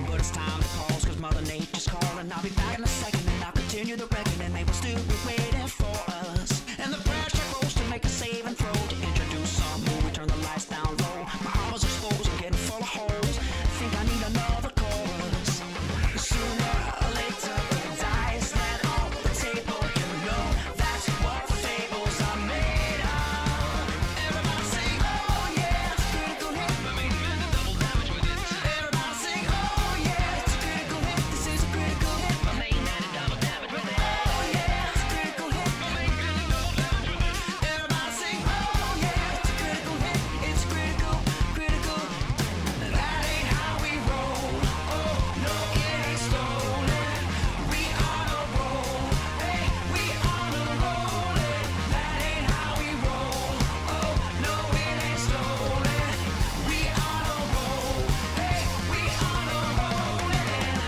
But it's time to pause, cause Mother Nature's calling. I'll be back in a second and I'll continue the reckoning. They will still be waiting for us. And the pressure grows to make a save and throw. To introduce some movie, turn the lights down low. My armor's exposed, I'm getting full of holes. Think I need another chorus. Sooner or later, the dice land on the table. You know that's what fables are made of. Everybody sing, oh yeah, it's a critical hit. Double damage with it. Everybody sing, oh yeah, it's a critical hit. This is a critical hit. My main man and double damage with it. Oh yeah, it's a critical hit. My main man and double damage with it. Everybody sing, oh yeah, it's a critical hit. It's critical, critical. That ain't how we roll. Oh no, it ain't stolen. We on a roll. Hey, we on a rollin'. That ain't how we roll. Oh no, it ain't stolen. We on a roll. Hey, we on a rollin'.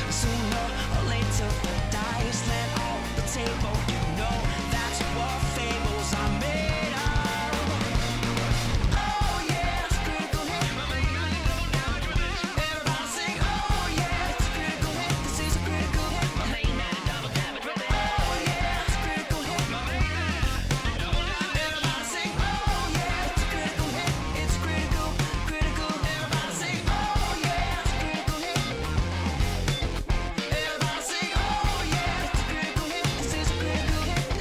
Sooner or later, the dice land on the table. You know that's what fables are made of. Oh yeah, it's a critical hit. Everybody sing, oh yeah, it's a critical hit. This is a critical hit. My main man and double damage with it. Oh yeah, it's a critical hit. My main man and double damage. Everybody sing, oh yeah, it's a critical hit. It's critical, critical. Everybody sing, oh yeah, it's a critical hit. Everybody sing, oh yeah, it's a critical hit. This is a critical hit.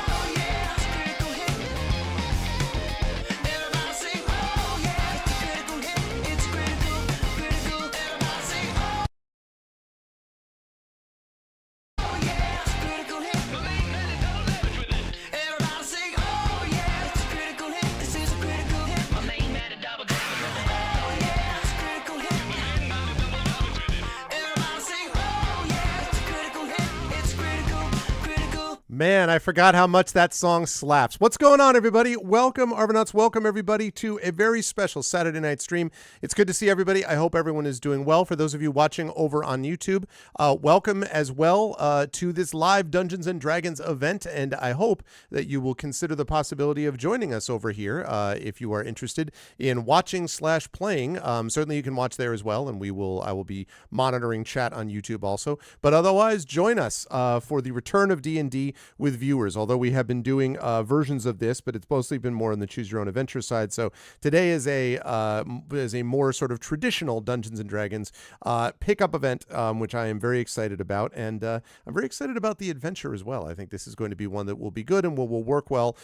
Oh yeah, it's a critical hit. Everybody sing, oh yeah, it's a critical hit. It's critical, critical. Everybody sing, oh yeah, it's a critical hit. My main man and double damage with it. Everybody sing, oh yeah, it's a critical hit. This is a critical hit. My main man and double damage with it. Oh yeah, it's a critical hit. My main man and double damage with it. Everybody sing, oh yeah, it's a critical hit. It's critical, critical. Man, I forgot how much that song slaps. What's going on, everybody? Welcome, Arvanauts. Welcome, everybody, to a very special Saturday night stream. It's good to see everybody. I hope everyone is doing well. For those of you watching over on YouTube, welcome as well to this live Dungeons & Dragons event, and I hope that you will consider the possibility of joining us over here if you are interested in watching/playing. Certainly, you can watch there as well, and I will be monitoring chat on YouTube also. But otherwise, join us for the return of D&D with viewers, although we have been doing versions of this, but it's mostly been more on the choose your own adventure side. So today is a more sort of traditional Dungeons and Dragons pickup event, which I am very excited about, and I'm very excited about the adventure as well. I think this is going to be one that will be good and will work well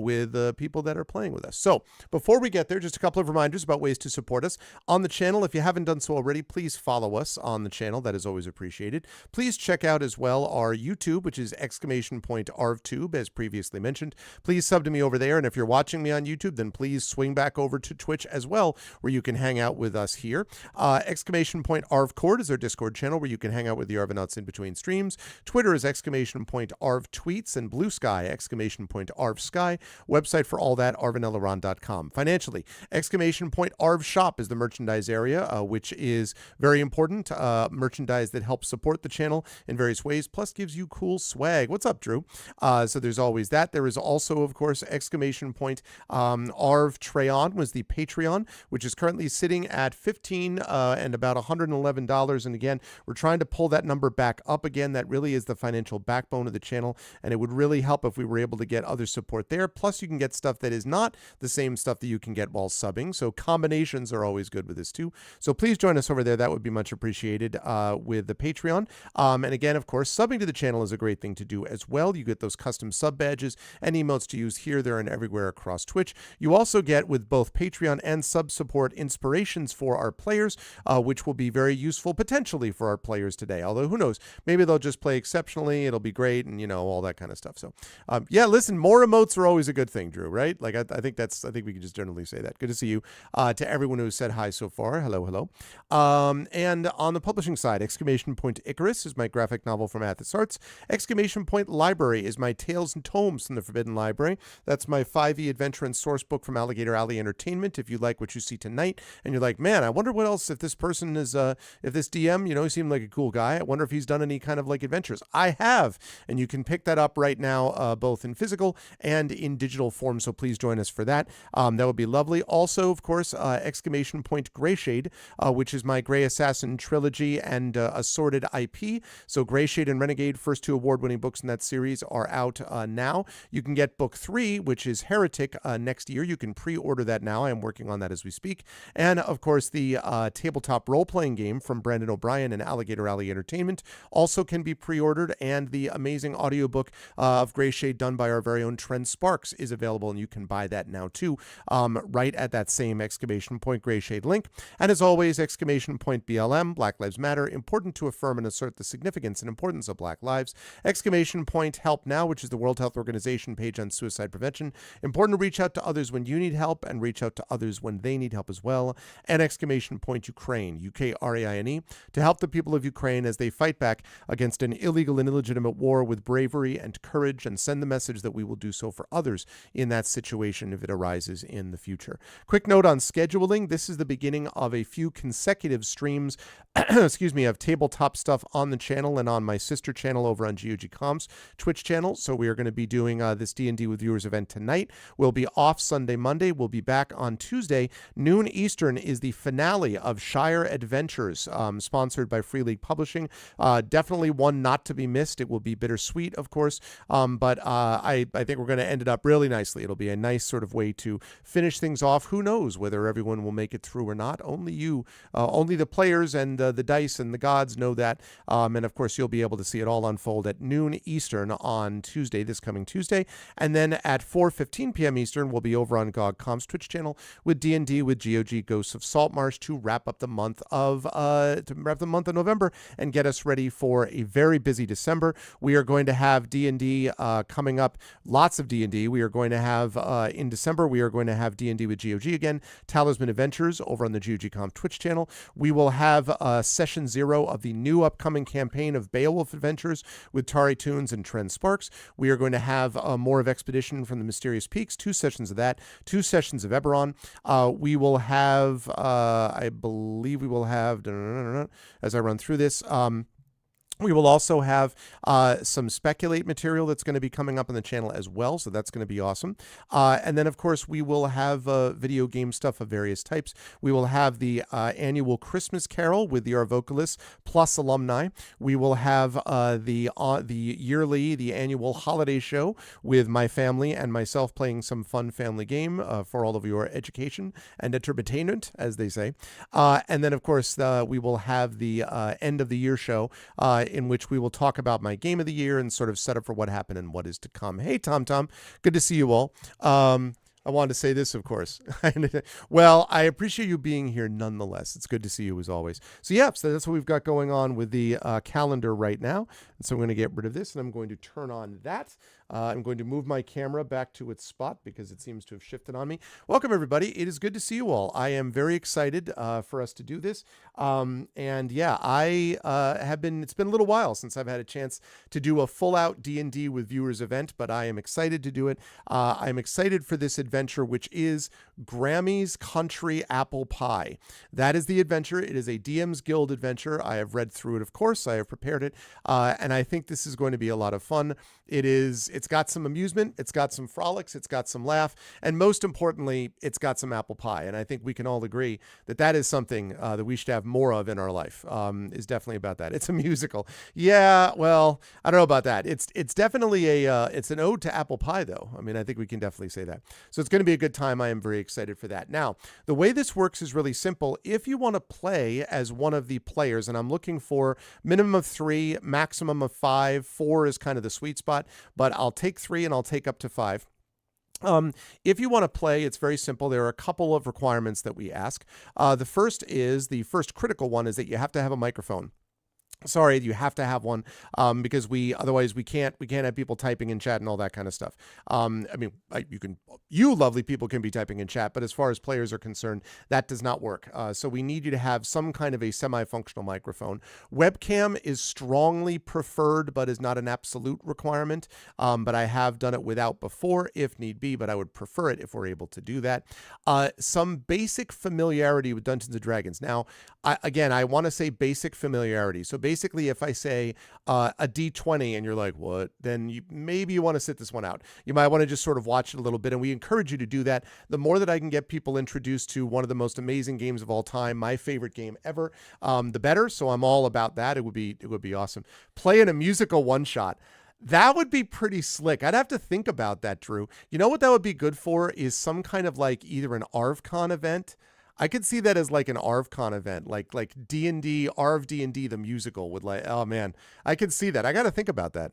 with the people that are playing with us. So before we get there, just a couple of reminders about ways to support us on the channel. If you haven't done so already, please follow us on the channel. That is always appreciated. Please check out as well our YouTube, which is !ArvTube, as previously mentioned. Please sub to me over there, and if you're watching me on YouTube, then please swing back over to Twitch as well, where you can hang out with us here. !ArvCord is our Discord channel, where you can hang out with the Arvanauts in between streams. Twitter is !ArvTweets, and Blue Sky, !ArvSky. Website for all that, arvaneleron.com. Financially, !ArvShop is the merchandise area, which is very important. Merchandise that helps support the channel in various ways, plus gives you cool swag. What's up, Drew? So there's always that. There is also, of course, Arv Treon was the Patreon, which is currently sitting at $15 and about $111. And again, we're trying to pull that number back up again. That really is the financial backbone of the channel, and it would really help if we were able to get other support there. Plus, you can get stuff that is not the same stuff that you can get while subbing. So combinations are always good with this too. So please join us over there. That would be much appreciated with the Patreon. And again, of course, subbing to the channel is a great thing to do as well. well. You get those custom sub badges and emotes to use here, there, and everywhere across Twitch. You also get, with both Patreon and sub support, inspirations for our players, which will be very useful potentially for our players today. Although who knows, maybe they'll just play exceptionally. It'll be great, and all that kind of stuff. So yeah, listen, more emotes are always a good thing, Drew, right? Like I think we can just generally say that. Good to see you. To everyone who said hi so far, hello. And on the publishing side, Exclamation Point Icarus is my graphic novel from Athos Arts. Exclamation Point Library is my Tales and Tomes from the Forbidden Library. That's my 5e adventure and source book from Alligator Alley Entertainment. If you like what you see tonight and you're like, man, I wonder what else, if this person is, if this DM, he seemed like a cool guy, I wonder if he's done any kind of like adventures. I have, and you can pick that up right now, both in physical and in digital form. So please join us for that. That would be lovely. Also, of course, Exclamation Point Greyshade, which is my Grey Assassin trilogy and assorted IP. So Greyshade and Renegade, first 2 award-winning books in that series, are out now. You can get book 3, which is Heretic, next year. You can pre-order that now. I am working on that as we speak. And of course, the tabletop role-playing game from Brandon O'Brien and Alligator Alley Entertainment also can be pre-ordered. And the amazing audiobook of Greyshade done by our very own Trent Sparks is available, and you can buy that now too, right at that same Exclamation Point Greyshade link. And as always, Exclamation Point BLM, Black Lives Matter, important to affirm and assert the significance and importance of Black lives. Exclamation Point Help Now, which is the World Health Organization page on suicide prevention. Important to reach out to others when you need help and reach out to others when they need help as well. And Exclamation Point Ukraine, Ukraine, to help the people of Ukraine as they fight back against an illegal and illegitimate war with bravery and courage, and send the message that we will do so for others in that situation if it arises in the future. Quick note on scheduling. This is the beginning of a few consecutive streams of tabletop stuff on the channel and on my sister channel over on GOG Comps Twitch channel. So we are going to be doing this D&D with Viewers event tonight. We'll be off Sunday, Monday. We'll be back on Tuesday. Noon Eastern is the finale of Shire Adventures, sponsored by Free League Publishing. Definitely one not to be missed. It will be bittersweet, of course, but I think we're going to end it up really nicely. It'll be a nice sort of way to finish things off. Who knows whether everyone will make it through or not? Only you, only the players and the dice and the gods know that. And of course, you'll be able to see it all unfold at noon Eastern on Tuesday, this coming Tuesday. And then at 4:15 p.m. Eastern, we'll be over on GOG Comps Twitch channel with D&D with GOG Ghosts of Saltmarsh to wrap up the month of November and get us ready for a very busy December. We are going to have D&D coming up, lots of D&D. We are going to have in December, we are going to have D&D with GOG again, Talisman Adventures over on the GOG Comp Twitch channel. We will have Session 0 of the new upcoming campaign of Beowulf Adventures with Tari Toons and Trent Sparks. We are going to have more of Expedition from the Mysterious Peaks, 2 sessions of that, 2 sessions of Eberron. We will have, I believe we will have, as I run through this, we will also have some Speculate material that's going to be coming up on the channel as well, so that's going to be awesome. And then, of course, we will have video game stuff of various types. We will have the annual Christmas Carol with the vocalists plus alumni. We will have the annual holiday show with my family and myself playing some fun family game for all of your education and entertainment, as they say. And then, of course, we will have the end of the year show in which we will talk about my game of the year and sort of set up for what happened and what is to come. Hey, Tom, good to see you all. I wanted to say this, of course. Well, I appreciate you being here nonetheless. It's good to see you as always. So yeah, so that's what we've got going on with the calendar right now. And so I'm going to get rid of this and I'm going to turn on that. I'm going to move my camera back to its spot because it seems to have shifted on me. Welcome, everybody. It is good to see you all. I am very excited for us to do this. And yeah, it's been a little while since I've had a chance to do a full-out D&D with Viewers event, but I am excited to do it. I'm excited for this adventure, which is Grammy's Country Apple Pie. That is the adventure. It is a DM's Guild adventure. I have read through it, of course. I have prepared it. And I think this is going to be a lot of fun. It's got some amusement, it's got some frolics, it's got some laugh, and most importantly, it's got some apple pie. And I think we can all agree that that is something that we should have more of in our life, is definitely about that. It's a musical. Yeah, well, I don't know about that. It's definitely it's an ode to apple pie, though. I mean, I think we can definitely say that. So it's going to be a good time. I am very excited for that. Now, the way this works is really simple. If you want to play as one of the players, and I'm looking for minimum of 3, maximum of 5, 4 is kind of the sweet spot, but I'll take 3 and I'll take up to 5. If you want to play, it's very simple. There are a couple of requirements that we ask. The first critical one is that you have to have a microphone. Sorry, you have to have one because otherwise we can't have people typing in chat and all that kind of stuff. I mean, you lovely people can be typing in chat, but as far as players are concerned, that does not work. So we need you to have some kind of a semi-functional microphone. Webcam is strongly preferred, but is not an absolute requirement. But I have done it without before if need be, but I would prefer it if we're able to do that. Some basic familiarity with Dungeons & Dragons. Now, I want to say basic familiarity. So basically, if I say a D20 and you're like, what? Then maybe you want to sit this one out. You might want to just sort of watch it a little bit, and we encourage you to do that. The more that I can get people introduced to one of the most amazing games of all time, my favorite game ever, the better. So I'm all about that. It would be awesome. Playing a musical one-shot. That would be pretty slick. I'd have to think about that, Drew. You know what that would be good for is some kind of like either an ArvCon event. I could see that as like an ArvCon event, like D&D, Arv D&D, the musical would like, oh man, I can see that. I got to think about that.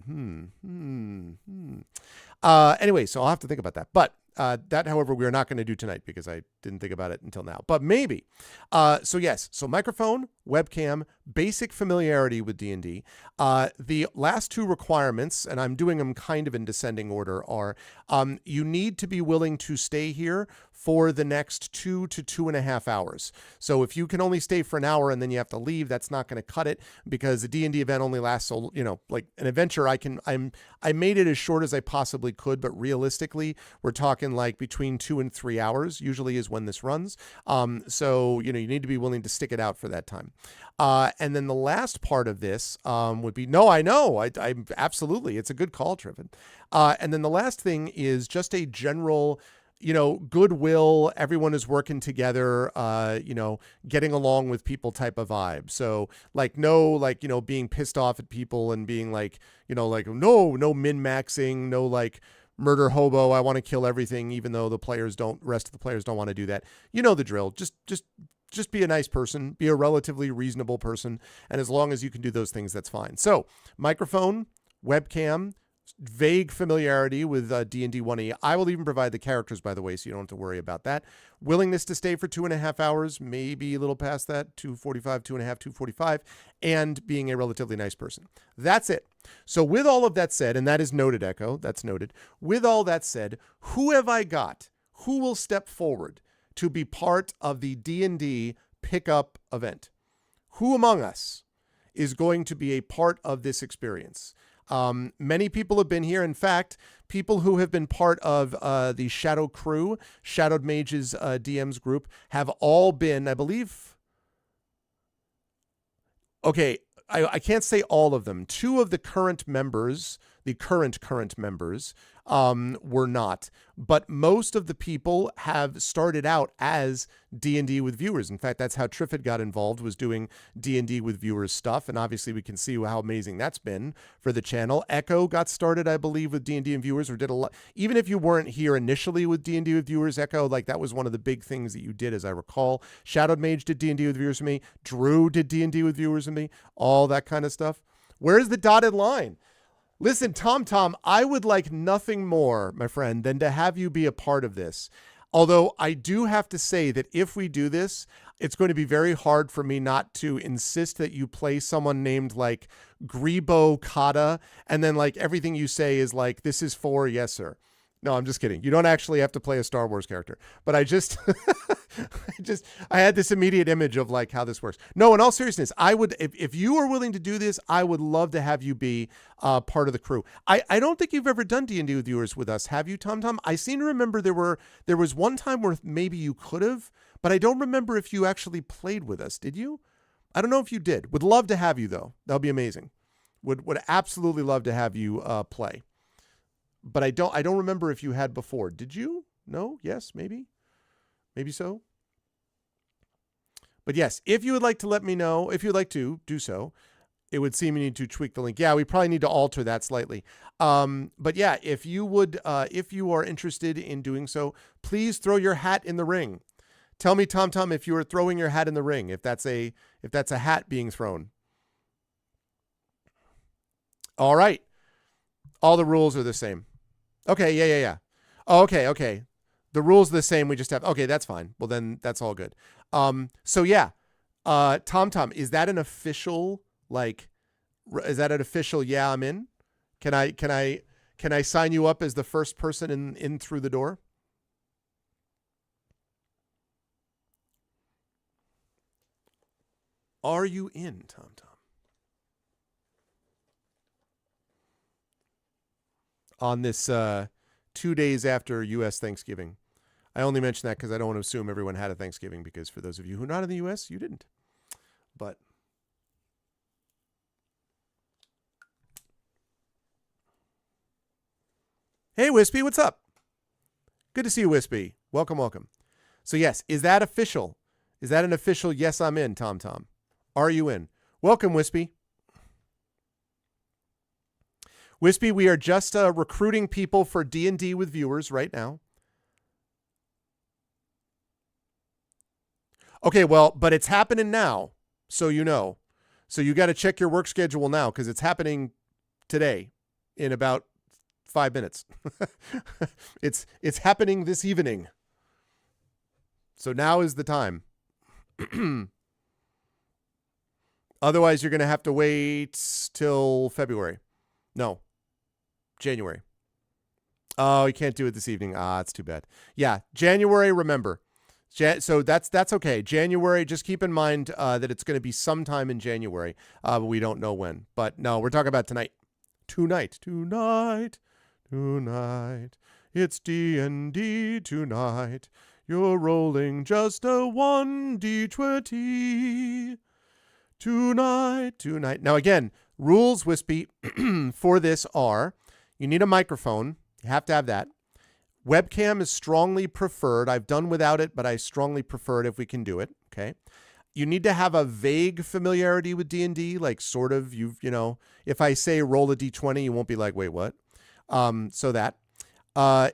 Anyway, so I'll have to think about that. But that, however, we're not going to do tonight because I didn't think about it until now. But maybe. So microphone, webcam, basic familiarity with D&D. The last 2 requirements, and I'm doing them kind of in descending order, are you need to be willing to stay here for the next 2 to 2.5 hours. So if you can only stay for an hour and then you have to leave, that's not going to cut it because the D&D event only lasts so, like an adventure. I made it as short as I possibly could, but realistically, we're talking like between 2 and 3 hours usually is when this runs. So, you need to be willing to stick it out for that time. And then the last part of this would be, I absolutely, it's a good call, Triffin. And then the last thing is just a general, goodwill, everyone is working together, getting along with people type of vibe. So being pissed off at people and being no min-maxing, no murder hobo, I want to kill everything, even though the rest of the players don't want to do that. You know the drill. Just be a nice person, be a relatively reasonable person. And as long as you can do those things, that's fine. So microphone, webcam, vague familiarity with D&D 1E. I will even provide the characters, by the way, so you don't have to worry about that. Willingness to stay for 2.5 hours, maybe a little past that, 2:45, 2:45, and being a relatively nice person. That's it. So with all of that said, and that is noted, Echo, that's noted. With all that said, who have I got? Who will step forward to be part of the D&D pickup event? Who among us is going to be a part of this experience? Many people have been here. In fact, people who have been part of the Shadow Crew, Shadowed Mages DMs group, have all been, I believe. Okay, I can't say all of them. 2 of the current members, current members, were not. But most of the people have started out as D&D with viewers. In fact, that's how Triffid got involved, was doing D&D with viewers stuff. And obviously we can see how amazing that's been for the channel. Echo got started, I believe, with D&D and viewers, or did a lot. Even if you weren't here initially with D&D with viewers, Echo, that was one of the big things that you did, as I recall. Shadowed Mage did D&D with viewers with me. Drew did D&D with viewers with me. All that kind of stuff. Where's the dotted line? Listen, Tom, I would like nothing more, my friend, than to have you be a part of this. Although I do have to say that if we do this, it's going to be very hard for me not to insist that you play someone named like Grebo Kata, and then everything you say is this is for, yes, sir. No, I'm just kidding. You don't actually have to play a Star Wars character. But I just, I had this immediate image of how this works. No, in all seriousness, I would, if you are willing to do this, I would love to have you be part of the crew. I don't think you've ever done D&D with viewers with us, have you, Tom? I seem to remember there was one time where maybe you could have, but I don't remember if you actually played with us. Did you? I don't know if you did. Would love to have you though. That would be amazing. Would absolutely love to have you play. But I don't remember if you had before. Did you? No? Yes? Maybe? Maybe so? But yes, if you would like to let me know, if you'd like to do so, It would seem you need to tweak the link. Yeah, we probably need to alter that slightly. But yeah, if you are interested in doing so, please throw your hat in the ring. Tell me, Tom, if you are throwing your hat in the ring, if that's a hat being thrown. All right. All the rules are the same. Okay, yeah. Oh, okay. The rules are the same. We just have, okay, that's fine. Well, then that's all good. So yeah, Tom, is that an official, yeah, I'm in? Can I sign you up as the first person in through the door? Are you in, Tom? On this 2 days after U.S. Thanksgiving. I only mention that because I don't want to assume everyone had a Thanksgiving, because for those of you who are not in the U.S., you didn't. But hey, Wispy, what's up? Good to see you, Wispy. Welcome. So yes, is that official? Is that an official yes, I'm in, Tom? Are you in? Welcome, Wispy. Wispy, we are just recruiting people for D&D with viewers right now. Okay, well, but it's happening now, so you know. So you got to check your work schedule now, because it's happening today in about 5 minutes. It's happening this evening. So now is the time. Otherwise, you're going to have to wait till February. No. January. Oh, you can't do it this evening. It's too bad. Yeah, January, remember. So that's okay. January, just keep in mind that it's going to be sometime in January, but we don't know when. But no, we're talking about tonight. Tonight. It's D&D tonight. You're rolling just a 1d20. Tonight. Now again, rules, Wispy, for this are, you need a microphone. You have to have that. Webcam is strongly preferred. I've done without it, but I strongly prefer it if we can do it. Okay. You need to have a vague familiarity with D&D, like sort of, if I say roll a D20, you won't be like, wait, what? So that.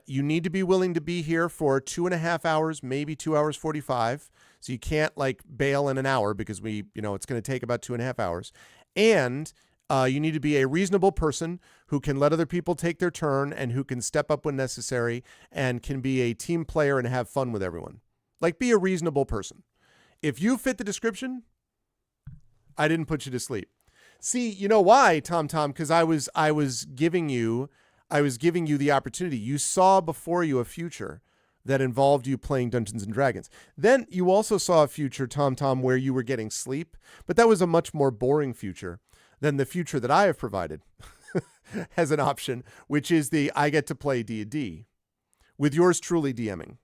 You need to be willing to be here for 2.5 hours, maybe 2 hours 45. So you can't bail in an hour, because it's going to take about 2.5 hours. And you need to be a reasonable person who can let other people take their turn and who can step up when necessary and can be a team player and have fun with everyone. Be a reasonable person. If you fit the description, I didn't put you to sleep. See, you know why, Tom? Because I was giving you the opportunity. You saw before you a future that involved you playing Dungeons and Dragons. Then you also saw a future, Tom, where you were getting sleep, but that was a much more boring future than the future that I have provided as an option, which is I get to play D&D with yours truly DMing.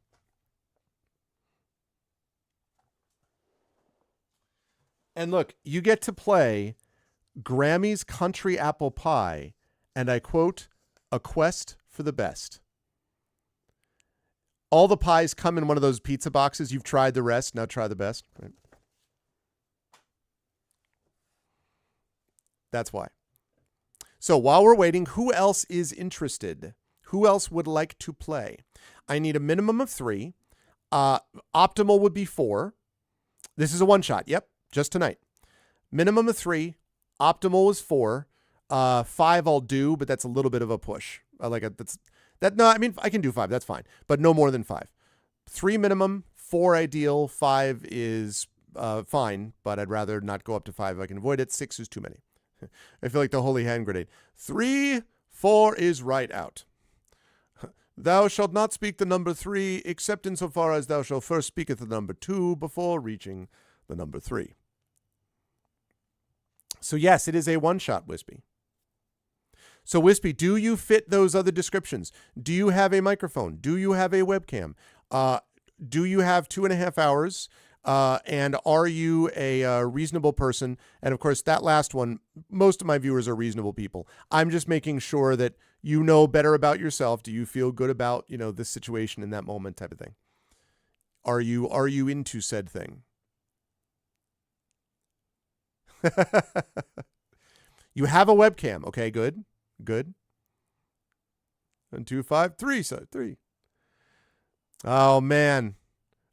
And look, you get to play Grammy's Country Apple Pie, and I quote, a quest for the best. All the pies come in one of those pizza boxes. You've tried the rest. Now try the best. Right? That's why. So while we're waiting, who else is interested? Who else would like to play? I need a minimum of 3. Optimal would be 4. This is a one shot. Yep. Just tonight. Minimum of 3. Optimal is 4. 5 I'll do, but that's a little bit of a push. No, I mean, I can do 5. That's fine, but no more than 5. 3 minimum, 4 ideal, 5 is fine, but I'd rather not go up to 5 if I can avoid it. 6 is too many. I feel like the holy hand grenade. 3, 4 is right out. Thou shalt not speak the number 3, except insofar as thou shalt first speaketh the number 2 before reaching the number 3. So yes, it is a one-shot, Wispy. So Wispy, do you fit those other descriptions? Do you have a microphone? Do you have a webcam? Do you have 2.5 hours? And are you a reasonable person? And of course, that last one, most of my viewers are reasonable people. I'm just making sure that you know better about yourself. Do you feel good about, this situation in that moment type of thing? Are you into said thing? You have a webcam. Okay, good. Good. 1, 2, 5, 3. So 3. Oh, man.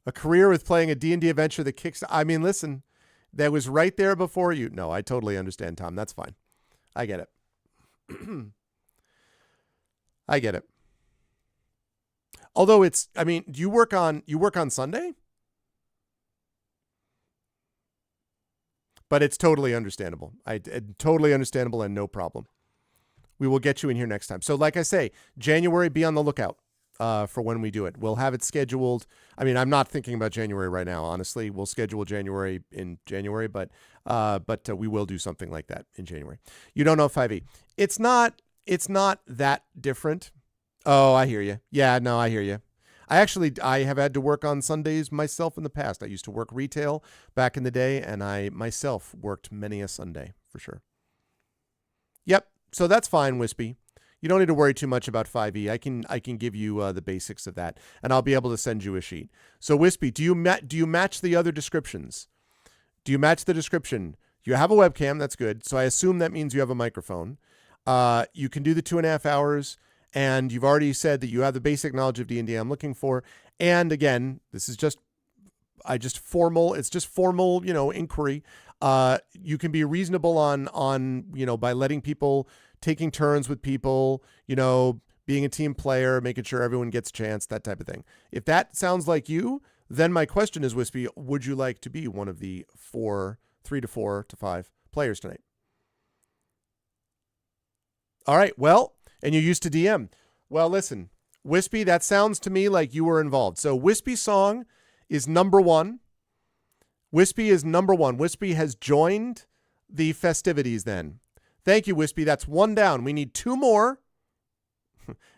A career with playing a D&D adventure that kicks... I mean, listen, that was right there before you. No, I totally understand, Tom. That's fine. I get it. I get it. Although it's... I mean, do you work on Sunday? But it's totally understandable. Totally understandable and no problem. We will get you in here next time. So like I say, January, be on the lookout for when we do it. We'll have it scheduled. I mean, I'm not thinking about January right now, honestly. We'll schedule January in January, but we will do something like that in January. You don't know 5e. It's not that different. Oh, I hear you. Yeah, no, I hear you. I have had to work on Sundays myself in the past. I used to work retail back in the day, and I myself worked many a Sunday for sure. Yep. So that's fine, Wispy. You don't need to worry too much about 5e. I can give you the basics of that, and I'll be able to send you a sheet. So Wispy, do you match the other descriptions? Do you match the description? You have a webcam. That's good. So I assume that means you have a microphone. You can do the 2.5 hours. And you've already said that you have the basic knowledge of D&D I'm looking for. And again, this is just formal. It's just formal, inquiry. You can be reasonable on, by letting people, taking turns with people, being a team player, making sure everyone gets a chance, that type of thing. If that sounds like you, then my question is, Wispy, would you like to be one of the 3 to 4 to 5 players tonight? All right. Well, and you're used to DM. Well, listen, Wispy, that sounds to me like you were involved. So Wispy's song is number 1. Wispy is number 1. Wispy has joined the festivities then. Thank you, Wispy. That's 1 down. We need 2 more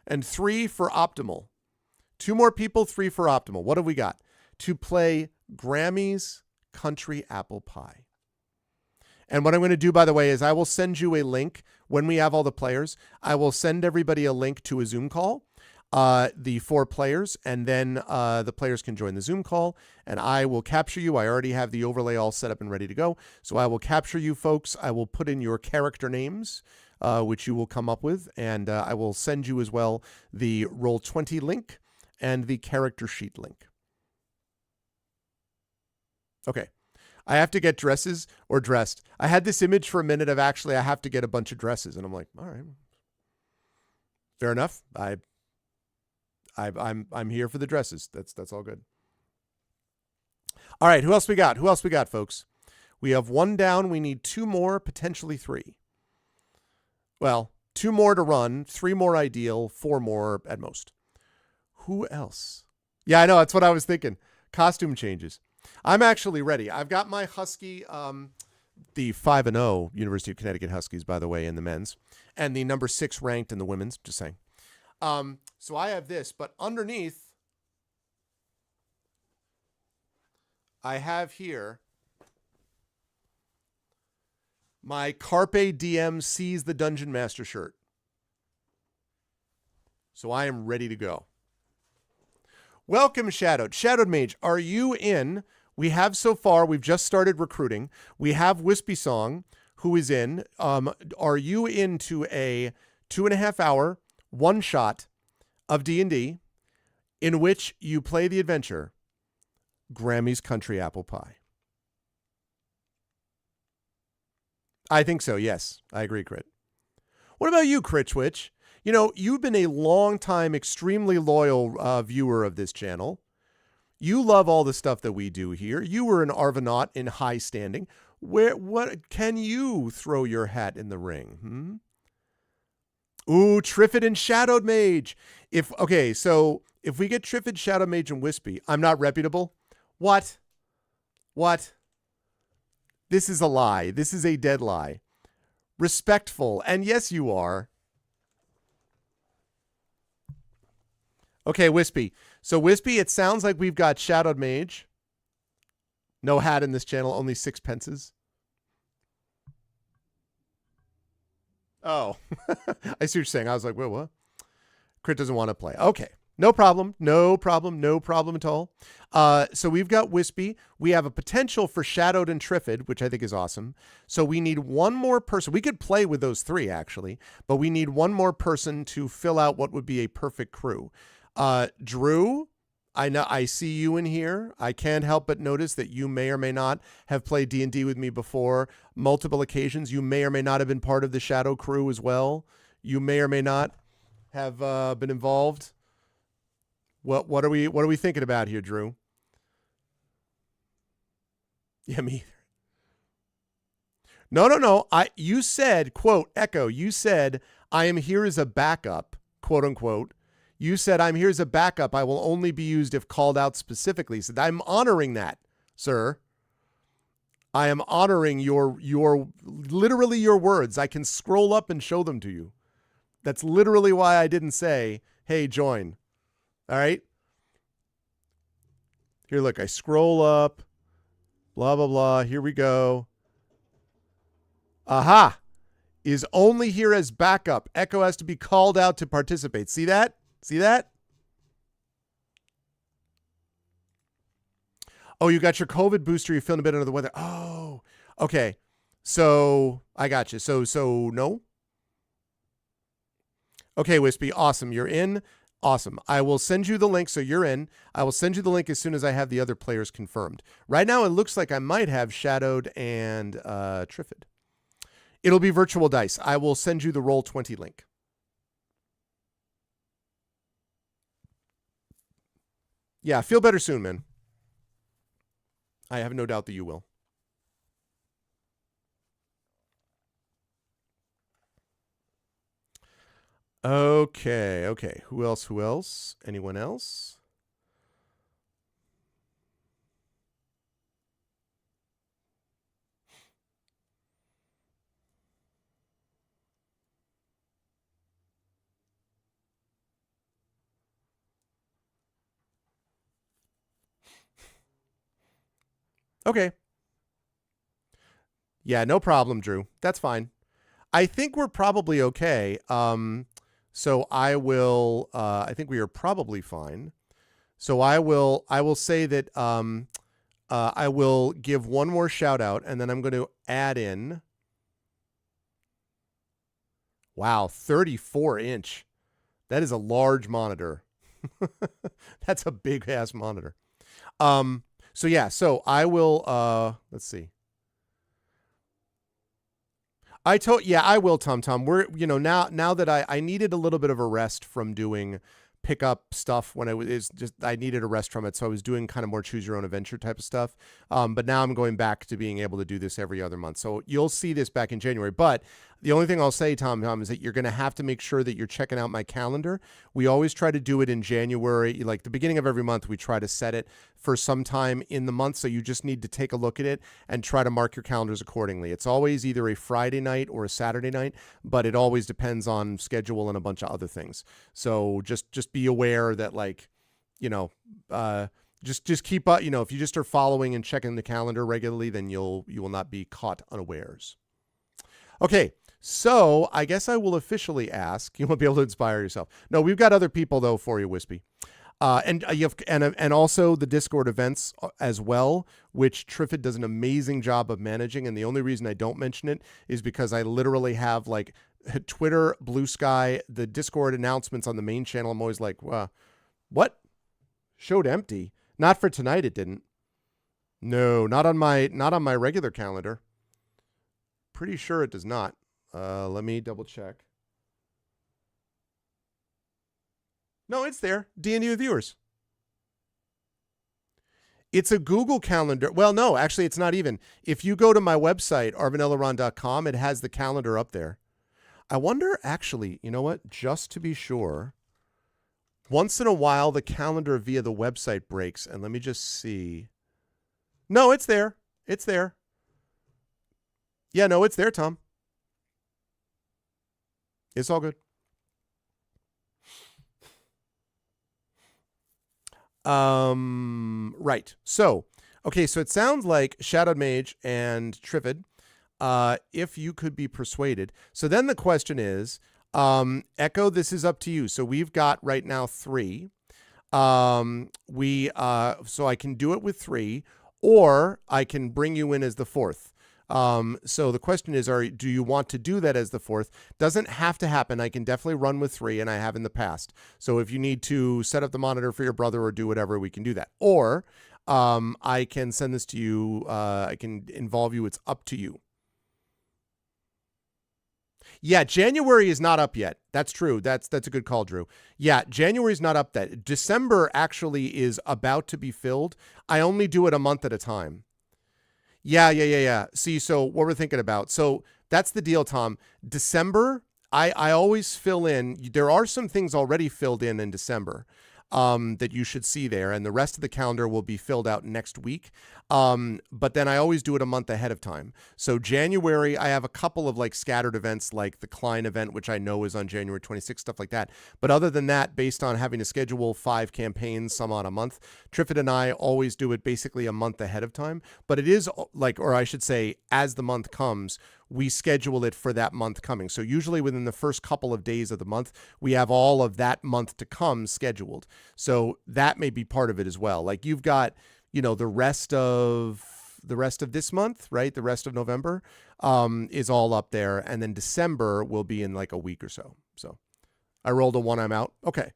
and 3 for optimal. 2 more people, 3 for optimal. What have we got? To play Grammy's Country Apple Pie. And what I'm going to do, by the way, is I will send you a link when we have all the players. I will send everybody a link to a Zoom call, the 4 players, and then the players can join the Zoom call, and I will capture you. I already have the overlay all set up and ready to go. So I will capture you folks. I will put in your character names, which you will come up with, and I will send you as well the Roll20 link and the character sheet link. Okay. I have to get dresses or dressed. I had this image for a minute of I have to get a bunch of dresses. And I'm like, all right, fair enough. I'm here for the dresses. That's all good. All right. Who else we got? Folks? We have 1 down. We need 2 more, potentially 3. Well, 2 more to run, 3 more ideal, 4 more at most. Who else? Yeah, I know. That's what I was thinking. Costume changes. I'm actually ready. I've got my Husky, the 5-0 University of Connecticut Huskies, by the way, in the men's, and the number 6 ranked in the women's, just saying. So I have this, but underneath, I have here my Carpe Diem Seize the Dungeon Master shirt. So I am ready to go. Welcome, Shadowed. Shadowed Mage, are you in? We have so far, we've just started recruiting. We have Wispy Song, who is in. Are you into a 2.5 hour one-shot of D&D in which you play the adventure Grammy's Country Apple Pie? I think so, yes. I agree, Crit. What about you, Crit Twitch? You've been a long time, extremely loyal viewer of this channel. You love all the stuff that we do here. You were an Arvanaut in high standing. What can you throw your hat in the ring? Ooh, Triffid and Shadowed Mage. So if we get Triffid, Shadowed Mage, and Wispy, I'm not reputable. What? This is a lie. This is a dead lie. Respectful, and yes, you are. Okay, Wispy. So, Wispy, it sounds like we've got Shadowed Mage. No hat in this channel, only 6 pences. Oh, I see what you're saying. I was like, wait, what? Crit doesn't want to play. Okay. No problem. No problem. No problem at all. So we've got Wispy. We have a potential for Shadowed and Triffid, which I think is awesome. So we need one more person. We could play with those three, actually, but we need one more person to fill out what would be a perfect crew. Drew, I know I see you in here. I can't help but notice that you may or may not have played D&D with me before multiple occasions. You may or may not have been part of the Shadow crew as well. You may or may not have been involved. What are we thinking about here, Drew? Yeah, me either. No. You said, quote, Echo, you said, I am here as a backup, quote unquote. You said, I'm here as a backup. I will only be used if called out specifically. So I'm honoring that, sir. I am honoring your literally your words. I can scroll up and show them to you. That's literally why I didn't say, hey, join. All right. Here, look, I scroll up, blah, blah, blah. Here we go. Aha. Is only here as backup. Echo has to be called out to participate. See that? See that? Oh, you got your COVID booster. You're feeling a bit under the weather. Oh, okay. So I got you. So no. Okay, Wispy. Awesome. You're in. Awesome. I will send you the link. So you're in. I will send you the link as soon as I have the other players confirmed. Right now, it looks like I might have Shadowed and Triffid. It'll be virtual dice. I will send you the Roll20 link. Yeah, feel better soon, man. I have no doubt that you will. Okay. Who else? Anyone else? Okay. Yeah, no problem, Drew. That's fine. I think we're probably okay. So I will, I think we are probably fine. So I will say that I will give one more shout out, and then I'm going to add in. Wow, 34-inch. That is a large monitor. That's a big ass monitor. So yeah, so I will, let's see. I will, Tom. We're, now that I needed a little bit of a rest from doing pickup stuff when I needed a rest from it. So I was doing kind of more choose your own adventure type of stuff. But now I'm going back to being able to do this every other month. So you'll see this back in January. But the only thing I'll say, Tom, is that you're going to have to make sure that you're checking out my calendar. We always try to do it in January, like the beginning of every month. We try to set it for some time in the month. So you just need to take a look at it and try to mark your calendars accordingly. It's always either a Friday night or a Saturday night, but it always depends on schedule and a bunch of other things. So just be aware that, like, just keep up. If you just are following and checking the calendar regularly, then you will not be caught unawares. Okay. So I guess I will officially ask. You won't be able to inspire yourself. No, we've got other people though for you, Wispy, and also the Discord events as well, which Triffid does an amazing job of managing. And the only reason I don't mention it is because I literally have like Twitter, Blue Sky, the Discord announcements on the main channel. I'm always like, what? Showed empty. Not for tonight. It didn't. No, not on my regular calendar. Pretty sure it does not. Let me double check. No, it's there. D&D with viewers. It's a Google calendar. Well, no, actually, it's not even. If you go to my website, arvaneleron.com, it has the calendar up there. I wonder, actually, you know what? Just to be sure, once in a while, the calendar via the website breaks. And let me just see. No, it's there. It's there. Yeah, no, it's there, Tom. It's all good. Right. So, okay. So it sounds like Shadowed Mage and Triffid, if you could be persuaded. So then the question is, Echo, this is up to you. So we've got right now 3. So I can do it with 3, or I can bring you in as the 4th. So the question is, do you want to do that as the 4th? Doesn't have to happen. I can definitely run with 3, and I have in the past. So if you need to set up the monitor for your brother or do whatever, we can do that. Or I can send this to you. I can involve you. It's up to you. Yeah, January is not up yet. That's true. That's a good call, Drew. Yeah, January is not up yet. December actually is about to be filled. I only do it a month at a time. Yeah. See, so what we're thinking about. So that's the deal, Tom. December, I always fill in. There are some things already filled in December that you should see there, and the rest of the calendar will be filled out next week. But then I always do it a month ahead of time. So January, I have a couple of like scattered events, like the Klein event, which I know is on January 26th, stuff like that. But other than that, based on having to schedule 5 campaigns, some on a month, Triffid and I always do it basically a month ahead of time. But it is like, or I should say, as the month comes, we schedule it for that month coming. So usually within the first couple of days of the month, we have all of that month to come scheduled. So that may be part of it as well. Like you've got, the rest of this month, right? The rest of November is all up there. And then December will be in like a week or so. So I rolled a 1, I'm out. Okay.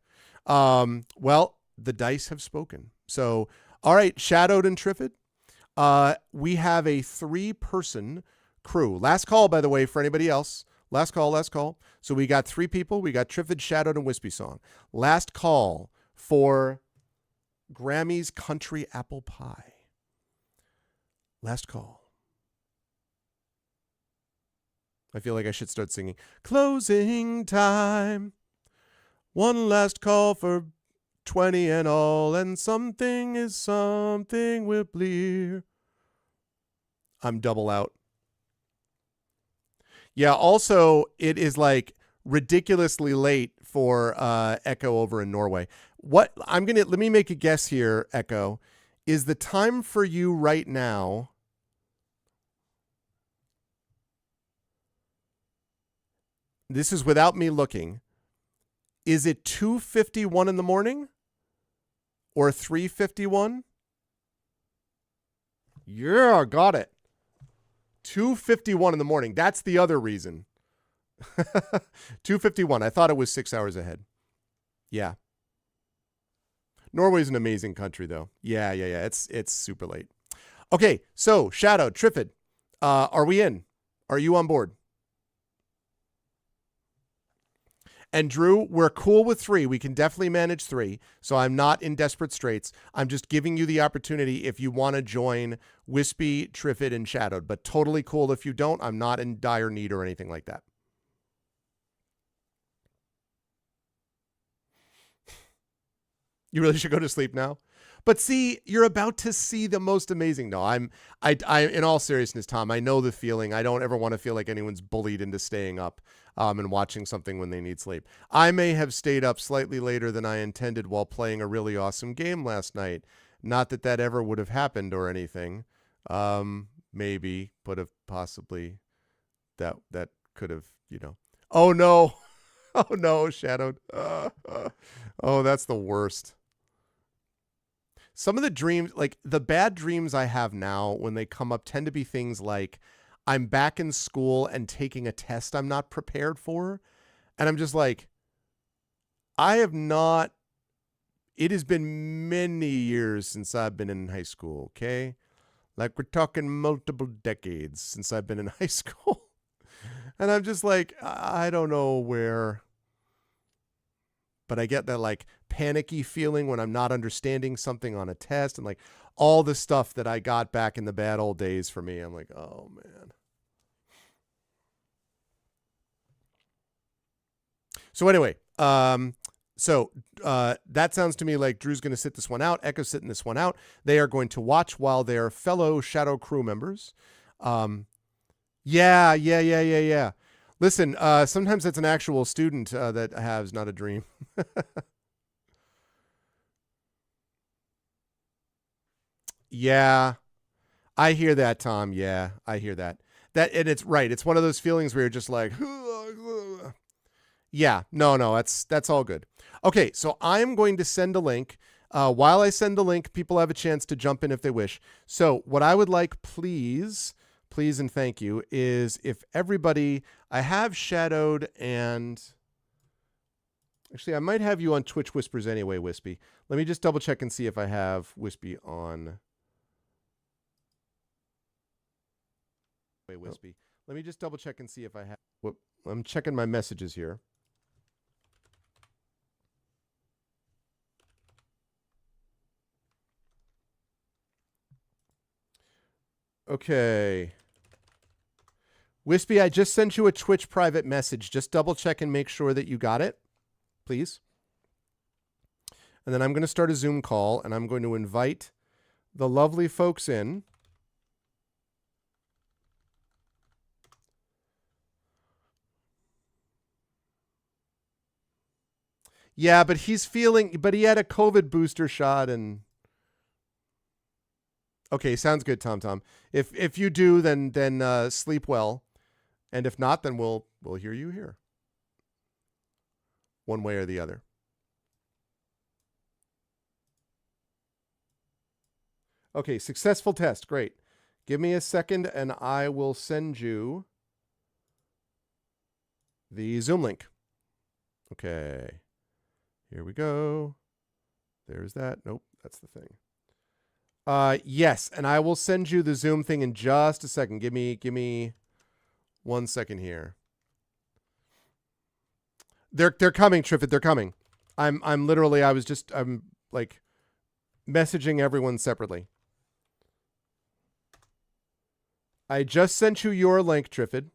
Well, the dice have spoken. So, all right, Shadowed and Triffid. We have a 3-person crew. Last call, by the way, for anybody else. Last call. So we got 3 people. We got Triffid, Shadowed, and Wispy Song. Last call for Grammy's Country Apple Pie. Last call. I feel like I should start singing. Closing time. One last call for 20 and all, and something is something will blear. I'm double out. Yeah, also, it is like ridiculously late for Echo over in Norway. Let me make a guess here, Echo. Is the time for you right now? This is without me looking. Is it 2:51 in the morning or 3:51? Yeah, got it. 2:51 in the morning. That's the other reason. 2:51. I thought it was 6 hours ahead. Yeah. Norway's an amazing country, though. Yeah. It's super late. Okay, so Shadow, Triffid, are we in? Are you on board? And Drew, we're cool with 3. We can definitely manage 3. So I'm not in desperate straits. I'm just giving you the opportunity if you want to join Wispy, Triffid, and Shadowed. But totally cool if you don't. I'm not in dire need or anything like that. You really should go to sleep now. But see, you're about to see the most amazing. No, I in all seriousness, Tom, I know the feeling. I don't ever want to feel like anyone's bullied into staying up and watching something when they need sleep. I may have stayed up slightly later than I intended while playing a really awesome game last night. Not that that ever would have happened or anything. Maybe, but have possibly that could have, Oh no. Oh no, Shadowed. Oh, that's the worst. Some of the dreams, like the bad dreams I have now when they come up tend to be things like I'm back in school and taking a test I'm not prepared for. And I'm just like, it has been many years since I've been in high school, okay? Like we're talking multiple decades since I've been in high school. And I'm just like, I don't know where. But I get that like panicky feeling when I'm not understanding something on a test and like all the stuff that I got back in the bad old days for me. I'm like, oh man. So anyway, that sounds to me like Drew's going to sit this one out. Echo's sitting this one out. They are going to watch while their fellow Shadow crew members. Yeah. Listen, sometimes that's an actual student that has, not a dream. Yeah, I hear that, Tom. Yeah, I hear that. And it's right. It's one of those feelings where you're just like, Yeah, no, that's all good. Okay, so I'm going to send a link. While I send the link, people have a chance to jump in if they wish. So what I would like, please and thank you, is if everybody, I have Shadowed and actually I might have you on Twitch Whispers anyway, Wispy. Let me just double check and see if I have Wispy on. Wait, Wispy. Let me just double check and see if I have. Whoop, I'm checking my messages here. Okay. Wispy, I just sent you a Twitch private message. Just double check and make sure that you got it, please. And then I'm going to start a Zoom call, and I'm going to invite the lovely folks in. Yeah, but he had a COVID booster shot and okay, sounds good, Tom. If you do, then sleep well. And if not, then we'll hear you here. One way or the other. Okay, successful test. Great. Give me a second and I will send you the Zoom link. Okay. Here we go. There's that. Nope, that's the thing. Yes, and I will send you the Zoom thing in just a second. Give me 1 second here. They're coming, Triffid. They're coming. I'm like messaging everyone separately. I just sent you your link, Triffid.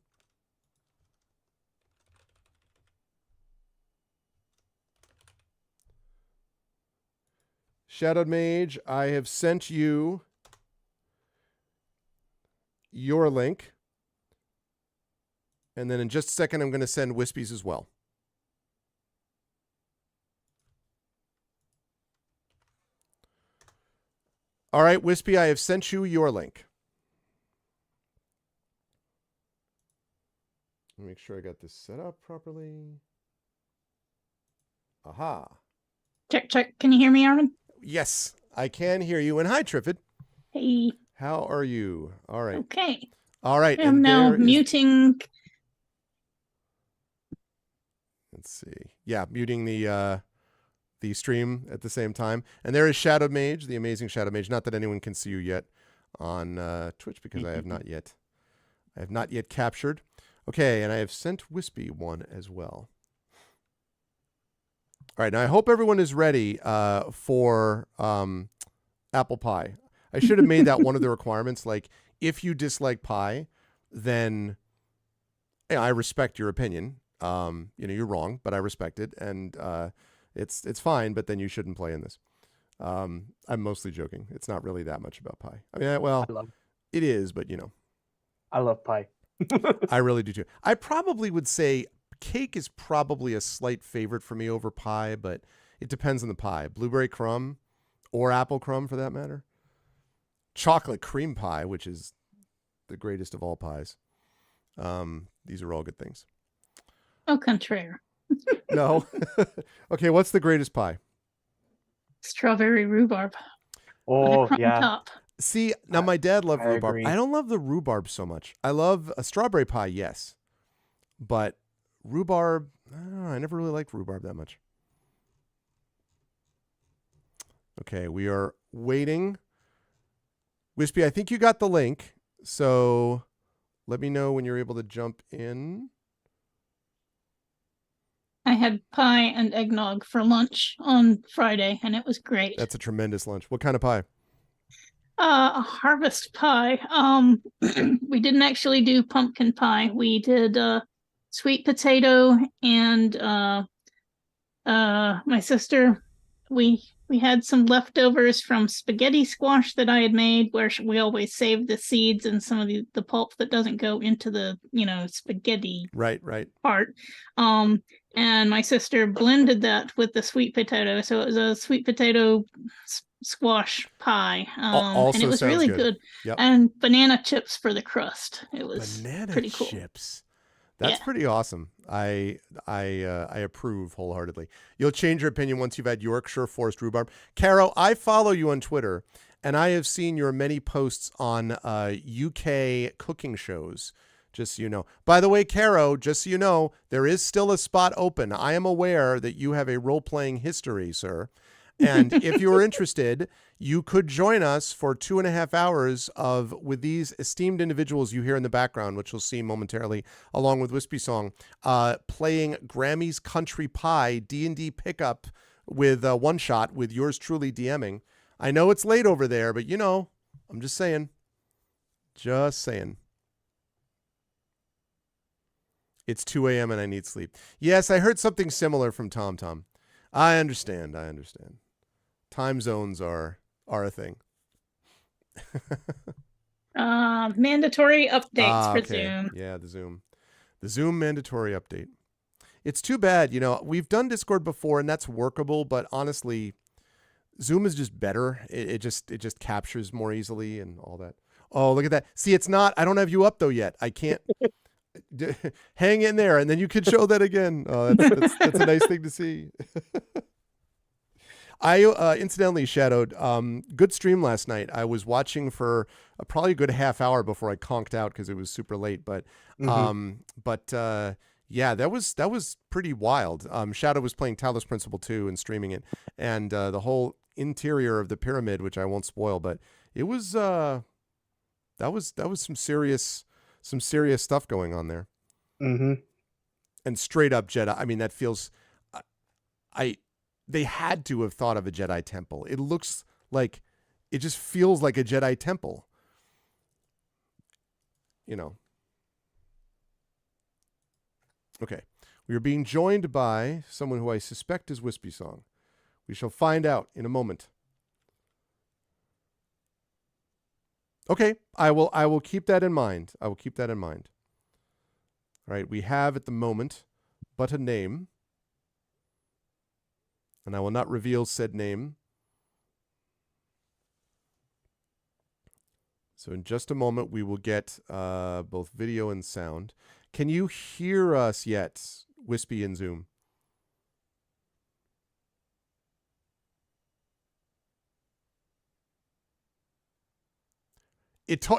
Shadowed Mage, I have sent you your link. And then in just a second, I'm going to send Wispy's as well. All right, Wispy, I have sent you your link. Let me make sure I got this set up properly. Aha. Check. Can you hear me, Arvan? Yes, I can hear you. And hi, Triffid. Hey. How are you? All right. Okay. All right. I'm now muting. Let's see. Yeah, muting the stream at the same time. And there is Shadowed Mage, the amazing Shadowed Mage. Not that anyone can see you yet on Twitch because I have not yet captured. Okay, and I have sent Wispy one as well. All right, now I hope everyone is ready for apple pie. I should have made that one of the requirements. Like, if you dislike pie, then I respect your opinion. You're wrong, but I respect it, and it's fine. But then you shouldn't play in this. I'm mostly joking. It's not really that much about pie. I mean, it is, but I love pie. I really do too. I probably would say cake is probably a slight favorite for me over pie, but it depends on the pie. Blueberry crumb or apple crumb for that matter. Chocolate cream pie, which is the greatest of all pies. These are all good things. Au contraire. No. Okay, what's the greatest pie? Strawberry rhubarb. Oh, yeah. Top. See, now my dad loved rhubarb. agree. I don't love the rhubarb so much. I love a strawberry pie, yes. But rhubarb, I don't know, I never really liked rhubarb that much. Okay, we are waiting. Wispy, I think you got the link. So let me know when you're able to jump in. I had pie and eggnog for lunch on Friday, and it was great. That's a tremendous lunch. What kind of pie? A harvest pie. We didn't actually do pumpkin pie. We did sweet potato and my sister. We had some leftovers from spaghetti squash that I had made, where we always save the seeds and some of the pulp that doesn't go into the spaghetti Right. part. And my sister blended that with the sweet potato, so it was a sweet potato squash pie. Also and it was sounds really good. good. Yep. And banana chips for the crust. It was Banana pretty cool. chips. That's Yeah. pretty awesome. I approve wholeheartedly. You'll change your opinion once you've had Yorkshire forced rhubarb. Caro, I follow you on Twitter, and I have seen your many posts on UK cooking shows. Just so you know. By the way, Caro, just so you know, there is still a spot open. I am aware that you have a role-playing history, sir. And if you are interested, you could join us for 2.5 hours with these esteemed individuals you hear in the background, which you'll see momentarily, along with Wispy Song, playing Grammy's Country Pie D&D pickup with one shot with yours truly DMing. I know it's late over there, but I'm just saying. Just saying. It's 2 a.m. and I need sleep. Yes, I heard something similar from Tom. I understand. Time zones are a thing. Mandatory updates for Zoom. Yeah, the Zoom mandatory update. It's too bad, we've done Discord before and that's workable, but honestly, Zoom is just better. It just captures more easily and all that. Oh, look at that. See, I don't have you up though yet. I can't hang in there and then you can show that again. Oh, that's a nice thing to see. I incidentally shadowed good stream last night. I was watching for probably a good half hour before I conked out because it was super late. But yeah, that was pretty wild. Shadow was playing Talos Principle 2 and streaming it, and the whole interior of the pyramid, which I won't spoil, but it was that was some serious stuff going on there. Mm-hmm. And straight up Jedi. I mean, that feels they had to have thought of a Jedi temple. It just feels like a Jedi temple. Okay. We are being joined by someone who I suspect is Wispy Song. We shall find out in a moment. Okay. I will keep that in mind. All right. We have at the moment but a name. And I will not reveal said name. So in just a moment, we will get both video and sound. Can you hear us yet, Wispy and Zoom?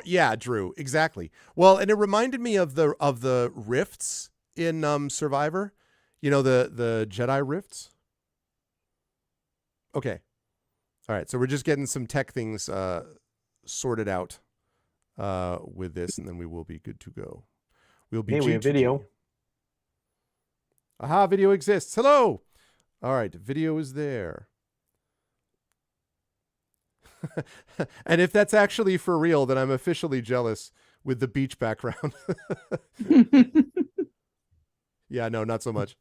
Yeah, Drew, exactly. Well, and it reminded me of the rifts in Survivor. The Jedi rifts. Okay. All right. So we're just getting some tech things sorted out with this, and then we will be good to go. We'll be we have video. Aha, video exists. Hello. All right. Video is there. And if that's actually for real, then I'm officially jealous with the beach background. Yeah, no, not so much.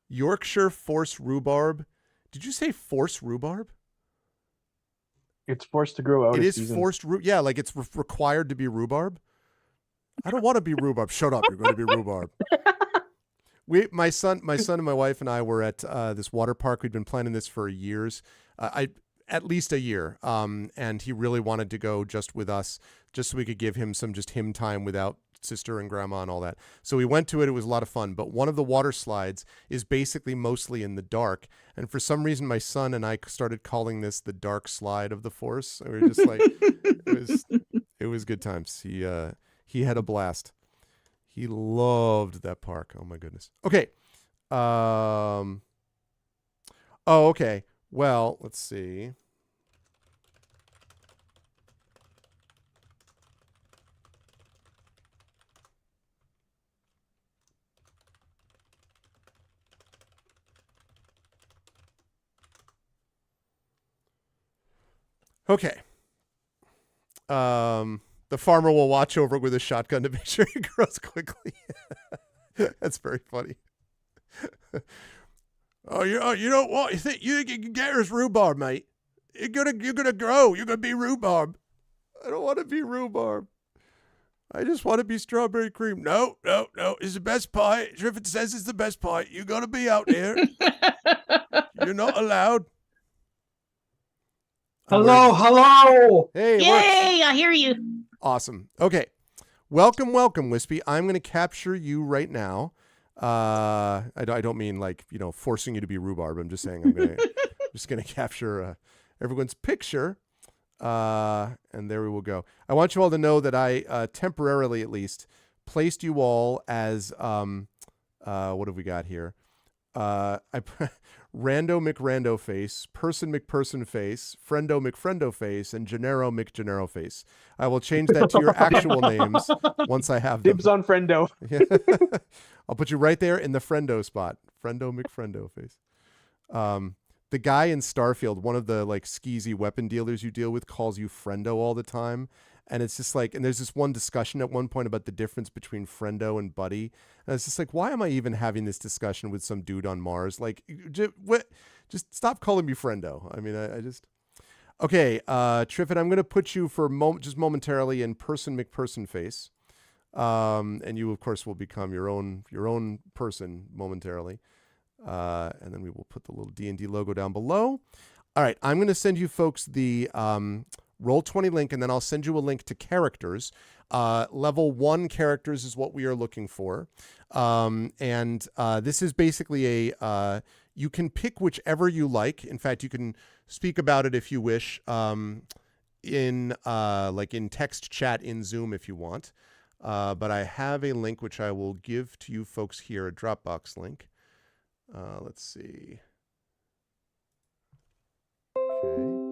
Yorkshire force rhubarb. Did you say force rhubarb? It's forced to grow out. It is forced. Yeah, like it's required to be rhubarb. I don't want to be rhubarb. Shut up. You're going to be rhubarb. My son and my wife and I were at this water park. We'd been planning this for years. At least a year. And he really wanted to go just with us, just so we could give him some just him time without sister and grandma and all that. So we went to it. It was a lot of fun. But one of the water slides is basically mostly in the dark. And for some reason, my son and I started calling this the dark slide of the Force. And we were just like, it was good times. He had a blast. He loved that park. Oh my goodness. Okay. Okay. Well, let's see. Okay. The farmer will watch over it with a shotgun to make sure it grows quickly. That's very funny. You know what? You think you can get us rhubarb, mate? You're gonna grow. You're gonna be rhubarb. I don't want to be rhubarb. I just want to be strawberry cream. No. It's the best pie. Griffin says it's the best pie. You gotta be out there. You're not allowed. Hello. Hey, it Yay! works. I hear you. Awesome. Okay. Welcome, Wispy. I'm going to capture you right now. I don't mean like, forcing you to be rhubarb. I'm just saying just going to capture everyone's picture. And there we will go. I want you all to know that I temporarily, at least, placed you all as what have we got here? Rando McRando face, Person McPerson face, Friendo McFriendo face, and Gennaro McGennaro face. I will change that to your actual names once I have them. Dibs on Friendo. I'll put you right there in the Friendo spot. Friendo McFriendo face. The guy in Starfield, one of the like skeezy weapon dealers you deal with, calls you Friendo all the time. And it's just like, and there's this one discussion at one point about the difference between Friendo and Buddy. And it's just like, why am I even having this discussion with some dude on Mars? Like, just stop calling me Friendo. I mean, I just, okay. Triffid, I'm going to put you for just momentarily in Person McPerson face. And you of course will become your own person momentarily. And then we will put the little D&D logo down below. All right. I'm going to send you folks the, Roll20 link, and then I'll send you a link to characters. Level 1 characters is what we are looking for. And this is basically you can pick whichever you like. In fact, you can speak about it if you wish in text chat in Zoom if you want. But I have a link which I will give to you folks here, a Dropbox link. Let's see. Okay.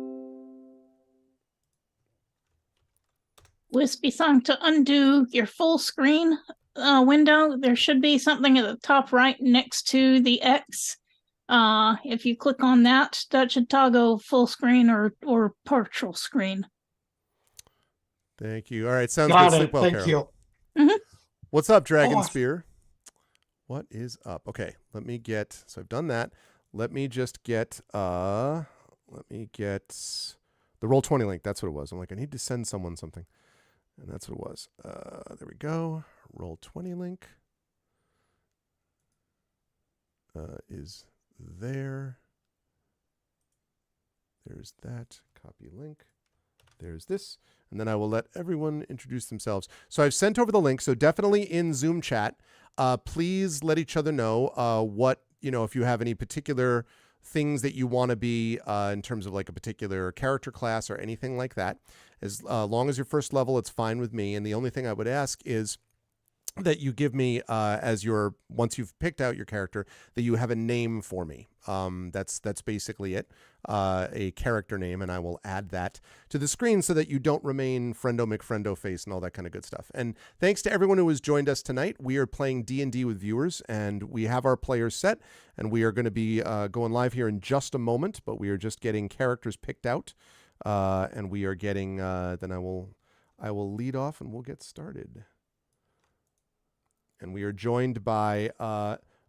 Wispy Song, to undo your full screen window, there should be something at the top right next to the X. If you click on that, that should toggle full screen or partial screen. Thank you. All right, sounds Got good. it. Sleep well, Thank Carol. you. Mm-hmm. What's up, Dragon Oh. Spear? What is up? Okay, let me get, so I've done that. Let me just get, the Roll20 link. That's what it was. I'm like, I need to send someone something. And that's what it was. There we go. Roll20 link is there. There's that. Copy link. There's this. And then I will let everyone introduce themselves. So I've sent over the link. So definitely in Zoom chat, please let each other know what, if you have any particular things that you want to be in terms of like a particular character class or anything like that. As long as your first level, it's fine with me. And the only thing I would ask is that you give me once you've picked out your character, that you have a name for me. That's basically it, a character name, and I will add that to the screen so that you don't remain Friendo McFriendo face and all that kind of good stuff. And thanks to everyone who has joined us tonight. We are playing D&D with viewers, and we have our players set, and we are going to be going live here in just a moment, but we are just getting characters picked out, and we are getting. Then I will lead off, and we'll get started. And we are joined by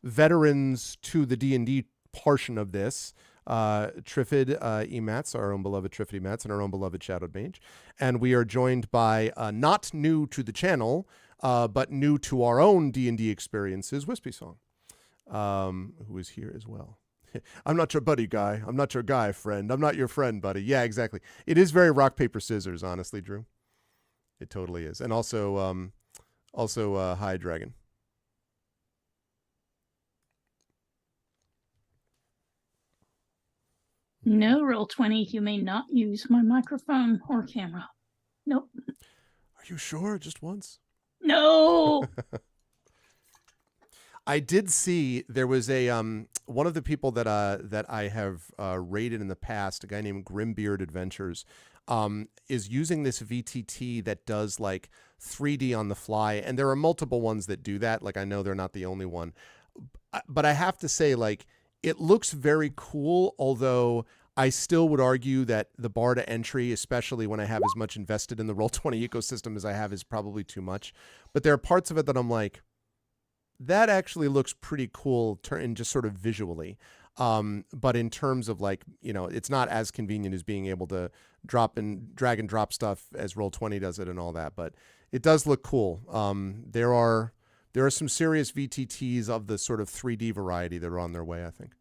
veterans to the D&D portion of this. Triffid Ematz, our own beloved Triffid Ematz, and our own beloved Shadowed Mage. And we are joined by not new to the channel, but new to our own D&D experiences, Wispy Song, who is here as well. I'm not your buddy guy. I'm not your guy, friend. I'm not your friend, buddy. Yeah, exactly. It is very rock, paper, scissors, honestly, Drew. It totally is. And also hi, Dragon. No, Roll20, you may not use my microphone or camera. Nope. Are you sure? Just once? No. I did see there was a one of the people that I have rated in the past, a guy named Grimbeard Adventures, is using this VTT that does like 3D on the fly, and there are multiple ones that do that. Like I know they're not the only one, but I have to say, like, it looks very cool, although I still would argue that the bar to entry, especially when I have as much invested in the Roll20 ecosystem as I have, is probably too much. But there are parts of it that I'm like, that actually looks pretty cool and just sort of visually. But in terms of like, it's not as convenient as being able to drag and drop stuff as Roll20 does it and all that, but it does look cool. There are some serious VTTs of the sort of 3D variety that are on their way, I think.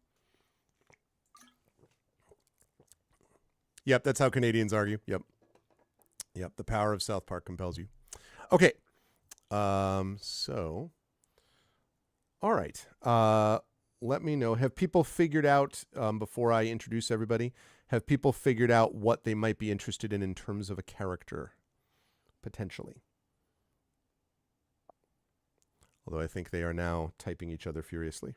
Yep, that's how Canadians argue. Yep. The power of South Park compels you. Okay. So, all right. Let me know. Have people figured out, before I introduce everybody, have people figured out what they might be interested in terms of a character, potentially? Although I think they are now typing each other furiously.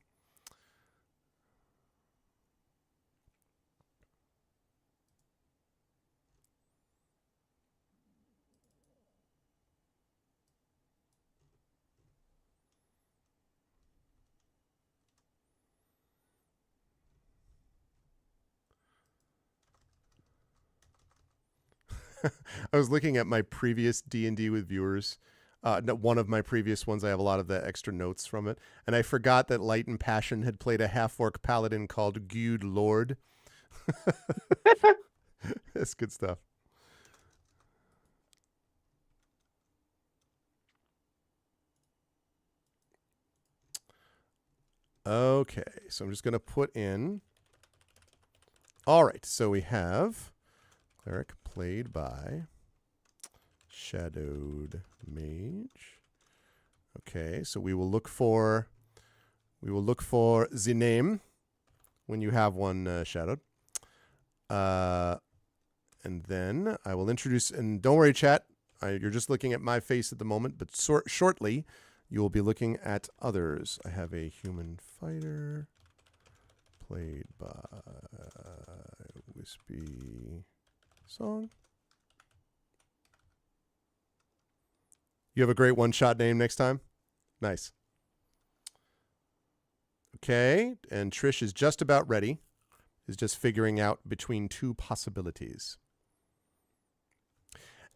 I was looking at my previous D&D with viewers. One of my previous ones, I have a lot of the extra notes from it. And I forgot that Light and Passion had played a half-orc paladin called Gude Lord. That's good stuff. Okay, so I'm just going to put in... All right, so we have Cleric played by Shadowed Mage. Okay, so we will look for the name when you have one, Shadowed. And then I will introduce, and don't worry, chat, you're just looking at my face at the moment, but shortly you will be looking at others. I have a human fighter played by Wispy Song. You have a great one-shot name next time? Nice. Okay, and Trish is just about ready. Is just figuring out between two possibilities.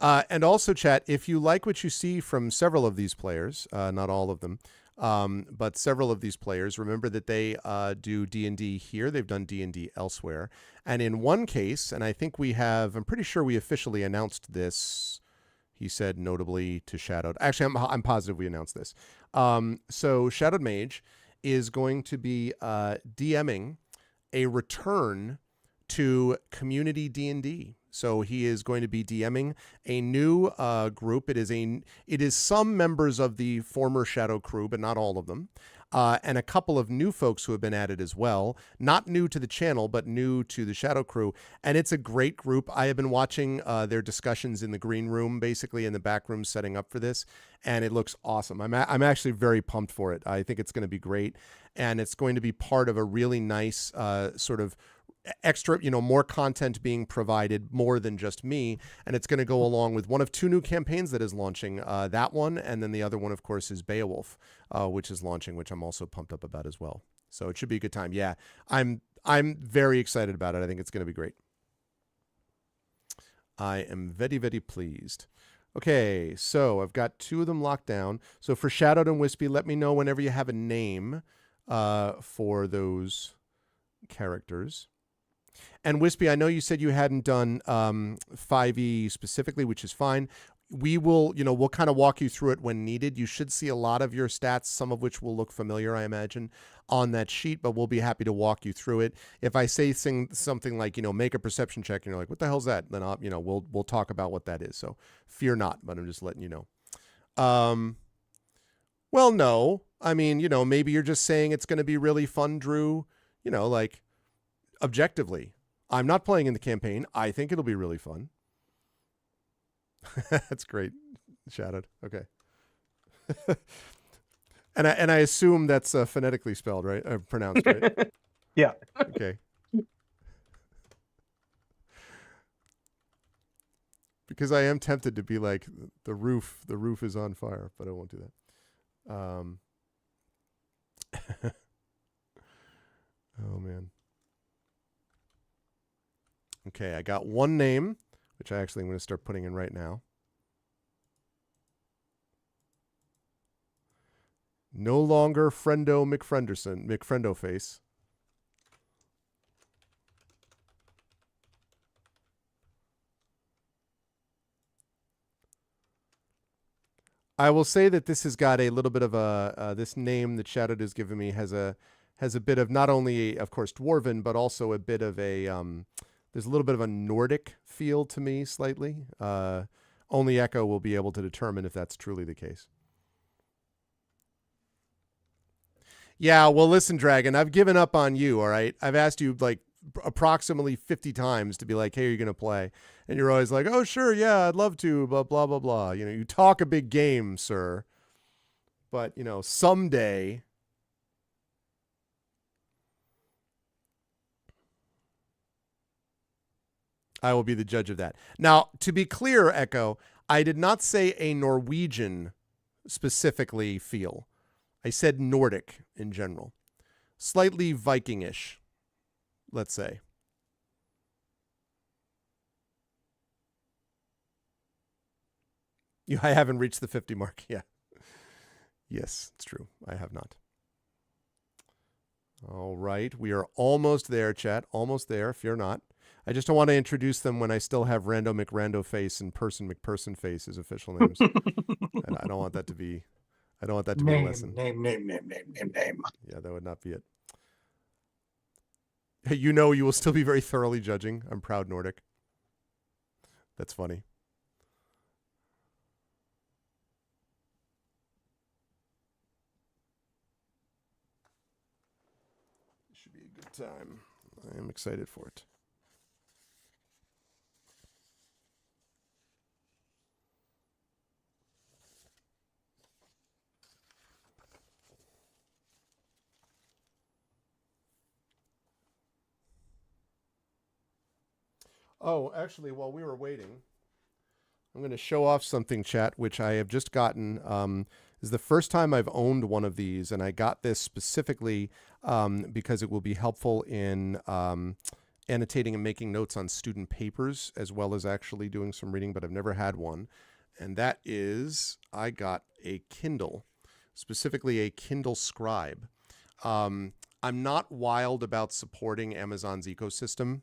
And also, chat, if you like what you see from several of these players, not all of them, but several of these players, remember that they do D&D here. They've done D&D elsewhere. And in one case, and I think I'm pretty sure we officially announced this, he said notably to Shadowed. Actually, I'm positive we announced this. So Shadowed Mage is going to be DMing a return to community D&D. So he is going to be DMing a new group. It is some members of the former Shadow crew, but not all of them, and a couple of new folks who have been added as well. Not new to the channel, but new to the Shadow crew. And it's a great group. I have been watching their discussions in the green room, basically in the back room, setting up for this, and it looks awesome. I'm actually very pumped for it. I think it's going to be great, and it's going to be part of a really nice sort of extra, more content being provided, more than just me, and it's going to go along with one of two new campaigns that is launching, that one, and then the other one, of course, is Beowulf, which is launching, which I'm also pumped up about as well. So it should be a good time. Yeah, I'm very excited about it. I think it's going to be great. I am very, very pleased. Okay, so I've got two of them locked down. So for Shadowed and Wispy, let me know whenever you have a name for those characters. And Wispy, I know you said you hadn't done 5e specifically, which is fine. We will, we'll kind of walk you through it when needed. You should see a lot of your stats, some of which will look familiar, I imagine, on that sheet, but we'll be happy to walk you through it. If I say something like, make a perception check, and you're like, what the hell's that? Then I'll, we'll talk about what that is. So fear not, but I'm just letting you know. Well, no. I mean, maybe you're just saying it's going to be really fun, Drew, like objectively. I'm not playing in the campaign. I think it'll be really fun. That's great. Shadowed. Okay. and I assume that's phonetically spelled, right? Pronounced, right? Yeah. Okay. Because I am tempted to be like the roof is on fire, but I won't do that. Oh man. Okay, I got one name, which I actually am going to start putting in right now. No longer Friendo McFriendo face. I will say that this has got a little bit of a this name that Shadowed has given me has a bit of not only, of course, dwarven, but also a bit of a There's a little bit of a Nordic feel to me, slightly. Only Echo will be able to determine if that's truly the case. Yeah, well, listen, Dragon, I've given up on you, all right? I've asked you like approximately 50 times to be like, hey, are you going to play? And you're always like, oh, sure, yeah, I'd love to, but blah, blah, blah. You know, you talk a big game, sir. But, you know, someday... I will be the judge of that. Now, to be clear, Echo, I did not say a Norwegian specifically feel. I said Nordic in general. Slightly Viking-ish, let's say. I haven't reached the 50 mark. Yeah. Yes, it's true. I have not. All right. We are almost there, chat. Almost there. Fear not. I just don't want to introduce them when I still have Rando McRando Face and Person McPerson Face as official names. And I don't want that to be... I don't want that to be a lesson. Name. Yeah, that would not be it. Hey, you know you will still be very thoroughly judging. I'm proud Nordic. That's funny. It should be a good time. I am excited for it. Oh, actually, while we were waiting, I'm going to show off something, chat, which I have just gotten. This is the first time I've owned one of these, and I got this specifically because it will be helpful in annotating and making notes on student papers, as well as actually doing some reading, but I've never had one. And that is, I got a Kindle, specifically a Kindle Scribe. I'm not wild about supporting Amazon's ecosystem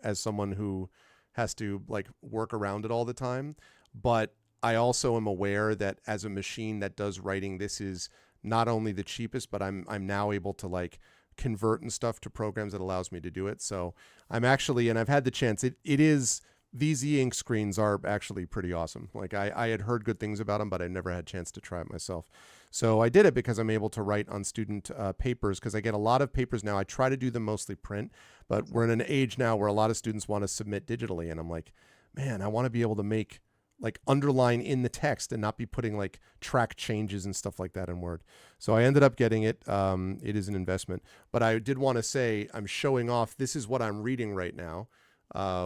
as someone who has to like work around it all the time. But I also am aware that as a machine that does writing, this is not only the cheapest, but I'm now able to like convert and stuff to programs that allows me to do it. So I'm actually, and I've had the chance, it is, these e-ink screens are actually pretty awesome. Like I had heard good things about them, but I never had a chance to try it myself. So I did it because I'm able to write on student papers, because I get a lot of papers now. I try to do them mostly print, but we're in an age now where a lot of students want to submit digitally. And I'm like, man, I want to be able to make like underline in the text and not be putting like track changes and stuff like that in Word. So I ended up getting it. It is an investment, but I did want to say I'm showing off. This is what I'm reading right now,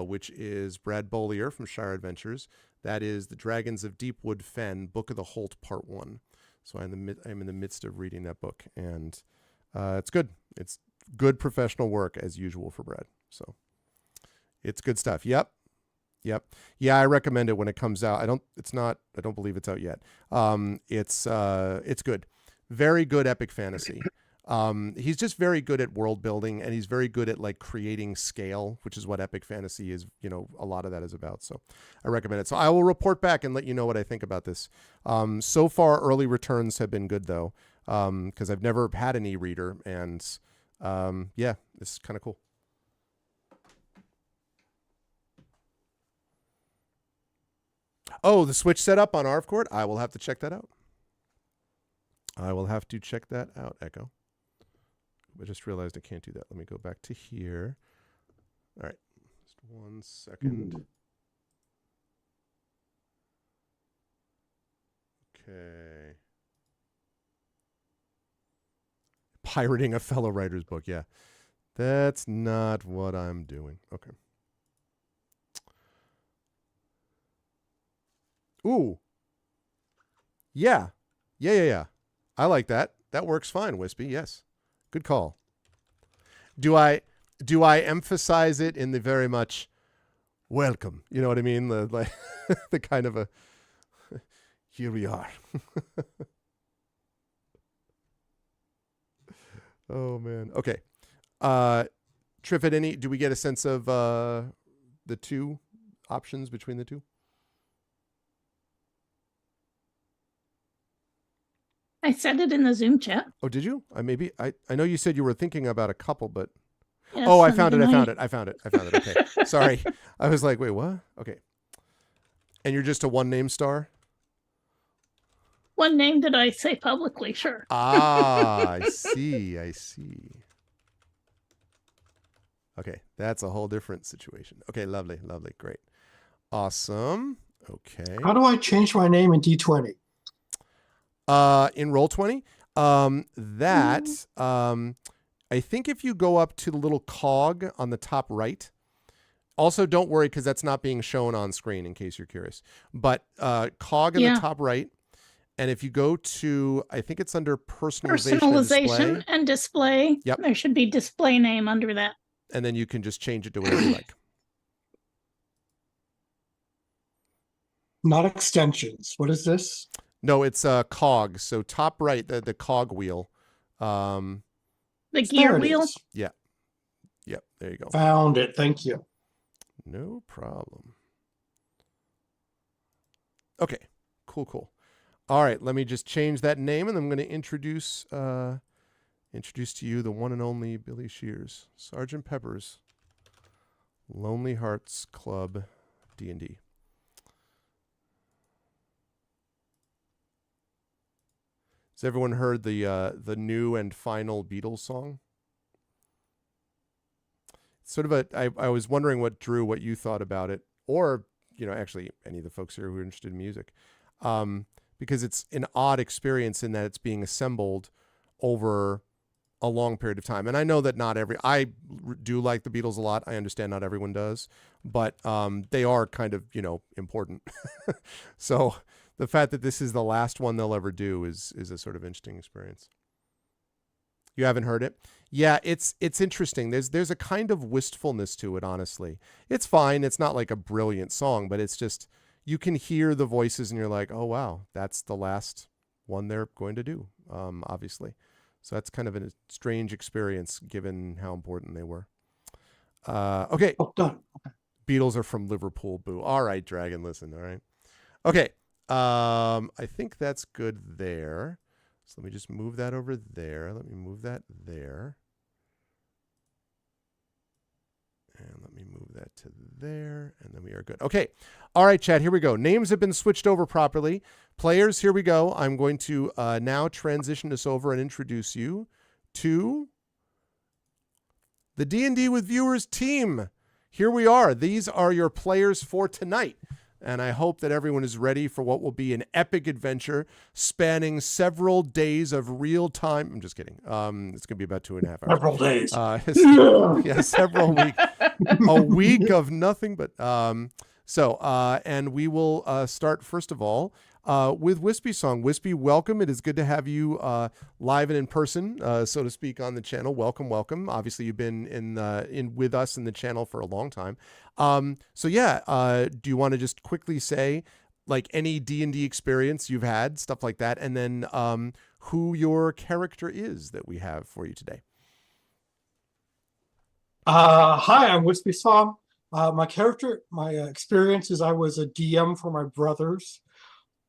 which is Brad Bollier from Shire Adventures. That is The Dragons of Deepwood Fen, Book of the Holt, Part 1. So I'm in the midst of reading that book, and it's good. It's good professional work as usual for Brad. So it's good stuff. Yep. Yeah, I recommend it when it comes out. I don't believe it's out yet. It's good. Very good epic fantasy. He's just very good at world building, and he's very good at like creating scale, which is what epic fantasy is, a lot of that is about. So I recommend it. So I will report back and let you know what I think about this. So far, early returns have been good though, because I've never had an e-reader, and yeah, it's kind of cool. Oh, the Switch setup on ARVCourt? I will have to check that out. Echo. I just realized I can't do that. Let me go back to here. All right. Just 1 second. Okay. Pirating a fellow writer's book. Yeah. That's not what I'm doing. Okay. Ooh. Yeah. I like that. That works fine, Wispy. Yes. Good call. Do I emphasize it in the very much welcome? You know what I mean? The the kind of a here we are. Oh man. Okay. Triffid, do we get a sense of the two options between the two? I said it in the Zoom chat. Oh, did you? I know you said you were thinking about a couple, but Yes, Oh, I and found it. then I found it. Okay. Sorry. I was like, wait, what? Okay. And you're just a one name star? One name that I say publicly, sure. Ah, I see. Okay. That's a whole different situation. Okay. Lovely. Great. Awesome. Okay. How do I change my name in D20? In Roll20, I think if you go up to the little cog on the top right, also don't worry because that's not being shown on screen in case you're curious, but cog in the top right. And if you go to, I think it's under personalization and display. Yep. There should be display name under that. And then you can just change it to whatever you like. Not extensions. What is this? No, it's cog. So top right, the cog wheel. The gear wheel? Yeah. Yep. There you go. Found it. Thank you. No problem. Okay. Cool. All right. Let me just change that name, and I'm going to introduce to you the one and only Billy Shears, Sergeant Pepper's Lonely Hearts Club D&D. Has everyone heard the new and final Beatles song? It's sort of I was wondering what you thought about it, or actually any of the folks here who are interested in music, because it's an odd experience in that it's being assembled over a long period of time. And I know that I do like the Beatles a lot. I understand not everyone does, but they are kind of important. So the fact that this is the last one they'll ever do is a sort of interesting experience. You haven't heard it? Yeah, it's interesting. There's a kind of wistfulness to it, honestly. It's fine. It's not like a brilliant song, but it's just, you can hear the voices and you're like, oh, wow, that's the last one they're going to do, obviously. So that's kind of a strange experience given how important they were. Okay. Oh, done. Okay. Beatles are from Liverpool, boo. All right, Dragon, listen, all right. Okay. I think that's good there. So let me just move that over there. Let me move that there. And let me move that to there. And then we are good. Okay. All right, chat, here we go. Names have been switched over properly. Players, here we go. I'm going to now transition us over and introduce you to the D&D with Viewers team. Here we are. These are your players for tonight. And I hope that everyone is ready for what will be an epic adventure spanning several days of real time. I'm just kidding. It's going to be about 2.5 hours. Several days. Yeah, several weeks. A week of nothing but. And we will start, first of all, with Wispy Song. Wispy, welcome. It is good to have you live and in person, so to speak, on the channel. Welcome. Obviously, you've been in with us in the channel for a long time. Do you want to just quickly say, like, any D&D experience you've had, stuff like that, and then who your character is that we have for you today? Hi, I'm Wispy Song. My experience is I was a DM for my brothers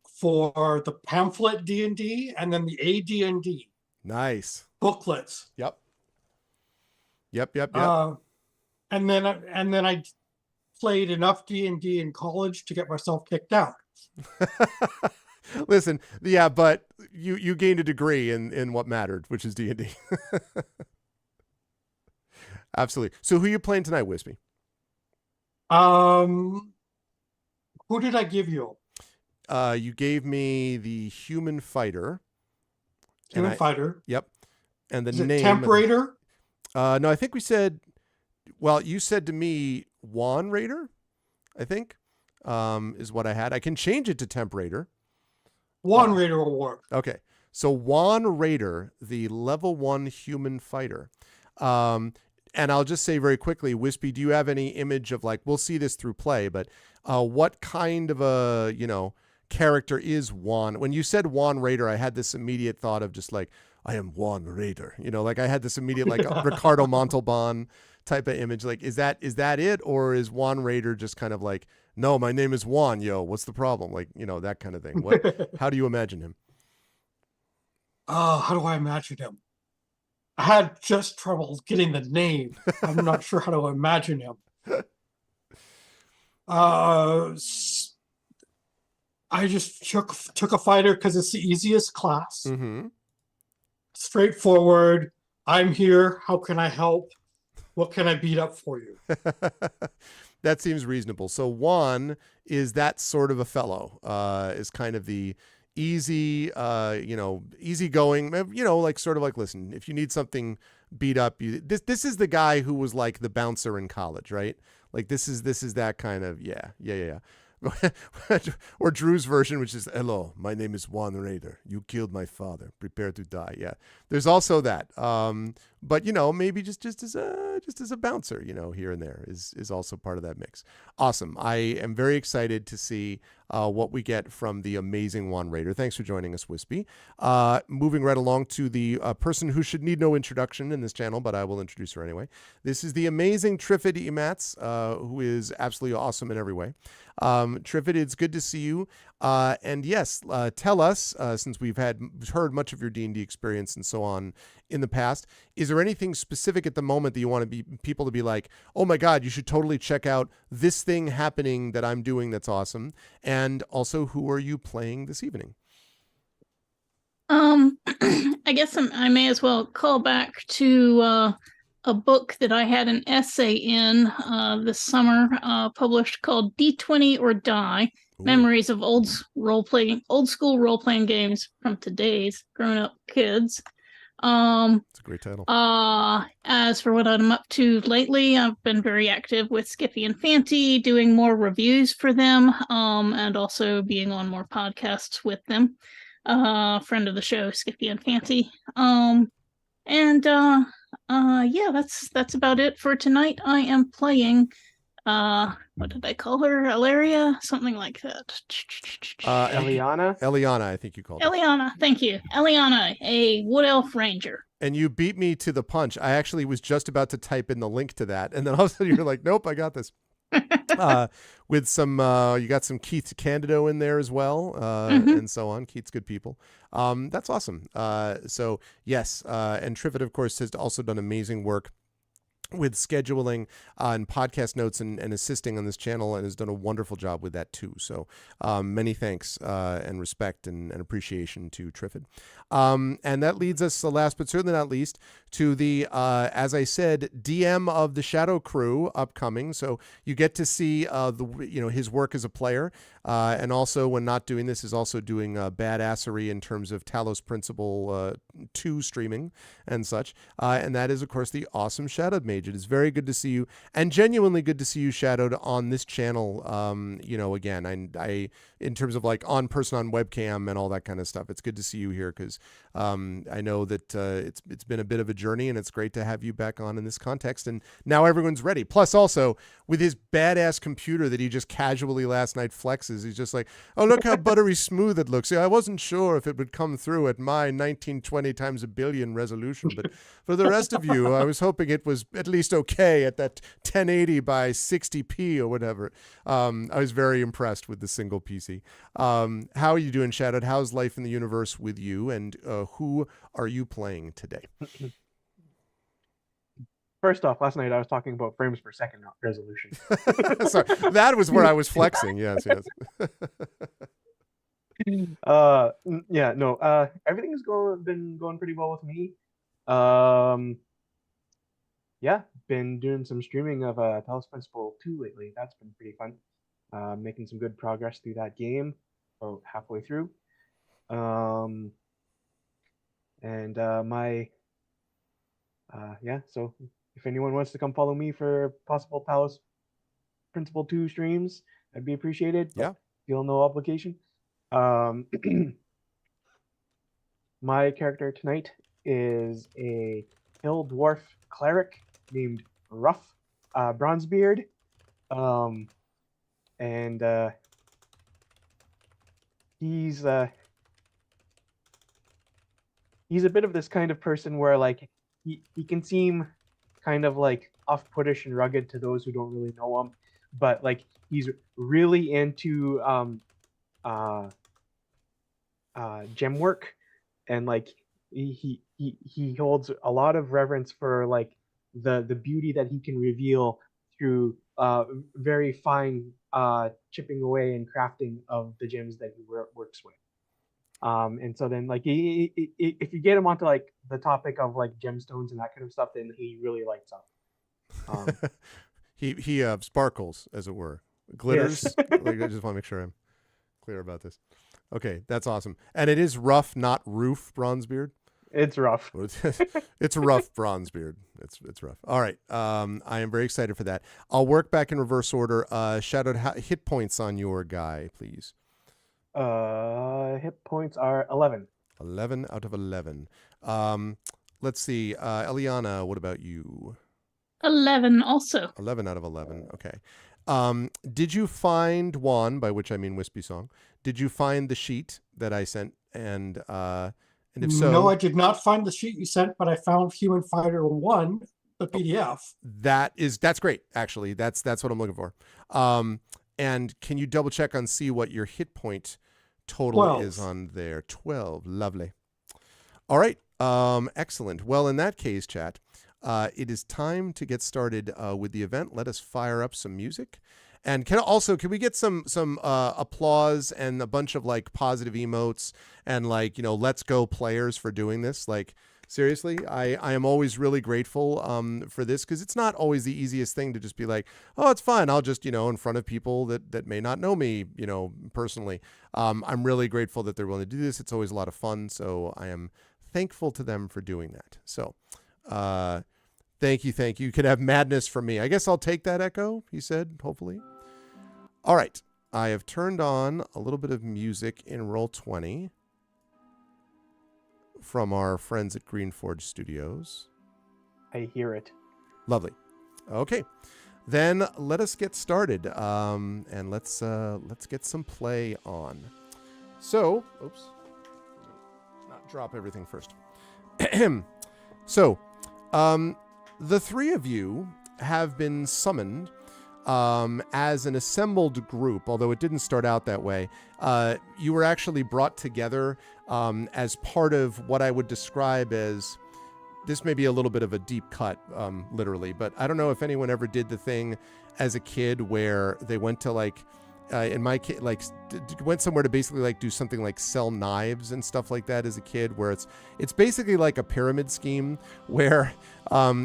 for the pamphlet D&D and then the AD&D. Nice. Booklets. Yep. And then I played enough D&D in college to get myself kicked out. Listen, yeah, but you gained a degree in what mattered, which is D&D. Absolutely. So who are you playing tonight, Wispy? Who did I give you? You gave me the human fighter. Human fighter. Yep. And the is it name. Temp Raider? No, I think we said. Well, you said to me Juan Raider, I think, is what I had. I can change it to Temp Raider. Juan Raider will work. Okay. So Juan Raider, the level 1 human fighter. And I'll just say very quickly, Wispy, do you have any image of, like, we'll see this through play, but what kind of a, character is Juan? When you said Juan Raider, I had this immediate thought of just like, I am Juan Raider. Like I had this immediate, like, Ricardo Montalban type of image. Like, is that it? Or is Juan Raider just kind of like, no, my name is Juan, yo, what's the problem? Like, that kind of thing. How do you imagine him? How do I imagine him? I had just trouble getting the name. I'm not sure how to imagine him. I just took a fighter because it's the easiest class. Mm-hmm. Straightforward. I'm here. How can I help? What can I beat up for you? That seems reasonable. So Juan is that sort of a fellow, is kind of the easy, easygoing, like sort of like, listen, if you need something beat up, this is the guy who was like the bouncer in college, right? Like this is that kind of, yeah. Or Drew's version, which is, hello, my name is Juan Raider. You killed my father. Prepare to die. Yeah. There's also that. But maybe just as a bouncer, here and there is also part of that mix. Awesome. I am very excited to see what we get from the amazing Juan Raider. Thanks for joining us, Wispy. Moving right along to the person who should need no introduction in this channel, but I will introduce her anyway. This is the amazing Trifid Emats, who is absolutely awesome in every way. Trifid, it's good to see you. And yes, tell us, since we've heard much of your D&D experience and so on in the past, is there anything specific at the moment that you want people to be like, oh my God, you should totally check out this thing happening that I'm doing that's awesome? And also, who are you playing this evening? I guess I may as well call back to a book that I had an essay in this summer, published called D20 or Die. Ooh. Memories of old school role-playing games from today's grown-up kids. It's a great title. As for what I'm up to lately, I've been very active with Skippy and Fanty, doing more reviews for them, and also being on more podcasts with them. Friend of the show, Skippy and Fanty. Yeah, that's about it for tonight. I am playing what did I call her? Ilaria? Something like that. Eliana? Eliana, I think you called her. Eliana, thank you. Eliana, a wood elf ranger. And you beat me to the punch. I actually was just about to type in the link to that, and then all of a sudden you're like, nope, I got this. With some, you got some Keith Candido in there as well, and so on. Keith's good people. That's awesome. So yes, and Trifid, of course, has also done amazing work with scheduling and podcast notes and assisting on this channel, and has done a wonderful job with that too. So many thanks and respect and appreciation to Trifid. And that leads us, last but certainly not least, to the, as I said, DM of the Shadow Crew upcoming. So you get to see his work as a player, and also when not doing this is also doing badassery in terms of Talos Principle 2 streaming and such. And that is, of course, the awesome Shadowed Mage. It is very good to see you, and genuinely good to see you Shadowed on this channel. Again, I in terms of like on webcam and all that kind of stuff. It's good to see you here because I know that it's been a bit of a journey, and it's great to have you back on in this context. And now everyone's ready. Plus, also with his badass computer that he just casually last night flexes, he's just like, "Oh, look how buttery smooth it looks." Yeah, I wasn't sure if it would come through at my 1920 times a billion resolution, but for the rest of you, I was hoping it was at least okay at that 1080 by 60p or whatever. I was very impressed with the single PC. How are you doing, Shadowed? How's life in the universe with you, and who are you playing today? First off, last night I was talking about frames per second, not resolution. Sorry, that was where I was flexing. Yes. Everything's been going pretty well with me. Been doing some streaming of Talos Principle 2 lately. That's been pretty fun. Making some good progress through that game, about halfway through. So if anyone wants to come follow me for possible Talos Principle 2 streams, I'd be appreciated. Yeah. Feel no obligation. My character tonight is a hill dwarf cleric named Ruff Bronzebeard. He's a bit of this kind of person where like he can seem kind of like off-puttish and rugged to those who don't really know him, but like he's really into gem work, and like he he holds a lot of reverence for like the beauty that he can reveal through very fine chipping away and crafting of the gems that he works with. And so then like if you get him onto like the topic of like gemstones and that kind of stuff, then he really lights up. He sparkles, as it were, glitters. Yes. Like, I just want to make sure I'm clear about this. Okay, that's awesome. And it is rough, not roof Bronzebeard. It's rough. It's a rough Bronzebeard. It's rough. All right. I am very excited for that. I'll work back in reverse order. Shout out hit points on your guy, please. Hit points are 11. 11 out of 11. Let's see. Eliana, what about you? 11 also. 11 out of 11. Okay. Did you find Juan, by which I mean Wispy Song? Did you find the sheet that I sent? And if so, no, I did not find the sheet you sent, but I found Human Fighter 1, the PDF. That's great. Actually, that's what I'm looking for. And can you double check on see what your hit point total 12. is on there? 12. Lovely. All right. Excellent. Well, in that case, chat, it is time to get started with the event. Let us fire up some music. And can we get some applause and a bunch of like positive emotes and like, let's go players for doing this. Like, seriously, I am always really grateful for this, because it's not always the easiest thing to just be like, oh, it's fine. I'll just, in front of people that may not know me, personally. I'm really grateful that they're willing to do this. It's always a lot of fun. So I am thankful to them for doing that. So thank you. You could have madness from me. I guess I'll take that, Echo, he said, hopefully. All right. I have turned on a little bit of music in Roll20 from our friends at Green Forge Studios. I hear it. Lovely. Okay. Then let us get started. And let's get some play on. So, oops. Not drop everything first. So, the three of you have been summoned as an assembled group, although it didn't start out that way. You were actually brought together as part of what I would describe as, this may be a little bit of a deep cut, literally, but I don't know if anyone ever did the thing as a kid where they went to like, in my case, like went somewhere to basically like do something like sell knives and stuff like that as a kid, where it's basically like a pyramid scheme where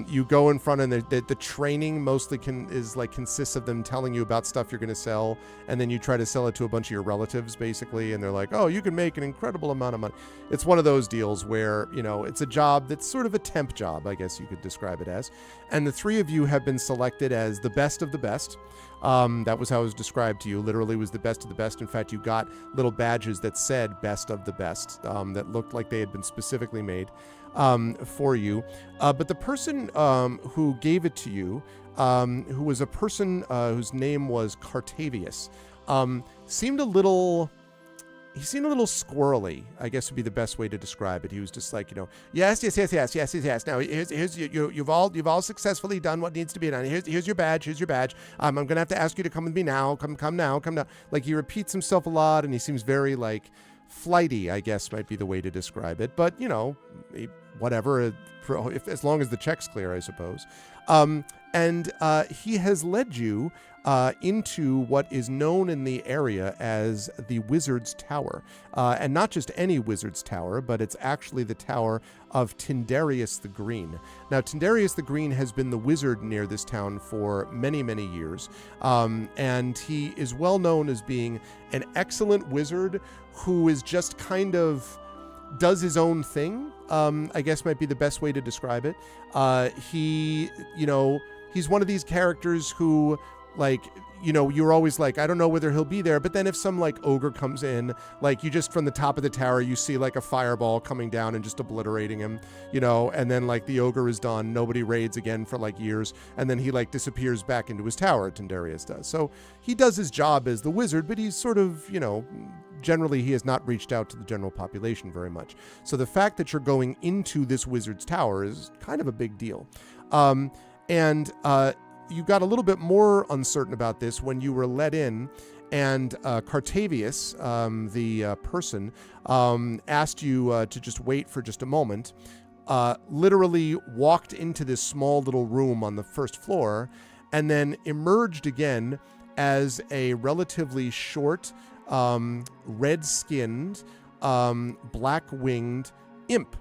you go in front and the training mostly consists of them telling you about stuff you're going to sell, and then you try to sell it to a bunch of your relatives basically, and they're like, oh, you can make an incredible amount of money. It's one of those deals where it's a job that's sort of a temp job, I guess you could describe it as, and the three of you have been selected as the best of the best. That was how it was described to you. Literally was the best of the best. In fact, you got little badges that said best of the best, that looked like they had been specifically made for you. But the person who gave it to you, who was a person whose name was Cartavius, seemed a little squirrely, I guess would be the best way to describe it. He was just like, yes. Now here's you've all successfully done what needs to be done. Here's your badge. I'm gonna have to ask you to come with me now. Come now. Like, he repeats himself a lot, and he seems very like flighty, I guess might be the way to describe it. But whatever, as long as the check's clear, I suppose. And he has led you into what is known in the area as the Wizard's Tower. And not just any Wizard's Tower, but it's actually the tower of Tindarius the Green. Now, Tindarius the Green has been the wizard near this town for many, many years. And he is well known as being an excellent wizard who is just kind of does his own thing, I guess might be the best way to describe it. He's one of these characters who, like, you're always like, I don't know whether he'll be there. But then if some like ogre comes in, like, you just from the top of the tower, you see like a fireball coming down and just obliterating him, and then like the ogre is done. Nobody raids again for like years. And then he like disappears back into his tower, Tindarius does. So he does his job as the wizard, but he's sort of, generally he has not reached out to the general population very much. So the fact that you're going into this wizard's tower is kind of a big deal. You got a little bit more uncertain about this when you were let in, and Cartavius, the person, asked you to just wait for just a moment. literally walked into this small little room on the first floor and then emerged again as a relatively short, red-skinned, black-winged imp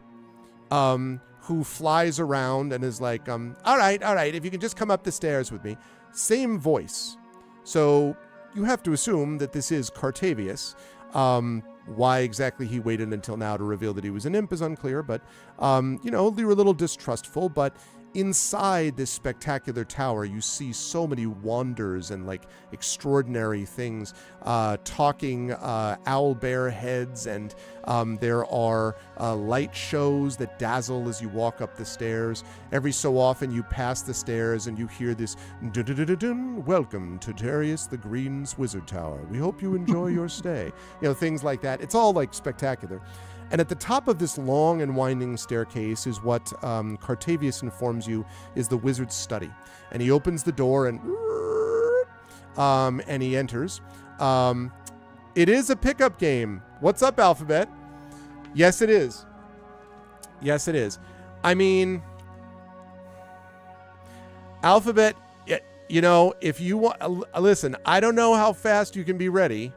who flies around and is like, all right, if you can just come up the stairs with me. Same voice. So you have to assume that this is Cartavius. Why exactly he waited until now to reveal that he was an imp is unclear, but, you know, they were a little distrustful. But inside this spectacular tower, you see so many wonders and like extraordinary things, talking owl bear heads, and there are light shows that dazzle as you walk up the stairs. Every so often you pass the stairs and you hear this dun-dun-dun-dun-dun, welcome to Darius the Green's Wizard Tower. We hope you enjoy your stay. You know, things like that. It's all like spectacular. And at the top of this long and winding staircase is what Cartavius informs you is the wizard's study. And he opens the door and he enters. It is a pickup game. What's up, Alphabet? Yes, it is. Yes, it is. I mean, Alphabet, you know, if you want, listen, I don't know how fast you can be ready,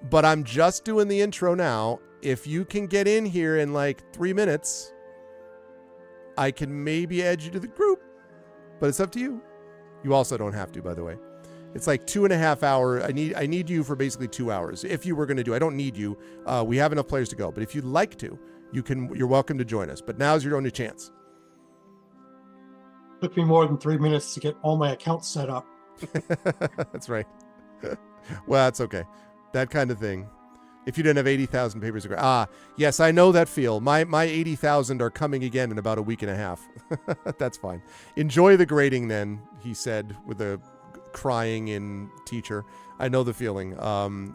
but I'm just doing the intro now. If you can get in here in like 3 minutes, I can maybe add you to the group, but it's up to you. You also don't have to, by the way. It's like 2.5 hours. I need you for basically 2 hours. If you were going to do, I don't need you. We have enough players to go, but if you'd like to, you're welcome to join us. But now's your only chance. Took me more than 3 minutes to get all my accounts set up. That's right. Well, that's okay. That kind of thing. If you didn't have 80,000 papers to grade. Yes, I know that feel. My 80,000 are coming again in about a week and a half. That's fine. Enjoy the grading then, he said with a crying in teacher. I know the feeling.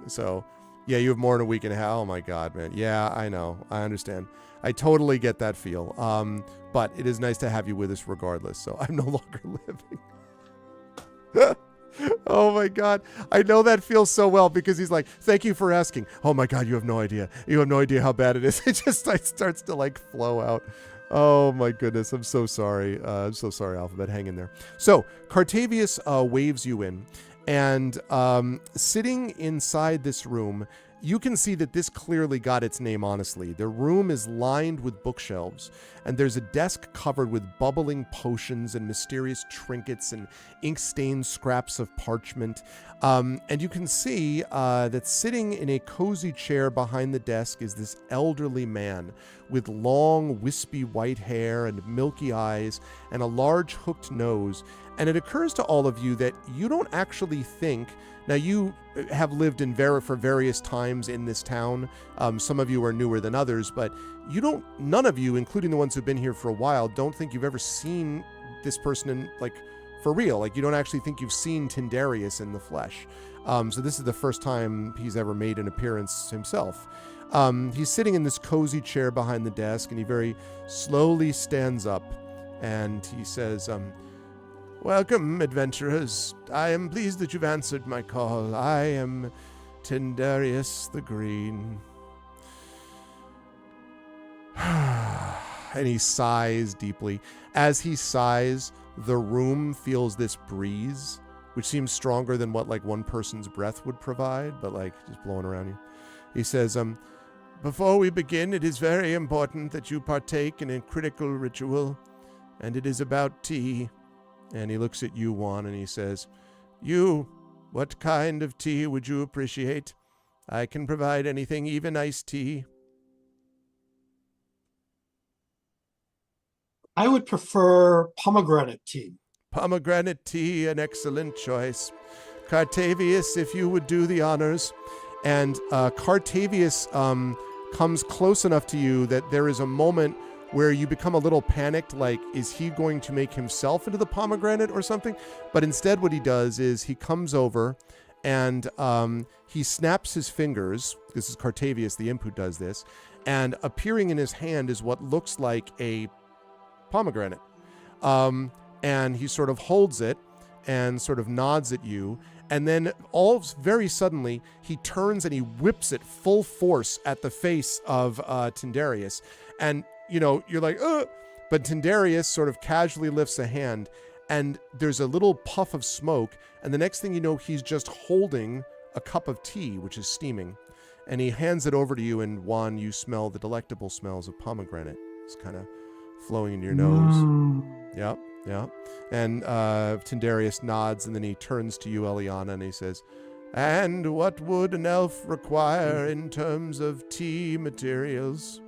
So, yeah, you have more in a week and a half. Oh, my God, man. Yeah, I know. I understand. I totally get that feel. But it is nice to have you with us regardless. So I'm no longer living. Oh my God. I know that feels so well because he's like, thank you for asking. Oh my God, you have no idea. You have no idea how bad it is. It just starts to like flow out. Oh my goodness. I'm so sorry. I'm so sorry, Alphabet. Hang in there. So Cartavius waves you in, and sitting inside this room, you can see that this clearly got its name honestly. The room is lined with bookshelves, and there's a desk covered with bubbling potions and mysterious trinkets and ink-stained scraps of parchment. And you can see that sitting in a cozy chair behind the desk is this elderly man with long, wispy white hair and milky eyes and a large hooked nose. And it occurs to all of you that you don't actually think. Now, you have lived for various times in this town. Some of you are newer than others, but none of you, including the ones who've been here for a while, don't think you've ever seen this person for real. Like, you don't actually think you've seen Tindarius in the flesh. So this is the first time he's ever made an appearance himself. He's sitting in this cozy chair behind the desk, and he very slowly stands up, and he says, welcome, adventurers. I am pleased that you've answered my call. I am Tindarius the Green. And he sighs deeply. As he sighs, the room feels this breeze, which seems stronger than what one person's breath would provide, but just blowing around you. He says, before we begin, it is very important that you partake in a critical ritual, and it is about tea. And he looks at you, Juan, and he says, what kind of tea would you appreciate? I can provide anything, even iced tea. I would prefer pomegranate tea. Pomegranate tea, an excellent choice. Cartavius, if you would do the honors. And Cartavius comes close enough to you that there is a moment where you become a little panicked, is he going to make himself into the pomegranate or something? But instead what he does is he comes over and he snaps his fingers. This is Cartavius, the imp, who does this. And appearing in his hand is what looks like a pomegranate. And he sort of holds it and sort of nods at you. And then all very suddenly, he turns and he whips it full force at the face of Tindarius. And you're like, but Tindarius sort of casually lifts a hand, and there's a little puff of smoke, and the next thing you know, he's just holding a cup of tea, which is steaming, and he hands it over to you, and Juan, you smell the delectable smells of pomegranate. It's kind of flowing in your nose. Yep. And Tindarius nods, and then he turns to you, Eliana, and he says, "And what would an elf require in terms of tea materials?"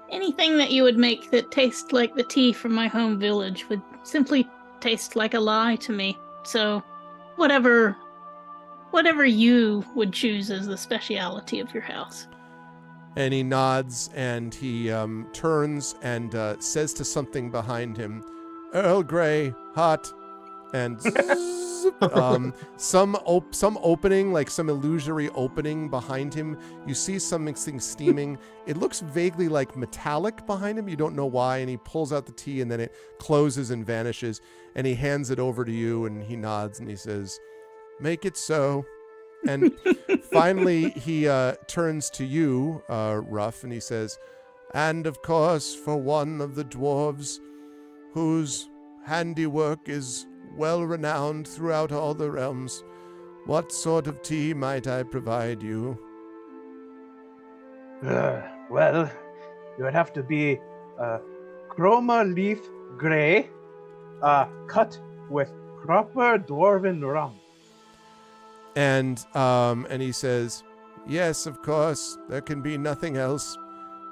Anything that you would make that tastes like the tea from my home village would simply taste like a lie to me. So, whatever you would choose as the speciality of your house. And he nods, and he turns and says to something behind him, "Earl Grey, hot," and some opening, like some illusory opening behind him. You see something steaming. It looks vaguely like metallic behind him. You don't know why. And he pulls out the tea, and then it closes and vanishes. And he hands it over to you, and he nods, and he says, "Make it so." And finally, he turns to you, Ruff, and he says, "And of course, for one of the dwarves whose handiwork is well renowned throughout all the realms, what sort of tea might I provide you?" Well, it would have to be chroma leaf gray, cut with proper dwarven rum. And he says, "Yes, of course, there can be nothing else."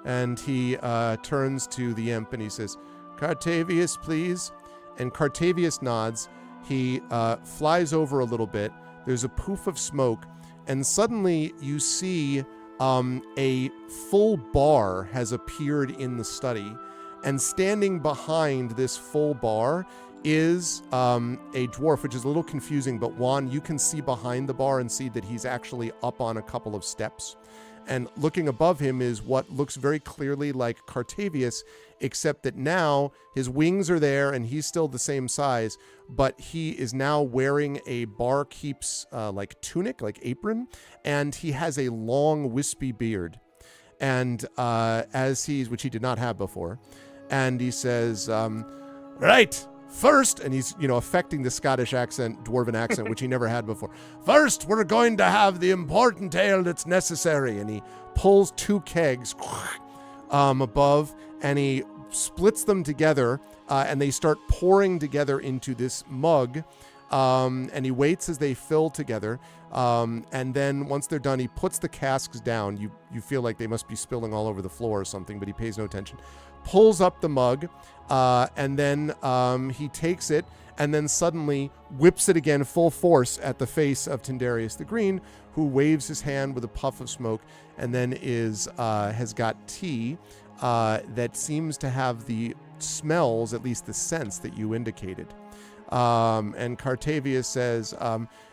And he turns to the imp and he says, "Cartavius, please." And Cartavius nods. He flies over a little bit. There's a poof of smoke, and suddenly you see a full bar has appeared in the study, and standing behind this full bar is a dwarf, which is a little confusing, but Juan, you can see behind the bar and see that he's actually up on a couple of steps. And looking above him is what looks very clearly like Cartavius, except that now his wings are there and he's still the same size, but he is now wearing a barkeep's like tunic, like apron, and he has a long wispy beard. And which he did not have before. And he says, "Right. First," and he's, affecting the Scottish accent, dwarven accent, which he never had before. "First, we're going to have the important ale that's necessary." And he pulls 2 kegs above, and he splits them together, and they start pouring together into this mug. And he waits as they fill together. And then once they're done, he puts the casks down. You feel like they must be spilling all over the floor or something, but he pays no attention. Pulls up the mug, and then he takes it, and then suddenly whips it again full force at the face of Tindarius the Green, who waves his hand with a puff of smoke, and then has got tea that seems to have the smells, at least the scents that you indicated. And Cartavius says,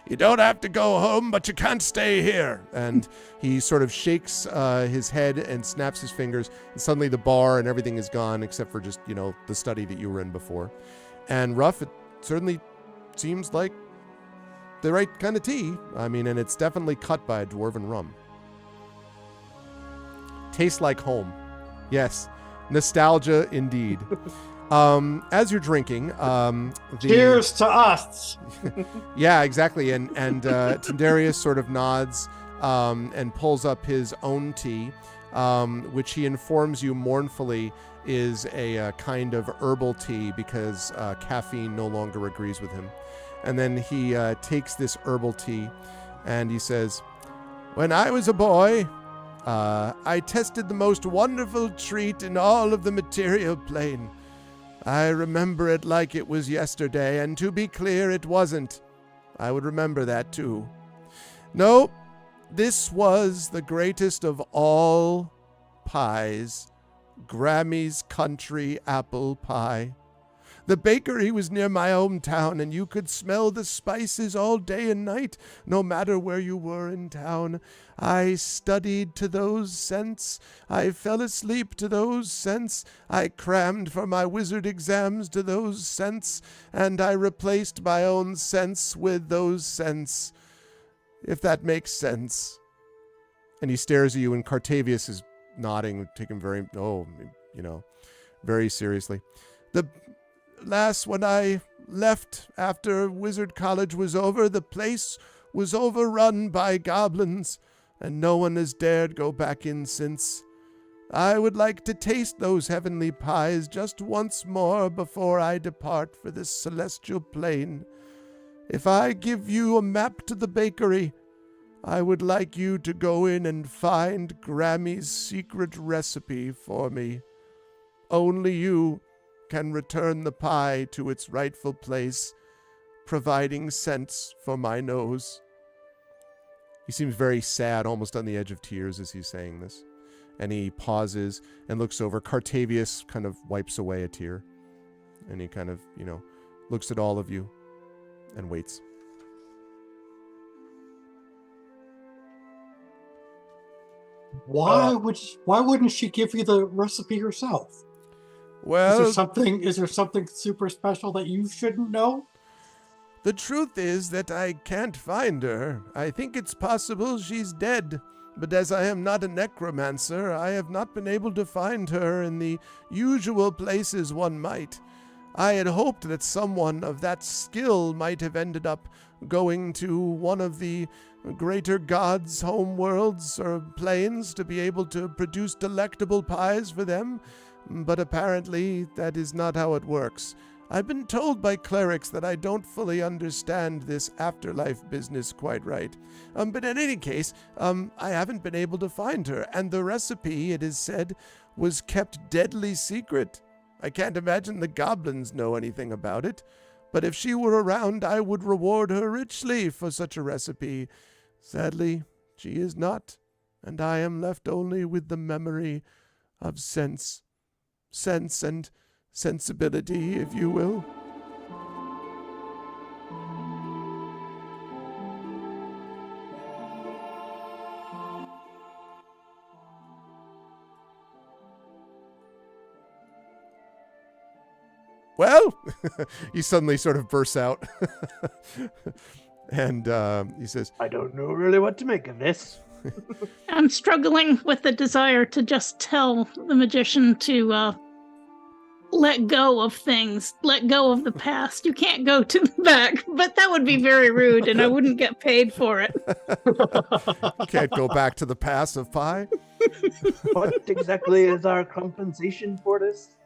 "You don't have to go home, but you can't stay here." And he sort of shakes his head and snaps his fingers, and suddenly the bar and everything is gone except for just, the study that you were in before. And Ruff, it certainly seems like the right kind of tea. I mean, and it's definitely cut by a dwarven rum. Tastes like home. Yes, nostalgia indeed. As you're drinking, cheers to us. Yeah, exactly. And Tindarius sort of nods and pulls up his own tea, which he informs you mournfully is a kind of herbal tea because caffeine no longer agrees with him. And then he takes this herbal tea and he says, "When I was a boy, I tested the most wonderful treat in all of the material plane. I remember it like it was yesterday, and to be clear, it wasn't. I would remember that too. No, this was the greatest of all pies, Grammy's country apple pie. The bakery was near my hometown, and you could smell the spices all day and night, no matter where you were in town. I studied to those scents. I fell asleep to those scents. I crammed for my wizard exams to those scents, and I replaced my own scents with those scents. if that makes sense. And he stares at you, and Cartavius is nodding, taking very seriously. The last, when I left after Wizard College was over, the place was overrun by goblins, and no one has dared go back in since. I would like to taste those heavenly pies just once more before I depart for this celestial plane. If I give you a map to the bakery, I would like you to go in and find Grammy's secret recipe for me. Only you can return the pie to its rightful place, providing scents for my nose. He seems very sad, almost on the edge of tears as he's saying this. And he pauses and looks over. Cartavius kind of wipes away a tear. And he kind of, looks at all of you and waits. Why wouldn't she give you the recipe herself? Well, is there something super special that you shouldn't know? The truth is that I can't find her. I think it's possible she's dead, but as I am not a necromancer, I have not been able to find her in the usual places one might. I had hoped that someone of that skill might have ended up going to one of the greater gods' home worlds or planes to be able to produce delectable pies for them, but apparently that is not how it works. I've been told by clerics that I don't fully understand this afterlife business quite right. But in any case, I haven't been able to find her, and the recipe, it is said, was kept deadly secret. I can't imagine the goblins know anything about it, but if she were around, I would reward her richly for such a recipe. Sadly, she is not, and I am left only with the memory of sense and sensibility, if you will. Well, he suddenly sort of bursts out. And he says, I don't know really what to make of this. I'm struggling with the desire to just tell the magician to let go of things, let go of the past. You can't go to the back, but that would be very rude, and I wouldn't get paid for it. Can't go back to the past of pie. What exactly is our compensation for this?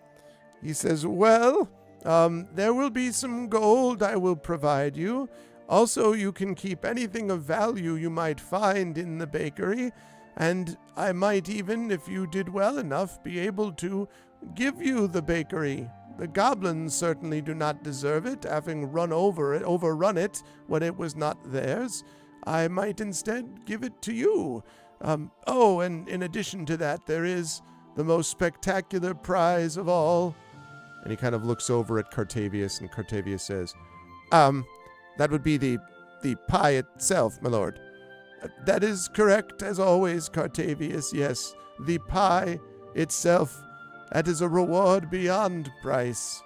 He says, well, there will be some gold I will provide you. Also, you can keep anything of value you might find in the bakery, and I might even, if you did well enough, be able to give you the bakery. The goblins certainly do not deserve it, having overrun it when it was not theirs. I might instead give it to you. And in addition to that, there is the most spectacular prize of all. And he kind of looks over at Cartavius, and Cartavius says, that would be the pie itself, my lord. That is correct, as always, Cartavius, yes. The pie itself. That is a reward beyond price.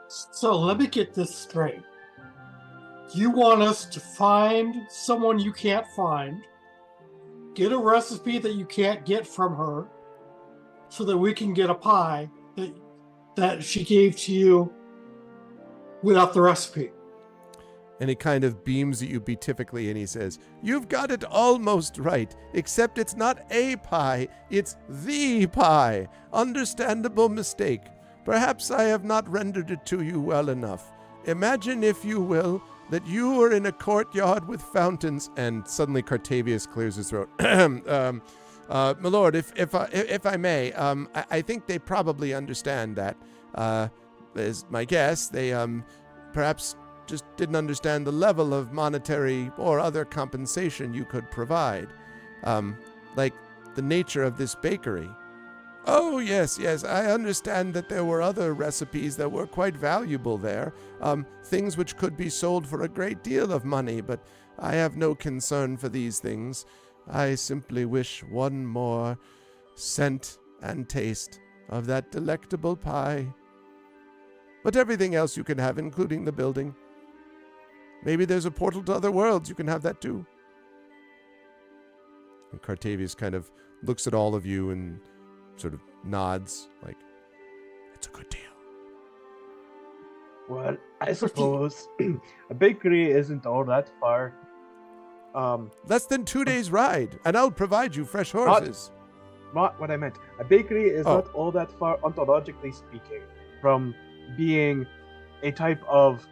So let me get this straight. You want us to find someone you can't find, get a recipe that you can't get from her, so that we can get a pie that she gave to you without the recipe. And he kind of beams at you beatifically, and he says, you've got it almost right, except it's not a pie, it's the pie. Understandable mistake. Perhaps I have not rendered it to you well enough. Imagine, if you will, that you are in a courtyard with fountains, and suddenly Cartavius clears his throat. My lord, if I may, I think they probably understand that. Is my guess. They perhaps just didn't understand the level of monetary or other compensation you could provide, like the nature of this bakery. Oh, yes, I understand that there were other recipes that were quite valuable there, things which could be sold for a great deal of money, but I have no concern for these things. I simply wish one more scent and taste of that delectable pie. But everything else you can have, including the building. Maybe there's a portal to other worlds. You can have that too. And Cartavius kind of looks at all of you and sort of nods like, it's a good deal. Well, I suppose a bakery isn't all that far. Less than 2 days' ride, and I'll provide you fresh horses. Not what I meant. A bakery is Oh. not all that far, ontologically speaking, from being a type of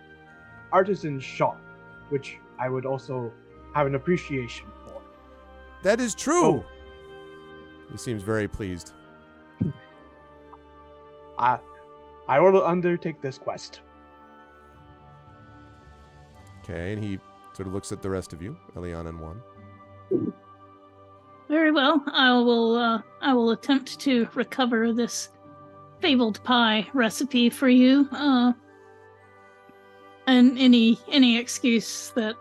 artisan shop, which I would also have an appreciation for. That is true. Oh. He seems very pleased. I will undertake this quest. Okay, and he sort of looks at the rest of you, Eliana and Juan. Very well. I will attempt to recover this fabled pie recipe for you. And any excuse that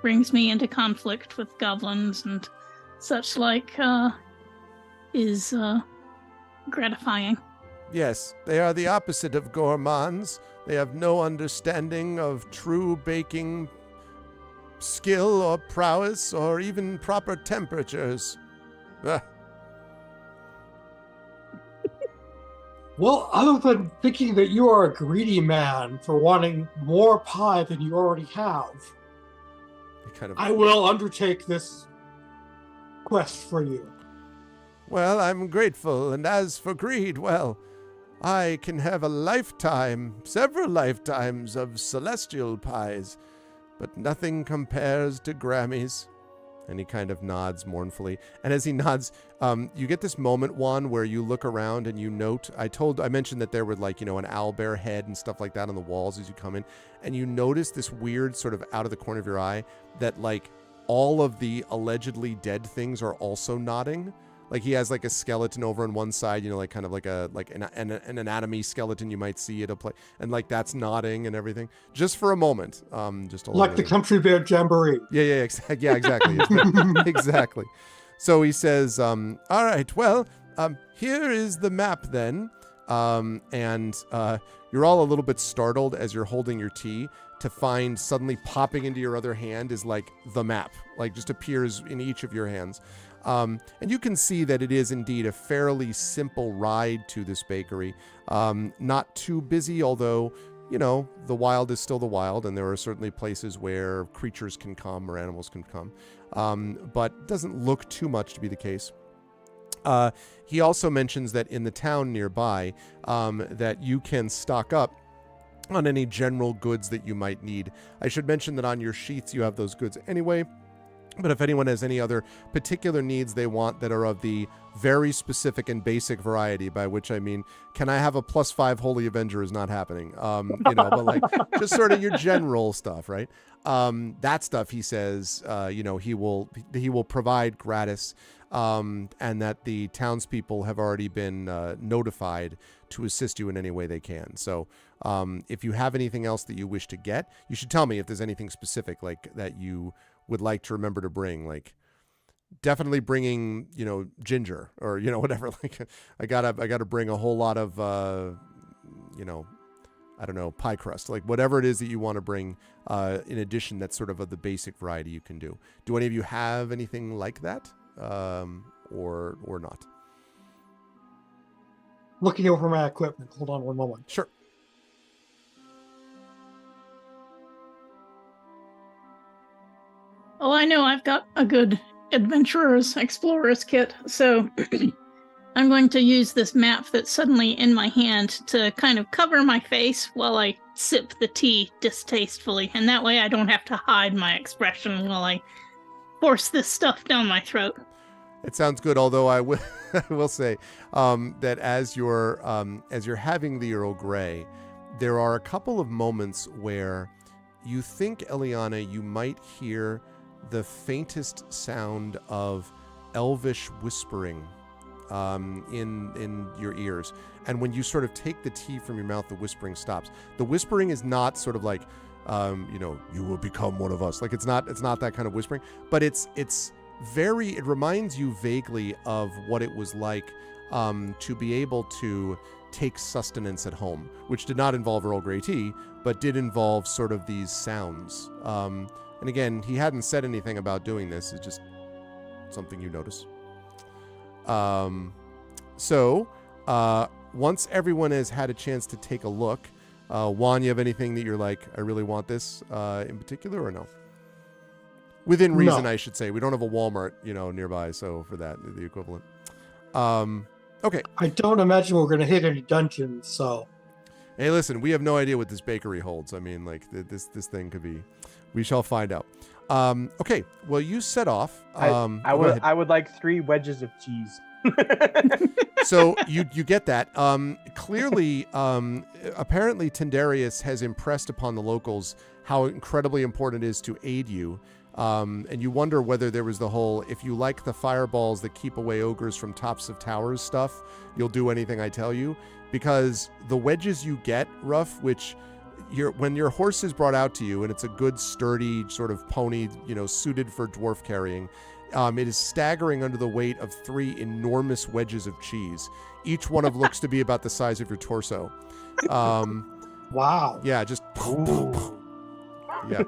brings me into conflict with goblins and such like is gratifying. Yes, they are the opposite of gourmands. They have no understanding of true baking skill or prowess or even proper temperatures. Ah, Well, other than thinking that you are a greedy man for wanting more pie than you already have, they kind of, I will undertake this quest for you. well, I'm grateful, and as for greed, well, I can have a lifetime, several lifetimes of celestial pies, but nothing compares to Grammys. And he kind of nods mournfully. And as he nods, you get this moment, Juan, where you look around and you note, I mentioned that there were like, an owlbear head and stuff like that on the walls as you come in. And you notice this weird sort of out of the corner of your eye that like all of the allegedly dead things are also nodding. Like he has like a skeleton over on one side, like kind of like an anatomy skeleton you might see at a play, and like that's nodding and everything, just for a moment. Just a Like the Country Bear Jamboree. yeah, exactly, exactly. So he says, "All right, well, here is the map then," and you're all a little bit startled as you're holding your tea to find suddenly popping into your other hand is like the map, like just appears in each of your hands. And you can see that it is indeed a fairly simple ride to this bakery. Not too busy, although, the wild is still the wild, and there are certainly places where creatures can come or animals can come. But doesn't look too much to be the case. He also mentions that in the town nearby, that you can stock up on any general goods that you might need. I should mention that on your sheets you have those goods anyway. But if anyone has any other particular needs they want that are of the very specific and basic variety, by which I mean, can I have a +5 Holy Avenger is not happening. But like just sort of your general stuff, right? That stuff, he says, he will provide gratis, and that the townspeople have already been notified to assist you in any way they can. So if you have anything else that you wish to get, you should tell me if there's anything specific like that you would like to remember to bring, like definitely bringing, ginger or, whatever. Like I gotta bring a whole lot of, I don't know, pie crust, like whatever it is that you want to bring, in addition, that's sort of the basic variety you can do. Do any of you have anything like that, or not? Looking over my equipment. Hold on one moment. Sure. Oh, I know I've got a good adventurer's explorer's kit, so I'm going to use this map that's suddenly in my hand to kind of cover my face while I sip the tea distastefully, and that way I don't have to hide my expression while I force this stuff down my throat. It sounds good, although I will say that as you're having the Earl Grey, there are a couple of moments where you think, Eliana, you might hear the faintest sound of elvish whispering in your ears. And when you sort of take the tea from your mouth, the whispering stops. The whispering is not sort of like, you will become one of us. Like it's not that kind of whispering, but it reminds you vaguely of what it was like to be able to take sustenance at home, which did not involve Earl Grey tea, but did involve sort of these sounds. And again, he hadn't said anything about doing this. It's just something you notice. So once everyone has had a chance to take a look, Juan, you have anything that you're like, I really want this in particular, or no? Within reason, No. I should say. We don't have a Walmart, nearby, so for that, the equivalent. Okay. I don't imagine we're going to hit any dungeons, so. Hey, listen, we have no idea what this bakery holds. I mean, like, this thing could be... We shall find out. Okay, well, you set off. I would like 3 wedges of cheese. So you get that. Clearly, apparently, Tindarius has impressed upon the locals how incredibly important it is to aid you. And you wonder whether there was the whole, if you like the fireballs that keep away ogres from tops of towers stuff, you'll do anything I tell you. Because the wedges you get, Ruff, which when your horse is brought out to you, and it's a good, sturdy sort of pony, suited for dwarf carrying, it is staggering under the weight of 3 enormous wedges of cheese. Each one of looks to be about the size of your torso. Wow. Yeah, just... Yeah.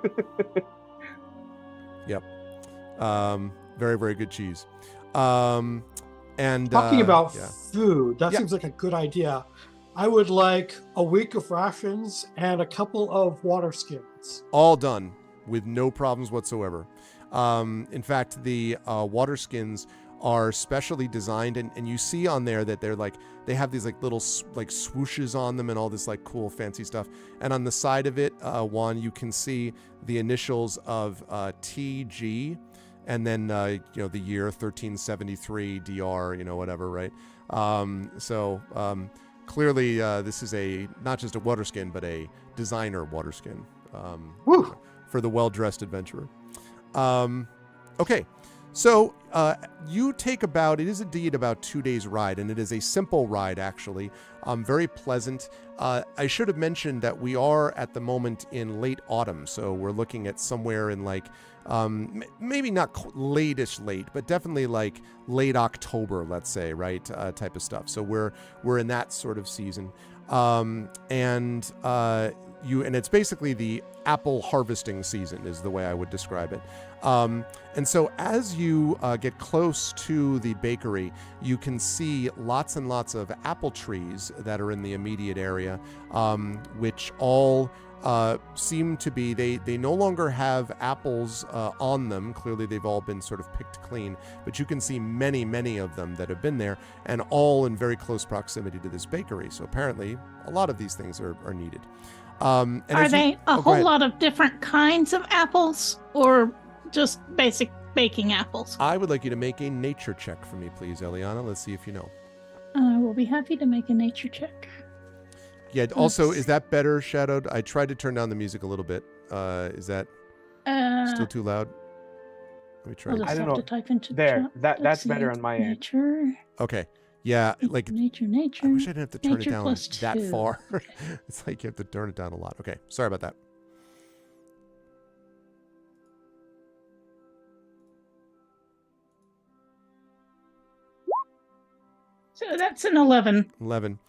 Yep. Very, very good cheese. And Talking about yeah. food, that Yeah. seems like a good idea. I would like a week of rations and a couple of water skins. All done with no problems whatsoever. In fact, the water skins are specially designed, and you see on there that they have these like little like swooshes on them and all this like cool fancy stuff. And on the side of it, Juan, you can see the initials of TG, and then the year 1373 DR, whatever, right? Clearly, this is not just a water skin, but a designer water skin for the well-dressed adventurer. Okay, so you take it is indeed about 2 days ride, and it is a simple ride, actually, very pleasant. I should have mentioned that we are at the moment in late autumn, so we're looking at somewhere in like, maybe not late, but definitely like late October, let's say, right, type of stuff. So we're in that sort of season. And it's basically the apple harvesting season is the way I would describe it. And so as you get close to the bakery, you can see lots and lots of apple trees that are in the immediate area, which all seem to be, they no longer have apples on them. Clearly they've all been sort of picked clean, but you can see many, many of them that have been there, and all in very close proximity to this bakery. So apparently a lot of these things are needed. And Are they a go whole ahead. lot of different kinds of apples, or just basic baking apples? I would like you to make a nature check for me, please, Eliana. Let's see if you know. I will be happy to make a nature check. Yeah, also, is that better, Shadowed? I tried to turn down the music a little bit. Is that still too loud? Let me try. I'll just I don't have know. to type into There, chat. that's Let's better see. on my end. Nature. Okay. Yeah, like Nature. I wish I didn't have to turn it Nature down plus that 2. far. It's like you have to turn it down a lot. Okay, sorry about that. So that's an 11. 11.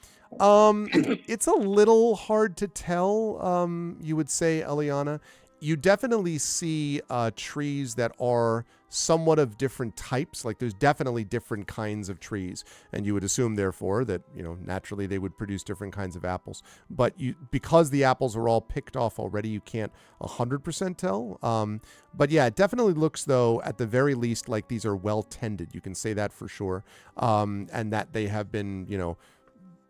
It's a little hard to tell, you would say, Eliana. You definitely see trees that are somewhat of different types. Like there's definitely different kinds of trees. And you would assume, therefore, that, naturally they would produce different kinds of apples. But because the apples are all picked off already, you can't 100% tell. But yeah, it definitely looks, though, at the very least, like these are well tended. You can say that for sure. And that they have been,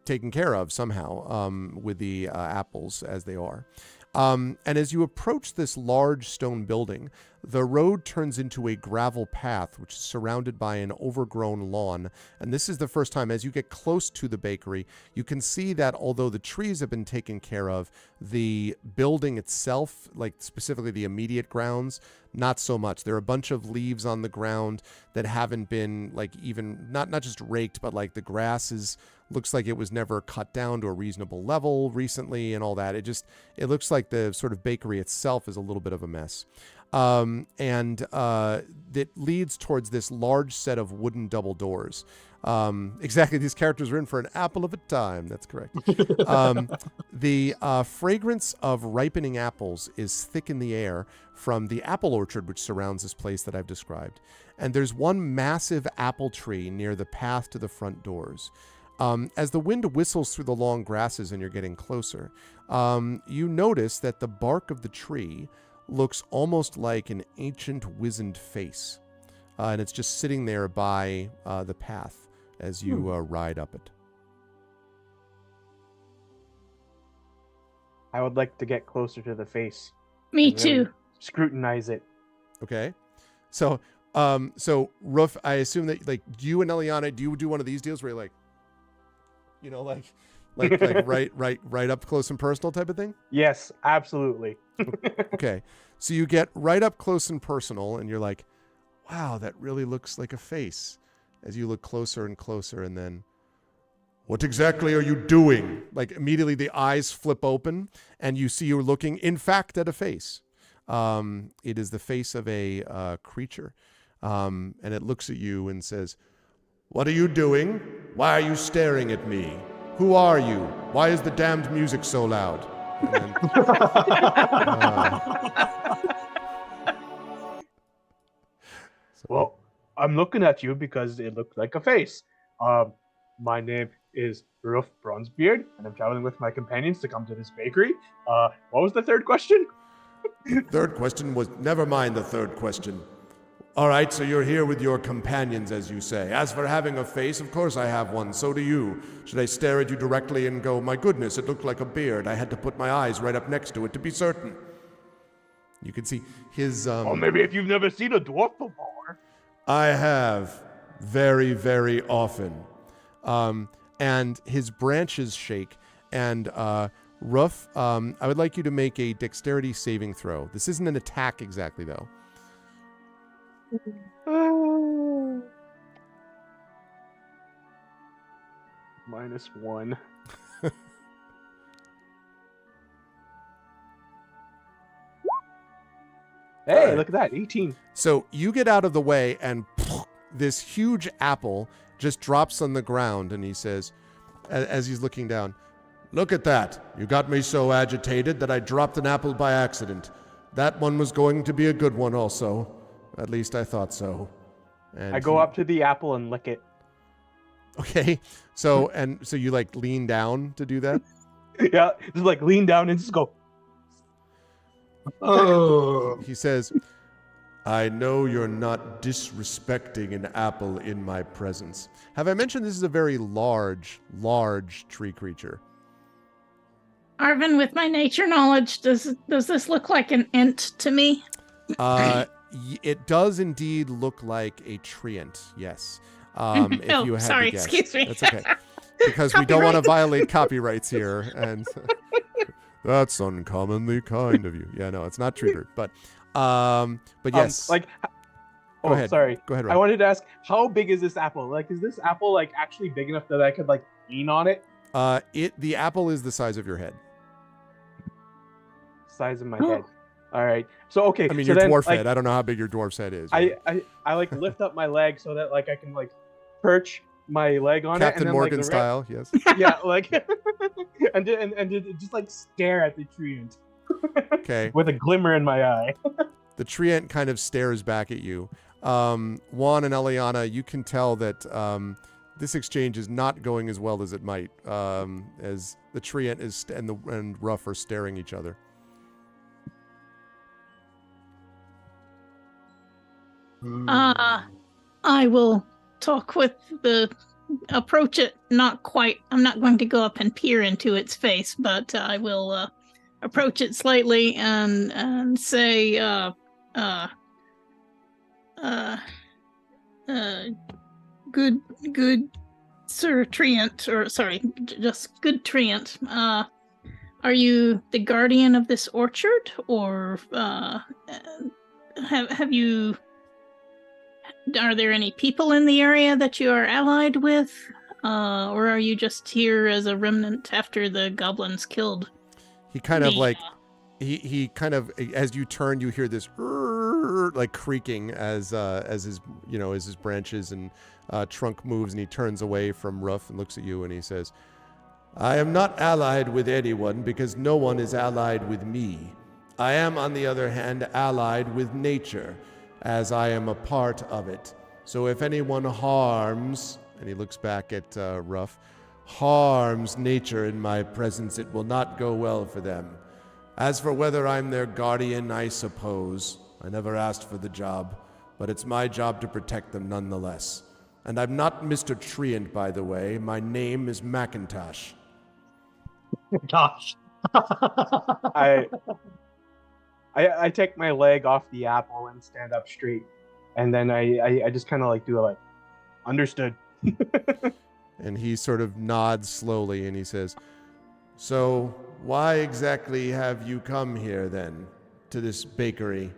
taken care of somehow with the apples as they are. And as you approach this large stone building, the road turns into a gravel path, which is surrounded by an overgrown lawn. And this is the first time, as you get close to the bakery, you can see that although the trees have been taken care of, the building itself, like specifically the immediate grounds, not so much. There are a bunch of leaves on the ground that haven't been like even not just raked, but like the grass looks like it was never cut down to a reasonable level recently and all that. It looks like the sort of bakery itself is a little bit of a mess. And it leads towards this large set of wooden double doors. Exactly. These characters are in for an apple of a time. That's correct. The fragrance of ripening apples is thick in the air from the apple orchard which surrounds this place that I've described. And there's one massive apple tree near the path to the front doors. As the wind whistles through the long grasses and you're getting closer, you notice that the bark of the tree looks almost like an ancient wizened face. And it's just sitting there by the path as you ride up it. I would like to get closer to the face. Me and really too. Scrutinize it. Okay. So Roof, I assume that like you and Eliana, do you do one of these deals where you're like, you know, like right up close and personal type of thing? Yes, absolutely. Okay. So you get right up close and personal and you're like, wow, that really looks like a face. As you look closer and closer, and then, what exactly are you doing? Like immediately the eyes flip open and you see you're looking, in fact, at a face. It is the face of a creature. And it looks at you and says, what are you doing? Why are you staring at me? Who are you? Why is the damned music so loud? And then, Well, I'm looking at you because it looked like a face. My name is Roof Bronzebeard, and I'm traveling with my companions to come to this bakery. What was the third question? Third question was, never mind the third question. All right, so you're here with your companions, as you say. As for having a face, of course I have one. So do you. Should I stare at you directly and go, my goodness, it looked like a beard. I had to put my eyes right up next to it to be certain. You can see his... Or maybe if you've never seen a dwarf before. I have, very, very often. And his branches shake. And Roof, I would like you to make a dexterity saving throw. This isn't an attack exactly, though. -1. Hey, look at that, 18. So you get out of the way, and this huge apple just drops on the ground, and he says, as he's looking down, look at that. You got me so agitated that I dropped an apple by accident. That one was going to be a good one also. At least I thought so. And I go up to the apple and lick it. Okay. So you like lean down to do that? Yeah, just like lean down and just go. Oh, He says, I know you're not disrespecting an apple in my presence. Have I mentioned this is a very large tree creature? Arvan, with my nature knowledge, does this look like an ent to me? It does indeed look like a treant, yes. If you had sorry, to guess. excuse me. That's okay. Because we don't want to violate copyrights here, and that's uncommonly kind of you. Yeah, no, it's not treated, but yes. Go ahead. Sorry. Go ahead, I Ryan. wanted to ask, how big is this apple? Like, is this apple like actually big enough that I could like lean on it? The apple is the size of your head. Size of my head. All right. So okay. I mean, so your then, dwarf like, head. I don't know how big your dwarf's head is. I like lift up my leg so that like I can like perch my leg on it. Captain And then, Morgan like, the style, yes. yeah, like and just like stare at the treant Okay. with a glimmer in my eye. The treant kind of stares back at you. Juan and Eliana, you can tell that this exchange is not going as well as it might, as the treant and Ruff are staring each other. I will talk with approach it, not quite. I'm not going to go up and peer into its face, but I will approach it slightly and say, good Sir Treant, or sorry, just good Treant. Are you the guardian of this orchard, or have you? Are there any people in the area that you are allied with, or are you just here as a remnant after the goblins killed? He kind of like he kind of, as you turn, you hear this "Rrrr," like creaking as his as his branches and trunk moves, and he turns away from Ruff and looks at you and he says, I am not allied with anyone because no one is allied with me. I am, on the other hand, allied with nature, as I am a part of it. So if anyone harms, and he looks back at Ruff, harms nature in my presence, it will not go well for them. As for whether I'm their guardian, I suppose. I never asked for the job, but it's my job to protect them nonetheless. And I'm not Mr. Treant, by the way. My name is Macintosh. Gosh. I take my leg off the apple and stand up straight, and then I just kind of like do like, understood. And he sort of nods slowly and he says, so why exactly have you come here then, to this bakery?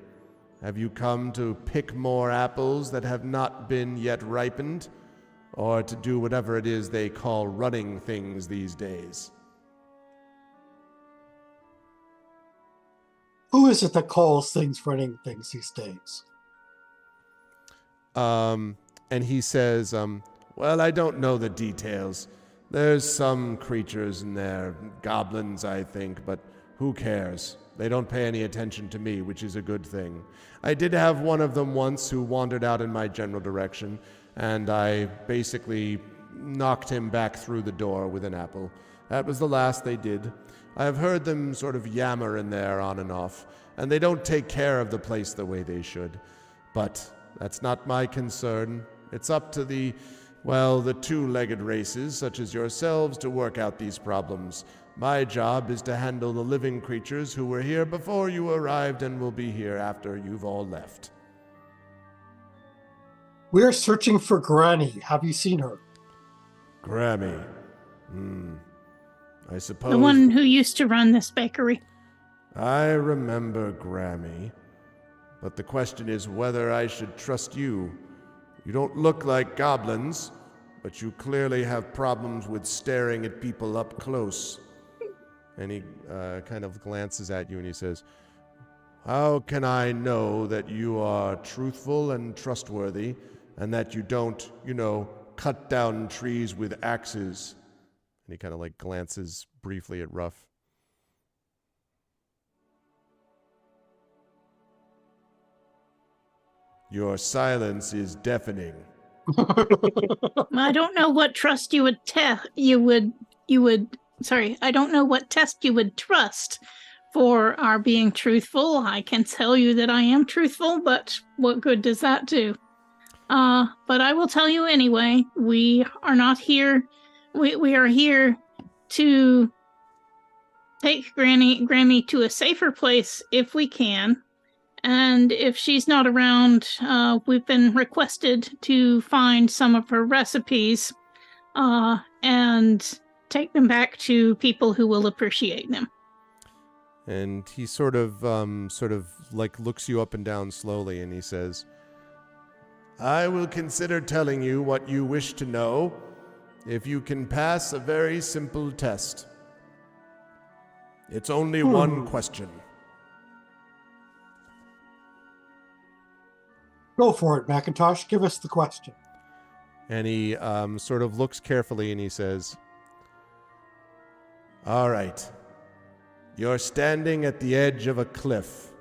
Have you come to pick more apples that have not been yet ripened, or to do whatever it is they call running things these days? Who is it that calls things running things these days? And he says, well, I don't know the details. There's some creatures in there, goblins, I think, but who cares? They don't pay any attention to me, which is a good thing. I did have one of them once who wandered out in my general direction, and I basically knocked him back through the door with an apple. That was the last they did. I've heard them sort of yammer in there on and off, and they don't take care of the place the way they should. But that's not my concern. It's up to the two-legged races, such as yourselves, to work out these problems. My job is to handle the living creatures who were here before you arrived and will be here after you've all left. We're searching for Granny. Have you seen her? Grammy. I suppose... The one who used to run this bakery. I remember Grammy. But the question is whether I should trust you. You don't look like goblins, but you clearly have problems with staring at people up close. And he kind of glances at you and he says, how can I know that you are truthful and trustworthy and that you don't, cut down trees with axes? And he kind of like glances briefly at Ruff. Your silence is deafening. I don't know what trust I don't know what test you would trust for our being truthful. I can tell you that I am truthful, but what good does that do? But I will tell you anyway, we are not here. We are here to take Grammy to a safer place if we can. And if she's not around, we've been requested to find some of her recipes and take them back to people who will appreciate them. And he sort of looks you up and down slowly, and he says, I will consider telling you what you wish to know if you can pass a very simple test. It's only one question. Go for it, Macintosh. Give us the question. And he sort of looks carefully and he says, all right. You're standing at the edge of a cliff.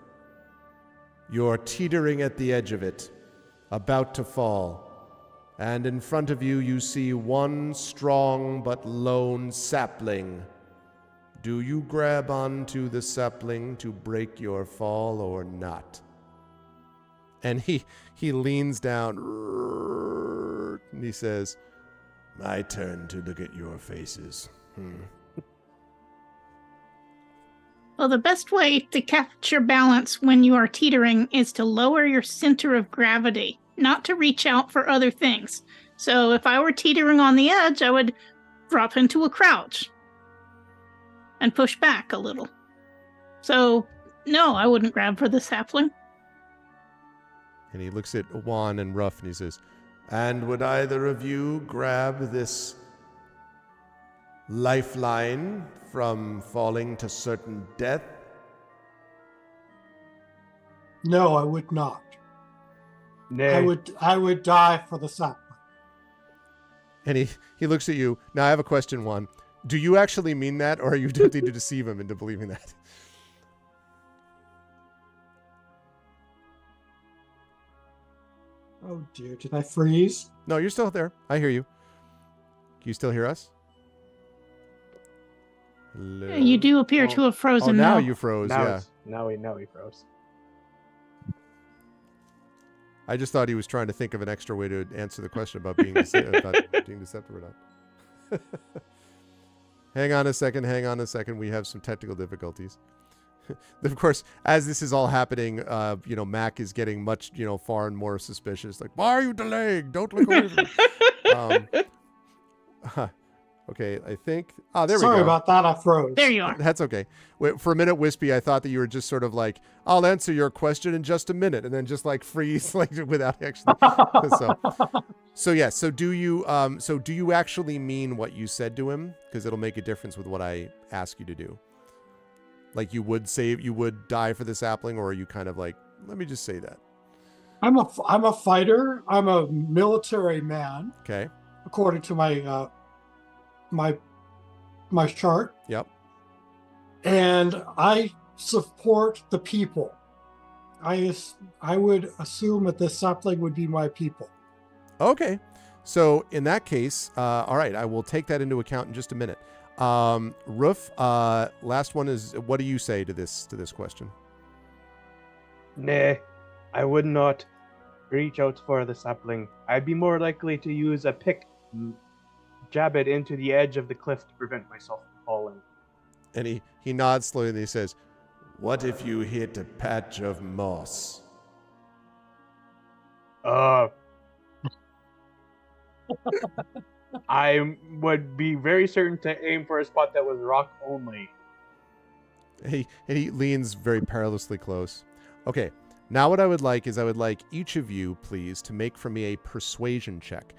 You're teetering at the edge of it, about to fall. And in front of you, you see one strong but lone sapling. Do you grab onto the sapling to break your fall or not? And he leans down and he says, my turn to look at your faces. Well, the best way to capture balance when you are teetering is to lower your center of gravity, not to reach out for other things. So if I were teetering on the edge, I would drop into a crouch and push back a little. So, no, I wouldn't grab for the sapling. And he looks at Juan and Ruff and he says, and would either of you grab this lifeline from falling to certain death? No, I would not. Nay. I would die for the sapling. And he looks at you. Now I have a question, Juan. Do you actually mean that, or are you attempting to deceive him into believing that? Oh dear, did I freeze? No, you're still there. I hear you. Can you still hear us? Hello? You do appear to have Oh, frozen now now. you froze. Now Yeah. it's, now he froze. I just thought he was trying to think of an extra way to answer the question about being about being deceptive or not. Hang on a second. We have some technical difficulties. Of course, as this is all happening, Mac is getting much, far and more suspicious. Like, why are you delaying? Don't look away from me. Okay, I think. Oh, there we go. Sorry about that, I froze. There you are. That's okay. Wait, for a minute, Wispy, I thought that you were just sort of like, I'll answer your question in just a minute, and then just like freeze, like without actually. So yeah. So do you actually mean what you said to him? Because it'll make a difference with what I ask you to do. Like you would die for the sapling, or are you kind of like, let me just say that? I'm a fighter. I'm a military man, Okay. according to my my chart, Yep. and I support the people. I would assume that this sapling would be my people. Okay. So in that case, all right, I will take that into account in just a minute. Roof, last one is, what do you say to this question? Nay, I would not reach out for the sapling. I'd be more likely to use a pick, jab it into the edge of the cliff to prevent myself from falling. And he nods slowly and he says, what if you hit a patch of moss? I would be very certain to aim for a spot that was rock only. And he leans very perilously close. Okay, now what I would like is each of you, please, to make for me a persuasion check.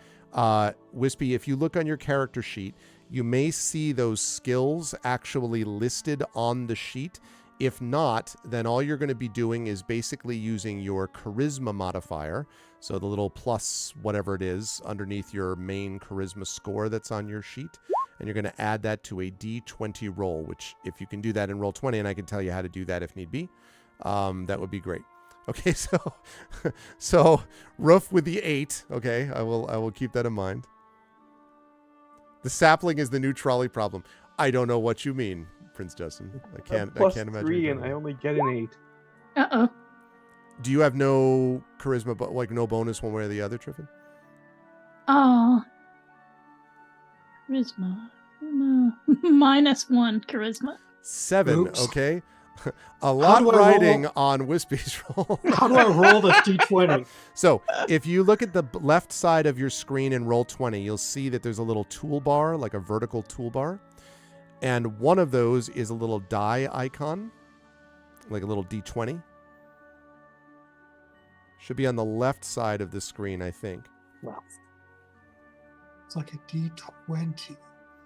Wispy, if you look on your character sheet, you may see those skills actually listed on the sheet. If not, then all you're going to be doing is basically using your charisma modifier. So the little plus whatever it is underneath your main charisma score that's on your sheet. And you're going to add that to a D20 roll, which if you can do that in roll 20, and I can tell you how to do that if need be, that would be great. Okay, so Roof with the 8. Okay, I will keep that in mind. The sapling is the new trolley problem. I don't know what you mean, Prince Justin. I can't imagine. +3 and I only get an 8. Uh-oh. Do you have no charisma, but like no bonus one way or the other, Triffin? Oh. Charisma. -1 charisma. 7. Oops. Okay. A lot do I riding roll? on Wispy's roll. How do I roll this d20? So if you look at the left side of your screen in roll 20, you'll see that there's a little toolbar, like a vertical toolbar. And one of those is a little die icon, like a little D20. Should be on the left side of the screen, I think. Well, it's like a d20.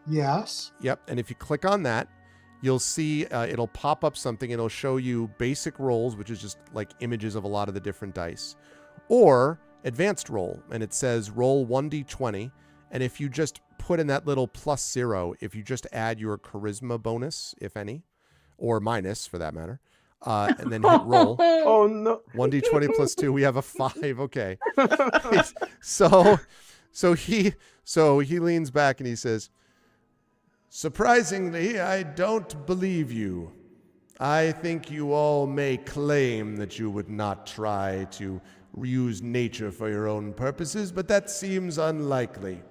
Yes. Yep. And if you click on that, you'll see it'll pop up something. It'll show you basic rolls, which is just like images of a lot of the different dice, or advanced roll. And it says roll 1d20. And if you just put in that little +0, if you just add your charisma bonus, if any, or minus for that matter, and then hit roll. Oh no. 1d20 +2, we have a 5. Okay. So he leans back and he says, surprisingly, I don't believe you. I think you all may claim that you would not try to use nature for your own purposes, but that seems unlikely.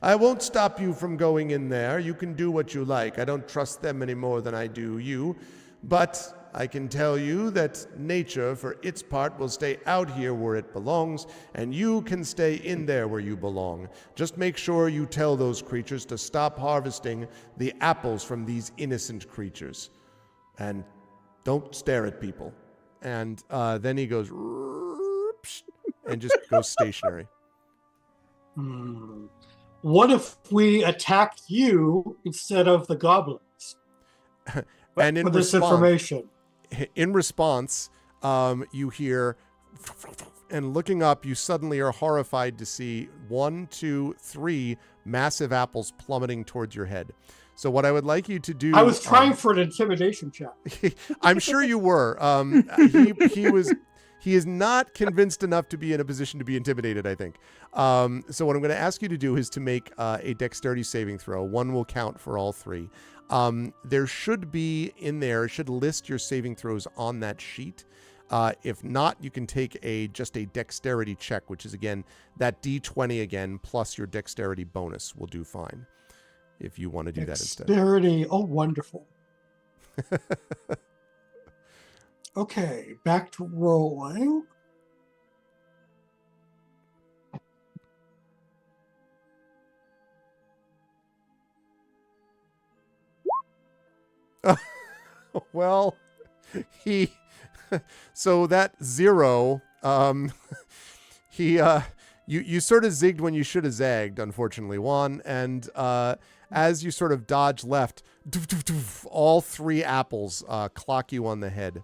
I won't stop you from going in there. You can do what you like. I don't trust them any more than I do you. But I can tell you that nature, for its part, will stay out here where it belongs, and you can stay in there where you belong. Just make sure you tell those creatures to stop harvesting the apples from these innocent creatures. And don't stare at people. And then he goes, and just goes stationary. What if we attacked you instead of the goblins? And for this information. In response, you hear, and looking up, you suddenly are horrified to see 1, 2, 3 massive apples plummeting towards your head. So what I would like you to do... I was trying for an intimidation check. I'm sure you were. He is not convinced enough to be in a position to be intimidated, I think. So what I'm going to ask you to do is to make a dexterity saving throw. 1 will count for all 3. There should be in there, it should list your saving throws on that sheet. If not, you can take just a dexterity check, which is, again, that D20 again, plus your dexterity bonus will do fine. If you want to do that instead. Dexterity. Oh, wonderful. Okay, back to rolling. Well, so that 0, you sort of zigged when you should have zagged, unfortunately, Juan. And as you sort of dodge left, all 3 apples clock you on the head.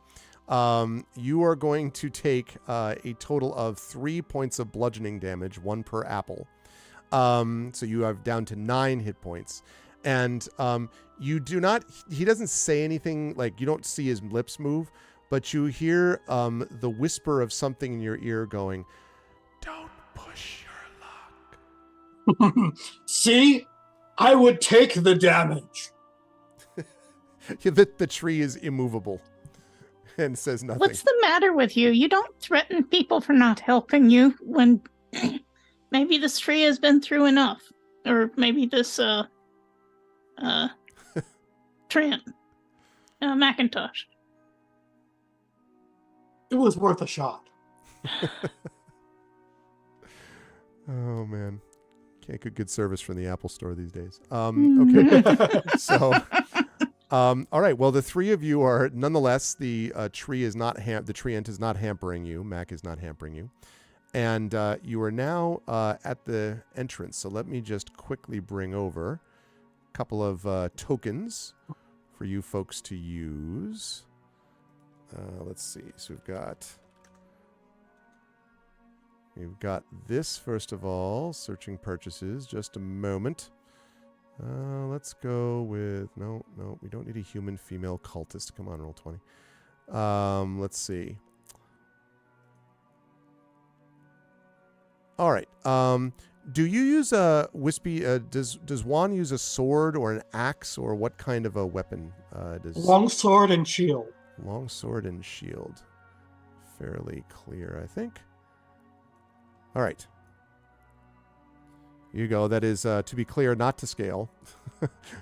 You are going to take a total of 3 points of bludgeoning damage, 1 per apple. So you are down to 9 hit points. And you do not, he doesn't say anything, like you don't see his lips move, but you hear the whisper of something in your ear going, "Don't push your luck." See, I would take the damage. The tree is immovable and says nothing. What's the matter with you? You don't threaten people for not helping you when maybe this tree has been through enough. Or maybe this Trent Macintosh. It was worth a shot. Oh, man. Can't get good service from the Apple Store these days. Okay. So, all right. Well, the 3 of you are, nonetheless, the tree is not, the tree ant is not hampering you. Mac is not hampering you. And you are now at the entrance. So let me just quickly bring over a couple of tokens for you folks to use. Let's see. So we've got this, first of all, searching purchases. Just a moment. Let's go with, no, we don't need a human female cultist. Come on, roll 20. Let's see. All right. Do you use a wispy, does Juan use a sword or an axe, or what kind of a weapon does? Long sword and shield. Long sword and shield. Fairly clear, I think. All right. Here you go. That is, to be clear, not to scale.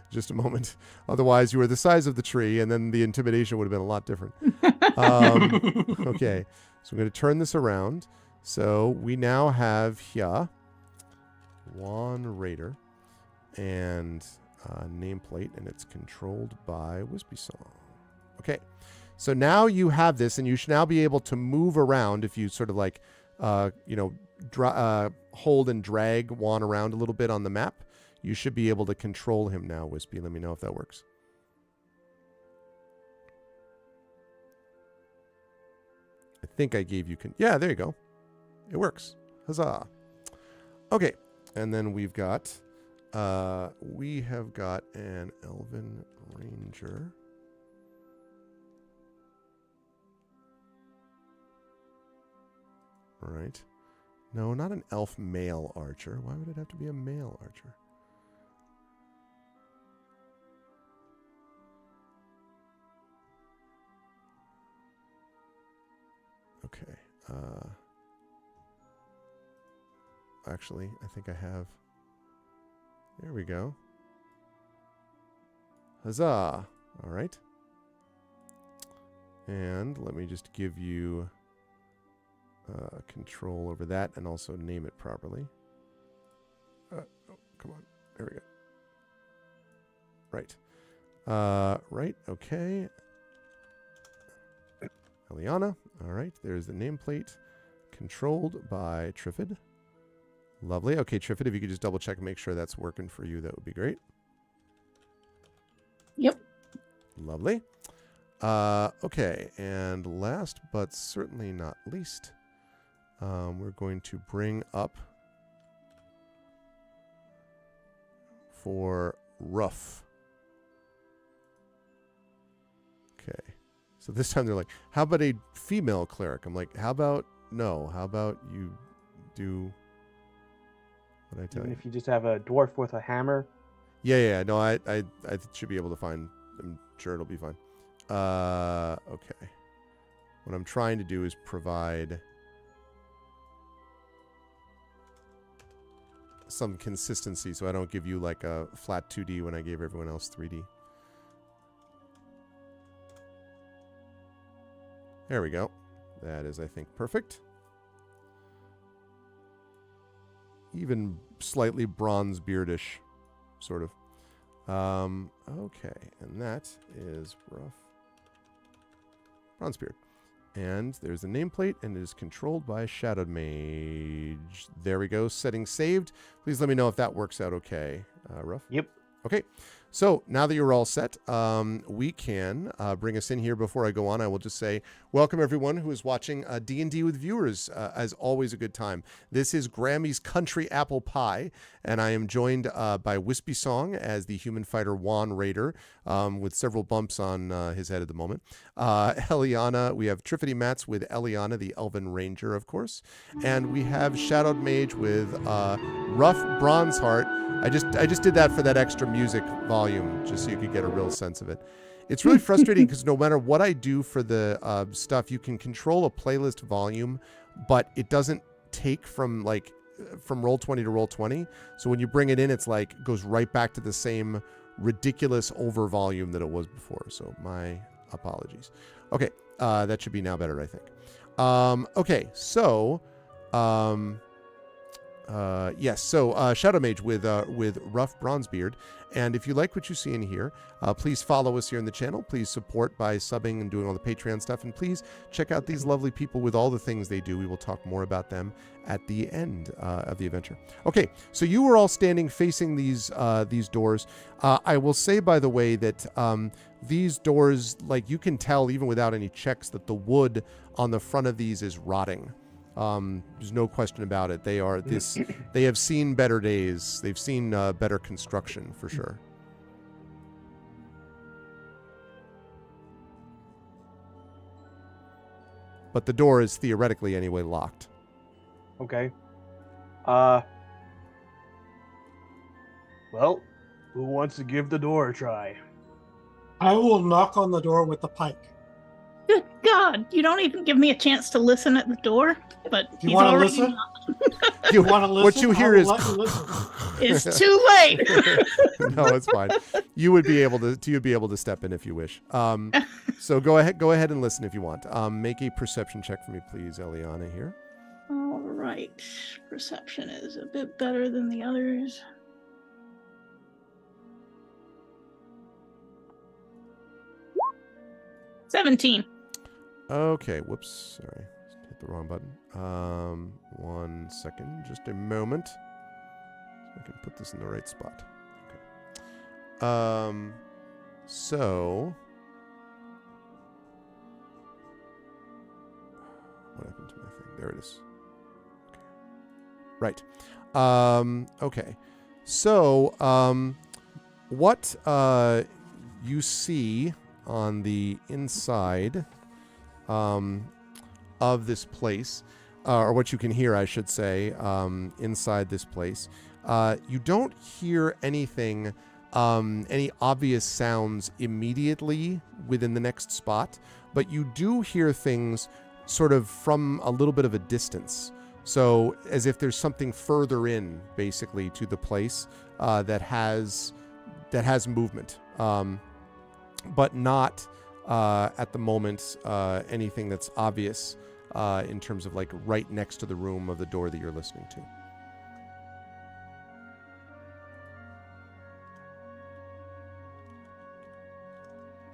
Just a moment. Otherwise, you were the size of the tree, and then the intimidation would have been a lot different. Okay. So I'm going to turn this around. So we now have here Juan Raider and nameplate, and it's controlled by Wispy Song. Okay. So now you have this, and you should now be able to move around if you sort of like, hold and drag Juan around a little bit on the map. You should be able to control him now, Wispy. Let me know if that works. I think I gave you... Yeah, there you go. It works. Huzzah. Okay. And then we've got... we have got an Elven Ranger. Right. No, not an elf male archer. Why would it have to be a male archer? Okay. Actually, I think I have... There we go. Huzzah! All right. And let me just give you... control over that and also name it properly. Oh, come on. There we go. Right. Right. Okay. Eliana. All right. There's the nameplate. Controlled by Triffid. Lovely. Okay, Triffid, if you could just double check and make sure that's working for you, that would be great. Yep. Lovely. Okay, and last but certainly not least, we're going to bring up for Rough. Okay. So this time they're like, how about a female cleric? I'm like, how about you do what I tell Even you? if you just have a dwarf with a hammer. Yeah. No, I should be able to find. I'm sure it'll be fine. Okay. What I'm trying to do is provide some consistency so I don't give you like a flat 2D when I gave everyone else 3D. There we go. That is, I think, perfect. Even slightly bronze beardish, sort of. Okay, and that is Rough Bronzebeard. And there's the nameplate, and it is controlled by Shadowed Mage. There we go. Settings saved. Please let me know if that works out okay. Rough? Yep. Okay. So now that you're all set, we can bring us in here. Before I go on, I will just say welcome everyone who is watching D&D with viewers. As always, a good time. This is Grammy's Country Apple Pie, and I am joined by Wispy Song as the human fighter Juan Raider, with several bumps on his head at the moment. Eliana, we have Triffity Mats with Eliana, the Elven Ranger, of course, and we have Shadowed Mage with Rough Bronzeheart. I just did that for that extra music volume, just so you could get a real sense of it. It's really frustrating because no matter what I do for the stuff, you can control a playlist volume, but it doesn't take from Roll20 to Roll20. So when you bring it in, it's like goes right back to the same ridiculous over volume that it was before. So my apologies. Okay, that should be now better, I think. Okay, so. Yes, so Shadow Mage with Rough Bronzebeard, and if you like what you see in here, please follow us here in the channel. Please support by subbing and doing all the Patreon stuff, and please check out these lovely people with all the things they do. We will talk more about them at the end of the adventure. Okay, so you were all standing facing these doors. I will say, by the way, that these doors, like you can tell even without any checks, that the wood on the front of these is rotting. There's no question about it. They have seen better days. They've seen better construction for sure. But the door is theoretically anyway locked. Okay. Well, who wants to give the door a try? I will knock on the door with the pike. Good God, you don't even give me a chance to listen at the door, but Do you he's want to already listen? knocked. Do you want to listen? What you hear is It's too late. No, it's fine. You'd be able to step in if you wish. So go ahead and listen if you want. Make a perception check for me, please, Eliana here. All right, perception is a bit better than the others. $17. Okay, whoops, sorry. Hit the wrong button. 1 second, just a moment. So I can put this in the right spot. Okay. So what happened to my thing? There it is. Okay. Right. Okay. So what you see on the inside of this place, or what you can hear, I should say, inside this place, you don't hear anything, any obvious sounds immediately within the next spot, but you do hear things sort of from a little bit of a distance. So as if there's something further in, basically, to the place that has movement. But not at the moment anything that's obvious in terms of like right next to the room of the door that you're listening to.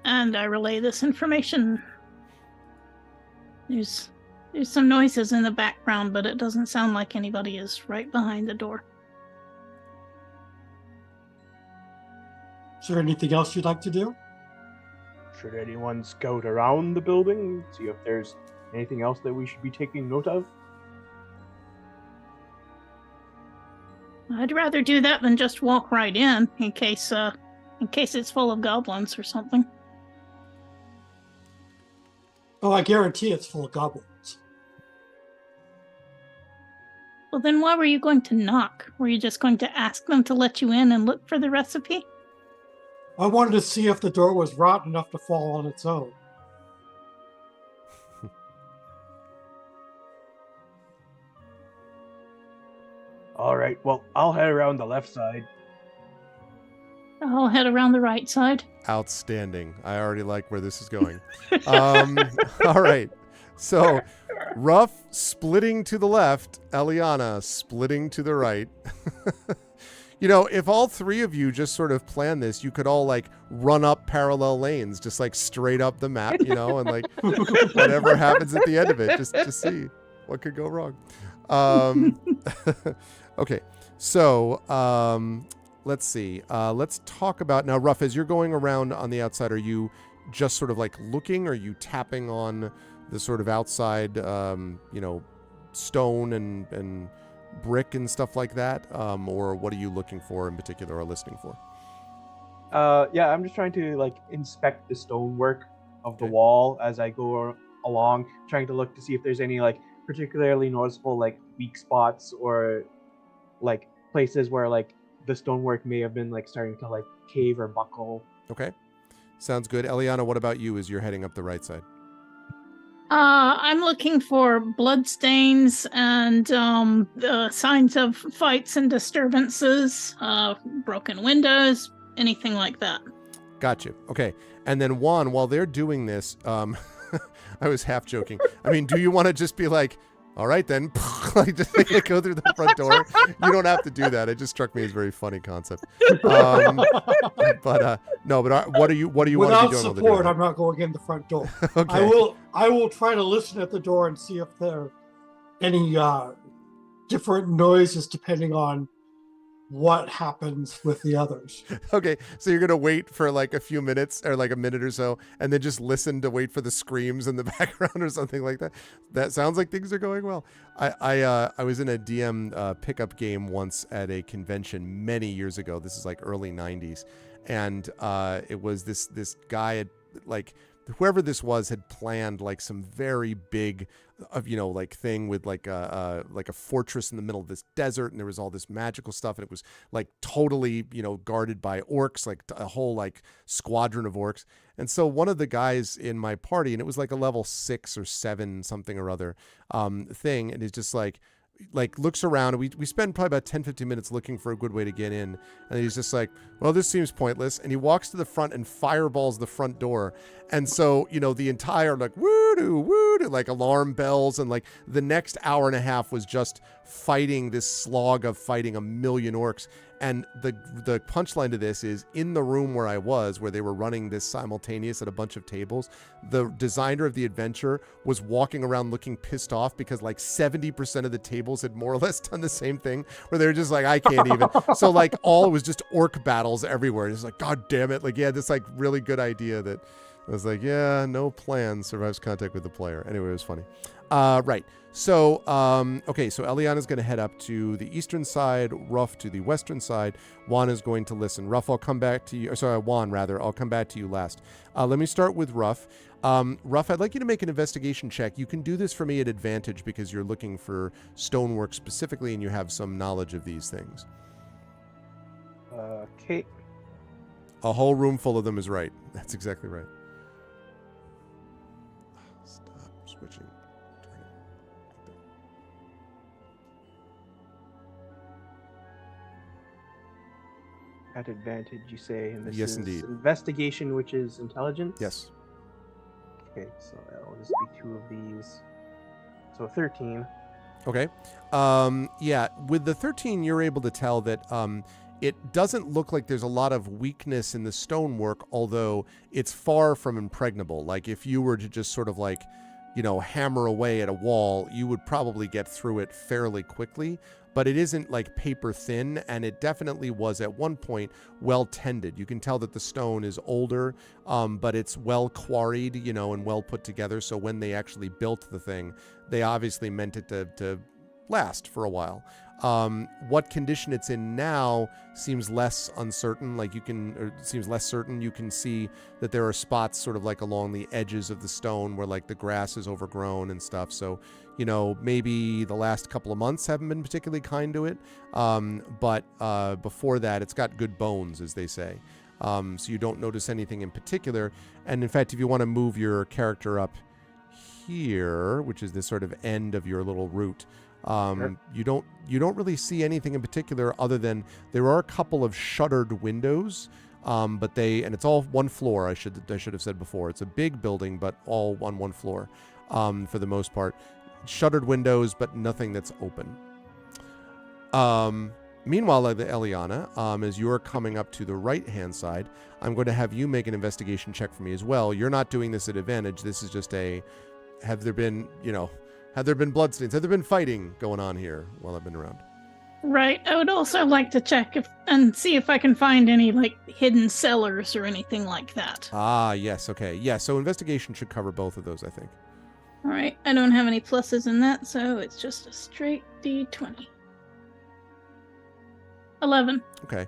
And I relay this information. There's some noises in the background, but it doesn't sound like anybody is right behind the door. Is there anything else you'd like to do? should anyone scout around the building, see if there's anything else that we should be taking note of? I'd rather do that than just walk right in case it's full of goblins or something. Oh, I guarantee it's full of goblins. Well, then why were you going to knock? Were you just going to ask them to let you in and look for the recipe? I wanted to see if the door was rotten enough to fall on its own. All right, well, I'll head around the left side. I'll head around the right side. Outstanding. I already like where this is going. All right. So, Ruff splitting to the left, Eliana splitting to the right. You know, if all three of you just sort of plan this, you could all like run up parallel lanes, just like straight up the map, you know, and like whatever happens at the end of it, just see what could go wrong. Okay, so let's see. Let's talk about now, Ruff. As you're going around on the outside, are you just sort of like looking? Or are you tapping on the sort of outside, you know, stone and brick and stuff like that? Or what are you looking for in particular or listening for? Yeah, I'm just trying to like inspect the stonework of the wall as I go along, trying to look to see if there's any like particularly noticeable like weak spots or like places where like the stonework may have been like starting to like cave or buckle. Okay, sounds good. Eliana, what about you as you're heading up the right side? I'm looking for bloodstains and signs of fights and disturbances, broken windows, anything like that. Gotcha. Okay. And then Juan, while they're doing this, I was half joking. I mean, do you want to just be like, all right then, like just like, go through the front door? You don't have to do that. It just struck me as a very funny concept. But no. But what do you want to be doing? Without support, I'm not going in the front door. Okay. I will try to listen at the door and see if there are any different noises depending on what happens with the others. Okay, so you're gonna wait for like a few minutes or like a minute or so, and then just listen to wait for the screams in the background or something like that. That sounds like things are going well. I was in a DM pickup game once at a convention many years ago. This is like early '90s, and it was this guy had like. Whoever this was had planned like some very big, like thing with like a fortress in the middle of this desert, and there was all this magical stuff, and it was like totally, guarded by orcs, like a whole like squadron of orcs. And so one of the guys in my party, and it was like a level 6 or 7 something or other thing, and it's just like looks around, and we spend probably about 10-15 minutes looking for a good way to get in, and he's just like, well, this seems pointless, and he walks to the front and fireballs the front door. And so the entire like woo-doo woo-doo, like alarm bells, and like the next hour and a half was just fighting this slog of fighting a million orcs. And the punchline to this is, in the room where I was, where they were running this simultaneous at a bunch of tables, the designer of the adventure was walking around looking pissed off because like 70% of the tables had more or less done the same thing, where they were just like, I can't even. So like all it was just orc battles everywhere. And it's like, God damn it. Like, yeah, this like really good idea that I was like, yeah, no plan survives contact with the player. Anyway, it was funny. Right. So, okay, so Eliana's going to head up to the eastern side, Ruff to the western side. Juan is going to listen. Ruff, I'll come back to you. Sorry, Juan, rather. I'll come back to you last. Let me start with Ruff. Ruff, I'd like you to make an investigation check. You can do this for me at advantage because you're looking for stonework specifically and you have some knowledge of these things. Okay. A whole room full of them is right. That's exactly right. Stop switching. At advantage, you say, and this Yes, is indeed. Investigation, which is intelligence? Yes. Okay, so that'll just be 2 of these. So 13. Okay. Yeah, with the 13, you're able to tell that it doesn't look like there's a lot of weakness in the stonework, although it's far from impregnable. Like if you were to just sort of like, hammer away at a wall, you would probably get through it fairly quickly. But it isn't like paper thin, and it definitely was at one point well tended. You can tell that the stone is older, but it's well quarried, and well put together. So when they actually built the thing, they obviously meant it to last for a while. What condition it's in now seems less uncertain. Seems less certain. You can see that there are spots sort of like along the edges of the stone where like the grass is overgrown and stuff. So, maybe the last couple of months haven't been particularly kind to it. But before that, it's got good bones, as they say. So you don't notice anything in particular. And in fact, if you want to move your character up here, which is the sort of end of your little route, Sure. you don't really see anything in particular other than there are a couple of shuttered windows, but and it's all one floor. I should have said before, it's a big building, but all on one floor, for the most part. Shuttered windows, but nothing that's open. Meanwhile, Eliana, as you're coming up to the right-hand side, I'm going to have you make an investigation check for me as well. You're not doing this at advantage. This is just have there been bloodstains? Have there been fighting going on here while I've been around? Right. I would also like to check and see if I can find any like hidden cellars or anything like that. Ah, yes. Okay. Yeah. So investigation should cover both of those, I think. All right. I don't have any pluses in that, so it's just a straight D20. 11. Okay.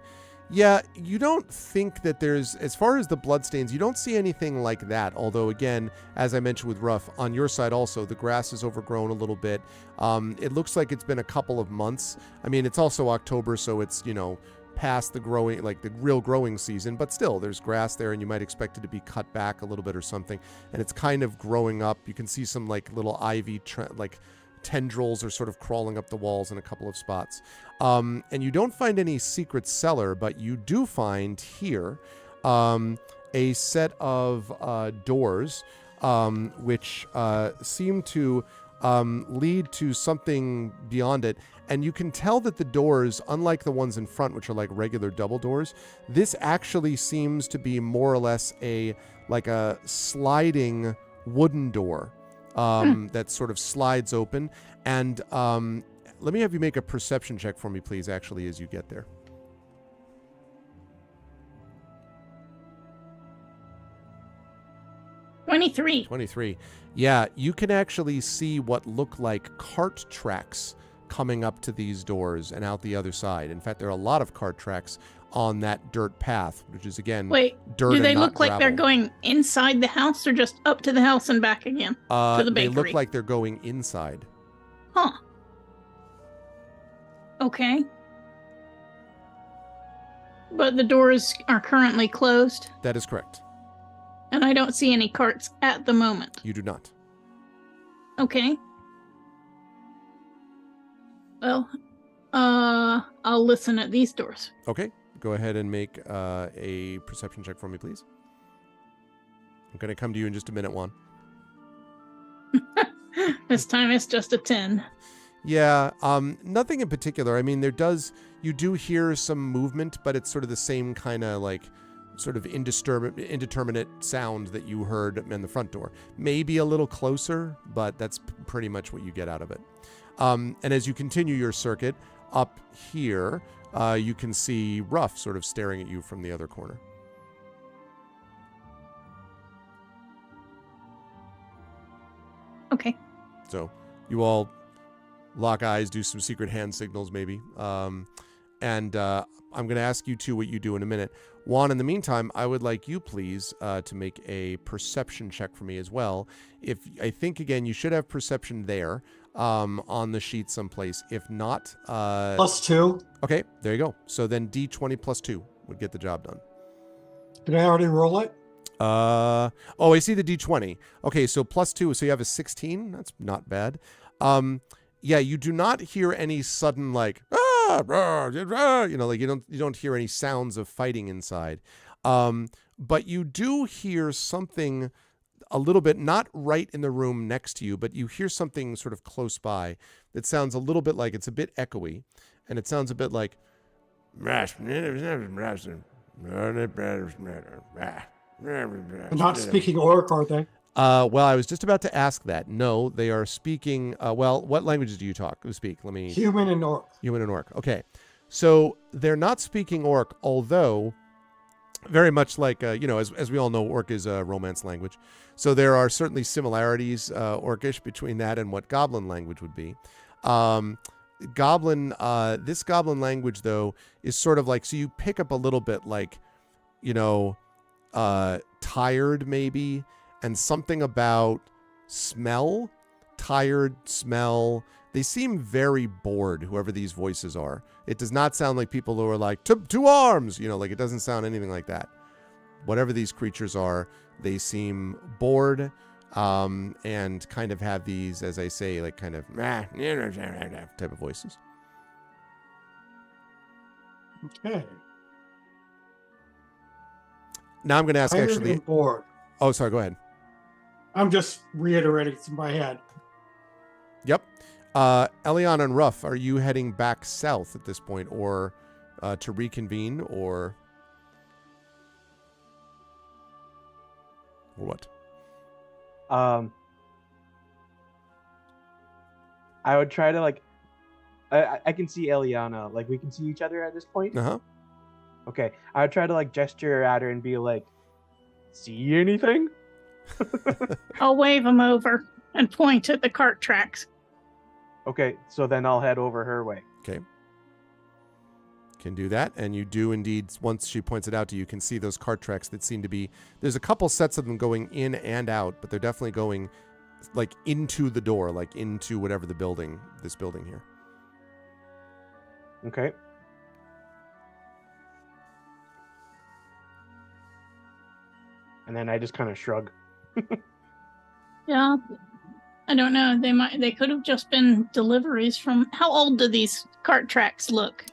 Yeah, you don't think that there's, as far as the bloodstains, you don't see anything like that. Although, again, as I mentioned with Ruff, on your side also, the grass is overgrown a little bit. It looks like it's been a couple of months. I mean, it's also October, so it's, past the growing, like the real growing season. But still, there's grass there, and you might expect it to be cut back a little bit or something. And it's kind of growing up. You can see some, like, little ivy, tendrils are sort of crawling up the walls in a couple of spots. And you don't find any secret cellar, but you do find here a set of doors which seem to lead to something beyond it. And you can tell that the doors, unlike the ones in front, which are like regular double doors, this actually seems to be more or less a sliding wooden door. That sort of slides open. And let me have you make a perception check for me, please, actually, as you get there. 23. 23. Yeah, you can actually see what look like cart tracks coming up to these doors and out the other side. In fact, there are a lot of cart tracks on that dirt path, which is, again, Wait, dirt do they and not look like they're gravel. going inside the house or just up to the house and back again to the bakery? They look like they're going inside. Huh. Okay. But the doors are currently closed, That is correct. and I don't see any carts at the moment. You do not. Okay. Well, I'll listen at these doors. Okay, go ahead and make a perception check for me, please. I'm going to come to you in just a minute, Juan. This time it's just a 10. Yeah, nothing in particular. I mean, you do hear some movement, but it's sort of the same kind of sort of indeterminate sound that you heard in the front door. Maybe a little closer, but that's pretty much what you get out of it. And as you continue your circuit up here, you can see Ruff sort of staring at you from the other corner. Okay. So you all lock eyes, do some secret hand signals maybe. And I'm going to ask you two what you do in a minute. Juan, in the meantime, I would like you, please, to make a perception check for me as well. I think, again, you should have perception there on the sheet someplace. If not... +2. Okay, there you go. So then D20 +2 would get the job done. Did I already roll it? I see the D20. Okay, so +2, so you have a 16. That's not bad. Yeah, you do not hear any sudden you don't hear any sounds of fighting inside. But you do hear something a little bit, not right in the room next to you, but you hear something sort of close by that sounds a little bit like, it's a bit echoey, and it sounds a bit like... They're not speaking orc, are they? Well, I was just about to ask that. No, they are speaking. Well, what languages do you speak? Let me. Human and orc. Human and orc. Okay, so they're not speaking orc, although very much like as we all know, orc is a Romance language. So there are certainly similarities, orcish, between that and what Goblin language would be. This Goblin language though is sort of like, so you pick up a little bit like, tired maybe. And something about smell, tired smell. They seem very bored, whoever these voices are. It does not sound like people who are like, to arms, like it doesn't sound anything like that. Whatever these creatures are, they seem bored and kind of have these, as I say, like kind of type of voices. Okay. Now I'm going to ask Tired actually. and bored. Oh, sorry, go ahead. I'm just reiterating it's in my head. Yep. Eliana and Ruff, are you heading back south at this point, or to reconvene, or what? I would try to I can see Eliana. Like, we can see each other at this point. Uh-huh. Okay. I would try to gesture at her and be like, see anything? I'll wave him over and point at the cart tracks. Okay, so then I'll head over her way. Okay. Can do that. And you do indeed, once she points it out to you, you can see those cart tracks that seem to be, there's a couple sets of them going in and out, but they're definitely going like into the door, like into whatever this building here. Okay. And then I just kind of shrug. Yeah. I don't know. They could have just been deliveries from. How old do these cart tracks look?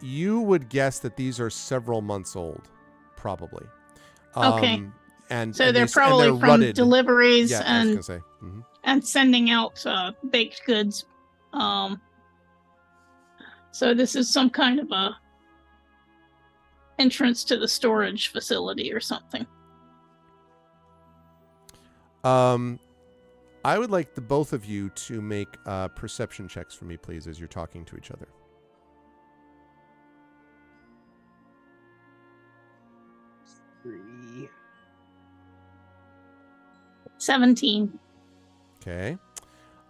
You would guess that these are several months old, probably. Okay. And So they're and probably they're from rutted. deliveries Yeah, I was and gonna say. Mhm. and sending out baked goods. So this is some kind of a entrance to the storage facility or something. I would like the both of you to make perception checks for me, please, as you're talking to each other. 3. 17. Okay.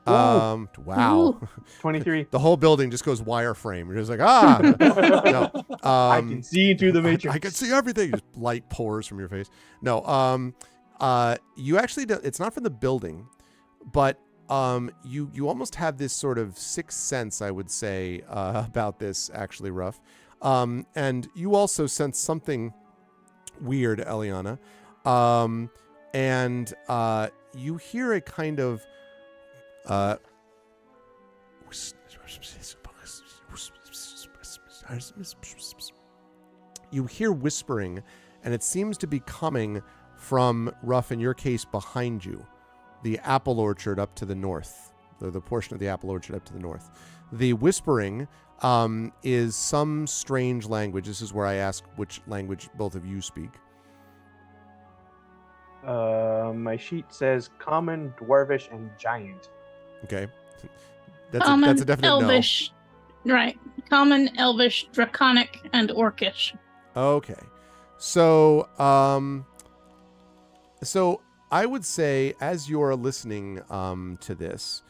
Ooh. Wow. Ooh. 23. The whole building just goes wireframe. You're just like, no. I can see into the matrix. I can see everything. Just light pours from your face. No. You actually do, it's not from the building, but you almost have this sort of sixth sense, I would say, about this, actually, Ruff. And you also sense something weird, Eliana. And you hear a kind of you hear whispering, and it seems to be coming from, Ruff, in your case, behind you, the apple orchard up to the north, the portion of the apple orchard up to the north. The whispering is some strange language. This is where I ask which language both of you speak. My sheet says common, dwarvish, and giant. Okay. Common, That's a definite Elvish. Right. Common, Elvish, Draconic, and Orcish. no. Okay. So, so I would say, as you're listening to this,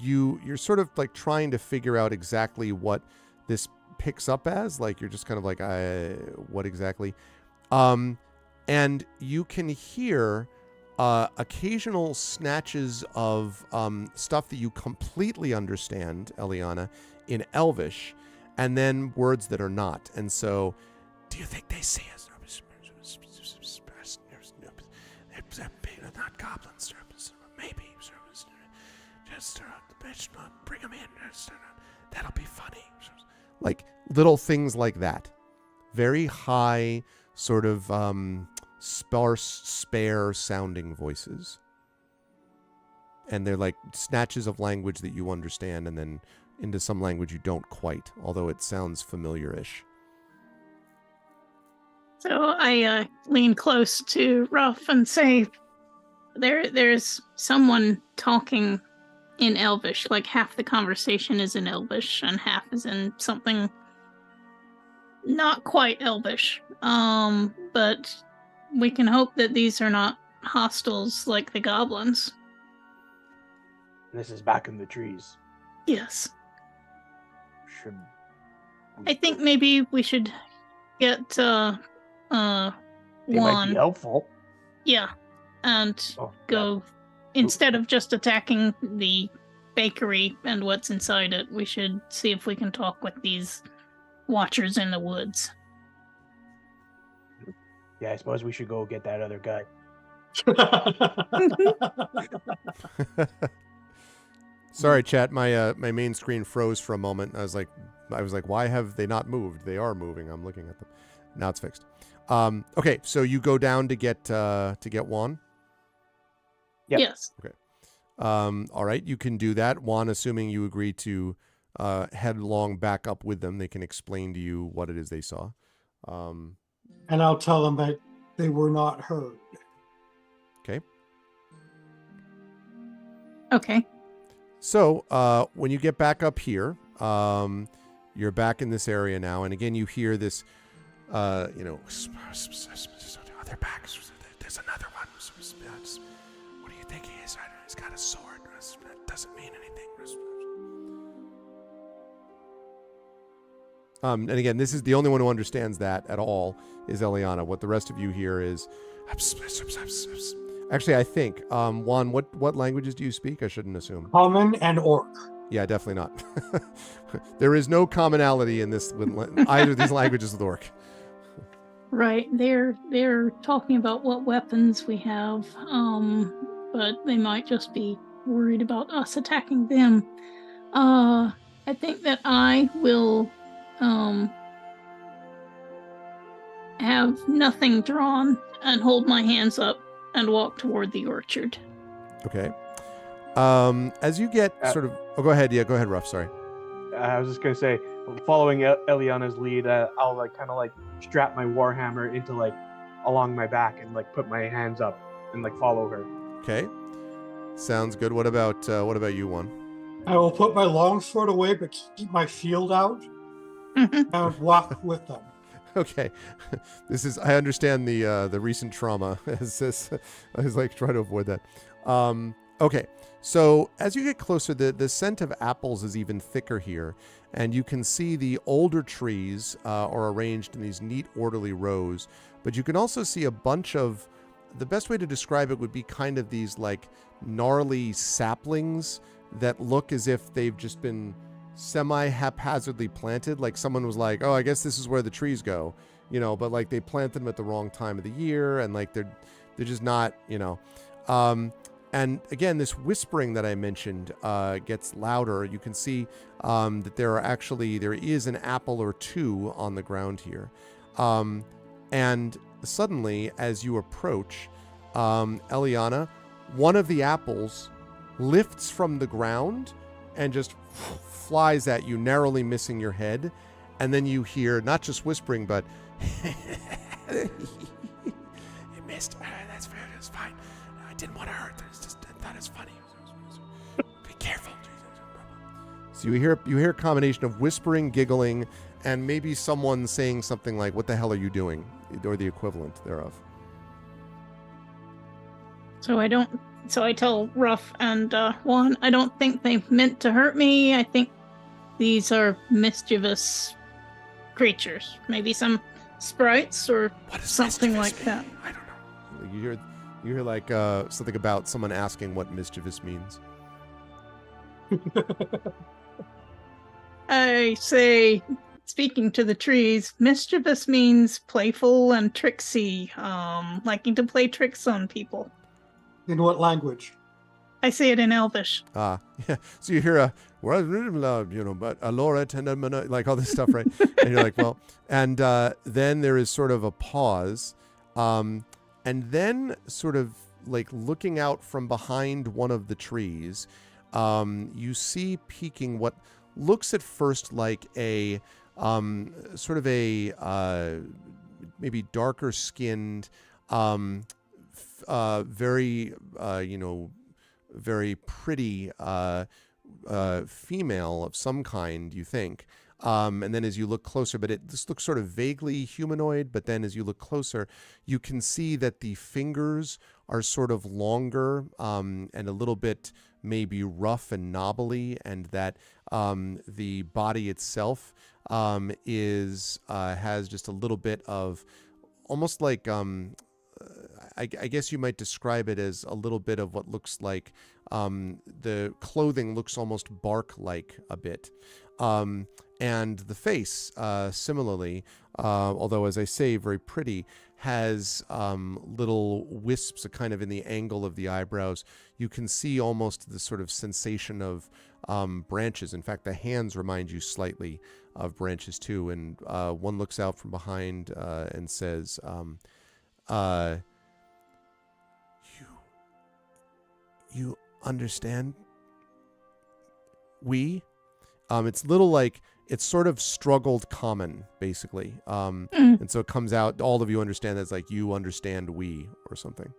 you're sort of like trying to figure out exactly what this picks up as. Like, you're just kind of like, what exactly? And you can hear occasional snatches of stuff that you completely understand, Eliana, in Elvish, and then words that are not. And so, do you think they see us? Not goblins, maybe. Just bring them in. That'll be funny. Like little things like that. Very high, sort of sparse, spare sounding voices. And they're like snatches of language that you understand, and then into some language you don't quite, although it sounds familiar-ish. So I lean close to Ruff and say, there's someone talking in Elvish. Like half the conversation is in Elvish and half is in something not quite Elvish. But we can hope that these are not hostiles like the goblins. This is back in the trees. Yes. Should we I think go- maybe we should get they might be Juan. helpful. Yeah. And Oh, go instead of just attacking the bakery and what's inside it, we should see if we can talk with these watchers in the woods. Yeah, I suppose we should go get that other guy. Sorry, chat. My main screen froze for a moment. I was like, why have they not moved? They are moving. I'm looking at them. Now it's fixed. Okay, so you go down to get Juan. Yep. Yes. All right, you can do that. Juan, assuming you agree to headlong back up with them, they can explain to you what it is they saw. And I'll tell them that they were not heard. Okay. Okay. So when you get back up here, you're back in this area now, and again you hear this, they're back. There's another one. What do you think he is? He's got a sword. That doesn't mean anything. And again, this is the only one who understands that at all is Eliana. What the rest of you hear is, actually, I think, Juan, what languages do you speak? I shouldn't assume. Common and orc. Yeah, definitely not. There is no commonality in this with either of these languages with orc. Right. They're talking about what weapons we have, but they might just be worried about us attacking them. I think that I will have nothing drawn and hold my hands up and walk toward the orchard. Okay. As you get sort of... Oh, go ahead. Yeah, go ahead, Ruff. Sorry. I was just gonna say, following Eliana's lead, I'll kind of strap my warhammer into along my back and put my hands up and follow her. Okay. Sounds good. What about you, Juan? I will put my longsword away, but keep my shield out and walk with them. Okay. This is... I understand the recent trauma. I was trying to avoid that. Okay. So as you get closer, the scent of apples is even thicker here, and you can see the older trees are arranged in these neat, orderly rows, but you can also see a bunch of... The best way to describe it would be kind of these gnarly saplings that look as if they've just been semi-haphazardly planted. Like someone was like, oh, I guess this is where the trees go, but they planted them at the wrong time of the year, and they're just not, And again, this whispering that I mentioned gets louder. You can see that there is an apple or two on the ground here. And suddenly, as you approach, Eliana, one of the apples lifts from the ground and just flies at you, narrowly missing your head. And then you hear not just whispering, but it missed. That's fair. It's fine. I didn't want to hurt. I thought it's funny. Be careful. So you hear a combination of whispering, giggling, and maybe someone saying something like, "What the hell are you doing?" or the equivalent thereof. So I tell Ruff and Juan, I don't think they meant to hurt me. I think these are mischievous creatures. Maybe some sprites or something like that. I don't know. You hear something about someone asking what mischievous means. I say, speaking to the trees, mischievous means playful and tricksy, liking to play tricks on people. In what language? I say it in Elvish. Yeah. So you hear but Aloret and like all this stuff, right? And you're like, well, and then there is sort of a pause, and then sort of looking out from behind one of the trees, you see peeking what looks at first like a sort of a maybe darker skinned, very very pretty female of some kind, you think. And then as you look closer, but this looks sort of vaguely humanoid, but then as you look closer, you can see that the fingers are sort of longer and a little bit maybe rough and knobbly, and that the body itself has just a little bit of almost like I guess you might describe it as a little bit of what looks like the clothing looks almost bark-like a bit. And the face, similarly, although, as I say, very pretty, has little wisps kind of in the angle of the eyebrows. You can see almost the sort of sensation of branches. In fact, the hands remind you slightly of branches, too. And one looks out from behind and says, you understand? It's little like, it's sort of struggled common, basically. And so it comes out, all of you understand that's like, you understand we, or something.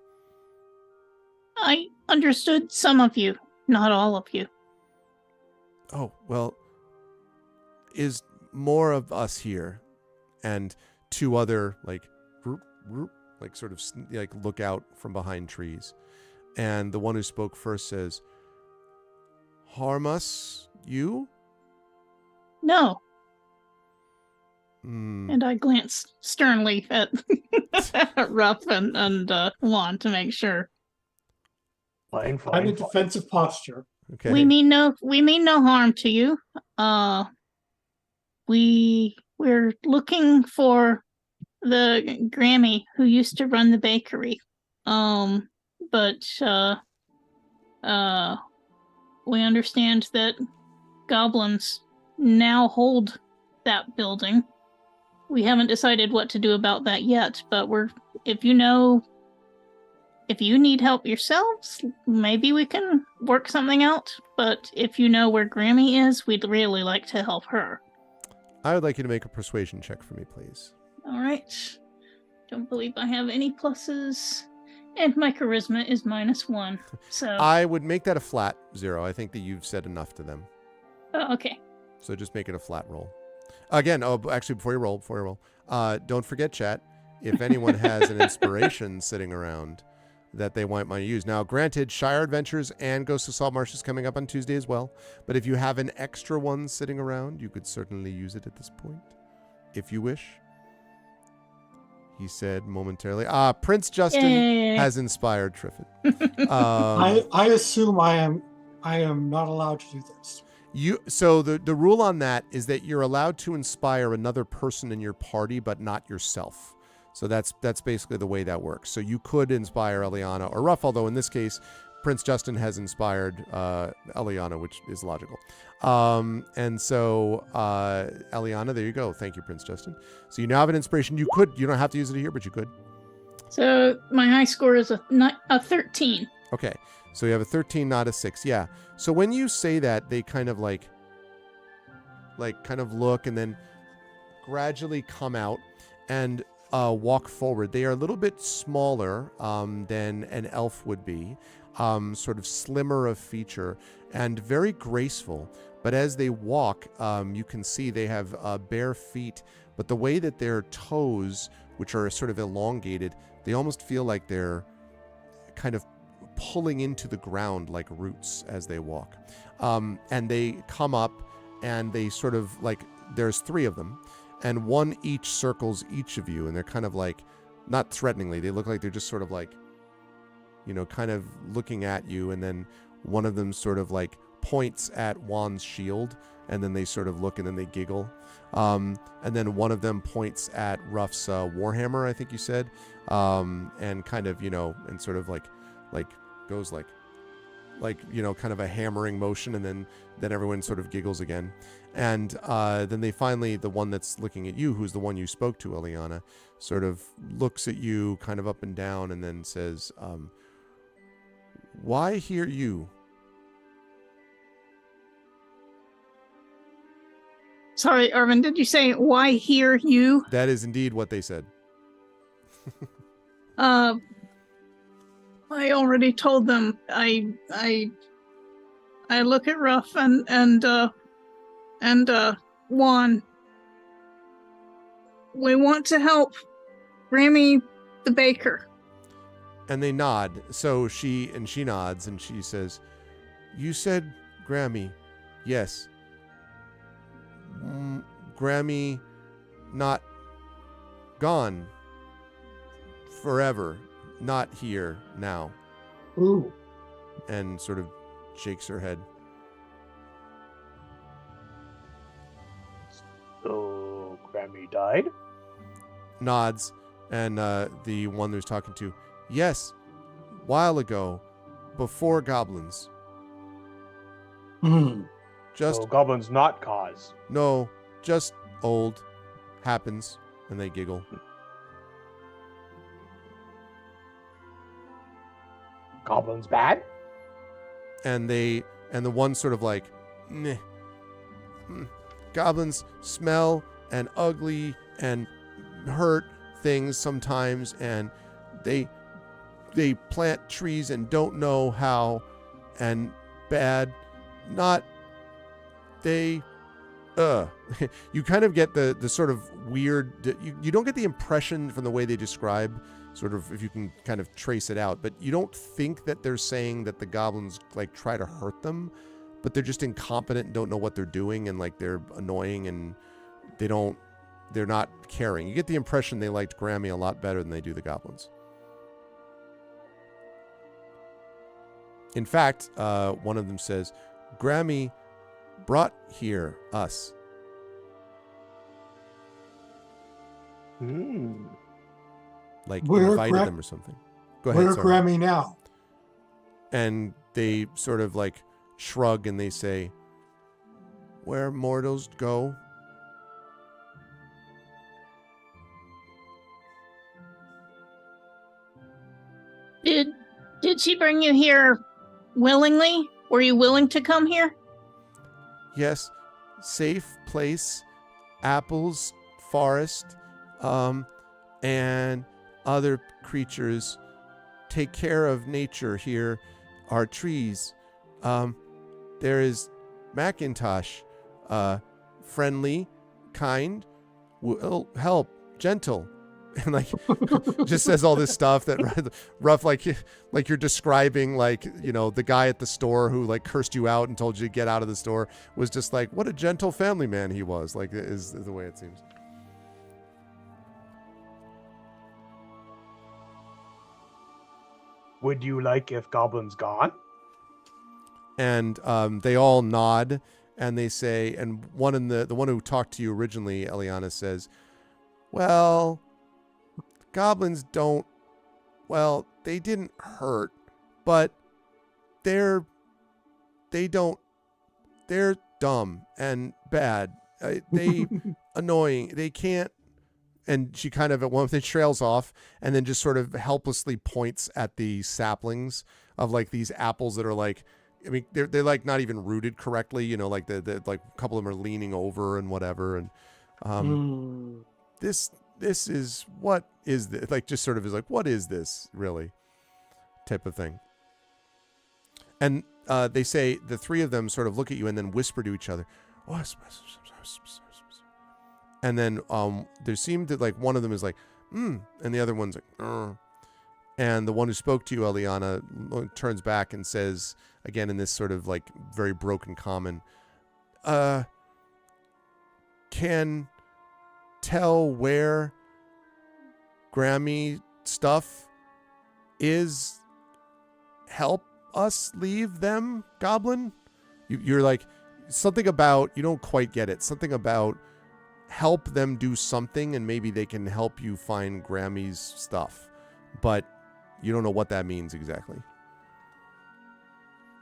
I understood some of you, not all of you. Oh, well, is more of us here, and two other, like, sort of, like, look out from behind trees. And the one who spoke first says, harm us, you? No. And I glanced sternly at Ruff and Juan to make sure. Fine, I'm in defensive posture. Okay. We mean no harm to you. We're looking for the Grammy who used to run the bakery. But we understand that goblins now hold that building. We haven't decided what to do about that yet, but if you need help yourselves, maybe we can work something out. But if you know where Grammy is, we'd really like to help her. I would like you to make a persuasion check for me, please. All right. Don't believe I have any pluses. And my charisma is -1. So I would make that a flat 0. I think that you've said enough to them. Oh, okay. So just make it a flat roll. Again, actually, before you roll, don't forget, chat, if anyone has an inspiration sitting around that they might use. Now, granted, Shire Adventures and Ghost of Saltmarsh is coming up on Tuesday as well. But if you have an extra one sitting around, you could certainly use it at this point, if you wish. He said momentarily. Prince Justin has inspired Triffid. I assume I am not allowed to do this. So the rule on that is that you're allowed to inspire another person in your party, but not yourself. So that's basically the way that works. So you could inspire Eliana or Ruff, although in this case, Prince Justin has inspired Eliana, which is logical. And so Eliana, there you go. Thank you, Prince Justin. So you now have an inspiration. You don't have to use it here, but you could. So my high score is a 13. Okay. So you have a 13, not a 6. Yeah. So when you say that, they kind of like kind of look and then gradually come out and walk forward. They are a little bit smaller than an elf would be, sort of slimmer of feature and very graceful. But as they walk, you can see they have bare feet, but the way that their toes, which are sort of elongated, they almost feel like they're kind of pulling into the ground like roots as they walk. And they come up and they sort of like, there's 3 of them, and one each circles each of you, and they're kind of like, not threateningly, they look like they're just sort of like, kind of looking at you, and then one of them sort of like points at Juan's shield, and then they sort of look and then they giggle. And then one of them points at Ruff's warhammer, I think you said, and kind of, and sort of like goes like kind of a hammering motion, and then everyone sort of giggles again. And then they finally, the one that's looking at you, who's the one you spoke to, Eliana, sort of looks at you kind of up and down and then says, why hear you? Sorry, Arvan, did you say, why hear you? That is indeed what they said. I already told them. I look at Ruff and Juan. We want to help Grammy the baker. And they nod. So she nods and she says, "You said Grammy." "Yes." "Grammy not gone forever, not here now." Ooh. And sort of shakes her head. So Grammy died? Nods. And the one who's talking to, "Yes, while ago, before goblins." Just So goblins not cause. No, just old. Happens. And they giggle. Goblins bad? And the one sort of like, meh. Goblins smell and ugly and hurt things sometimes, and they plant trees and don't know how, and bad. Not they you kind of get the sort of weird, you don't get the impression from the way they describe, sort of, if you can kind of trace it out, but you don't think that they're saying that the goblins like try to hurt them, but they're just incompetent and don't know what they're doing, and like they're annoying, and they're not caring. You get the impression they liked Grammy a lot better than they do the goblins. In fact, one of them says, "Grammy brought here us." Like Where invited them or something. Go ahead. Where's Sorry. Grammy now? And they sort of like shrug and they say, "Where mortals go." Did she bring you here willingly? Were you willing to come here? "Yes, safe place, apples, forest, and other creatures. Take care of nature here. Our trees. There is Macintosh, friendly, kind, will help, gentle." And like just says all this stuff that rough, like you're describing, like, you know, the guy at the store who like cursed you out and told you to get out of the store was just like, what a gentle family man he was, like, is the way it seems. Would you like if goblins gone? And they all nod and they say, and the one who talked to you originally, Eliana, says, "Well, goblins don't, well, they didn't hurt, but they're dumb and bad. They annoying. They can't." And she kind of at one point trails off and then just sort of helplessly points at the saplings of like these apples that are like, I mean, they're like not even rooted correctly, you know, like the like a couple of them are leaning over and whatever. And this is, what is this? Like, just sort of is like, what is this really? Type of thing. And they say, the three of them sort of look at you and then whisper to each other. And then there seemed to, like, one of them is like, and the other one's like, and the one who spoke to you, Eliana, turns back and says, again in this sort of like very broken common, "Can tell where Grammy stuff is, help us leave them, goblin?" You're like, something about, you don't quite get it, something about help them do something and maybe they can help you find Grammy's stuff, but you don't know what that means exactly.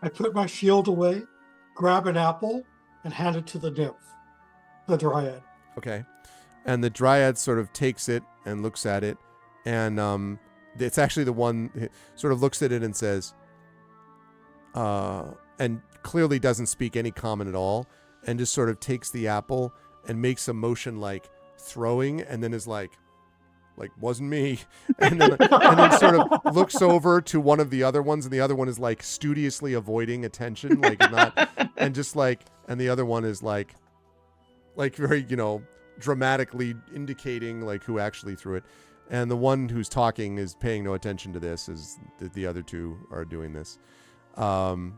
I put my shield away, grab an apple, and hand it to the nymph, the dryad. Okay. And the dryad sort of takes it and looks at it, and it's actually the one sort of looks at it and says, and clearly doesn't speak any common at all, and just sort of takes the apple and makes a motion like throwing, and then is like, like, wasn't me. And then sort of looks over to one of the other ones, and the other one is like studiously avoiding attention, like not, and just like, and the other one is like very, dramatically indicating like who actually threw it. And the one who's talking is paying no attention to this, as the other two are doing this. And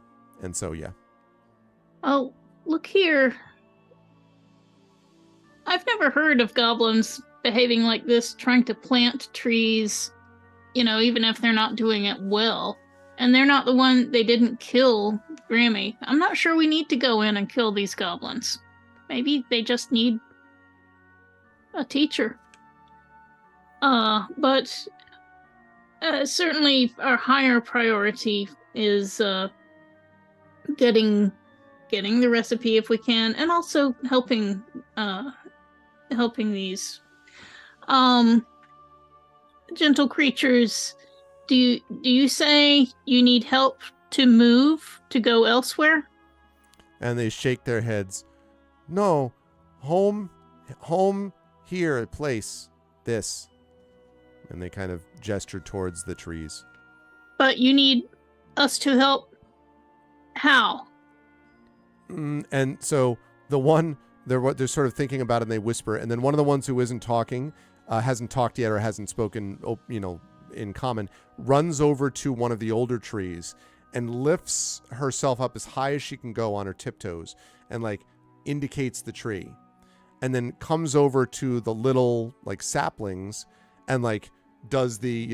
so, yeah. Oh, look here. I've never heard of goblins behaving like this, trying to plant trees, even if they're not doing it well. And they're not the one, they didn't kill Grammy. I'm not sure we need to go in and kill these goblins. Maybe they just need a teacher. But certainly our higher priority is getting the recipe if we can, and also helping these gentle creatures. Do you say you need help to move, to go elsewhere? And they shake their heads. No, home here, a place, this. And they kind of gesture towards the trees. But you need us to help. How? And so the one, they're sort of thinking about it, and they whisper. And then one of the ones who isn't talking, hasn't talked yet or hasn't spoken, in common, runs over to one of the older trees and lifts herself up as high as she can go on her tiptoes and like indicates the tree. And then comes over to the little like saplings and like does the,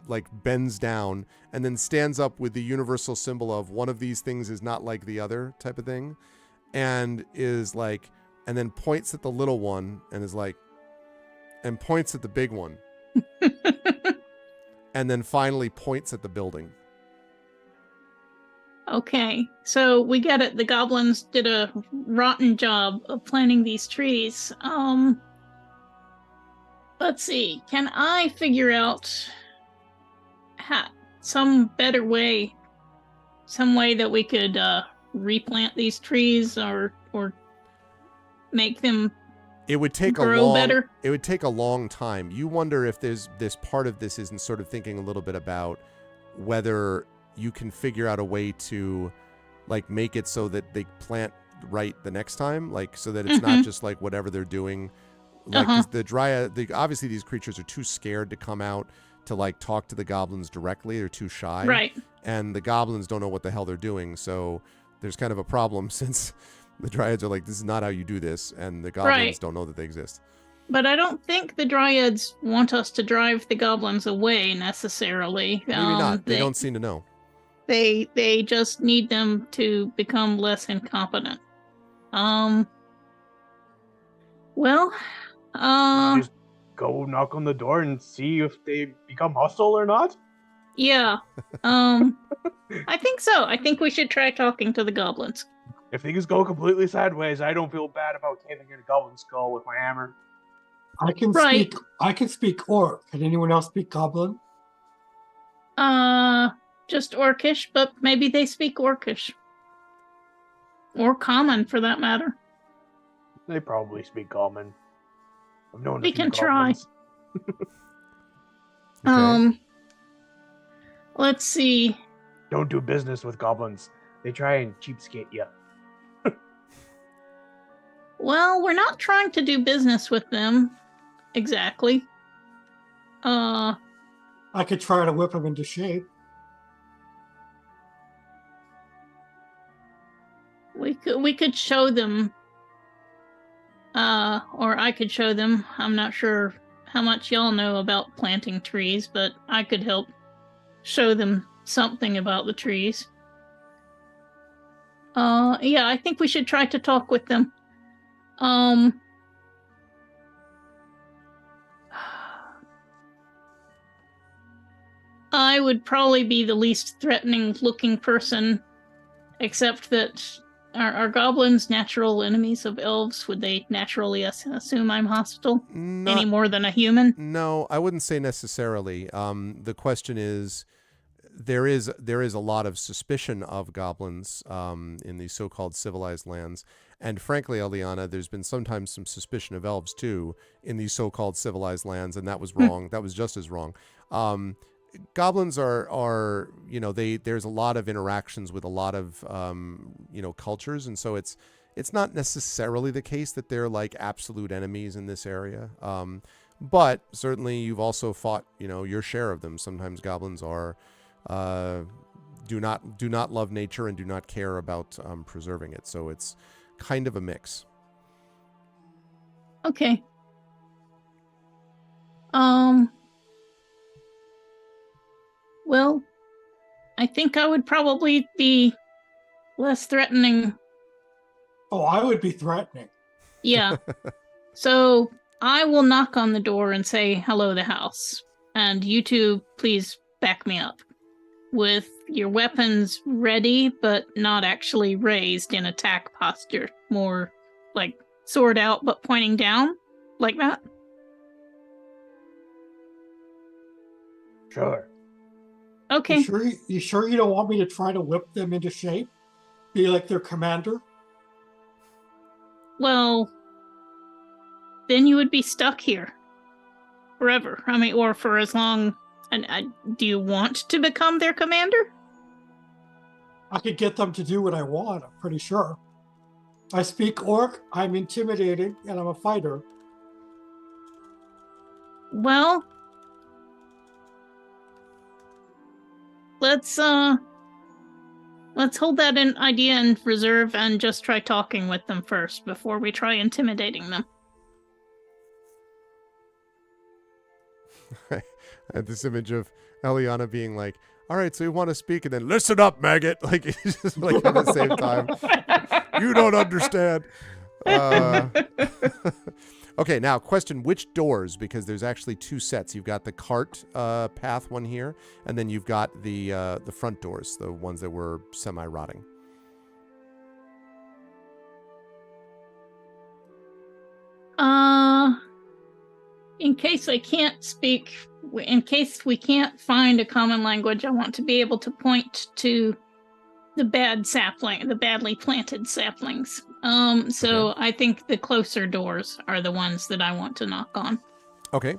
like bends down and then stands up with the universal symbol of one of these things is not like the other type of thing. And is like, and then points at the little one and is like, and points at the big one. And then finally points at the building. Okay, so we get it. The goblins did a rotten job of planting these trees. Let's see. Can I figure out some better way, some way that we could replant these trees or make them it would take grow better? It would take a long time. You wonder if there's this part of this isn't sort of thinking a little bit about whether you can figure out a way to like make it so that they plant right the next time, like so that it's not just like whatever they're doing. Like 'cause the dryad, obviously these creatures are too scared to come out to like talk to the goblins directly. They're too shy. Right. And the goblins don't know what the hell they're doing. So there's kind of a problem since the dryads are like, this is not how you do this. And the goblins don't know that they exist. But I don't think the dryads want us to drive the goblins away necessarily. Maybe not. They don't seem to know. They just need them to become less incompetent. Just go knock on the door and see if they become hostile or not. Yeah. I think so. I think we should try talking to the goblins. If things go completely sideways, I don't feel bad about caving in a goblin skull with my hammer. I can speak Orc. Can anyone else speak Goblin? Just Orcish, but maybe they speak Orcish. Or Common, for that matter. They probably speak common. I've known We a few can try. Okay. Let's see. Don't do business with goblins. They try and cheapskate you. Well, we're not trying to do business with them. Exactly. I could try to whip them into shape. We could show them, or I could show them. I'm not sure how much y'all know about planting trees, but I could help show them something about the trees. Yeah, I think we should try to talk with them. I would probably be the least threatening looking person, except that are goblins natural enemies of elves? Would they naturally assume I'm hostile any more than a human? No, I wouldn't say necessarily. The question is, there is a lot of suspicion of goblins in these so-called civilized lands, And frankly, Eliana, there's been sometimes some suspicion of elves too in these so-called civilized lands, and that was wrong. That was just as wrong. Goblins are there's a lot of interactions with a lot of cultures, and so it's not necessarily the case that they're like absolute enemies in this area. But certainly you've also fought your share of them. Sometimes goblins are do not love nature and do not care about preserving it. So it's kind of a mix. Okay. Well, I think I would probably be less threatening. Oh, I would be threatening. Yeah. So I will knock on the door and say, hello, the house. And you two, please back me up. With your weapons ready, but not actually raised in attack posture. More like sword out, but pointing down, like that. Sure. Okay. You sure you don't want me to try to whip them into shape? Be like their commander? Well, then you would be stuck here forever. I mean, or for as long. And do you want to become their commander? I could get them to do what I want, I'm pretty sure. I speak Orc, I'm intimidating, and I'm a fighter. Well, let's hold that idea in reserve and just try talking with them first before we try intimidating them. I had this image of Eliana being like, all right, so you want to speak, and then listen up, maggot. Like, it's just like at the same time. You don't understand. Okay, now question, which doors? Because there's actually two sets. You've got the cart path one here, and then you've got the front doors, the ones that were semi-rotting. In case we can't find a common language, I want to be able to point to the badly planted saplings. So okay. I think the closer doors are the ones that I want to knock on. Okay.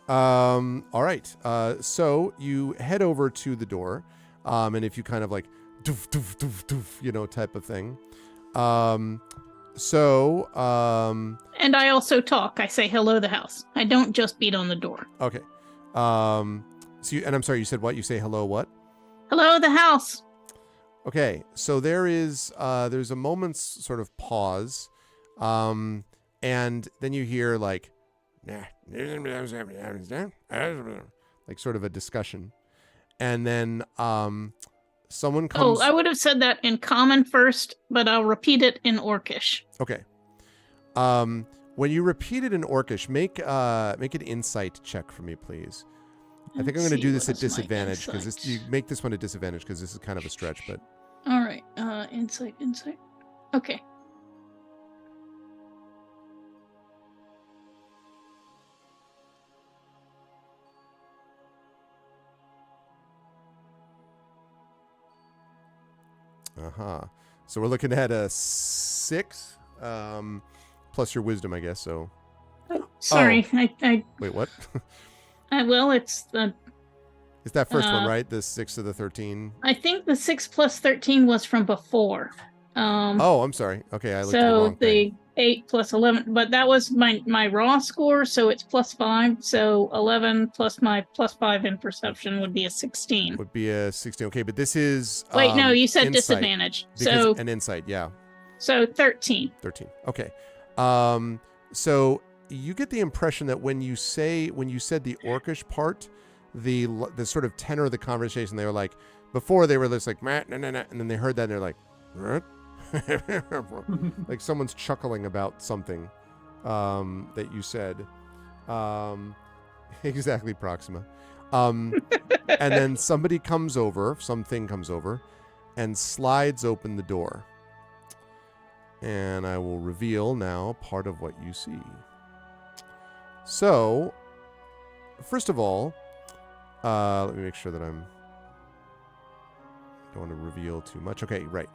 All right. So you head over to the door, and if you kind of like doof, doof, doof, doof, type of thing. And I also talk. I say hello the house. I don't just beat on the door. Okay. And I'm sorry, you said what? You say hello what? Hello the house. Okay. So there's a moment's sort of pause. And then you hear like sort of a discussion. And then someone comes. Oh, I would have said that in common first, but I'll repeat it in Orcish. Okay. When you repeat it in Orcish, make an insight check for me, please. I think I'm going to do this at disadvantage because you make this one at disadvantage because this is kind of a stretch. But all right, insight. Okay. So we're looking at a 6, plus your wisdom, I guess. So. Sorry, I wait, what? Well, it's the. It's that first one, right? The 6 of the 13. I think the 6 plus 13 was from before. Oh, I'm sorry. Okay, I looked at the so wrong the thing. 8 plus 11, but that was my raw score, so it's plus 5. So 11 plus my plus 5 in perception would be a 16. Would be a 16. Okay, but this is. Wait, no, you said insight, disadvantage. So an insight, yeah. So 13. 13. Okay. So you get the impression that when you said the Orcish part, the sort of tenor of the conversation, they were like, before they were just like, nah, nah, nah, and then they heard that and they're like, like someone's chuckling about something that you said. Exactly, Proxima. And then something comes over and slides open the door. And I will reveal now part of what you see. So, first of all, let me make sure that don't want to reveal too much. Okay, right.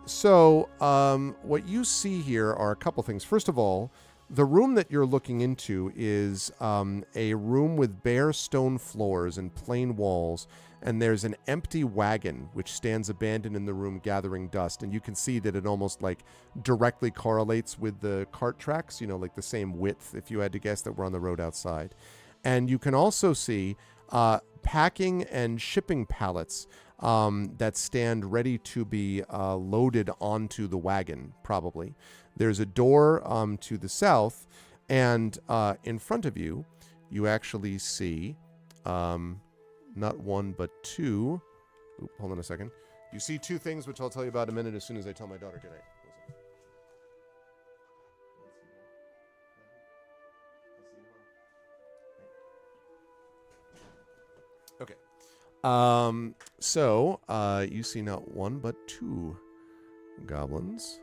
What you see here are a couple things. First of all, the room that you're looking into is a room with bare stone floors and plain walls, and there's an empty wagon which stands abandoned in the room gathering dust, and you can see that it almost like directly correlates with the cart tracks, like the same width, if you had to guess, that were on the road outside. And you can also see packing and shipping pallets that stand ready to be loaded onto the wagon, probably. There's a door to the south, and in front of you, you actually see not one, but two. Oop, hold on a second. You see two things, which I'll tell you about in a minute as soon as I tell my daughter good night. Okay. You see not one, but two goblins.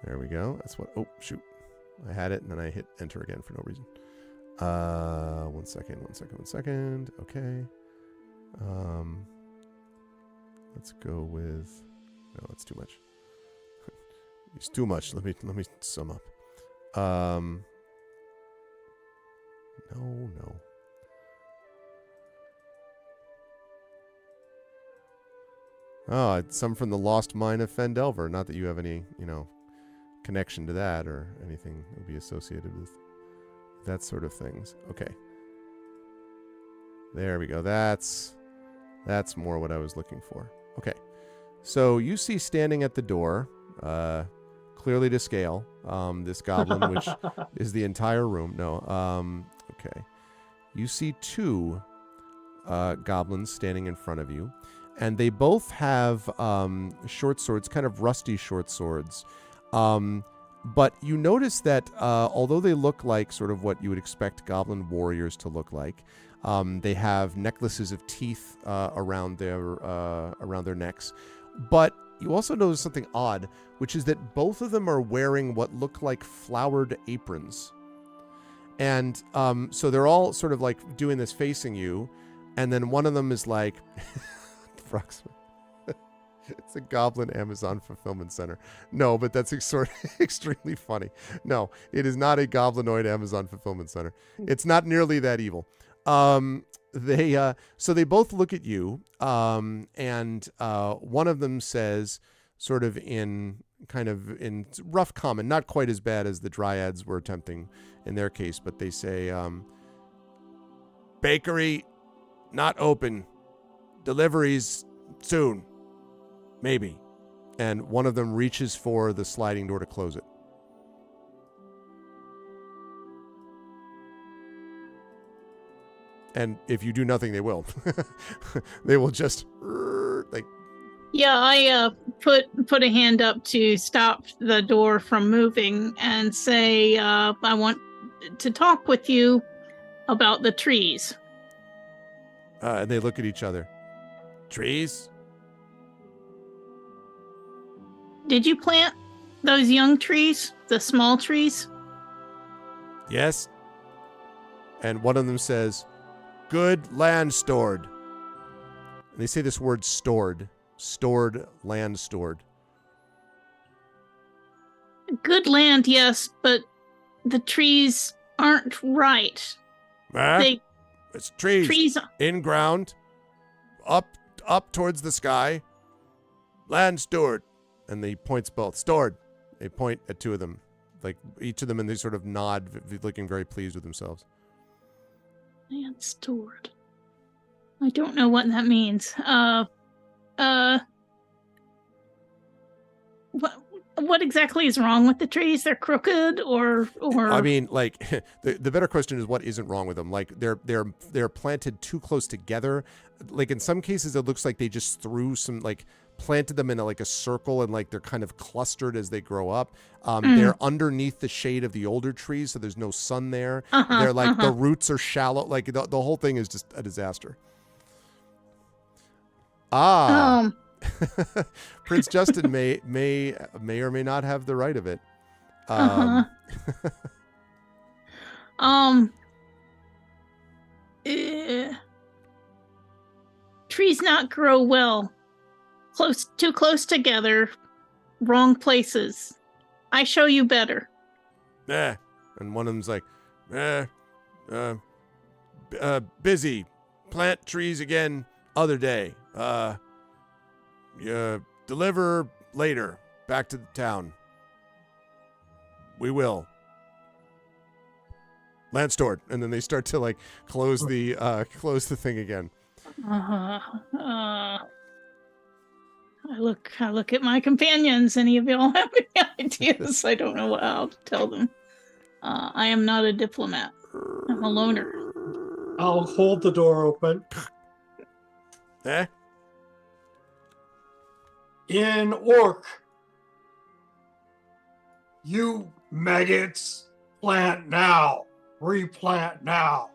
There we go. That's what... Oh, shoot. I had it, and then I hit enter again for no reason. One second. Okay. Let's go with... No, that's too much. It's too much. Let me sum up. No. Oh, it's some from the Lost Mine of Fendelver. Not that you have any, connection to that or anything that would be associated with that sort of things. Okay. There we go. That's more what I was looking for. Okay. So you see standing at the door, clearly to scale, this goblin, which is the entire room. No. Okay. You see two goblins standing in front of you, and they both have short swords, kind of rusty short swords. But you notice that although they look like sort of what you would expect goblin warriors to look like, they have necklaces of teeth around their necks. But you also notice something odd, which is that both of them are wearing what look like flowered aprons. And so they're all sort of like doing this facing you, and then one of them is like... It's a goblin Amazon fulfillment center. No, but that's extremely funny. No, it is not a goblinoid Amazon fulfillment center. It's not nearly that evil. So they both look at you, and one of them says, sort of in rough common, not quite as bad as the dryads were attempting in their case, but they say, bakery not open. Deliveries soon. Maybe. And one of them reaches for the sliding door to close it. And if you do nothing, they will. They will just like... Yeah, I put a hand up to stop the door from moving and say, I want to talk with you about the trees. And they look at each other. Trees? Did you plant those young trees? The small trees? Yes. And one of them says, good land stored. And they say this word stored. Stored, land stored. Good land, yes, but the trees aren't right. It's trees in ground, up towards the sky, land stored. And he points both. Stored. They point at two of them. Like each of them, and they sort of nod, looking very pleased with themselves. Land stored. I don't know what that means. What exactly is wrong with the trees? They're crooked or I mean, like the better question is what isn't wrong with them? Like they're planted too close together. Like in some cases it looks like they just threw some, like planted them in a circle, and like they're kind of clustered as they grow up. They're underneath the shade of the older trees, so there's no sun there. They're like the roots are shallow. Like the whole thing is just a disaster. Prince Justin may or may not have the right of it. Trees not grow well Too close together. Wrong places. I show you better. And one of them's like, busy. Plant trees again other day. Deliver later. Back to the town. We will. Land stored. And then they start to like close the thing again. I look at my companions. Any of y'all have any ideas? I don't know what I'll tell them. I am not a diplomat. I'm a loner. I'll hold the door open. In Orc, you maggots, plant now. Replant now.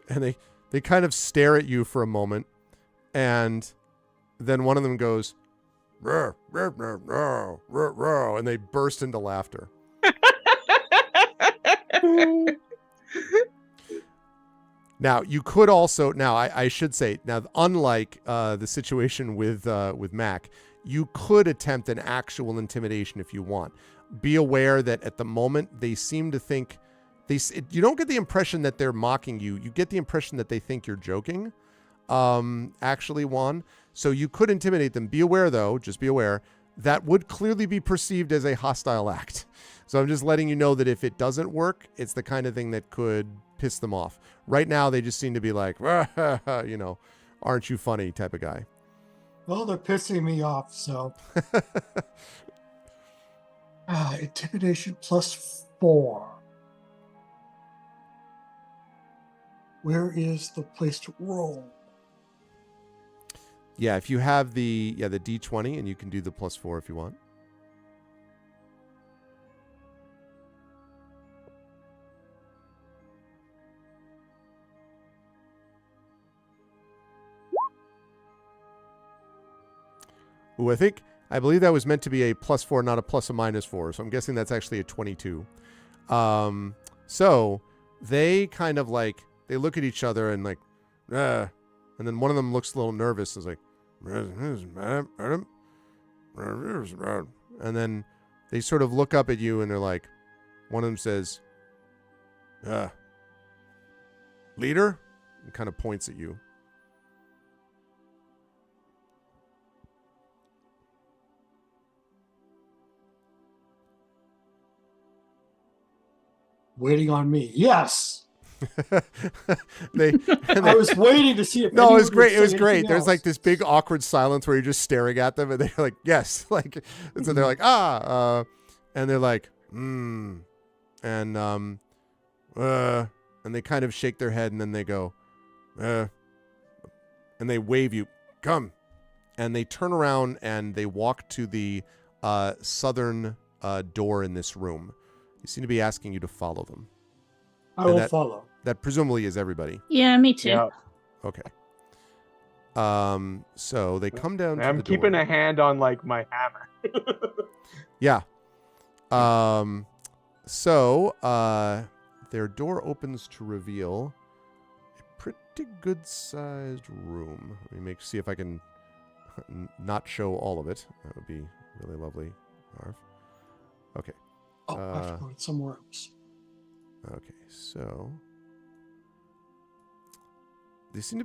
And they kind of stare at you for a moment, and then one of them goes, "Roar, roar, roar, roar, roar, roar," and they burst into laughter. Now, you could also, I should say, now, unlike the situation with Mac, you could attempt an actual intimidation if you want. Be aware that at the moment, they seem to think, you don't get the impression that they're mocking you. You get the impression that they think you're joking, actually, Juan. So you could intimidate them. Be aware, though, just be aware, that would clearly be perceived as a hostile act. So I'm just letting you know that if it doesn't work, it's the kind of thing that could piss them off. Right now, they just seem to be like, you know, aren't you funny type of guy. Well, they're pissing me off, so. Intimidation +4. Where is the place to roll? Yeah, if you have the D20, and you can do the +4 if you want. Ooh, I believe that was meant to be a +4, not a plus or -4. So I'm guessing that's actually a 22. So they kind of like, they look at each other and like, and then one of them looks a little nervous. Is like, and then they sort of look up at you and they're like, one of them says, leader, and kind of points at you. Waiting on me. Yes. I was waiting to see if. No, it was great. It was great. Else. There's like this big awkward silence where you're just staring at them, and they're like, "Yes," like, and so they're like, and they're like, and they kind of shake their head, and then they go, and they wave you, come, and they turn around and they walk to the southern door in this room. They seem to be asking you to follow them. I will follow. That presumably is everybody. Yeah, me too. Yeah. Okay. So they come down to I'm the keeping door. a hand on like my hammer. Yeah. So their door opens to reveal a pretty good sized room. Let me see if I can not show all of it. That would be really lovely. Arv. Okay. Oh, I have to go somewhere else. Okay, so this seems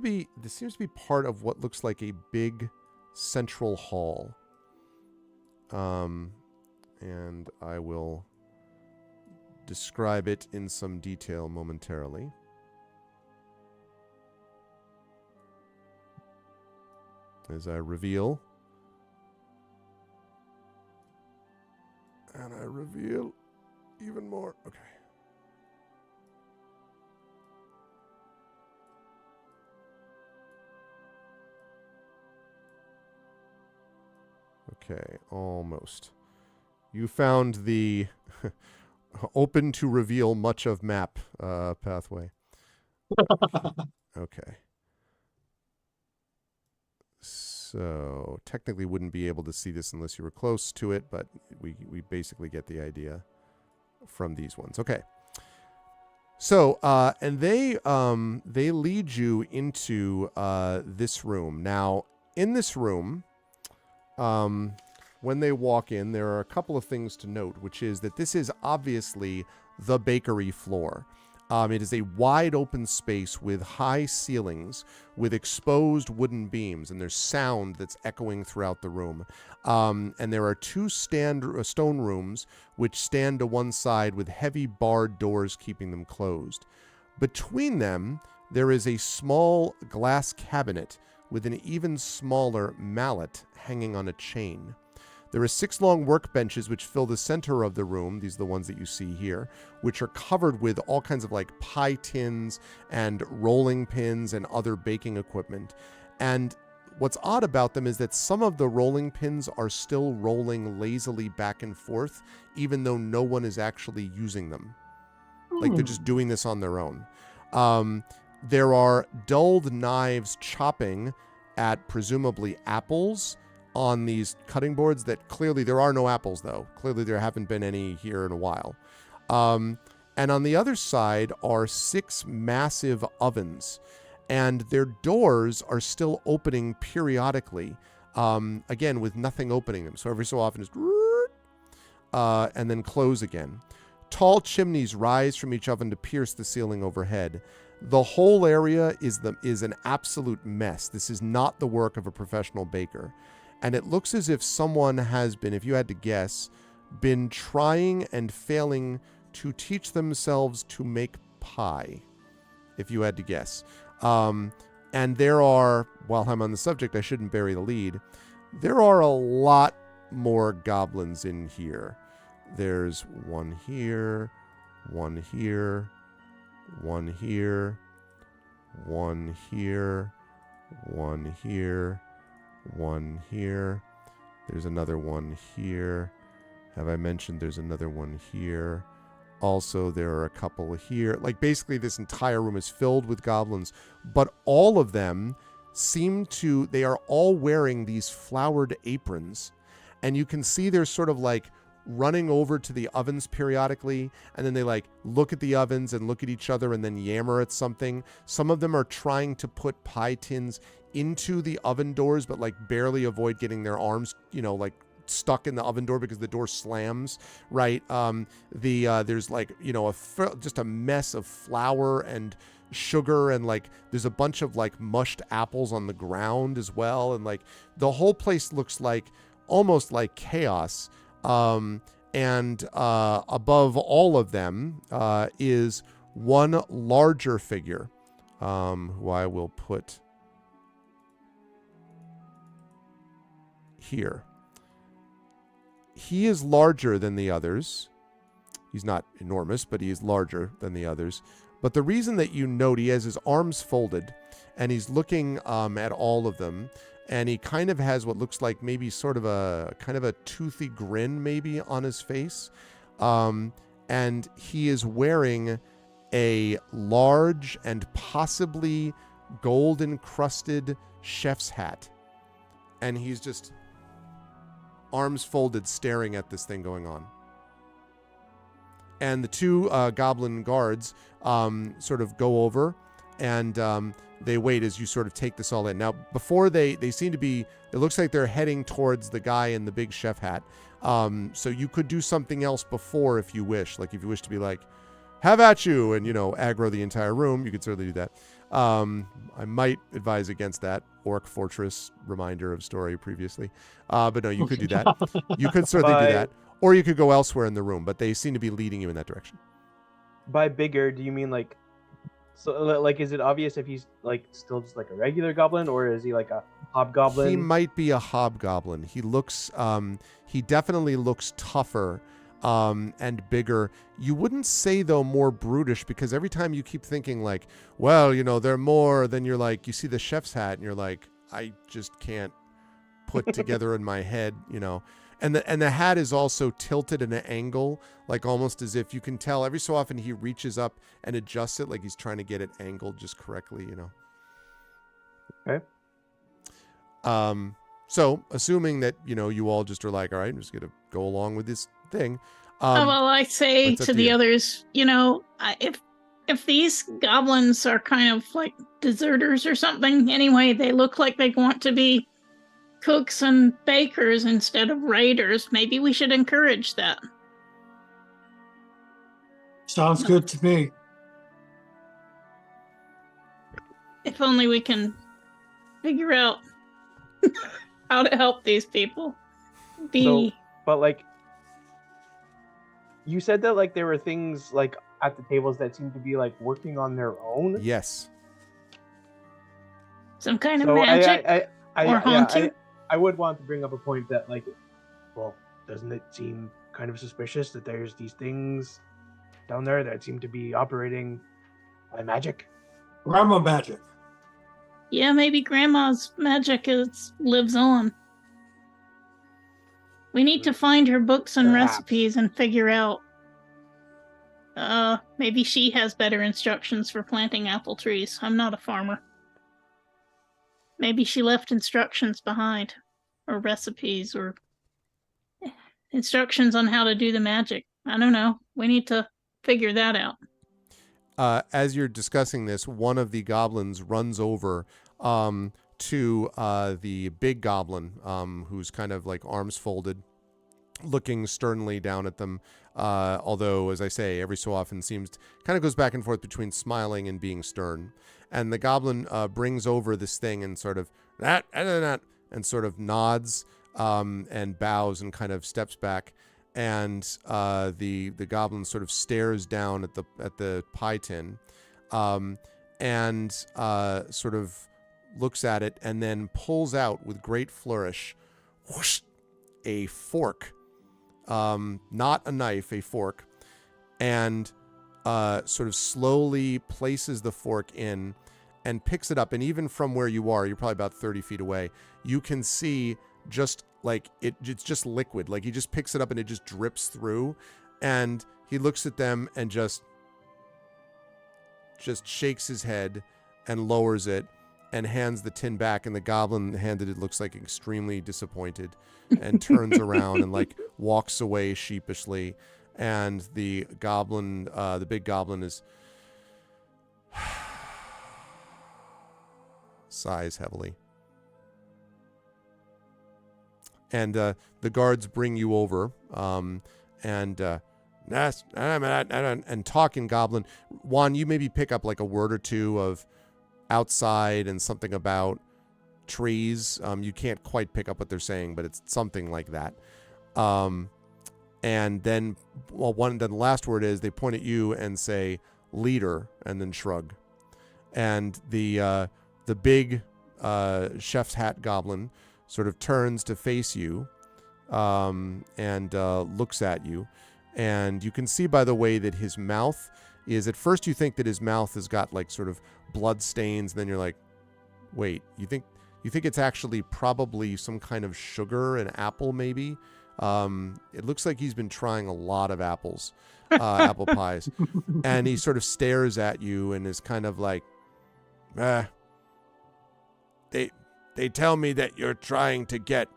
to be part of what looks like a big central hall. And I will describe it in some detail momentarily. As I reveal. And I reveal even more. Okay. Okay, almost. You found the open to reveal much of map pathway. Okay. So technically wouldn't be able to see this unless you were close to it, but we basically get the idea from these ones. Okay. So and they lead you into this room. Now, in this room, when they walk in, there are a couple of things to note, which is that this is obviously the bakery floor. It is a wide open space with high ceilings with exposed wooden beams, and there's sound that's echoing throughout the room. And there are two stone rooms which stand to one side with heavy barred doors keeping them closed. Between them, there is a small glass cabinet with an even smaller mallet hanging on a chain. There are 6 long workbenches which fill the center of the room. These are the ones that you see here, which are covered with all kinds of like pie tins and rolling pins and other baking equipment. And what's odd about them is that some of the rolling pins are still rolling lazily back and forth, even though no one is actually using them. Like they're just doing this on their own. There are dulled knives chopping at presumably apples on these cutting boards that clearly there are no apples, though. Clearly there haven't been any here in a while. And on the other side are 6 massive ovens, and their doors are still opening periodically, again, with nothing opening them. So every so often it's and then close again. Tall chimneys rise from each oven to pierce the ceiling overhead. The whole area is an absolute mess. This is not the work of a professional baker. And it looks as if someone has been, if you had to guess, been trying and failing to teach themselves to make pie, if you had to guess. And there are, while I'm on the subject, I shouldn't bury the lead, there are a lot more goblins in here. There's one here, one here, one here, one here, one here, one here. There's another one here. Have I mentioned there's another one here? Also, there are a couple here. Like, basically, this entire room is filled with goblins, but all of them they are all wearing these flowered aprons. And you can see they're sort of like running over to the ovens periodically, and then they like look at the ovens and look at each other and then yammer at something. Some of them are trying to put pie tins into the oven doors, but like barely avoid getting their arms, like stuck in the oven door because the door slams, right? There's like, just a mess of flour and sugar, and like there's a bunch of like mushed apples on the ground as well, and like the whole place looks like almost like chaos. And above all of them is one larger figure, who I will put here. He is larger than the others. He's not enormous, but he is larger than the others. But the reason that you note, he has his arms folded, and he's looking at all of them, and he kind of has what looks like maybe sort of a kind of a toothy grin maybe on his face. And he is wearing a large and possibly gold-encrusted chef's hat. And he's just arms folded, staring at this thing going on. And the 2 goblin guards sort of go over, and they wait as you sort of take this all in. Now, before they seem to be, it looks like they're heading towards the guy in the big chef hat. So you could do something else before if you wish. Like if you wish to be like, have at you, and, aggro the entire room, you could certainly do that. I might advise against that. Orc Fortress, reminder of story previously. But no, you could do that. You could certainly do that. Or you could go elsewhere in the room, but they seem to be leading you in that direction. By bigger, do you mean like, so like, is it obvious if he's like still just like a regular goblin, or is he like a hobgoblin? He might be a hobgoblin. He looks, he definitely looks tougher and bigger. You wouldn't say, though, more brutish, because every time you keep thinking like, well, they're more, then you're like, you see the chef's hat and you're like, I just can't put together in my head, And the hat is also tilted at an angle, like almost as if you can tell every so often he reaches up and adjusts it, like he's trying to get it angled just correctly, Okay. So assuming that, you all just are like, all right, I'm just going to go along with this thing. Well, I say to the others, if these goblins are kind of like deserters or something, anyway, they look like they want to be cooks and bakers instead of raiders. Maybe we should encourage that. Sounds good to me. If only we can figure out how to help these people. But like, you said that like there were things like at the tables that seemed to be like working on their own. Yes. Some kind of magic or haunting. I would want to bring up a point that like, well, doesn't it seem kind of suspicious that there's these things down there that seem to be operating by magic? Grandma magic. Yeah, maybe Grandma's magic lives on. We need to find her books and Perhaps. recipes and figure out. Maybe she has better instructions for planting apple trees. I'm not a farmer. Maybe she left instructions behind, or recipes, or instructions on how to do the magic. I don't know. We need to figure that out. As you're discussing this, one of the goblins runs over to the big goblin, who's kind of like arms folded, looking sternly down at them. Although, as I say, every so often kind of goes back and forth between smiling and being stern. And the goblin brings over this thing and sort of and sort of nods and bows and kind of steps back. And the goblin sort of stares down at the pie tin, and sort of looks at it and then pulls out with great flourish, whoosh, a fork, not a knife, a fork, and sort of slowly places the fork in and picks it up. And even from where you are, you're probably about 30 feet away, you can see just like it's just liquid. Like he just picks it up and it just drips through, and he looks at them and just shakes his head and lowers it and hands the tin back, and the goblin handed it looks like extremely disappointed and turns around and like walks away sheepishly. And the goblin, the big goblin, is sighs heavily. And the guards bring you over, and talk in Goblin. Juan, you maybe pick up like a word or two of outside and something about trees. You can't quite pick up what they're saying, but it's something like that. And then, then the last word is they point at you and say leader, and then shrug. And the big chef's hat goblin sort of turns to face you, and looks at you. And you can see by the way that his mouth is, at first you think that his mouth has got like sort of blood stains. And then you're like, wait, you think it's actually probably some kind of sugar, an apple maybe? It looks like he's been trying a lot of apples, apple pies. And he sort of stares at you and is kind of like, They tell me that you're trying to get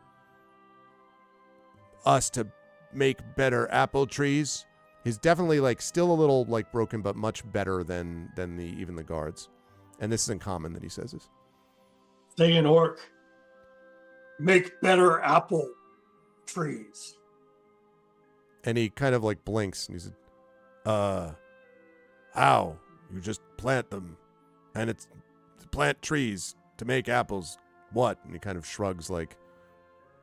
us to make better apple trees. He's definitely like still a little like broken, but much better than even the guards. And this is in common that he says this. Say in orc, make better apple trees. And he kind of like blinks and he said, how? You just plant them. And it's plant trees to make apples. What? And he kind of shrugs, like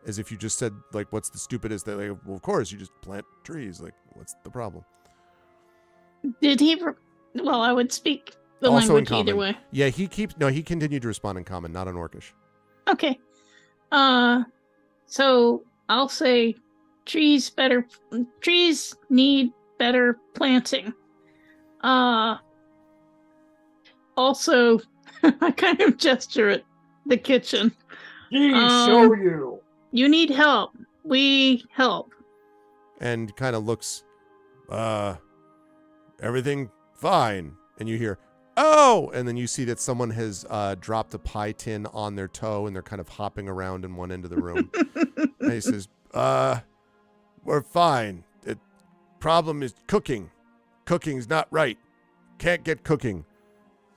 as if you just said, like, what's the stupidest that, like, well, of course you just plant trees, like, what's the problem? Did he well, I would speak the Also language in either common. way. Yeah, he continued to respond in common, not in orcish. Okay. So I'll say trees need better planting. Also, I kind of gesture at the kitchen. Show you. You need help. We help. And kind of looks, everything fine. And you hear, oh! And then you see that someone has dropped a pie tin on their toe and they're kind of hopping around in one end of the room. And he says, we're fine. The problem is cooking. Cooking's not right. Can't get cooking.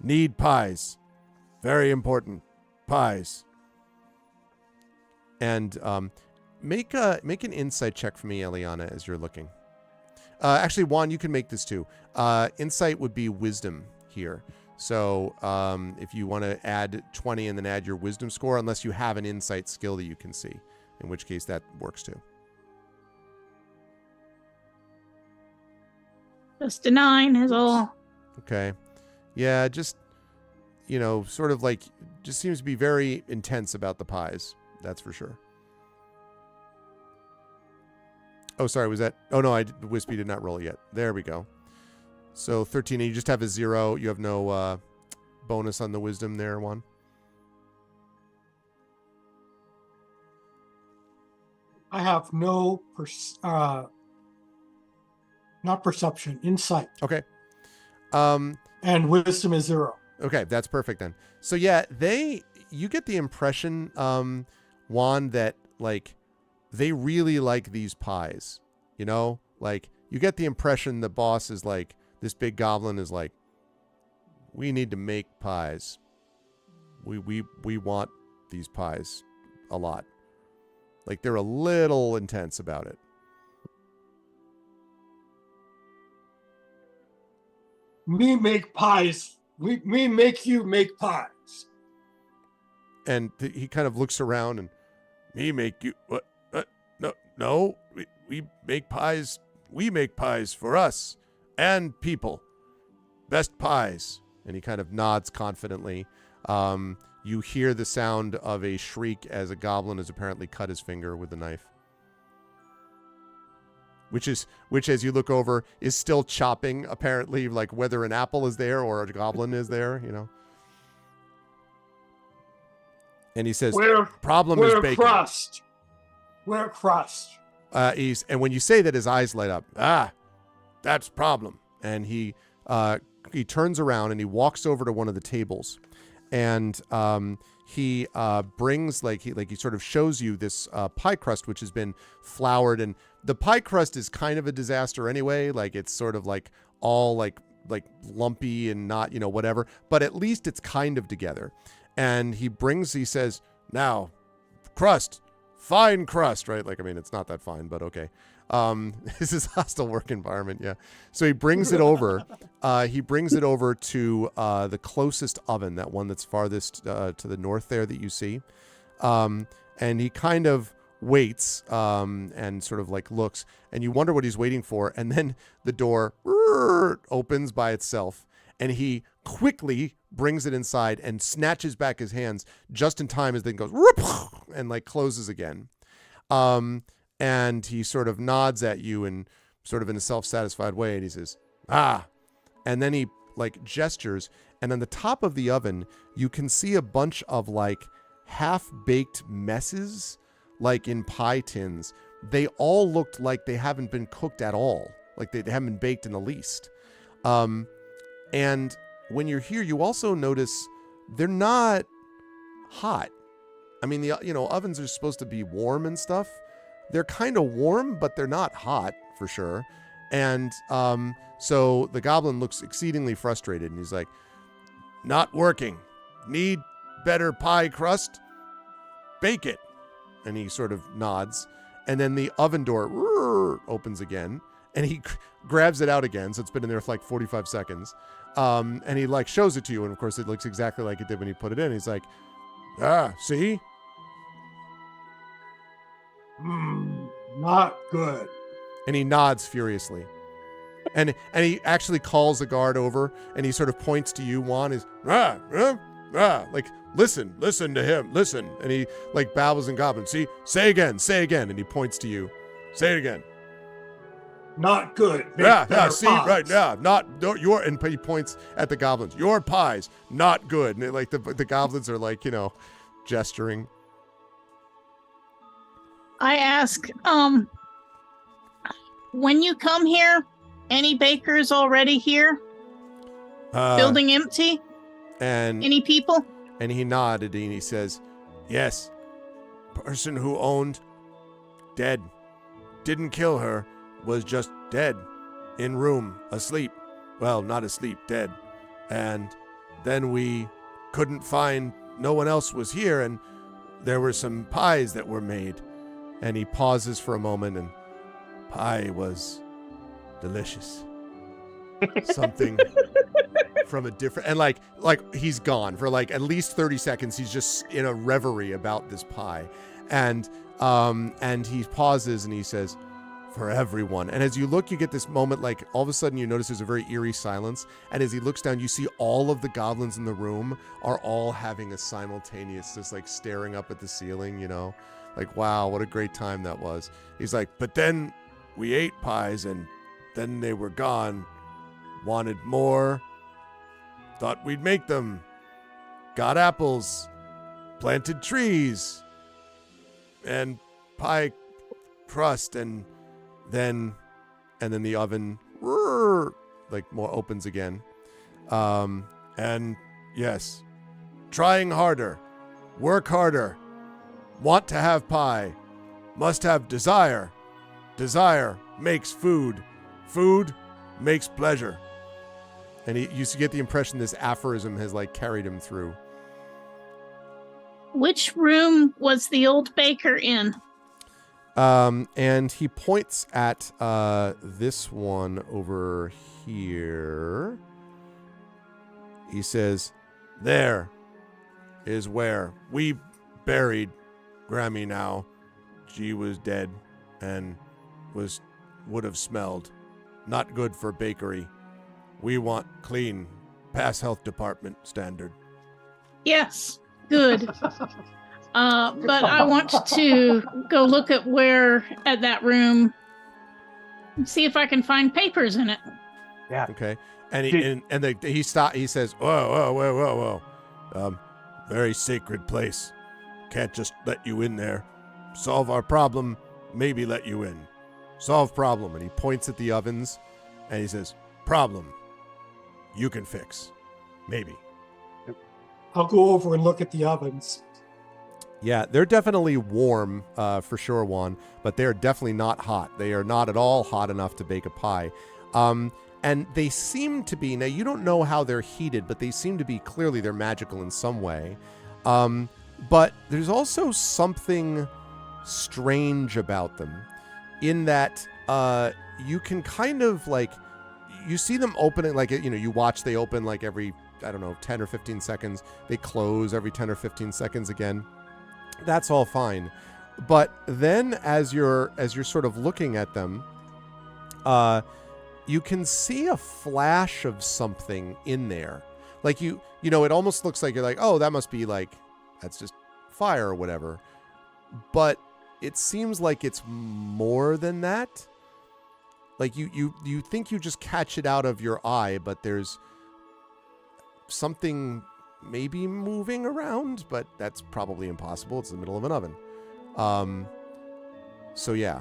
Need pies. Very important. Pies. And make an insight check for me, Eliana, as you're looking. Actually, Juan, you can make this too. Insight would be wisdom here. So if you want to add 20 and then add your wisdom score, unless you have an insight skill that you can see, in which case that works too. Just a 9 is all. Okay. Yeah, just, sort of like, just seems to be very intense about the pies. That's for sure. Oh, sorry, was that? Oh, no, Wispy did not roll yet. There we go. So 13, and you just have a 0. You have no bonus on the wisdom there, Juan? I have no not perception, insight. Okay. And wisdom is 0. Okay, that's perfect then. So yeah, you get the impression, Juan, that like they really like these pies. Like you get the impression the boss is like, this big goblin is like, we need to make pies. We want these pies a lot. Like they're a little intense about it. Me make pies. Me make you make pies. And he kind of looks around and, me make you, what? No, we make pies. We make pies for us and people. Best pies. And he kind of nods confidently. You hear the sound of a shriek as a goblin has apparently cut his finger with a knife. Which, as you look over, is still chopping, apparently, like whether an apple is there or a goblin is there, And he says, problem is bacon. Crust. We're crust. And when you say that, his eyes light up. That's problem. And he turns around and he walks over to one of the tables, and he brings he sort of shows you this pie crust, which has been floured, and the pie crust is kind of a disaster anyway. Like it's sort of like all like lumpy and not, whatever, but at least it's kind of together. And he says, now crust, fine crust, right? Like, I mean, it's not that fine, but okay. This is hostile work environment. Yeah. So he brings it over. To the closest oven, that one that's farthest to the north there that you see. And he kind of waits and sort of like looks, and you wonder what he's waiting for. And then the door opens by itself, and he quickly brings it inside and snatches back his hands just in time as the thing goes and like closes again. And he sort of nods at you and sort of in a self-satisfied way, and he says, and then he like gestures, and on the top of the oven you can see a bunch of like half-baked messes, like in pie tins. They all looked like they haven't been cooked at all, like they haven't been baked in the least. And when you're here, you also notice they're not hot. I mean, the ovens are supposed to be warm and stuff. They're kind of warm, but they're not hot for sure. And so the goblin looks exceedingly frustrated, and he's like, not working. Need better pie crust? Bake it. And he sort of nods. And then the oven door opens again, and he grabs it out again. So it's been in there for like 45 seconds. And he like shows it to you. And of course it looks exactly like it did when he put it in. He's like, see? Not good. And he nods furiously. And he actually calls a guard over, and he sort of points to you, Juan, is like, listen to him, listen. And he like babbles in goblin. See, say again. And he points to you. Say it again. Not good. See, pies. Right, no, your, and he points at the goblins. Your pies, not good. And like the goblins are like, gesturing. I ask, when you come here, any bakers already here? Building empty? And any people? And he nodded and he says, yes. Person who owned, dead. Didn't kill her, was just dead. In room, asleep. Well, not asleep, dead. And then we couldn't find, no one else was here, and there were some pies that were made. And he pauses for a moment, and pie was delicious. Something from a different, and like he's gone for like at least 30 seconds. He's just in a reverie about this pie. And he pauses and he says, for everyone. And as you look, you get this moment, like all of a sudden you notice there's a very eerie silence. And as he looks down, you see all of the goblins in the room are all having a simultaneous, just like staring up at the ceiling, you know, like, wow, what a great time that was. He's like, but then we ate pies and then they were gone. Wanted more. Thought we'd make them. Got apples. Planted trees. And pie crust, and then the oven like more opens again. And yes, trying harder, work harder, want to have pie, must have desire. Desire makes food. Food makes pleasure. And he used to get the impression this aphorism has like carried him through. Which room was the old baker in? And he points at this one over here. He says, there is where we buried Grammy now. She was dead and would have smelled. Not good for bakery. We want clean, pass health department standard. Yes, good. But I want to go look at that room, and see if I can find papers in it. Yeah. Okay. And he says, whoa. Very sacred place. Can't just let you in there. Solve our problem, maybe let you in. Solve problem. And he points at the ovens and he says, problem. You can fix. Maybe. I'll go over and look at the ovens. Yeah, they're definitely warm, for sure, Juan, but they're definitely not hot. They are not at all hot enough to bake a pie. And they seem to be, now you don't know how they're heated, but they seem to be, clearly they're magical in some way. But there's also something strange about them in that you can kind of like, you see them opening, like, you know, you watch, they open like every, I don't know, 10 or 15 seconds. They close every 10 or 15 seconds again. That's all fine. But then as you're sort of looking at them, you can see a flash of something in there. Like you know, it almost looks like you're like, oh, that must be like, that's just fire or whatever. But it seems like it's more than that. Like you think you just catch it out of your eye, but there's something maybe moving around, but that's probably impossible. It's the middle of an oven. So yeah.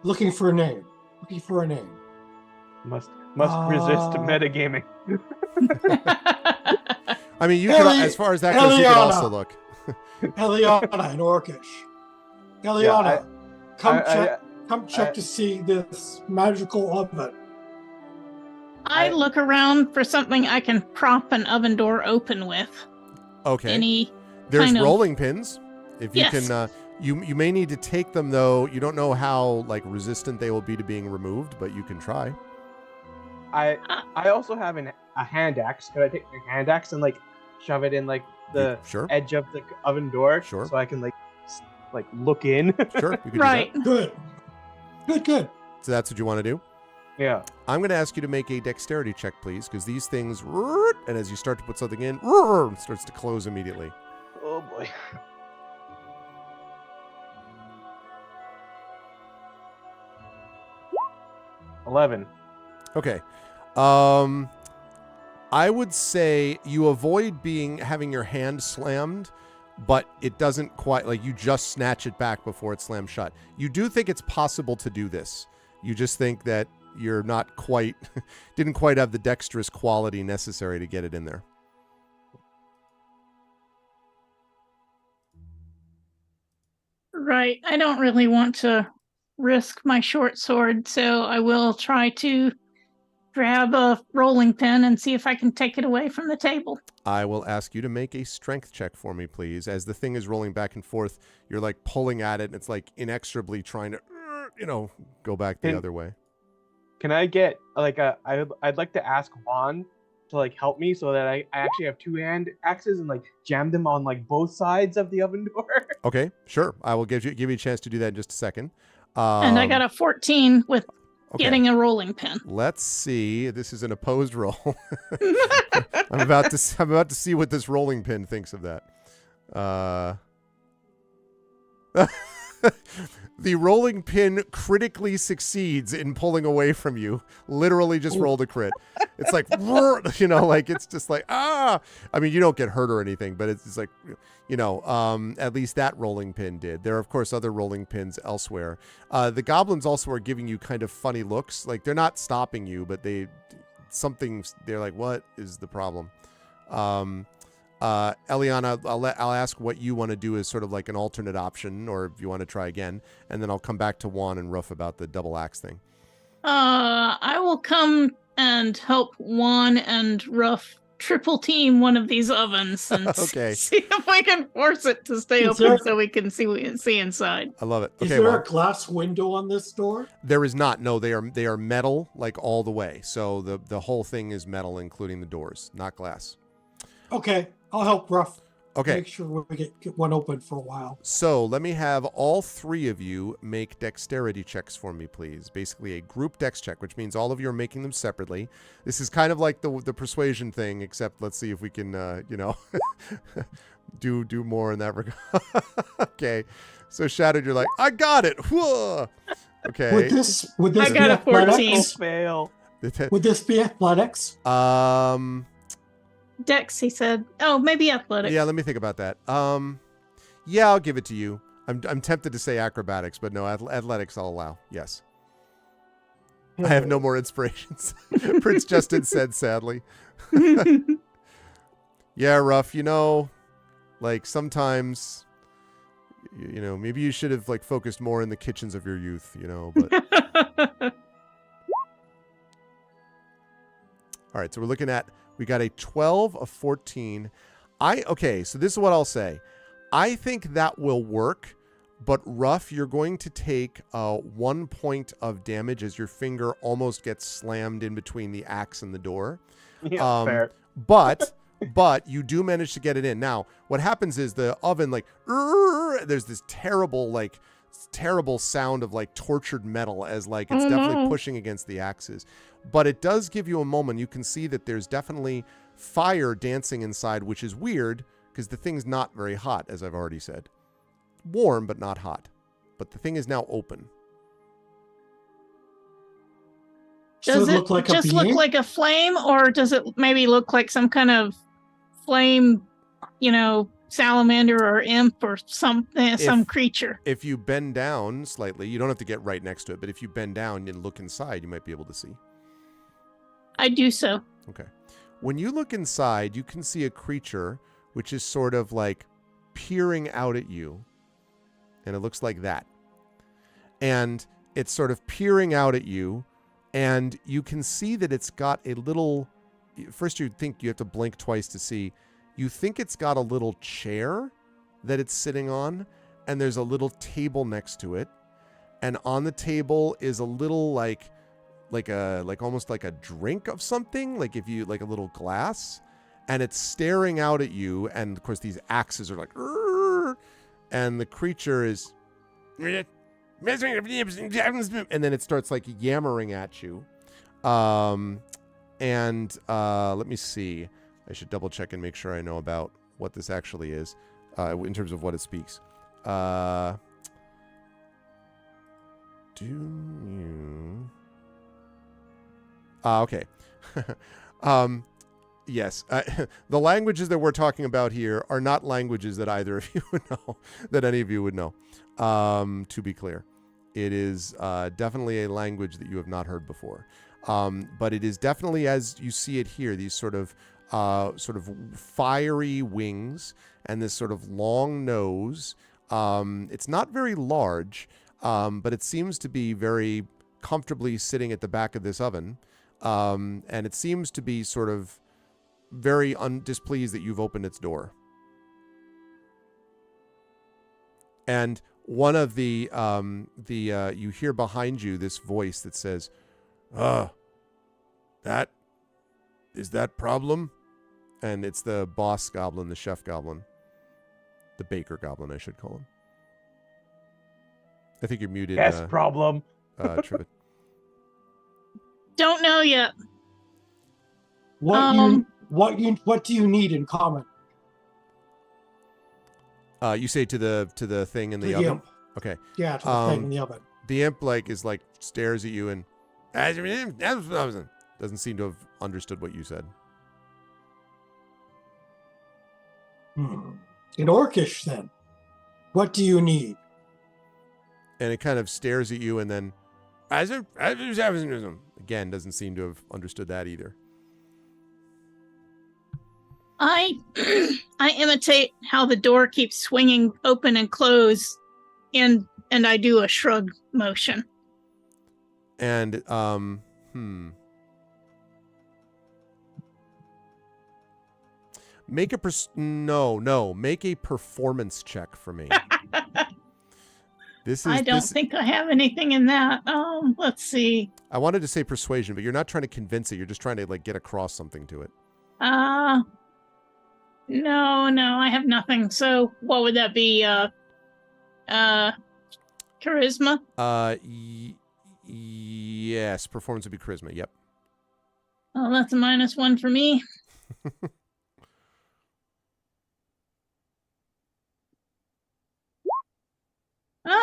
Looking for a name. Must resist metagaming. I mean, you can, as far as that goes, you can also look. Eliana and Orcish. Eliana, come check to see this magical oven. I look around for something I can prop an oven door open with. Okay. There's rolling pins. If you can, you may need to take them though. You don't know how like resistant they will be to being removed, but you can try. I also have a hand axe. Could I take my hand axe and like shove it in like the edge of the oven door? Sure. So I can like look in. Sure. You can right. do that. Good. So that's what you want to do? Yeah. I'm going to ask you to make a dexterity check, please, because these things, and as you start to put something in, it starts to close immediately. Oh boy. $11. Okay. I would say you avoid having your hand slammed, but it doesn't quite, like, you just snatch it back before it slams shut. You do think it's possible to do this. You just think that you're not quite, didn't quite have the dexterous quality necessary to get it in there. Right. I don't really want to risk my short sword, so I will try to grab a rolling pin and see if I can take it away from the table. I will ask you to make a strength check for me, please. As the thing is rolling back and forth, you're like pulling at it, and it's like inexorably trying to, go back the other way. Can I get like I'd like to ask Juan to like help me so that I actually have 2 hand axes and like jam them on like both sides of the oven door. Okay, sure. I will give you a chance to do that in just a second. And I got a 14 with getting a rolling pin. Let's see. This is an opposed roll. I'm about to see what this rolling pin thinks of that. The rolling pin critically succeeds in pulling away from you. Literally just rolled a crit. It's like, like it's just like, ah. I mean, you don't get hurt or anything, but it's just like, at least that rolling pin did. There are, of course, other rolling pins elsewhere. The goblins also are giving you kind of funny looks. Like, they're not stopping you, but they're like, what is the problem? Eliana, I'll ask what you want to do as sort of like an alternate option, or if you want to try again, and then I'll come back to Juan and Ruff about the double axe thing. I will come and help Juan and Ruff triple team one of these ovens and see if we can force it to stay open so we can see inside. I love it. Is there a glass window on this door? There is not. No, they are metal, like all the way. So the whole thing is metal, including the doors, not glass. Okay, I'll help Ruff. Okay. Make sure we get one open for a while. So let me have all 3 of you make dexterity checks for me, please. Basically a group dex check, which means all of you are making them separately. This is kind of like the persuasion thing, except let's see if we can, do more in that regard. Okay. So Shattered, you're like, I got it. Whoa. Okay. Would this I be got a 14. athletics? Fail. Would this be athletics? Dex, he said. Oh, maybe athletics. Yeah, let me think about that. Yeah, I'll give it to you. I'm tempted to say acrobatics, but no, athletics I'll allow. Yes. I have no more inspirations. Prince Justin said sadly. Yeah, Ruff, like sometimes, maybe you should have like focused more in the kitchens of your youth, but. All right, so we're looking at, we got a 12, a 14. So this is what I'll say. I think that will work, but Ruff, you're going to take 1 point of damage as your finger almost gets slammed in between the axe and the door. Yeah, fair. But you do manage to get it in. Now, what happens is the oven, like, there's this terrible sound of like tortured metal as like it's definitely pushing against the axes. But it does give you a moment. You can see that there's definitely fire dancing inside, which is weird because the thing's not very hot, as I've already said. Warm, but not hot. But the thing is now open. Does it look like a flame, or does it maybe look like some kind of flame, salamander or imp or some creature? If you bend down slightly, you don't have to get right next to it, but if you bend down and look inside, you might be able to see. I do so. Okay. When you look inside, you can see a creature which is sort of like peering out at you. And it looks like that. And it's sort of peering out at you. And you can see that it's got a little... First, you think you have to blink twice to see. You think it's got a little chair that it's sitting on. And there's a little table next to it. And on the table is a little almost like a drink of something, like if you like a little glass, and it's staring out at you, and of course these axes are like, and the creature is, and then it starts like yammering at you. Let me see, I should double check and make sure I know about what this actually is in terms of what it speaks. Do you okay. Yes. The languages that we're talking about here are not languages that either of you would know, that any of you would know. To be clear, it is definitely a language that you have not heard before. But it is definitely, as you see it here, these sort of fiery wings and this sort of long nose. It's not very large, but it seems to be very comfortably sitting at the back of this oven. and it seems to be sort of very displeased that you've opened its door. And one of the you hear behind you this voice that says, that is that problem? And it's the boss goblin, the chef goblin, the baker goblin, I should call him. I think you're muted. Yes, problem. Trivet. Don't know yet. What do you need in common? You say to the thing in the The oven. imp. Okay. Yeah, to the thing in the oven. The imp is stares at you and doesn't seem to have understood what you said. In Orcish, then, what do you need? And it kind of stares at you and then again doesn't seem to have understood that either. I imitate how the door keeps swinging open and close, and I do a shrug motion. And make a make a performance check for me. I don't think I have anything in that. Let's see. I wanted to say persuasion, but you're not trying to convince it. You're just trying to get across something to it. No, I have nothing. So what would that be? Charisma? Yes, performance would be charisma. Yep. Oh, that's a -1 for me.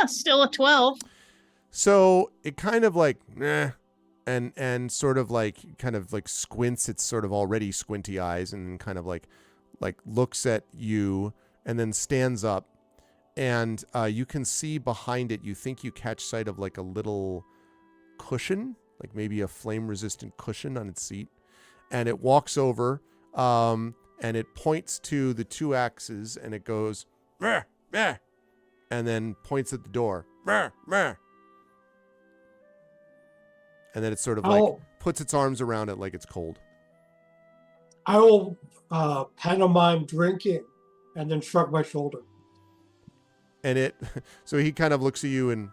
Still a 12. So it kind of and sort of kind of squints its sort of already squinty eyes and kind of like looks at you and then stands up, and you can see behind it, you think you catch sight of a little cushion, maybe a flame resistant cushion on its seat, and it walks over and it points to the 2 axes and it goes "Meh, meh," and then points at the door. "Meh, meh." And then it sort of puts its arms around it like it's cold. I will pantomime drinking and then shrug my shoulder. And so he kind of looks at you and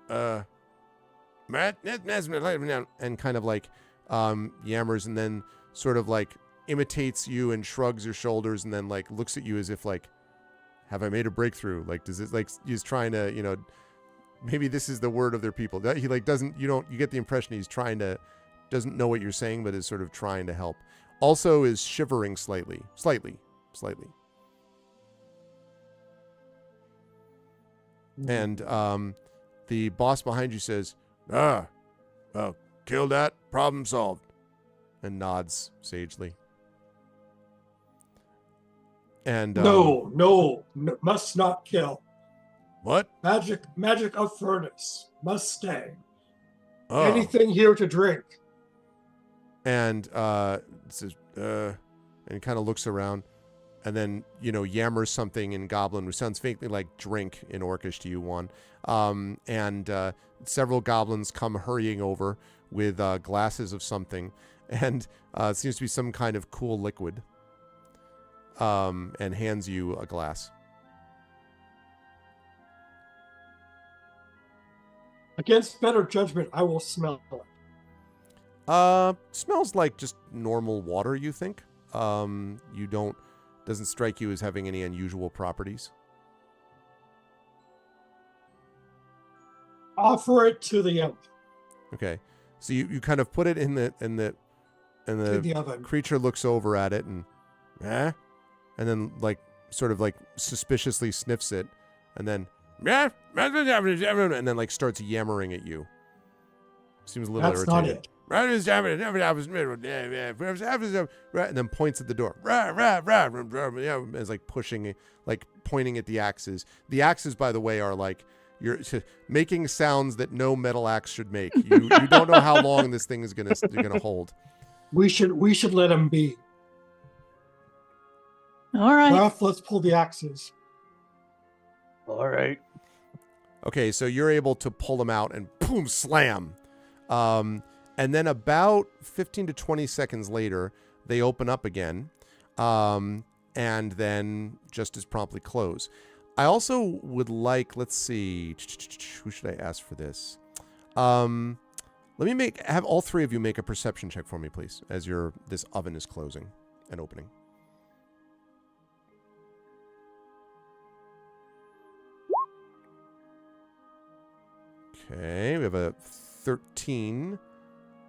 and kind of yammers, and then sort of imitates you and shrugs your shoulders, and then looks at you as if have I made a breakthrough? Does it he's trying to, maybe this is the word of their people. He doesn't, you get the impression he's doesn't know what you're saying, but is sort of trying to help. Also is shivering slightly. And the boss behind you says, kill that, problem solved, and nods sagely. And no, must not kill. What? Magic of furnace must stay. Oh. Anything here to drink? And says, and kind of looks around, and then yammers something in Goblin, which sounds faintly like drink in Orcish to you, Juan. And several goblins come hurrying over with glasses of something, and it seems to be some kind of cool liquid. And hands you a glass. Against better judgment, I will smell it. Smells like just normal water, you think. Doesn't strike you as having any unusual properties. Offer it to the imp. Okay. So you kind of put it in the oven. Creature looks over at it and and then sort of suspiciously sniffs it, and then and then starts yammering at you. Seems a little irritated. That's not it. And then points at the door. As pushing, pointing at the axes. The axes, by the way, are you're making sounds that no metal axe should make. You don't know how long this thing is gonna hold. We should let him be. All right. Ralph, let's pull the axes. All right. Okay, so you're able to pull them out and boom, slam. And then about 15 to 20 seconds later, they open up again, and then just as promptly close. I also would like, let's see, who should I ask for this? Let me have all three of you make a perception check for me, please, as this oven is closing and opening. Okay, we have a 13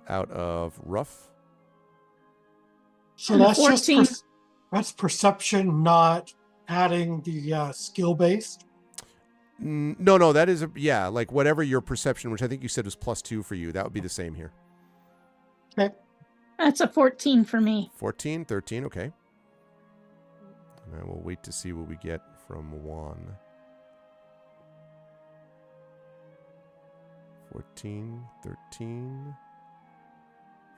out of Rough. So that's 14. That's perception, not adding the skill based. No, that is like whatever your perception, which I think you said was +2 for you, that would be the same here. Okay. That's a 14 for me. 14, 13, okay. And I will wait to see what we get from Juan. 14, 13,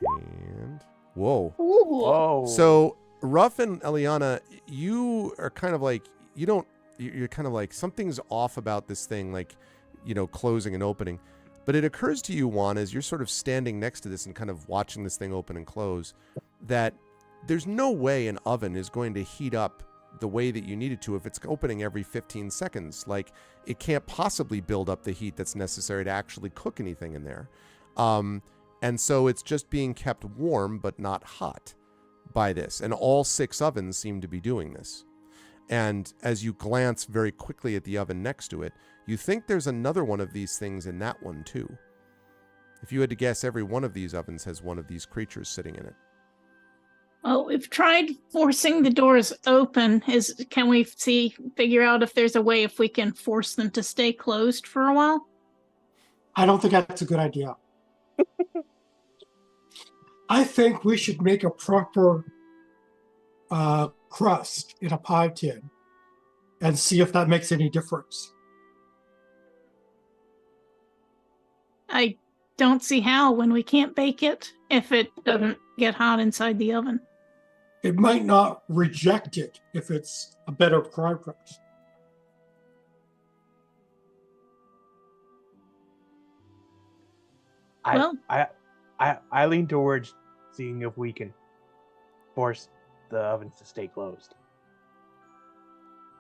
and whoa. Ooh. Whoa. So Ruff and Eliana, you are kind of like, you're kind of like, something's off about this thing, like, closing and opening. But it occurs to you, Juan, as you're sort of standing next to this and kind of watching this thing open and close, that there's no way an oven is going to heat up the way that you need it to if it's opening every 15 seconds. Like, it can't possibly build up the heat that's necessary to actually cook anything in there. And so it's just being kept warm but not hot by this. And all 6 ovens seem to be doing this. And as you glance very quickly at the oven next to it, you think there's another one of these things in that one too. If you had to guess, every one of these ovens has one of these creatures sitting in it. Well, we've tried forcing the doors open. Can we figure out if there's a way if we can force them to stay closed for a while? I don't think that's a good idea. I think we should make a proper crust in a pie tin and see if that makes any difference. I don't see how when we can't bake it if it doesn't get hot inside the oven. It might not reject it if it's a better pie crust. I lean towards seeing if we can force the ovens to stay closed.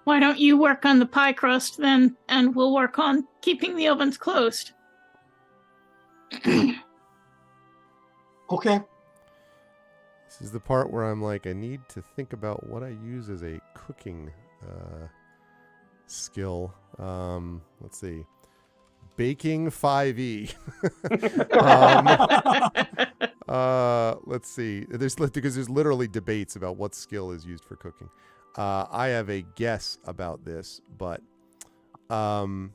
Why don't you work on the pie crust then, and we'll work on keeping the ovens closed? Okay. This is the part where I'm like, I need to think about what I use as a cooking skill. Let's see. Baking 5e. Let's see. Because there's literally debates about what skill is used for cooking. I have a guess about this, but and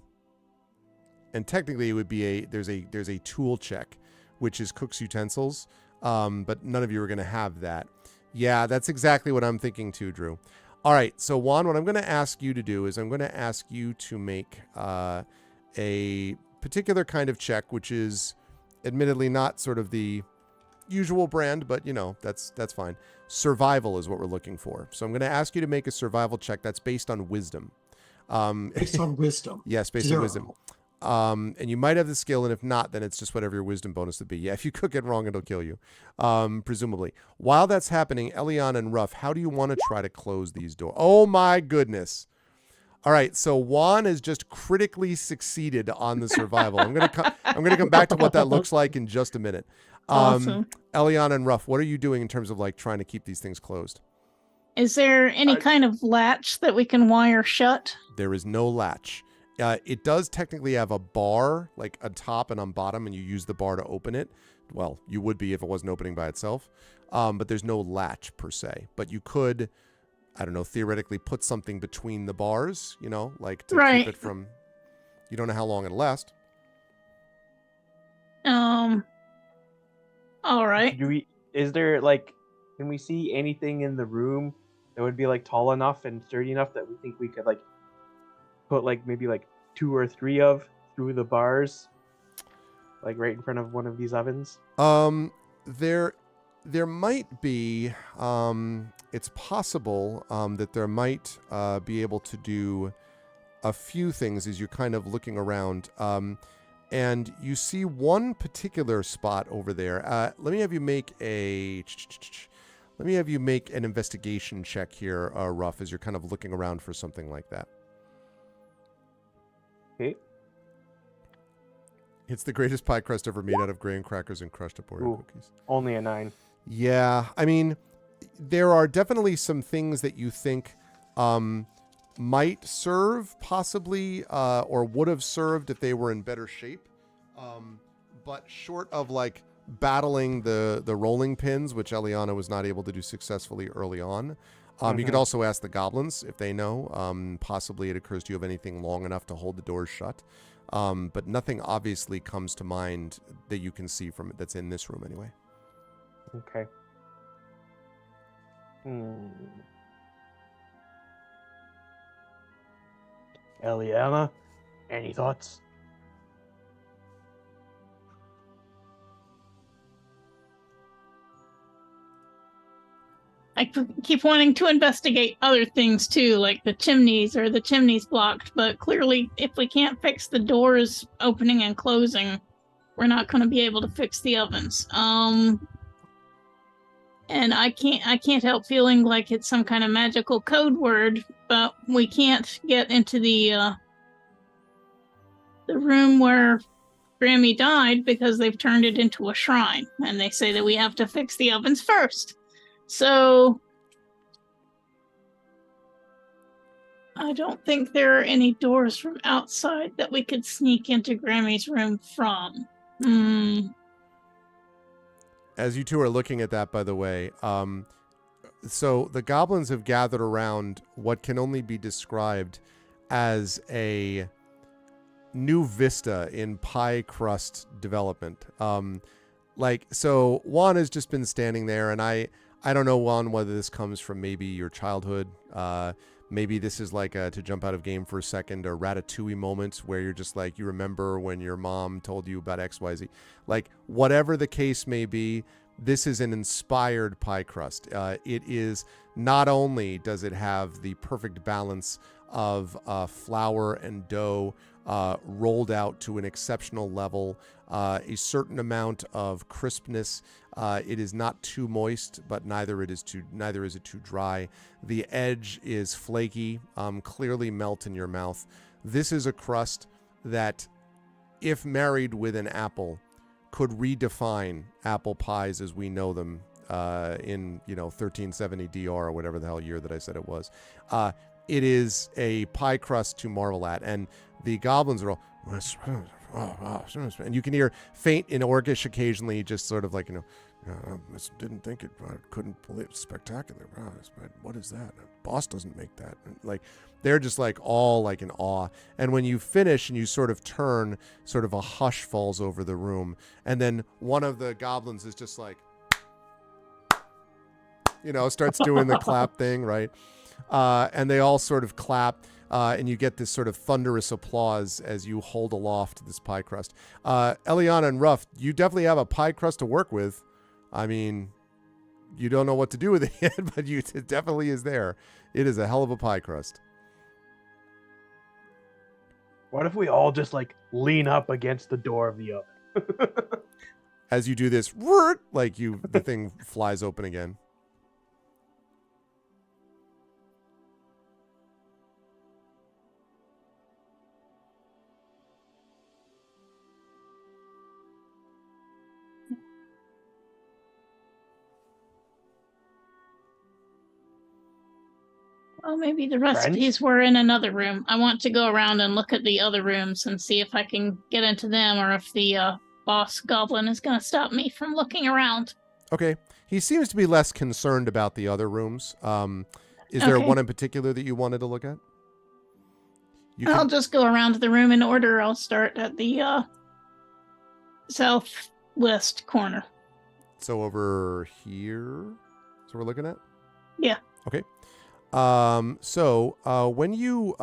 technically it would be there's a tool check, which is cook's utensils. But none of you are going to have that. Yeah, that's exactly what I'm thinking too, Drew. All right, so Juan, what I'm going to ask you to do is I'm going to ask you to make a particular kind of check, which is admittedly not sort of the usual brand, but that's fine. Survival is what we're looking for. So I'm going to ask you to make a survival check that's based on wisdom. Based on wisdom. Yes, based 0. on wisdom. And you might have the skill, and if not, then it's just whatever your wisdom bonus would be. Yeah, if you cook it wrong, it'll kill you, presumably. While that's happening, Eliana and Ruff, how do you want to try to close these doors? Oh my goodness. All right, so Juan has just critically succeeded on the survival. I'm gonna come back to what that looks like in just a minute. Awesome. Eliana and Ruff, what are you doing in terms of like trying to keep these things closed? Is there any kind of latch that we can wire shut? There is no latch. It does technically have a bar, like on top and on bottom, and you use the bar to open it. Well, you would be if it wasn't opening by itself. But there's no latch per se. But you could, I don't know, theoretically put something between the bars, like to keep it from, you don't know how long it'll last. All right. Can we see anything in the room that would be like tall enough and sturdy enough that we think we could like put like maybe like 2 or 3 of through the bars, like right in front of one of these ovens? There might be, it's possible that there might be able to do a few things as you're kind of looking around. and you see one particular spot over there. Let me have you make an investigation check here, Ruff, as you're kind of looking around for something like that. Okay. It's the greatest pie crust ever made out of graham crackers and crushed up Oreo cookies. Only a 9. Yeah, I mean, there are definitely some things that you think might serve, possibly, or would have served if they were in better shape. But short of like battling the rolling pins, which Eliana was not able to do successfully early on. You could also ask the goblins if they know. Possibly it occurs to you of anything long enough to hold the doors shut. But nothing obviously comes to mind that you can see from it that's in this room anyway. Okay. Eliana, any thoughts? I keep wanting to investigate other things too, like the chimneys or the chimneys blocked, but clearly if we can't fix the doors opening and closing, we're not going to be able to fix the ovens. And I can't help feeling like it's some kind of magical code word, but we can't get into the room where Grammy died because they've turned it into a shrine, and they say that we have to fix the ovens first. So I don't think there are any doors from outside that we could sneak into Grammy's room from. As you two are looking at that, by the way, so the goblins have gathered around what can only be described as a new vista in pie crust development. So Juan has just been standing there, and I don't know, Juan, whether this comes from maybe your childhood. Maybe this is like to jump out of game for a second, a Ratatouille moment where you're just like, you remember when your mom told you about XYZ. Like, whatever the case may be, this is an inspired pie crust. It is, not only does it have the perfect balance of flour and dough rolled out to an exceptional level, a certain amount of crispness. It is not too moist, but neither is it too dry. The edge is flaky, clearly melt in your mouth. This is a crust that, if married with an apple, could redefine apple pies as we know them in 1370 DR or whatever the hell year that I said it was. It is a pie crust to marvel at, and the goblins are all, and you can hear faint in Orcish occasionally, just sort of like, I didn't think it, I couldn't believe it. Spectacular. What is that? Boss doesn't make that. Like, they're just like all like in awe. And when you finish and you sort of turn, sort of a hush falls over the room. And then one of the goblins is just like, starts doing the clap thing, right? And they all sort of clap. And you get this sort of thunderous applause as you hold aloft this pie crust. Eliana and Ruff, you definitely have a pie crust to work with. I mean, you don't know what to do with it yet, but it definitely is there. It is a hell of a pie crust. What if we all just like lean up against the door of the oven? As you do this, the thing flies open again. Well, maybe the recipes were in another room. I want to go around and look at the other rooms and see if I can get into them, or if the boss goblin is going to stop me from looking around. Okay. He seems to be less concerned about the other rooms. Is there one in particular that you wanted to look at? I'll just go around the room in order. I'll start at the southwest corner. So over here? So we're looking at? Yeah. Okay. So when you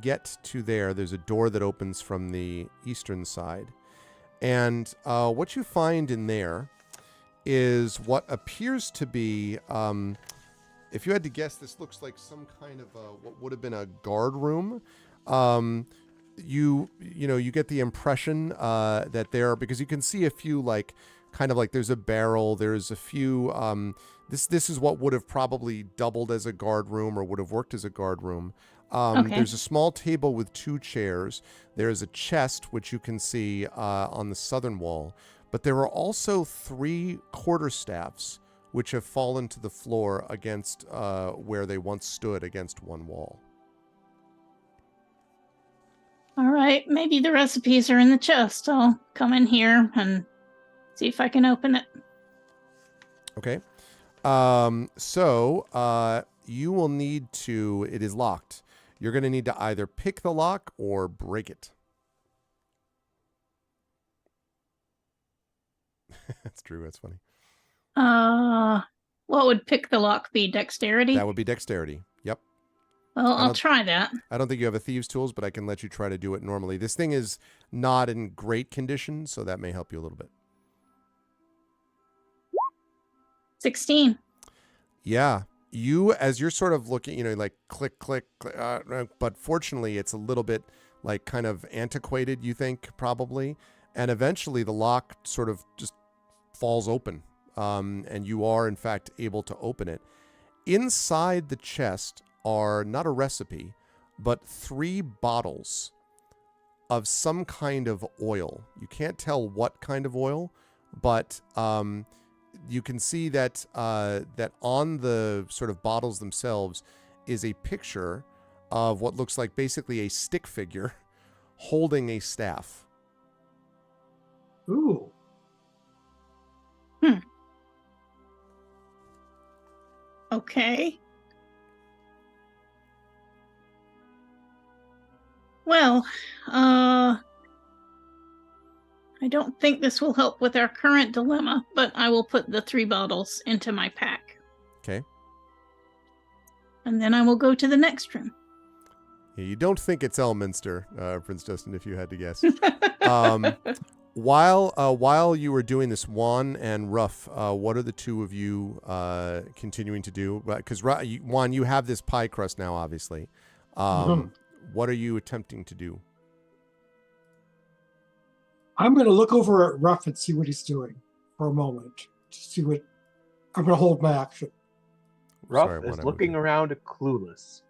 get to there's a door that opens from the eastern side. And what you find in there is what appears to be, if you had to guess, this looks like some kind of what would have been a guard room. you get the impression that there, because you can see a few kind of there's a barrel, there's a few this is what would have probably doubled as a guard room or would have worked as a guard room. Okay. There's a small table with 2 chairs. There's a chest which you can see on the southern wall, but there are also 3 quarterstaffs which have fallen to the floor against where they once stood against one wall. All right, maybe the recipes are in the chest. I'll come in here and see if I can open it. Okay. So you will need to, it is locked. You're going to need to either pick the lock or break it. That's true. That's funny. What would pick the lock be? Dexterity? That would be dexterity. Yep. Well, I'll try that. I don't think you have a thieves' tools, but I can let you try to do it normally. This thing is not in great condition, so that may help you a little bit. 16. Yeah. You, as you're sort of looking, click, click, click, but fortunately it's a little bit kind of antiquated, you think, probably. And eventually the lock sort of just falls open. And you are, in fact, able to open it. Inside the chest are not a recipe, but 3 bottles of some kind of oil. You can't tell what kind of oil, but you can see that that on the sort of bottles themselves is a picture of what looks like basically a stick figure holding a staff. Ooh. Okay. Well, I don't think this will help with our current dilemma, but I will put the 3 bottles into my pack. Okay. And then I will go to the next room. Yeah, you don't think it's Elminster, Prince Justin, if you had to guess. While you were doing this, Juan and Ruff, what are the 2 of you continuing to do? Because Juan, you have this pie crust now, obviously. What are you attempting to do? I'm going to look over at Ruff and see what he's doing for a moment. To see what I'm going to hold my action. Ruff Sorry, is Juan, looking around clueless.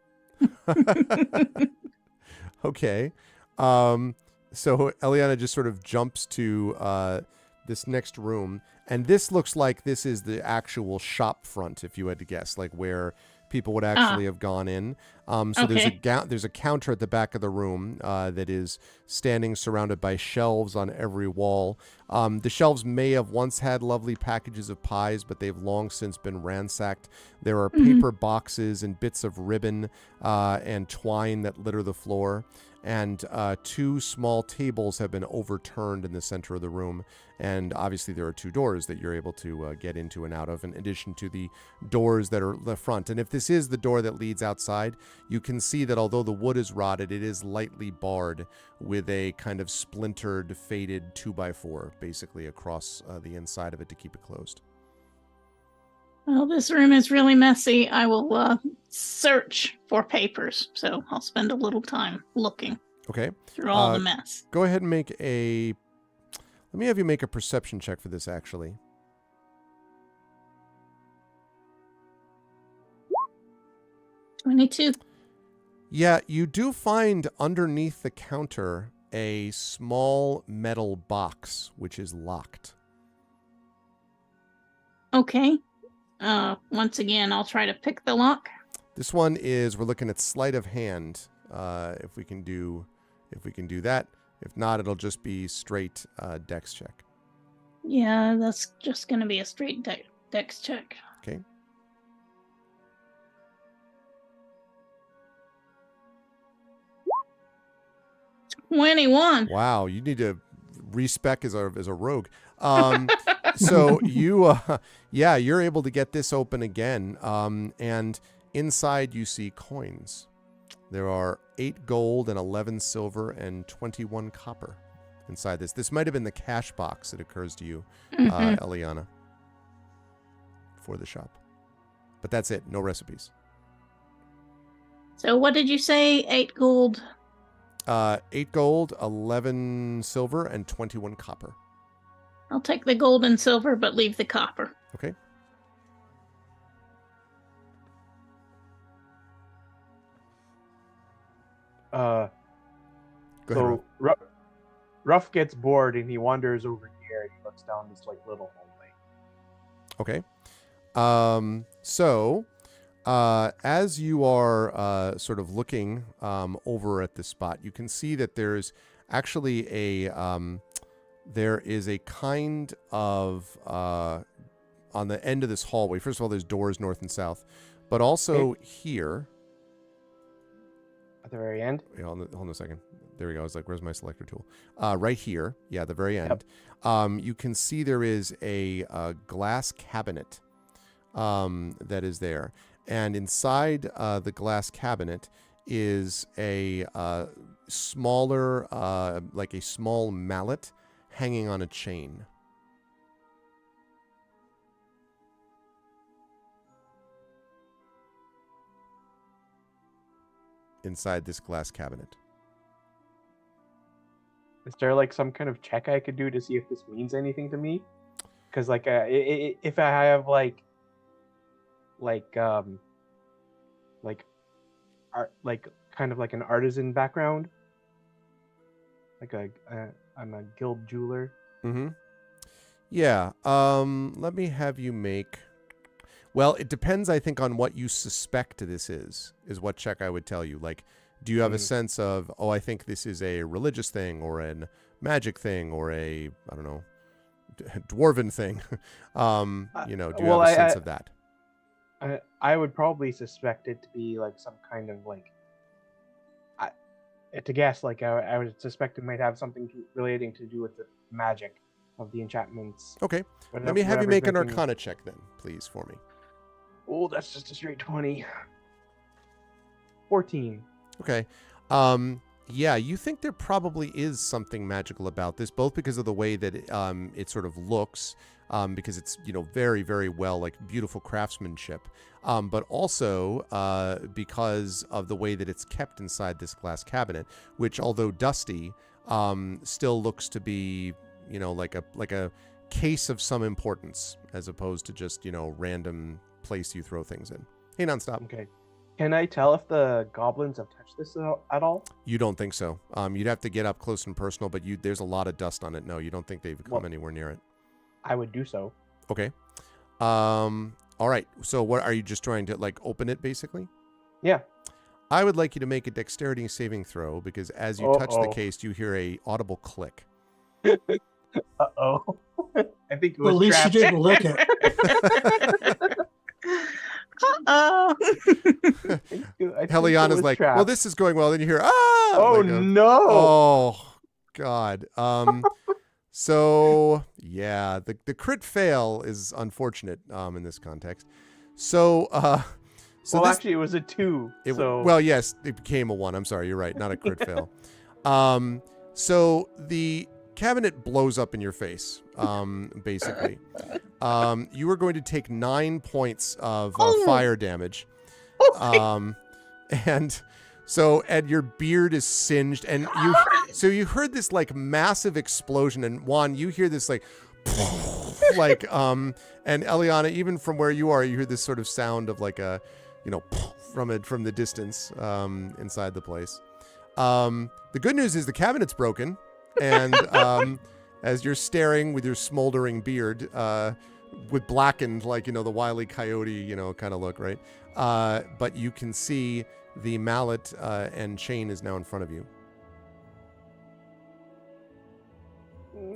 Okay. So Eliana just sort of jumps to this next room, and this looks like this is the actual shop front, if you had to guess, where people would actually have gone in. So Okay. there's a counter at the back of the room that is standing surrounded by shelves on every wall. The shelves may have once had lovely packages of pies, but they've long since been ransacked. There are paper boxes and bits of ribbon and twine that litter the floor. And 2 small tables have been overturned in the center of the room. And obviously there are 2 doors that you're able to get into and out of, in addition to the doors that are the front. And if this is the door that leads outside, you can see that although the wood is rotted, it is lightly barred with a kind of splintered, faded 2x4, basically across the inside of it to keep it closed. Well, this room is really messy. I will search for papers, so I'll spend a little time looking Okay. through all the mess. Go ahead and let me have you make a perception check for this, actually. 22. Yeah, you do find underneath the counter a small metal box, which is locked. Okay. Once again, I'll try to pick the lock. This one is, we're looking at sleight of hand. If we can do that. If not, it'll just be straight dex check. Yeah, that's just going to be a straight dex check. Okay. $21. Wow, you need to respec as a rogue. So you're able to get this open again. And inside you see coins. There are 8 gold and 11 silver and 21 copper inside this. This might have been the cash box, it occurs to you, Eliana, for the shop. But that's it. No recipes. So what did you say? 8 gold? 8 gold, 11 silver, and 21 copper. I'll take the gold and silver, but leave the copper. Okay. Go ahead, So Ruff gets bored and he wanders over here and he looks down this like little hallway. Okay. So, as you are sort of looking over at this spot, you can see that there's actually there is a kind of on the end of this hallway. First of all, there's doors north and south, but also here. At the very end? Wait, hold on a second. There we go. I was like, where's my selector tool? Right here. Yeah, the very end. Yep. You can see there is a glass cabinet that is there. And inside the glass cabinet is a smaller, like a small mallet hanging on a chain. Inside this glass cabinet. Is there like some kind of check I could do to see if this means anything to me? Because like if I have like art, like kind of like an artisan background, like I'm a guild jeweler. Mm-hmm. Yeah. Let me have you make. Well, it depends, I think, on what you suspect this is what check I would tell you. Like, do you have a sense of, oh, I think this is a religious thing or a magic thing or a, I don't know, dwarven thing? Do you have a sense of that? I would probably suspect it to be like some kind of like, to guess, like I would suspect it might have something relating to do with the magic of the enchantments. Okay. Let me have you make an Arcana check then, please, for me. Oh, that's just a straight 20. 14. Okay. Yeah, you think there probably is something magical about this, both because of the way that it sort of looks, because it's, very, very well, like beautiful craftsmanship, but also because of the way that it's kept inside this glass cabinet, which, although dusty, still looks to be, like a case of some importance, as opposed to just, random place you throw things in. Hey, Nonstop. Okay. Can I tell if the goblins have touched this at all? You don't think so. You'd have to get up close and personal, but there's a lot of dust on it. No, you don't think they've come anywhere near it. I would do so. Okay. All right. So what are you just trying to like open it basically? Yeah. I would like you to make a dexterity saving throw because as you touch the case, you hear a audible click. Uh-oh. I think it was At least trapped. you didn't lick it. Uh-oh. Heliana's like, trapped. well, this is going well. Then you hear, ah! Oh, like no. Oh, God. So, yeah, the crit fail is unfortunate in this context. So, Actually, it was a 2. Well, yes, it became a 1. I'm sorry. You're right. Not a crit fail. So the cabinet blows up in your face, basically. You are going to take 9 points of fire damage. And your beard is singed, and you heard this like massive explosion, and Juan, you hear this like and Eliana, even from where you are, you hear this sort of sound of like a, from the distance, inside the place. The good news is the cabinet's broken, and as you're staring with your smoldering beard, with blackened, like, the Wile E. Coyote, kind of look, right? But you can see the mallet and chain is now in front of you.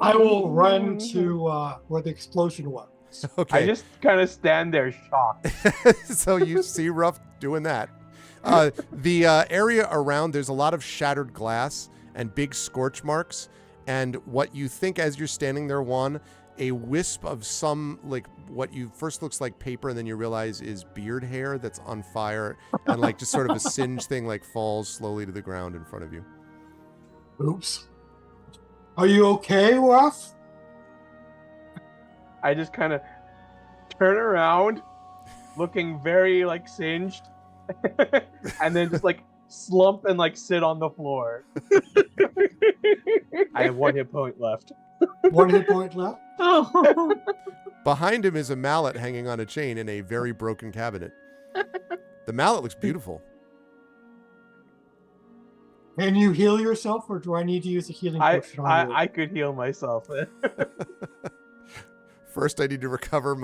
I will run to where the explosion was. Okay. I just kind of stand there shocked. So you see Ruff doing that. The area around, there's a lot of shattered glass and big scorch marks. And what you think as you're standing there, Juan, a wisp of some, like, what you first looks like paper and then you realize is beard hair that's on fire. And like just sort of a singed thing like falls slowly to the ground in front of you. Oops. Are you okay, Ruff? I just kind of turn around, looking very like singed, and then just like slump and like sit on the floor. I have 1 hit point left. 1 hit point left. Oh, Behind him is a mallet hanging on a chain in a very broken cabinet. The mallet looks beautiful. Can you heal yourself, or do I need to use a healing potion on you? I could heal myself. First, I need to recover,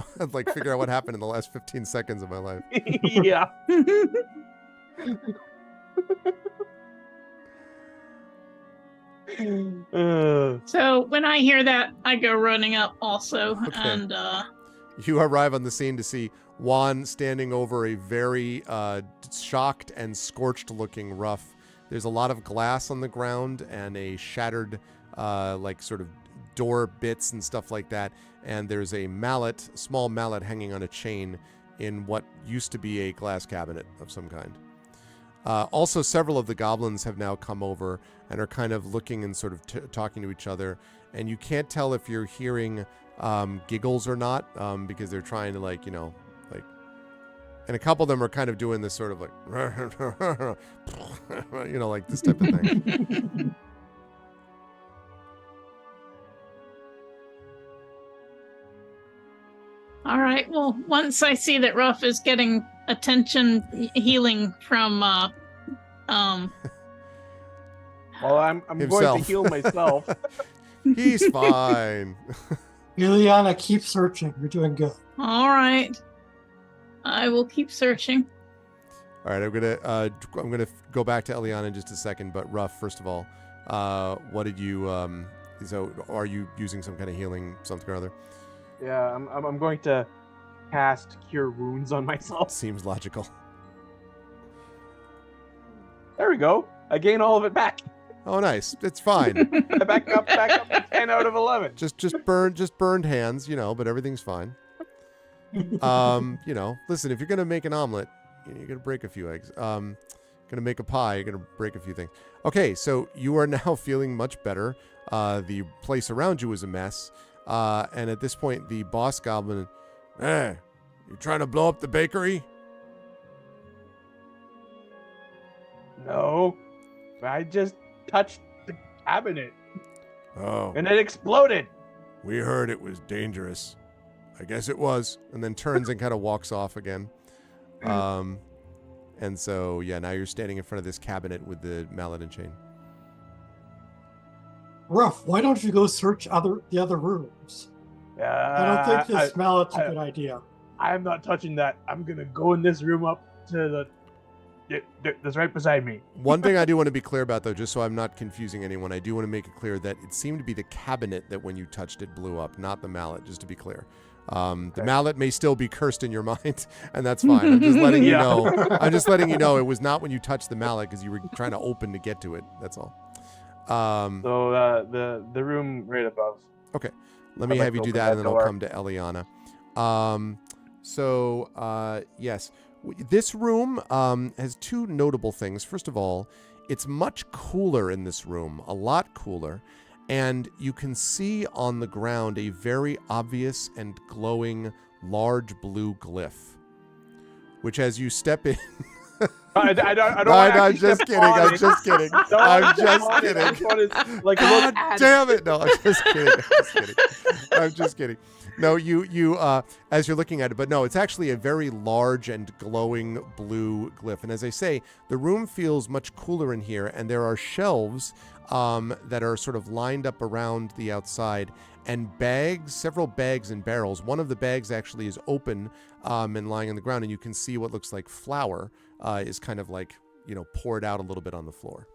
figure out what happened in the last 15 seconds of my life. Yeah. so when I hear that, I go running up also, Okay. and You arrive on the scene to see Juan standing over a very shocked and scorched-looking Ruff. There's a lot of glass on the ground and a shattered, sort of door bits and stuff like that. And there's a mallet, small mallet hanging on a chain in what used to be a glass cabinet of some kind. Also, several of the goblins have now come over and are kind of looking and sort of talking to each other. And you can't tell if you're hearing giggles or not, because they're trying to and a couple of them are kind of doing this sort of like this type of thing. all right. Well, once I see that Ruff is getting attention healing from Well, I'm going to Himself. heal myself. He's fine. Ileana, keep searching. You're doing good. all right, I will keep searching. All right, I'm gonna go back to Eliana in just a second. But Ruff, first of all, what did you? So, are you using some kind of healing something or other? Yeah, I'm going to cast Cure Wounds on myself. Seems logical. There we go. I gain all of it back. Oh, nice. It's fine. back up to 10 out of 11. just burned hands, but everything's fine. Listen, if you're gonna make an omelet, you're gonna break a few eggs. Gonna make a pie, you're gonna break a few things. Okay, so you are now feeling much better. The place around you is a mess. And at this point, the boss goblin, you trying to blow up the bakery? No, I just touched the cabinet Oh, and it exploded. we heard it was dangerous. I guess it was. And then turns and kind of walks off again. And so, now you're standing in front of this cabinet with the mallet and chain. Ruff, why don't you go search the other rooms? I don't think this mallet's a good idea. I'm not touching that. I'm gonna go in this room up to that's right beside me. One thing I do want to be clear about, though, just so I'm not confusing anyone, I do want to make it clear that it seemed to be the cabinet that when you touched it blew up, not the mallet, just to be clear. The mallet may still be cursed in your mind, and that's fine. I'm just letting you know. I'm just letting you know it was not when you touched the mallet because you were trying to open to get to it. That's all. So the room right above. Okay. Let me I'd like have you to do open that, that and then I'll door. come to Eliana. Yes. This room has two notable things. First of all, it's much cooler in this room, a lot cooler. And you can see on the ground a very obvious and glowing large blue glyph, which as you step in... I don't. I'm just kidding. I'm just kidding. I'm just kidding. God damn it! No, I'm just kidding. I'm just kidding. No, you as you're looking at it, but no, it's actually a very large and glowing blue glyph. And as I say, the room feels much cooler in here, and there are shelves that are sort of lined up around the outside, and bags, several bags and barrels. One of the bags actually is open and lying on the ground, and you can see what looks like flour is kind of like, poured out a little bit on the floor.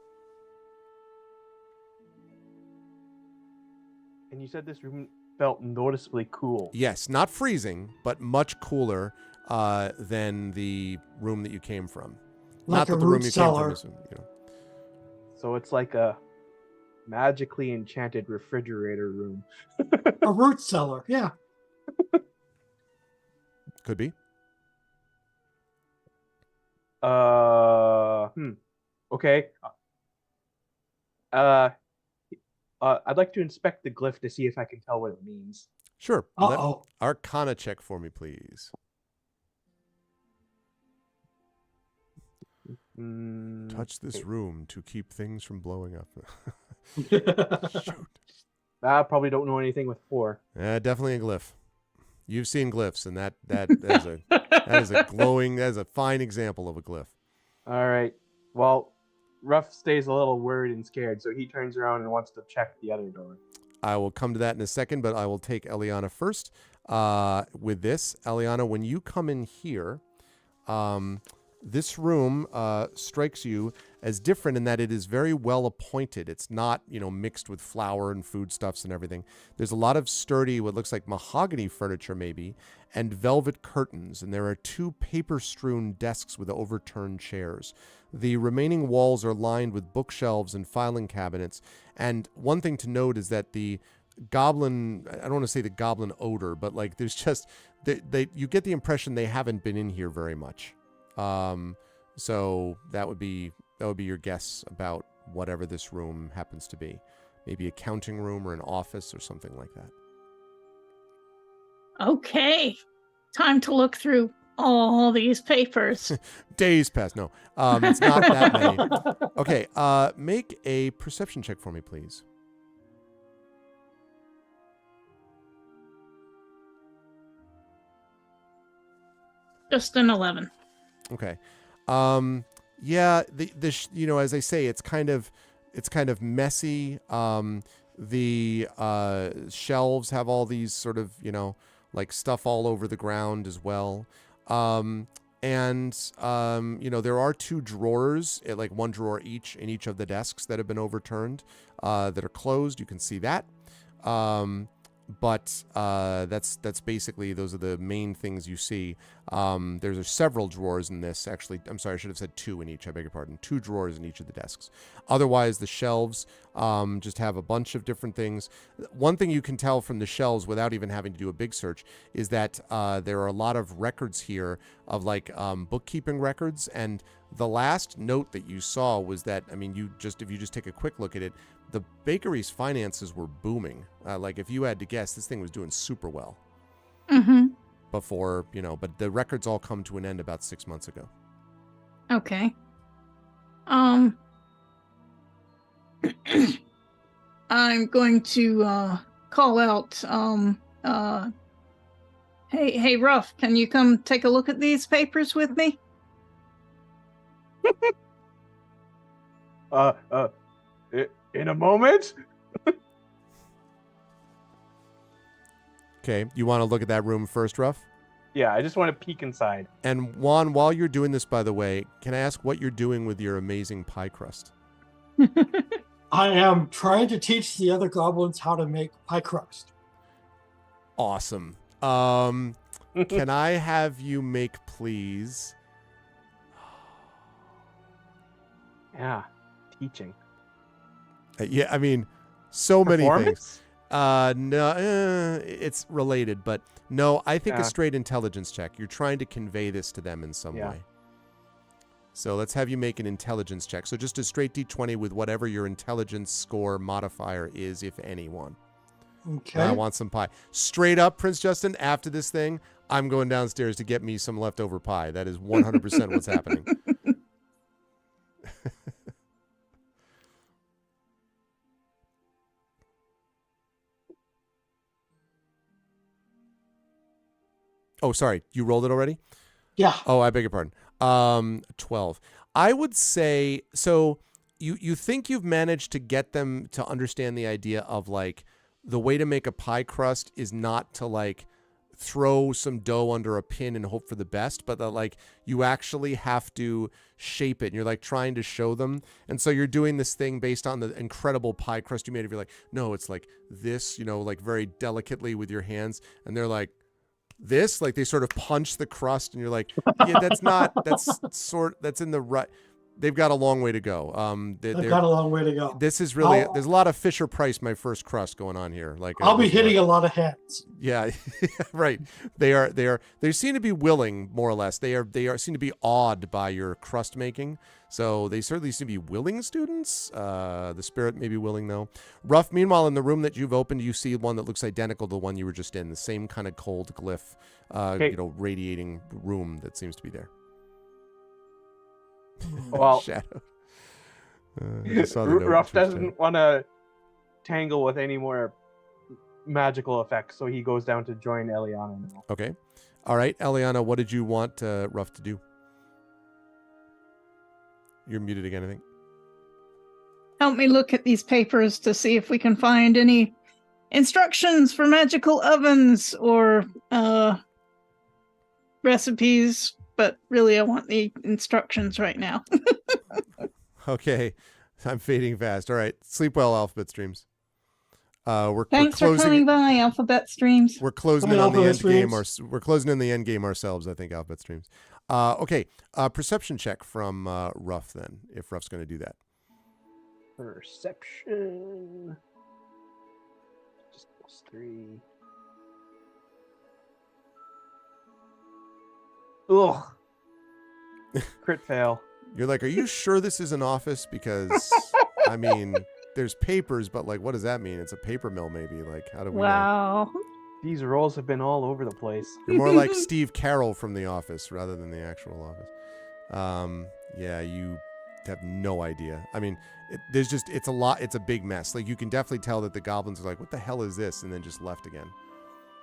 And you said this room felt noticeably cool. Yes, not freezing, but much cooler than the room that you came from. Like not a that the room root you cellar. came from is, So it's like a magically enchanted refrigerator room. A root cellar, yeah. could be. Okay. I'd like to inspect the glyph to see if I can tell what it means. Sure. Uh-oh. Arcana check for me, please. Touch this okay. room to keep things from blowing up. Shoot. I probably don't know anything with 4. Definitely a glyph. You've seen glyphs, and that is a fine example of a glyph. All right. Well, Ruff stays a little worried and scared, so he turns around and wants to check the other door. I will come to that in a second, but I will take Eliana first. With this, Eliana, when you come in here, this room strikes you as different in that it is very well appointed. It's not, mixed with flour and foodstuffs and everything. There's a lot of sturdy, what looks like mahogany furniture maybe, and velvet curtains. And there are 2 paper-strewn desks with overturned chairs. The remaining walls are lined with bookshelves and filing cabinets. And one thing to note is that the goblin, I don't want to say the goblin odor, but like there's just, you get the impression they haven't been in here very much. So that would be your guess about whatever this room happens to be. Maybe a counting room or an office or something like that. Okay. Time to look through all these papers. Days pass. No, it's not that many. Okay. Make a perception check for me, please. Just an 11. Okay. Yeah, as I say, it's kind of messy. The shelves have all these sort of, like stuff all over the ground as well. And there are 2 drawers, like 1 drawer each in each of the desks that have been overturned, that are closed. You can see that. But that's basically, those are the main things you see. There's several drawers in this. Actually, I'm sorry, I should have said 2 in each. I beg your pardon. 2 drawers in each of the desks. Otherwise, the shelves just have a bunch of different things. One thing you can tell from the shelves without even having to do a big search is that there are a lot of records here of like bookkeeping records. And the last note that you saw was that, if you just take a quick look at it, the bakery's finances were booming. Like if you had to guess, this thing was doing super well. Mm-hmm. Before, but the records all come to an end about 6 months ago. Okay. I'm going to call out, hey, Ruff, can you come take a look at these papers with me? In a moment. Okay, you want to look at that room first, Ruff? Yeah, I just want to peek inside. And Juan, while you're doing this, by the way, can I ask what you're doing with your amazing pie crust? I am trying to teach the other goblins how to make pie crust. Awesome. Can I have you make, please? Yeah, teaching. Yeah, so many things. Performance? No, it's related, but no, I think Yeah. a straight intelligence check. You're trying to convey this to them in some way. So let's have you make an intelligence check. So just a straight D20 with whatever your intelligence score modifier is, if any one. Okay. I want some pie. Straight up, Prince Justin, after this thing, I'm going downstairs to get me some leftover pie. That is 100% what's happening. Oh, sorry. You rolled it already? Yeah. Oh, I beg your pardon. 12. I would say, so you think you've managed to get them to understand the idea of like the way to make a pie crust is not to like throw some dough under a pin and hope for the best, but that like you actually have to shape it. And you're like trying to show them. And so you're doing this thing based on the incredible pie crust you made. If you're like, no, it's like this, like very delicately with your hands. And they're like, this, like they sort of punch the crust and you're like, yeah, that's in the right. They've got a long way to go. They've got a long way to go. This is really, there's a lot of Fisher Price, my first crust going on here. Like I'll be hitting a lot of heads. Yeah, right. They seem to be willing, more or less. They seem to be awed by your crust making. So they certainly seem to be willing students. The spirit may be willing though. Ruff, meanwhile, in the room that you've opened, you see one that looks identical to the one you were just in. The same kind of cold glyph, radiating room that seems to be there. Well, Shadow. I just saw the note in Ruff Twitch doesn't want to tangle with any more magical effects, so he goes down to join Eliana now. Okay. All right, Eliana, what did you want Ruff to do? You're muted again, I think. Help me look at these papers to see if we can find any instructions for magical ovens or recipes, but really I want the instructions right now. Okay. I'm fading fast. All right. Sleep well, Alphabet Streams. Thanks for coming by, Alphabet Streams. We're closing Come in on, on the end Alphabet game. Streams. We're closing in the end game ourselves, I think, Alphabet Streams. Okay. Perception check from Ruff then, if Ruff's going to do that. Perception. Just +3. Ugh. Crit fail. You're like, are you sure this is an office? Because, I mean, there's papers, but like, what does that mean? It's a paper mill, maybe. Like, how do we know? Wow. These rolls have been all over the place. You're more like Steve Carroll from The Office rather than the actual office. Yeah, you have no idea. I mean, it's a lot. It's a big mess. Like, you can definitely tell that the goblins are like, what the hell is this? And then just left again.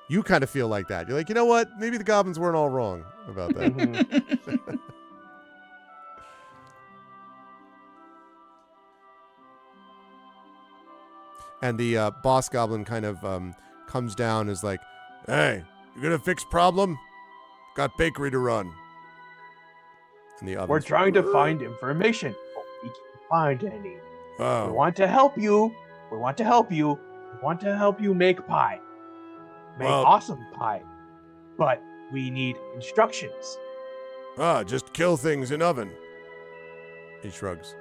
You kind of feel like that. You're like, you know what? Maybe the goblins weren't all wrong about that. And the boss goblin kind of comes down and is like, hey, you gonna fix problem? Got bakery to run. And the others, We're trying to find information, but we can't find any. We oh, want to help you. We want to help you. We want to help you make pie. Make Well- awesome pie. But we need instructions. just kill things in oven. He shrugs.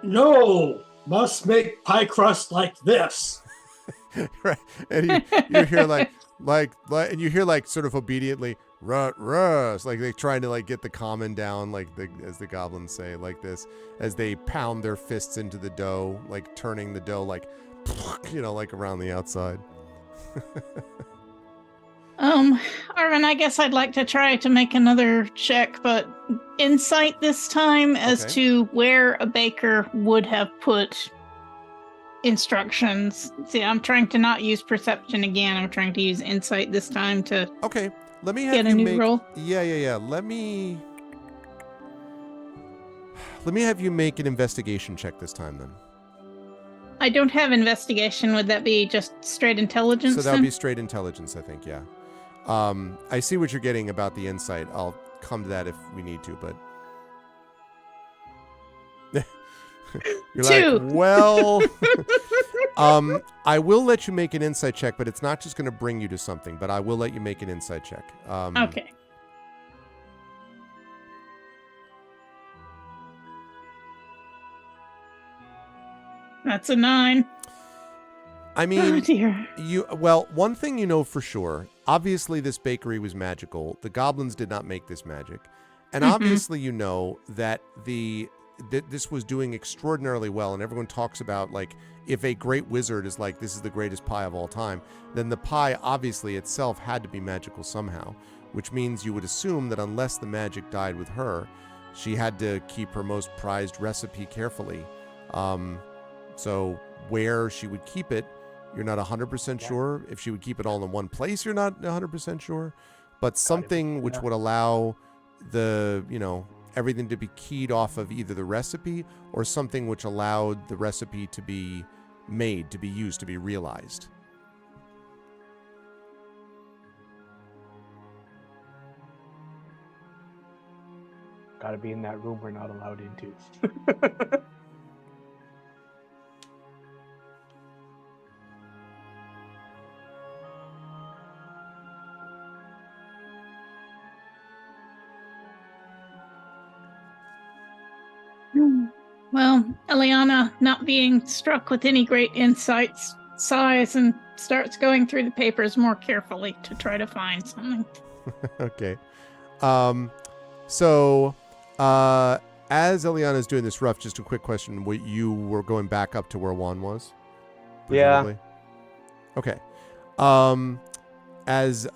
No, must make pie crust like this. Right, and you hear like, and you hear like sort of obediently, russ, like they trying to like get the common down, like as the goblins say, like this, as they pound their fists into the dough, like turning the dough like, like around the outside. Arvin, I guess I'd like to try to make another check, but insight this time as Okay. to where a baker would have put instructions. See, I'm trying to not use perception again. I'm trying to use insight this time to Okay, let me have get a you new make. roll. Yeah. Let me have you make an investigation check this time, then. I don't have investigation. Would that be just straight intelligence? So that would then? be straight intelligence, I think. Yeah. I see what you're getting about the insight. I'll come to that if we need to, but you're 2. like, well, I will let you make an insight check, but it's not just going to bring you to something. But I will let you make an insight check. Okay. That's a 9. I Oh mean, dear. one thing you know for sure, obviously this bakery was magical. The goblins did not make this magic. And obviously you know that this was doing extraordinarily well, and everyone talks about, like, if a great wizard is like, this is the greatest pie of all time, then the pie obviously itself had to be magical somehow, which means you would assume that unless the magic died with her, she had to keep her most prized recipe carefully. So where she would keep it, you're not 100% sure. If she would keep it all in one place, you're not 100% sure. But something which would allow the, everything to be keyed off of either the recipe or something which allowed the recipe to be made, to be used, to be realized. Gotta be in that room we're not allowed into. Well, Eliana, not being struck with any great insights, sighs and starts going through the papers more carefully to try to find something. Okay. So, as Eliana's doing this rough, just a quick question. You were going back up to where Juan was? Yeah. Presumably? Okay. as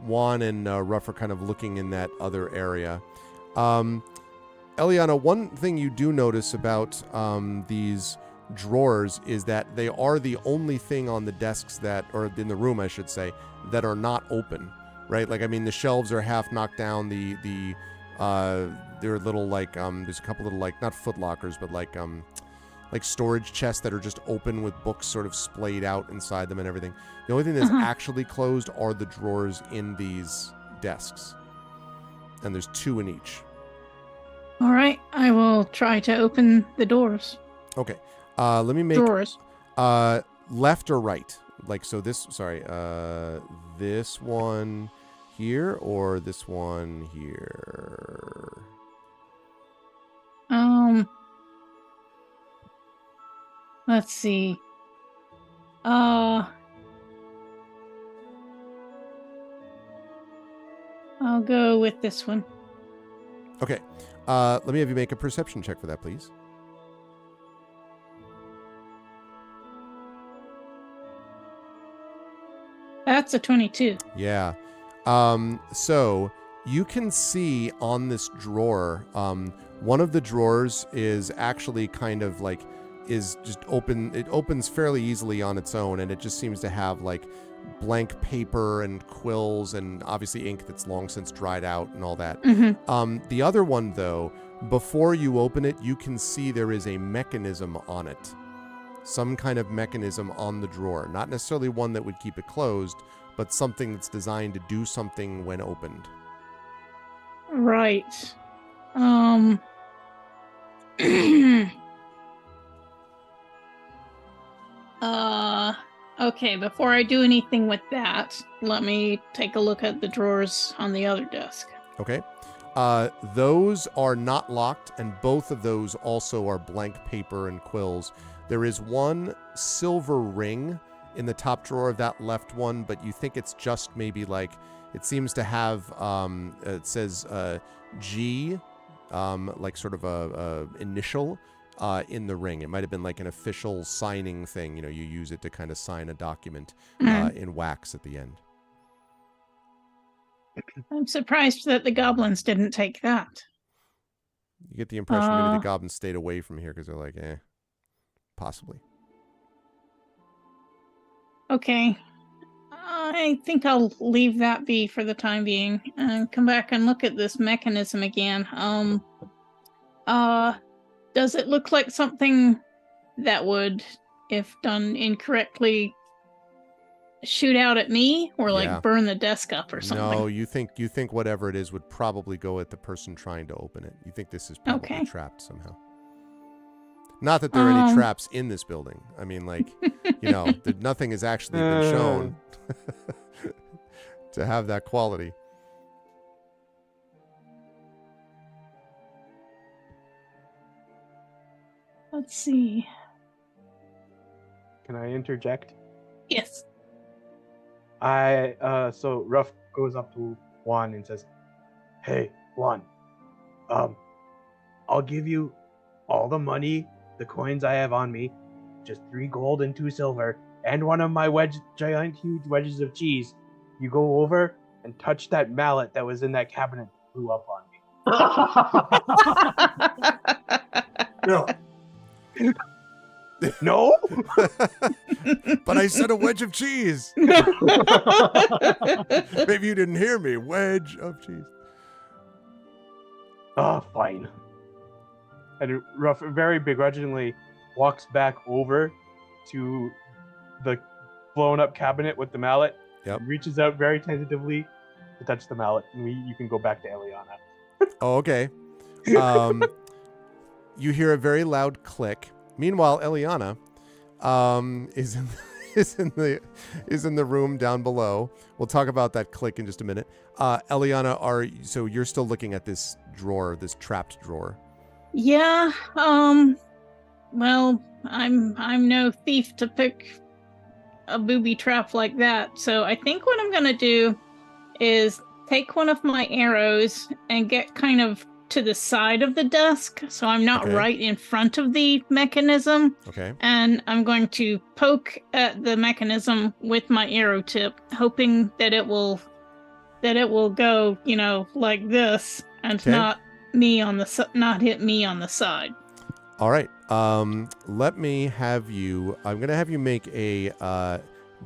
Juan and Ruff are kind of looking in that other area. Eliana, one thing you do notice about these drawers is that they are the only thing on the desks that, or in the room, I should say, that are not open, right? Like, I mean, the shelves are half knocked down. They're little like there's a couple little like not foot lockers, but like storage chests that are just open with books sort of splayed out inside them and everything. The only thing that's actually closed are the drawers in these desks, and there's 2 in each. All right, I will try to open the doors. Okay. Let me make Drawers. left or right. Like, so this, sorry, this one here or this one here? Let's see. I'll go with this one. Okay. Let me have you make a perception check for that, please. That's a 22. Yeah. So you can see on this drawer, one of the drawers is actually kind of like, is just open. It opens fairly easily on its own, and it just seems to have like blank paper and quills and obviously ink that's long since dried out and all that. The other one, though, before you open it, you can see there is a mechanism on it. Some kind of mechanism on the drawer. Not necessarily one that would keep it closed, but something that's designed to do something when opened. Right. Okay, before I do anything with that, let me take a look at the drawers on the other desk. Okay. Those are not locked, and both of those also are blank paper and quills. There is one silver ring in the top drawer of that left one, but you think it's just maybe like, it seems to have, it says G, like sort of a initial in the ring. It might have been like an official signing thing. You know, you use it to kind of sign a document in wax at the end. I'm surprised that the goblins didn't take that. You get the impression maybe the goblins stayed away from here because they're like, possibly. Okay. I think I'll leave that be for the time being and come back and look at this mechanism again. Does it look like something that would, if done incorrectly, shoot out at me or like burn the desk up or something? No, you think whatever it is would probably go at the person trying to open it. You think this is probably trapped somehow. Not that there are any traps in this building. I mean, like, you know, nothing has actually been shown to have that quality. Let's see. Can I interject? Yes. So Ruff goes up to Juan and says, "Hey, Juan, I'll give you all the money, the coins I have on me, just 3 gold and 2 silver, and one of my giant, huge wedges of cheese. You go over and touch that mallet that was in that cabinet that blew up on me." No. No? But I said a wedge of cheese. Maybe you didn't hear me. Wedge of cheese. Fine. And Ruff very begrudgingly walks back over to the blown up cabinet with the mallet. Yep. And reaches out very tentatively to touch the mallet. And you can go back to Eliana. Oh, okay. You hear a very loud click. Meanwhile, Eliana is in the room down below. We'll talk about that click in just a minute. Eliana, so you're still looking at this drawer, this trapped drawer? Yeah. Well, I'm no thief to pick a booby trap like that. So I think what I'm gonna do is take one of my arrows and get kind of to the side of the desk, so I'm not Okay. right in front of the mechanism. Okay. And I'm going to poke at the mechanism with my arrow tip, hoping that it will go, like this, and Okay. not hit me on the side. All right. Let me have you. I'm going to have you make a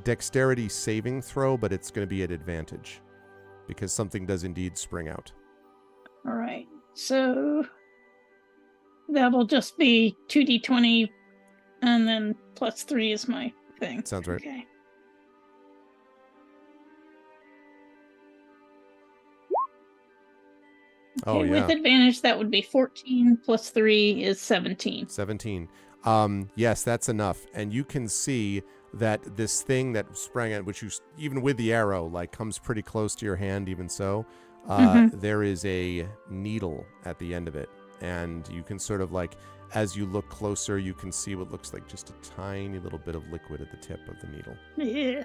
dexterity saving throw, but it's going to be at advantage because something does indeed spring out. All right. So that'll just be 2d20, and then +3 is my thing. Sounds right. Okay. Oh, Okay, yeah. with advantage, that would be 14 +3 is 17. 17. Yes, that's enough. And you can see that this thing that sprang at, which you, even with the arrow, like comes pretty close to your hand, even so, there is a needle at the end of it. And you can sort of like, as you look closer, you can see what looks like just a tiny little bit of liquid at the tip of the needle. Yeah.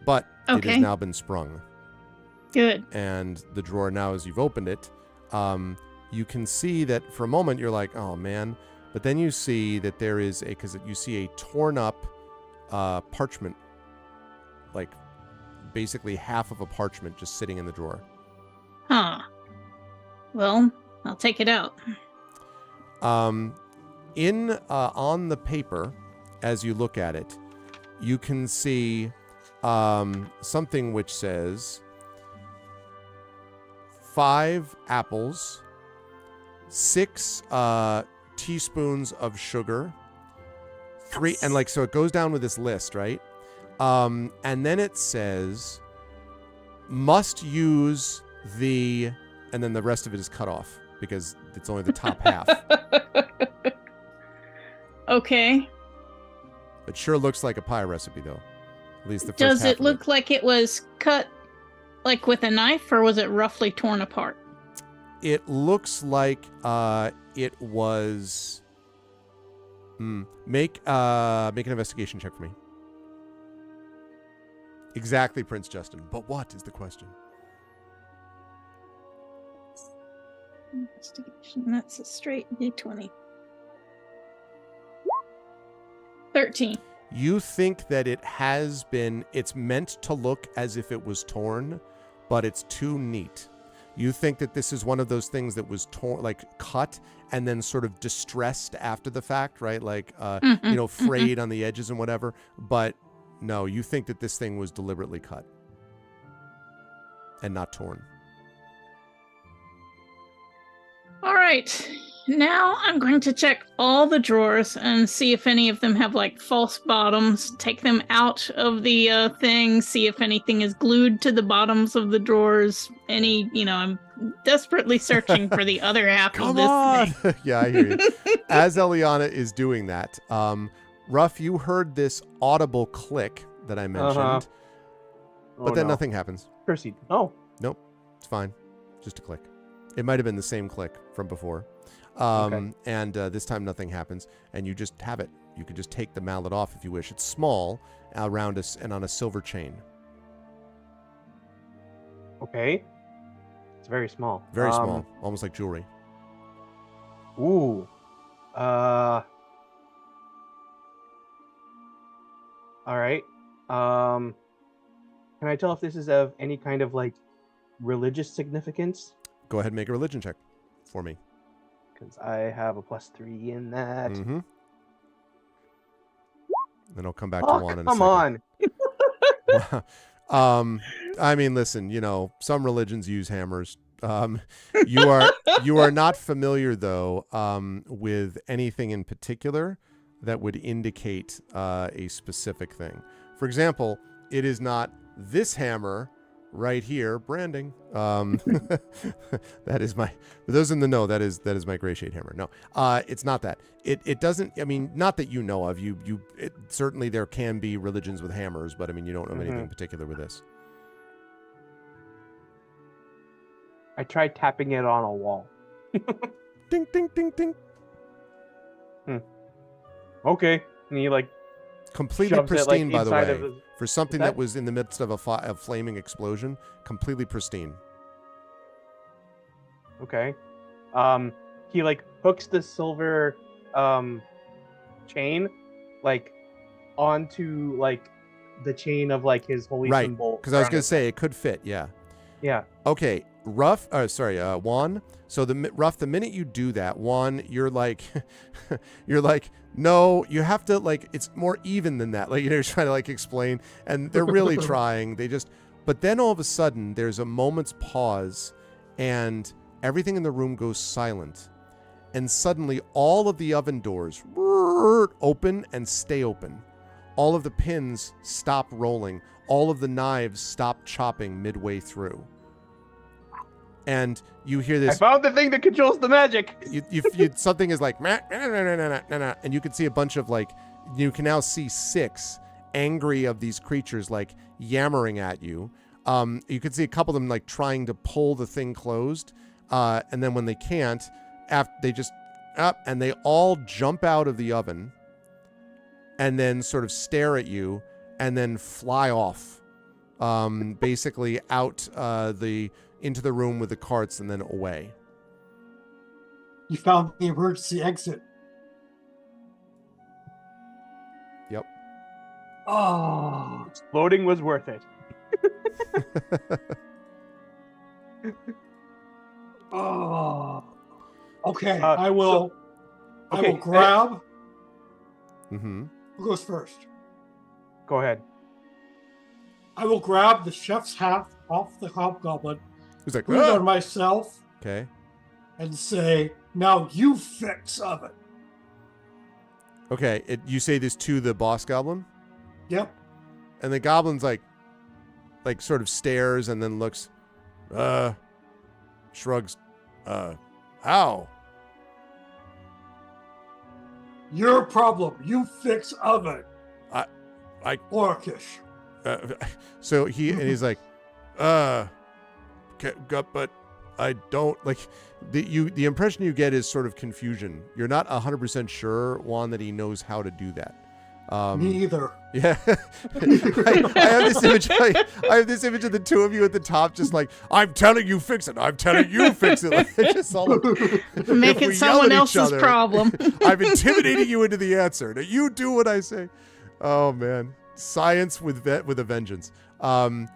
But it Okay. has now been sprung. Good. And the drawer now, as you've opened it, you can see that for a moment you're like, oh man, but then you see that there is because you see a torn up parchment, like basically half of a parchment just sitting in the drawer. Huh. Well, I'll take it out. On the paper, as you look at it, you can see something which says 5 apples, 6 teaspoons of sugar, 3, and like, so it goes down with this list, right? And then it says, must use the, and then the rest of it is cut off because it's only the top half. Okay. It sure looks like a pie recipe, though. At least the first Does half it of look like it was cut like with a knife, or was it roughly torn apart? It looks like it was. Make an investigation check for me. Exactly, Prince Justin. But what is the question? Investigation. That's a straight D20. 13. You think that it's meant to look as if it was torn, but it's too neat. You think that this is one of those things that was torn, like cut and then sort of distressed after the fact, right? Like, frayed on the edges and whatever. But no, you think that this thing was deliberately cut and not torn. All right. Now I'm going to check all the drawers and see if any of them have like false bottoms. Take them out of the thing, see if anything is glued to the bottoms of the drawers. I'm desperately searching for the other half of this thing. Yeah, I hear you. As Eliana is doing that, Ruff, you heard this audible click that I mentioned, but then nothing happens. Proceed. Oh. Nope, it's fine. Just a click. It might have been the same click from before. Okay. And this time nothing happens, and you just have it. You could just take the mallet off if you wish. It's small, around us, and on a silver chain. Okay. It's very small. Very small, almost like jewelry. Ooh. All right. Can I tell if this is of any kind of like religious significance? Go ahead and make a religion check for me. Because I have a +3 in that. Mm-hmm. Then I'll come back to Oh, Juan in a come second. on. I mean, listen, some religions use hammers. You are not familiar though with anything in particular that would indicate a specific thing. For example, it is not this hammer right here, branding. That is my, for those in the know, that is my gray shade hammer. No, it's not that. It doesn't, I mean, not that you know of. Certainly there can be religions with hammers, but I mean, you don't know anything in particular with this. I tried tapping it on a wall. Ding, ding, ding, ding. Okay. And he like Completely shoves it, like, pristine, by the inside way. of his- For something that- that was in the midst of a flaming explosion, completely pristine. Okay. He like hooks the silver chain like onto like the chain of like his holy Right, symbol. because I was around going to his say neck. it could fit, yeah. Yeah. Okay, Juan. So the minute you do that, Juan, you're like, no, you have to like, it's more even than that. Like, you're trying to like explain, and they're really trying. But then all of a sudden, there's a moment's pause, and everything in the room goes silent, and suddenly all of the oven doors open and stay open. All of the pins stop rolling. All of the knives stop chopping midway through. And you hear I this. found the thing that controls the magic. Something is like, and you can see a bunch of like, you can now see 6 angry of these creatures like yammering at you. You can see a couple of them like trying to pull the thing closed. And then when they can't, they just up and they all jump out of the oven and then sort of stare at you and then fly off, basically out into the room with the carts and then away. You found the emergency exit. Yep. Oh. Loading was worth it. Oh. Okay, Uh, I will. so- I will okay, grab. Mm-hmm. Who goes first? Go ahead. I will grab the chef's hat off the hobgoblin, Who's like, put it "Ah!" on myself, Okay. and say, "Now you fix of it." Okay. You say this to the boss goblin, Yep. and the goblin's like sort of stares and then looks, shrugs, how? Your problem. You fix of it. I Orcish. So he's like, but I don't like the impression you get is sort of confusion. You're not 100% sure, Juan, that he knows how to do that. Me either. Yeah. I have this image. I have this image of the two of you at the top, just like, I'm telling you, fix it. I'm telling you, fix it. Like, just all Make if we it yell someone at each else's other, problem. I'm intimidating you into the answer. Now you do what I say. Oh man, science with a vengeance. So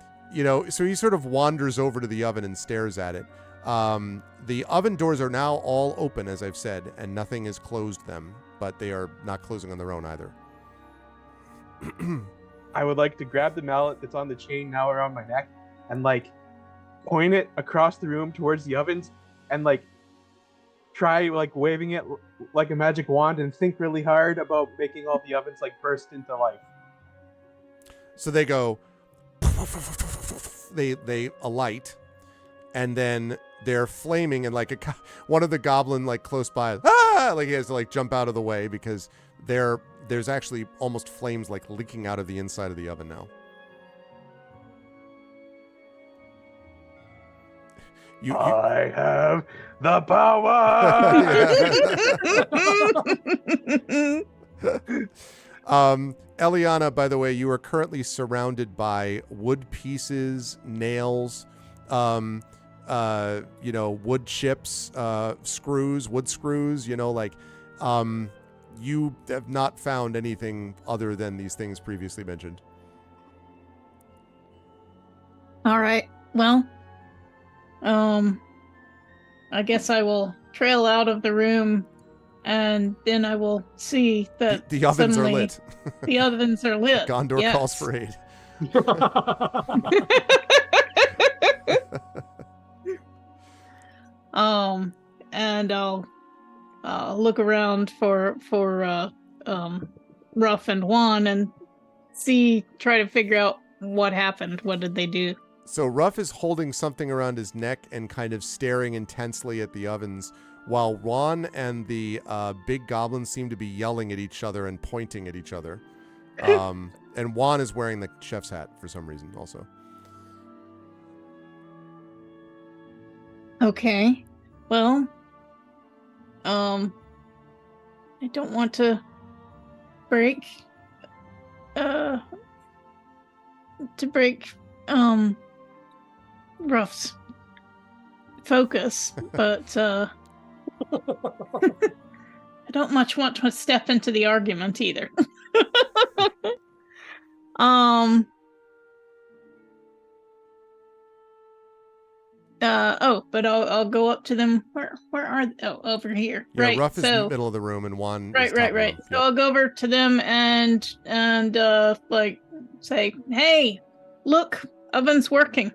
he sort of wanders over to the oven and stares at it. The oven doors are now all open, as I've said, and nothing has closed them, but they are not closing on their own either. I would like to grab the mallet that's on the chain now around my neck and like point it across the room towards the ovens and like try like waving it like a magic wand and think really hard about making all the ovens like burst into life. So they go, they alight, and then they're flaming, and like one of the goblin like close by, like he has to like jump out of the way because there's actually almost flames like leaking out of the inside of the oven now. I have the power. Eliana, by the way, you are currently surrounded by wood pieces, nails, wood chips, wood screws, you have not found anything other than these things previously mentioned. All right. Well, I guess I will trail out of the room, and then I will see that The ovens are lit. The ovens are lit. Gondor yes. calls for aid. And I'll look around for Ruff and Juan and try to figure out what happened. What did they do? So Ruff is holding something around his neck and kind of staring intensely at the ovens, while Juan and the big goblin seem to be yelling at each other and pointing at each other. And Juan is wearing the chef's hat for some reason also. Okay. Well, I don't want to break Ruff's focus, but I don't much want to step into the argument either. But I'll go up to them. Where are they? Oh, over here. Yeah, right. Ruff is so, in the middle of the room and Juan is right, top right, of the right. room. So Yep. I'll go over to them and like say, "Hey, look, oven's working."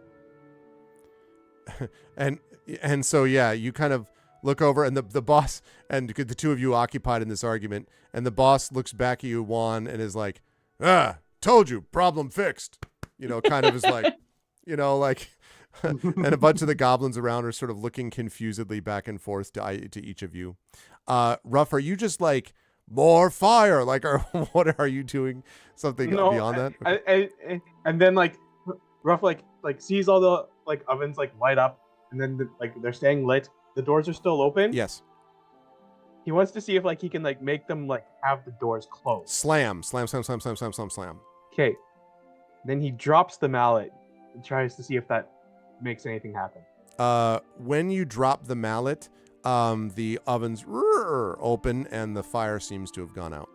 And so yeah, you kind of look over and the boss and the two of you occupied in this argument, and the boss looks back at you, Juan, and is like, told you, problem fixed. Kind of is like, like and a bunch of the goblins around are sort of looking confusedly back and forth to each of you. Ruff, are you just like more fire? Like, or what are you doing? Something beyond that? Okay. And then like Ruff like sees all the like ovens like light up, and then they're staying lit. The doors are still open. Yes. He wants to see if like he can like make them like have the doors closed. Slam, slam, slam, slam, slam, slam, slam, slam. Okay. Then he drops the mallet and tries to see if that makes anything happen. When you drop the mallet, the ovens open and the fire seems to have gone out.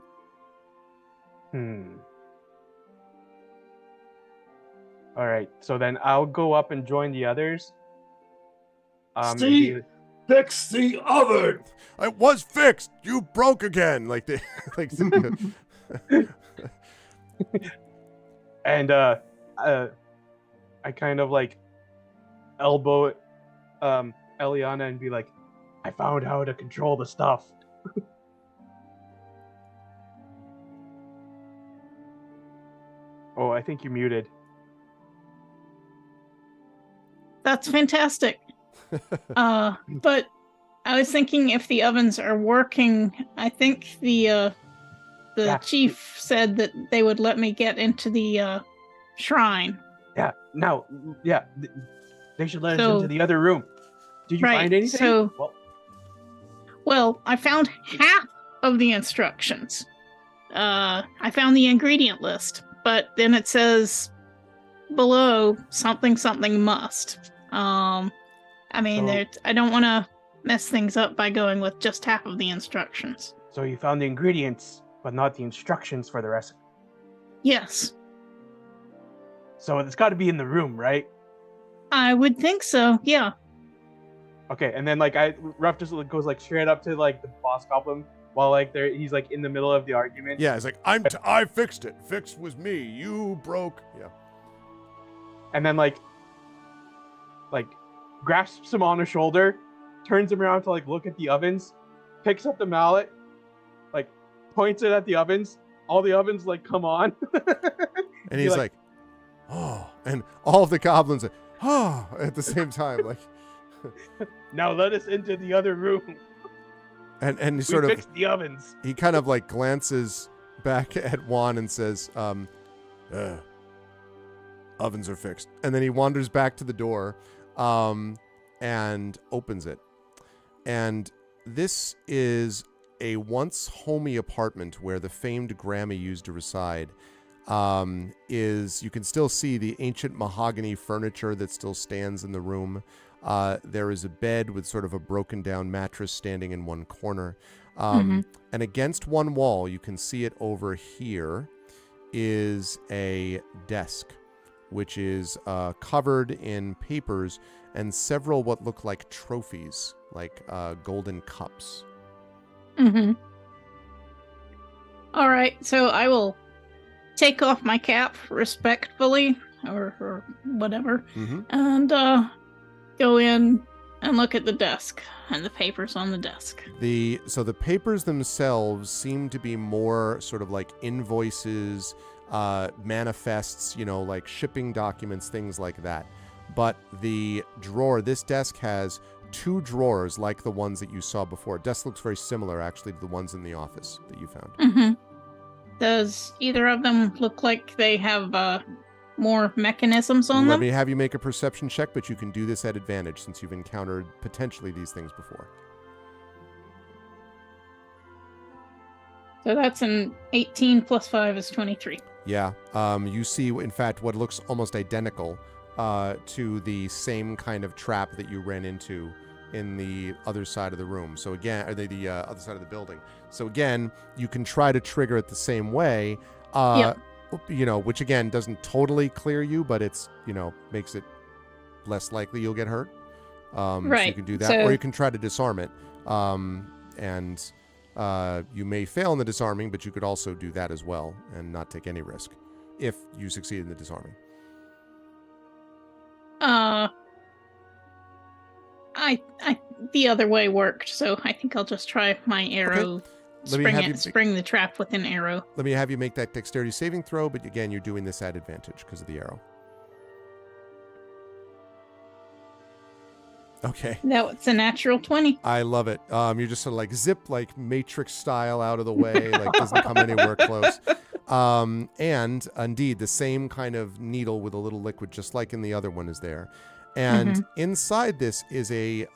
All right. So then I'll go up and join the others. Steve, fix the oven. It was fixed. You broke again. Like they, like. And I kind of like elbow Eliana and be like, I found how to control the stuff. Oh, I think you muted. That's fantastic. But I was thinking if the ovens are working, I think the chief said that they would let me get into the shrine. Yeah. Now, yeah, they should let us into the other room. Did you find anything? So, well, I found half of the instructions. I found the ingredient list, but then it says below something must. I mean, I don't want to mess things up by going with just half of the instructions. So you found the ingredients, but not the instructions for the recipe. Yes. So it's got to be in the room, right? I would think so. Yeah. Okay, and then like Ruff just goes like straight up to like the boss goblin while like he's like in the middle of the argument. Yeah, it's like I fixed it. Fixed was me. You broke. Yeah. And then like grasps him on the shoulder, turns him around to like look at the ovens, picks up the mallet, like points it at the ovens. All the ovens like come on. And he's like, oh, and all of the goblins are, oh, at the same time, like. Now let us into the other room. And he we sort fixed the ovens. He kind of like glances back at Juan and says, ovens are fixed. And then he wanders back to the door and opens it. And this is a once homey apartment where the famed Grammy used to reside. You can still see the ancient mahogany furniture that still stands in the room. There is a bed with sort of a broken down mattress standing in one corner. And against one wall, you can see it over here, is a desk, which is covered in papers and several what look like trophies, like golden cups. All right, so I will take off my cap respectfully, or whatever, and go in and look at the desk and the papers on the desk. So the papers themselves seem to be more sort of like invoices, manifests, like shipping documents, things like that. But this desk has two drawers like the ones that you saw before. Desk looks very similar, actually, to the ones in the office that you found. Does either of them look like they have more mechanisms on them? Let me have you make a perception check, but you can do this at advantage since you've encountered potentially these things before. So that's an 18 plus 5 is 23. Yeah. You see, in fact, what looks almost identical to the same kind of trap that you ran into in the other side of the room. So again, or the other side of the building. So again, you can try to trigger it the same way. Yep. You know, which again doesn't totally clear you, but it's, you know, makes it less likely you'll get hurt. So you can do that, or you can try to disarm it. And you may fail in the disarming, but you could also do that as well and not take any risk if you succeed in the disarming. The other way worked, so I think I'll just try my arrow. Spring the trap with an arrow. Let me have you make that dexterity saving throw, but again, you're doing this at advantage because of the arrow. Okay. That was a natural 20. I love it. You're just sort of like zip, like Matrix style out of the way, like doesn't come anywhere close. And indeed, the same kind of needle with a little liquid, just like in the other one, is there. And inside this is a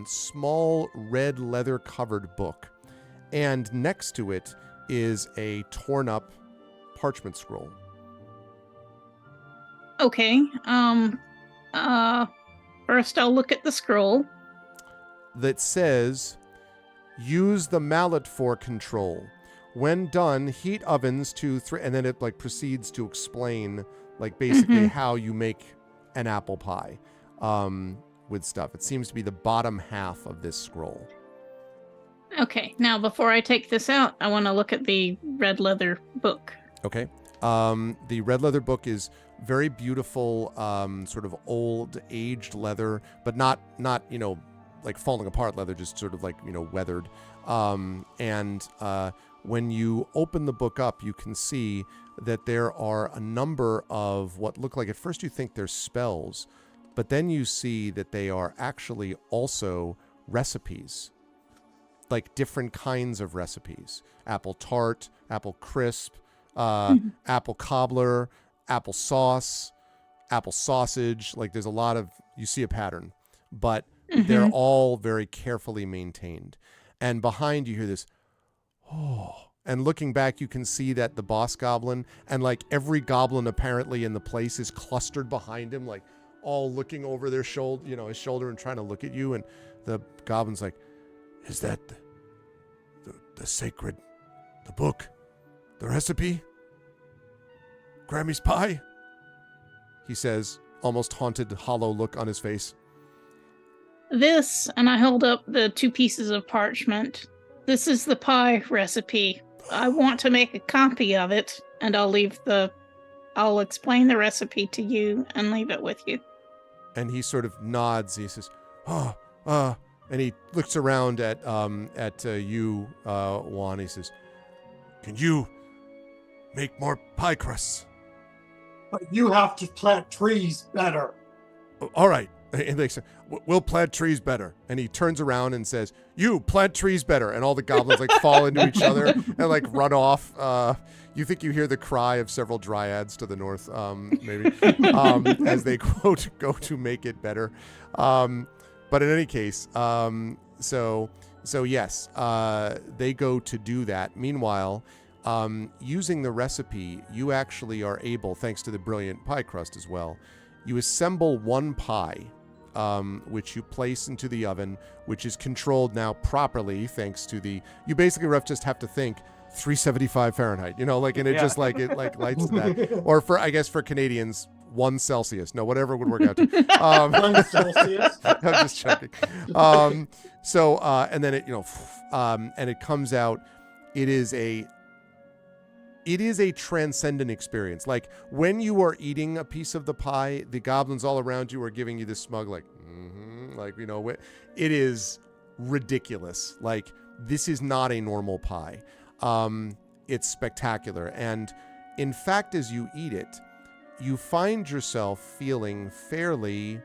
small red leather covered book. And next to it is a torn up parchment scroll. Okay. First I'll look at the scroll. That says, use the mallet for control. When done, heat ovens to 3, and then it like proceeds to explain like basically how you make an apple pie with stuff. It seems to be the bottom half of this scroll. Okay, now before I take this out, I want to look at the red leather book. Okay. The red leather book is very beautiful, sort of old, aged leather, but not you know, like falling apart leather, just sort of like, you know, weathered. And when you open the book up, you can see that there are a number of what look like, at first you think they're spells, but then you see that they are actually also recipes. Like different kinds of recipes: apple tart, apple crisp, apple cobbler, apple sauce, apple sausage. Like there's a lot of, you see a pattern, but they're all very carefully maintained. And behind you hear this, and looking back, you can see that the boss goblin and like every goblin apparently in the place is clustered behind him, like all looking over their shoulder, you know, his shoulder, and trying to look at you. And the goblin's like, is that the sacred, the book, the recipe? Grammy's pie? He says, almost haunted, hollow look on his face. This, and I hold up the 2 pieces of parchment. This is the pie recipe. I want to make a copy of it, and I'll explain the recipe to you and leave it with you. And he sort of nods. He says, and he looks around at you, Juan. He says, can you make more pie crusts? But you have to plant trees better. All right. And they say, we'll plant trees better. And he turns around and says, you plant trees better. And all the goblins like fall into each other and like run off. You think you hear the cry of several dryads to the north, maybe, as they quote, go to make it better. But in any case, so yes, they go to do that. Meanwhile, using the recipe, you actually are able, thanks to the brilliant pie crust as well, you assemble one pie, which you place into the oven, which is controlled now properly thanks to the, you basically just have to think 375 Fahrenheit, you know, like, and it just like, it like lights to that. Or for, I guess for Canadians, 1 Celsius. No, whatever would work out to. 1 Celsius. I'm just checking. And then it, you know, and it comes out, it is a transcendent experience. Like when you are eating a piece of the pie, the goblins all around you are giving you this smug, like, like, you know, it is ridiculous. Like this is not a normal pie. It's spectacular. And in fact, as you eat it, you find yourself feeling fairly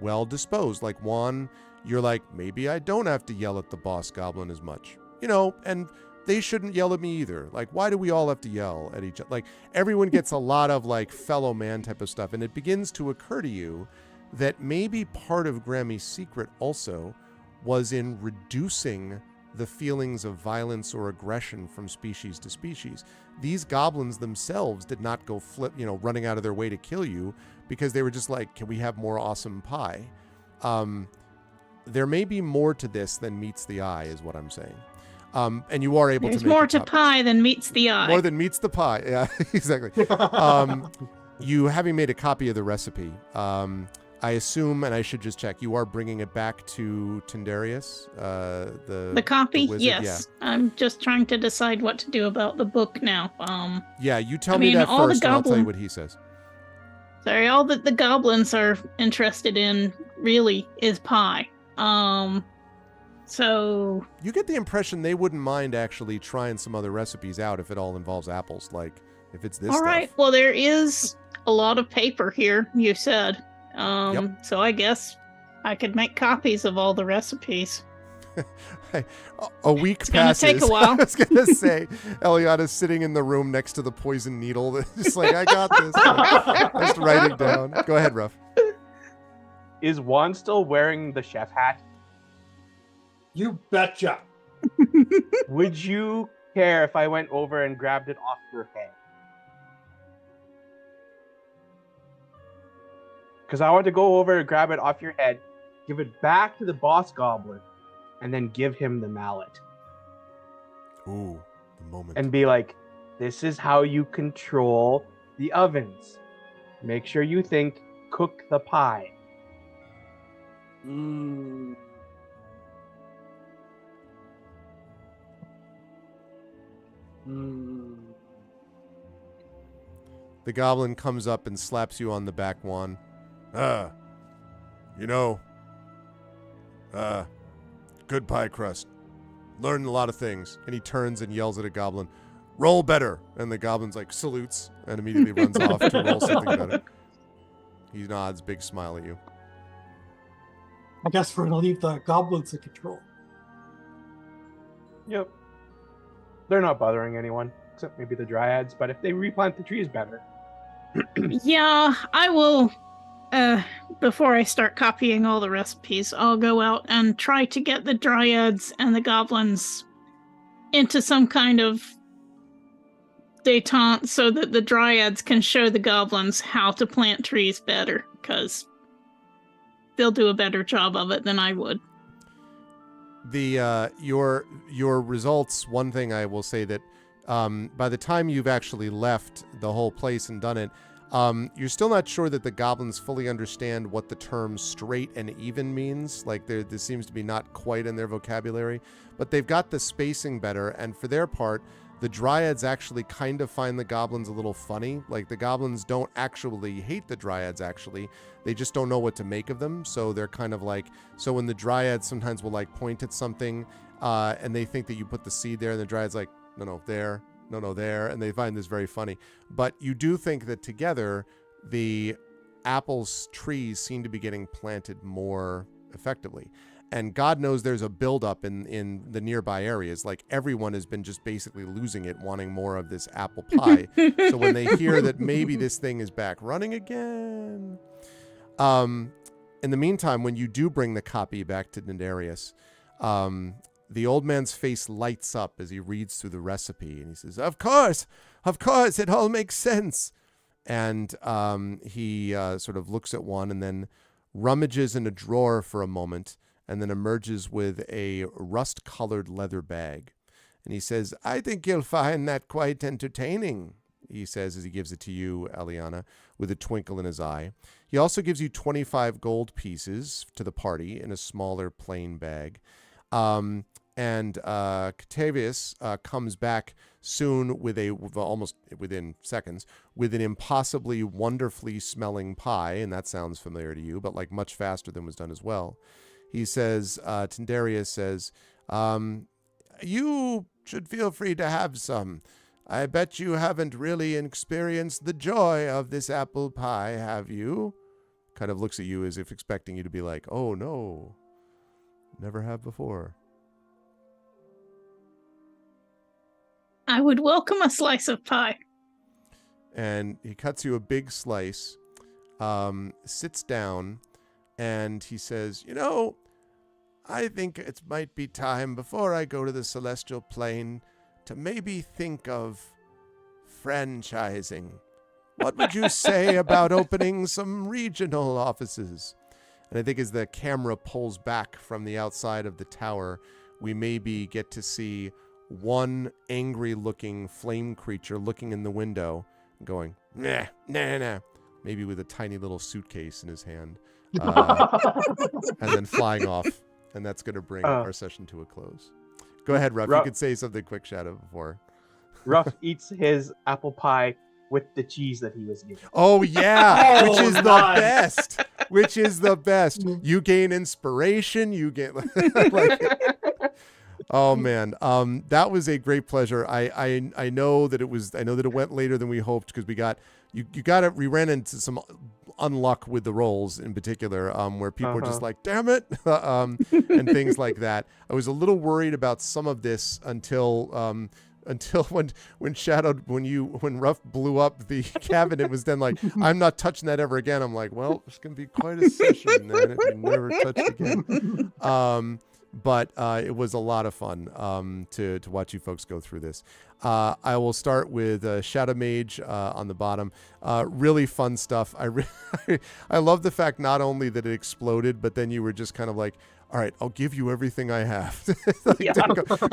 well disposed. Like Juan, you're like, maybe I don't have to yell at the boss goblin as much, you know, and they shouldn't yell at me either. Like, why do we all have to yell at each other? Like, everyone gets a lot of like fellow man type of stuff. And it begins to occur to you that maybe part of Grammy's secret also was in reducing the feelings of violence or aggression from species to species. These goblins themselves did not go running out of their way to kill you because they were just like, can we have more awesome pie? there may be more to this than meets the eye, is what I'm saying. And you are able There's to make more a to copy. pie than meets the eye. More than meets the pie. Yeah, exactly. You having made a copy of the recipe, I assume, and I should just check, you are bringing it back to Tindarius? The copy? wizard? Yes. Yeah. I'm just trying to decide what to do about the book now. Yeah, you tell me that all first, the and I'll tell you goblin- what he says. Sorry, all that the goblins are interested in really is pie. So You get the impression they wouldn't mind actually trying some other recipes out if it all involves apples, like if it's this all stuff. right. Well, there is a lot of paper here, you said. Yep. So I guess I could make copies of all the recipes. A week It's gonna passes. take a while. I was gonna say, Eliana's sitting in the room next to the poison needle. Just like, I got this. Just write it down. Go ahead, Ruff. Is Juan still wearing the chef hat? You betcha. Would you care if I went over and grabbed it off your head? Because I want to go over and grab it off your head, give it back to the boss goblin, and then give him the mallet. Ooh, the moment. And be like, this is how you control the ovens. Make sure you think, cook the pie. Mm. Mm. The goblin comes up and slaps you on the back, Juan. You know, good pie crust. Learned a lot of things. And he turns and yells at a goblin, roll better. And the goblin's like, salutes, and immediately runs off to roll something better. He nods, big smile at you. I guess we're gonna leave the goblins in control. Yep. They're not bothering anyone, except maybe the dryads, but if they replant the trees better. Yeah, I will. Before I start copying all the recipes, I'll go out and try to get the dryads and the goblins into some kind of détente so that the dryads can show the goblins how to plant trees better, because they'll do a better job of it than I would. The your results, one thing I will say that by the time you've actually left the whole place and done it, you're still not sure that the goblins fully understand what the term straight and even means. Like, this seems to be not quite in their vocabulary, but they've got the spacing better. And for their part, the dryads actually kind of find the goblins a little funny. Like, the goblins don't actually hate the dryads, actually. They just don't know what to make of them. So they're kind of like, so when the dryads sometimes will like point at something and they think that you put the seed there, and the dryad's like, no, there. No, there. And they find this very funny. But you do think that together, the apples trees seem to be getting planted more effectively. And God knows there's a buildup in the nearby areas. Like, everyone has been just basically losing it, wanting more of this apple pie. So when they hear that maybe this thing is back running again. In the meantime, when you do bring the copy back to Nidarius, the old man's face lights up as he reads through the recipe, and he says, Of course, it all makes sense. And he sort of looks at one and then rummages in a drawer for a moment and then emerges with a rust-colored leather bag. And he says, I think you'll find that quite entertaining, he says as he gives it to you, Eliana, with a twinkle in his eye. He also gives you 25 gold pieces to the party in a smaller plain bag. And Catavius comes back soon with almost within seconds, with an impossibly wonderfully smelling pie, and that sounds familiar to you, but like much faster than was done as well. He says, Tindarius says, you should feel free to have some. I bet you haven't really experienced the joy of this apple pie, have you? Kind of looks at you as if expecting you to be like, oh no, never have before. I would welcome a slice of pie. And he cuts you a big slice, sits down, and he says, you know, I think it might be time, before I go to the celestial plane, to maybe think of franchising. What would you say about opening some regional offices? And I think as the camera pulls back from the outside of the tower, we maybe get to see one angry looking flame creature looking in the window going, nah, nah, nah, maybe with a tiny little suitcase in his hand, and then flying off. And that's going to bring our session to a close. Go ahead, Ruff. You could say something quick, Shadow, before. Ruff eats his apple pie with the cheese that he was given. Oh, yeah, Oh, which is nice. the best. Which is the best. You gain inspiration. You get like... Oh man, that was a great pleasure. I know that it went later than we hoped because we ran into some unluck with the rolls in particular, where people were just like, damn it, and things like that. I was a little worried about some of this until when Ruff blew up the cabinet, it was then like, I'm not touching that ever again. I'm like, well, it's gonna be quite a session then if you never touch again. But it was a lot of fun to watch you folks go through this. I will start with Shadow Mage on the bottom. Really fun stuff. I love the fact not only that it exploded, but then you were just kind of like, all right, I'll give you everything I have.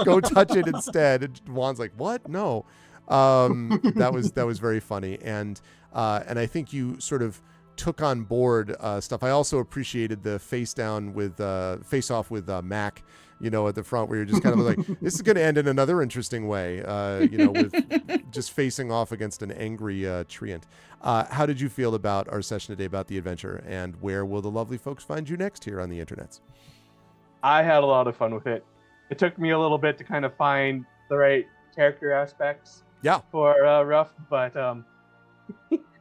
Go touch it instead. And Juan's like, what? No. That was very funny. And I think you sort of took on board stuff. I also appreciated the face off with Mac, at the front, where you're just kind of like, this is going to end in another interesting way, with just facing off against an angry treant. How did you feel about our session today, about the adventure, and where will the lovely folks find you next here on the internets? I had a lot of fun with it. It took me a little bit to kind of find the right character aspects for Ruff, but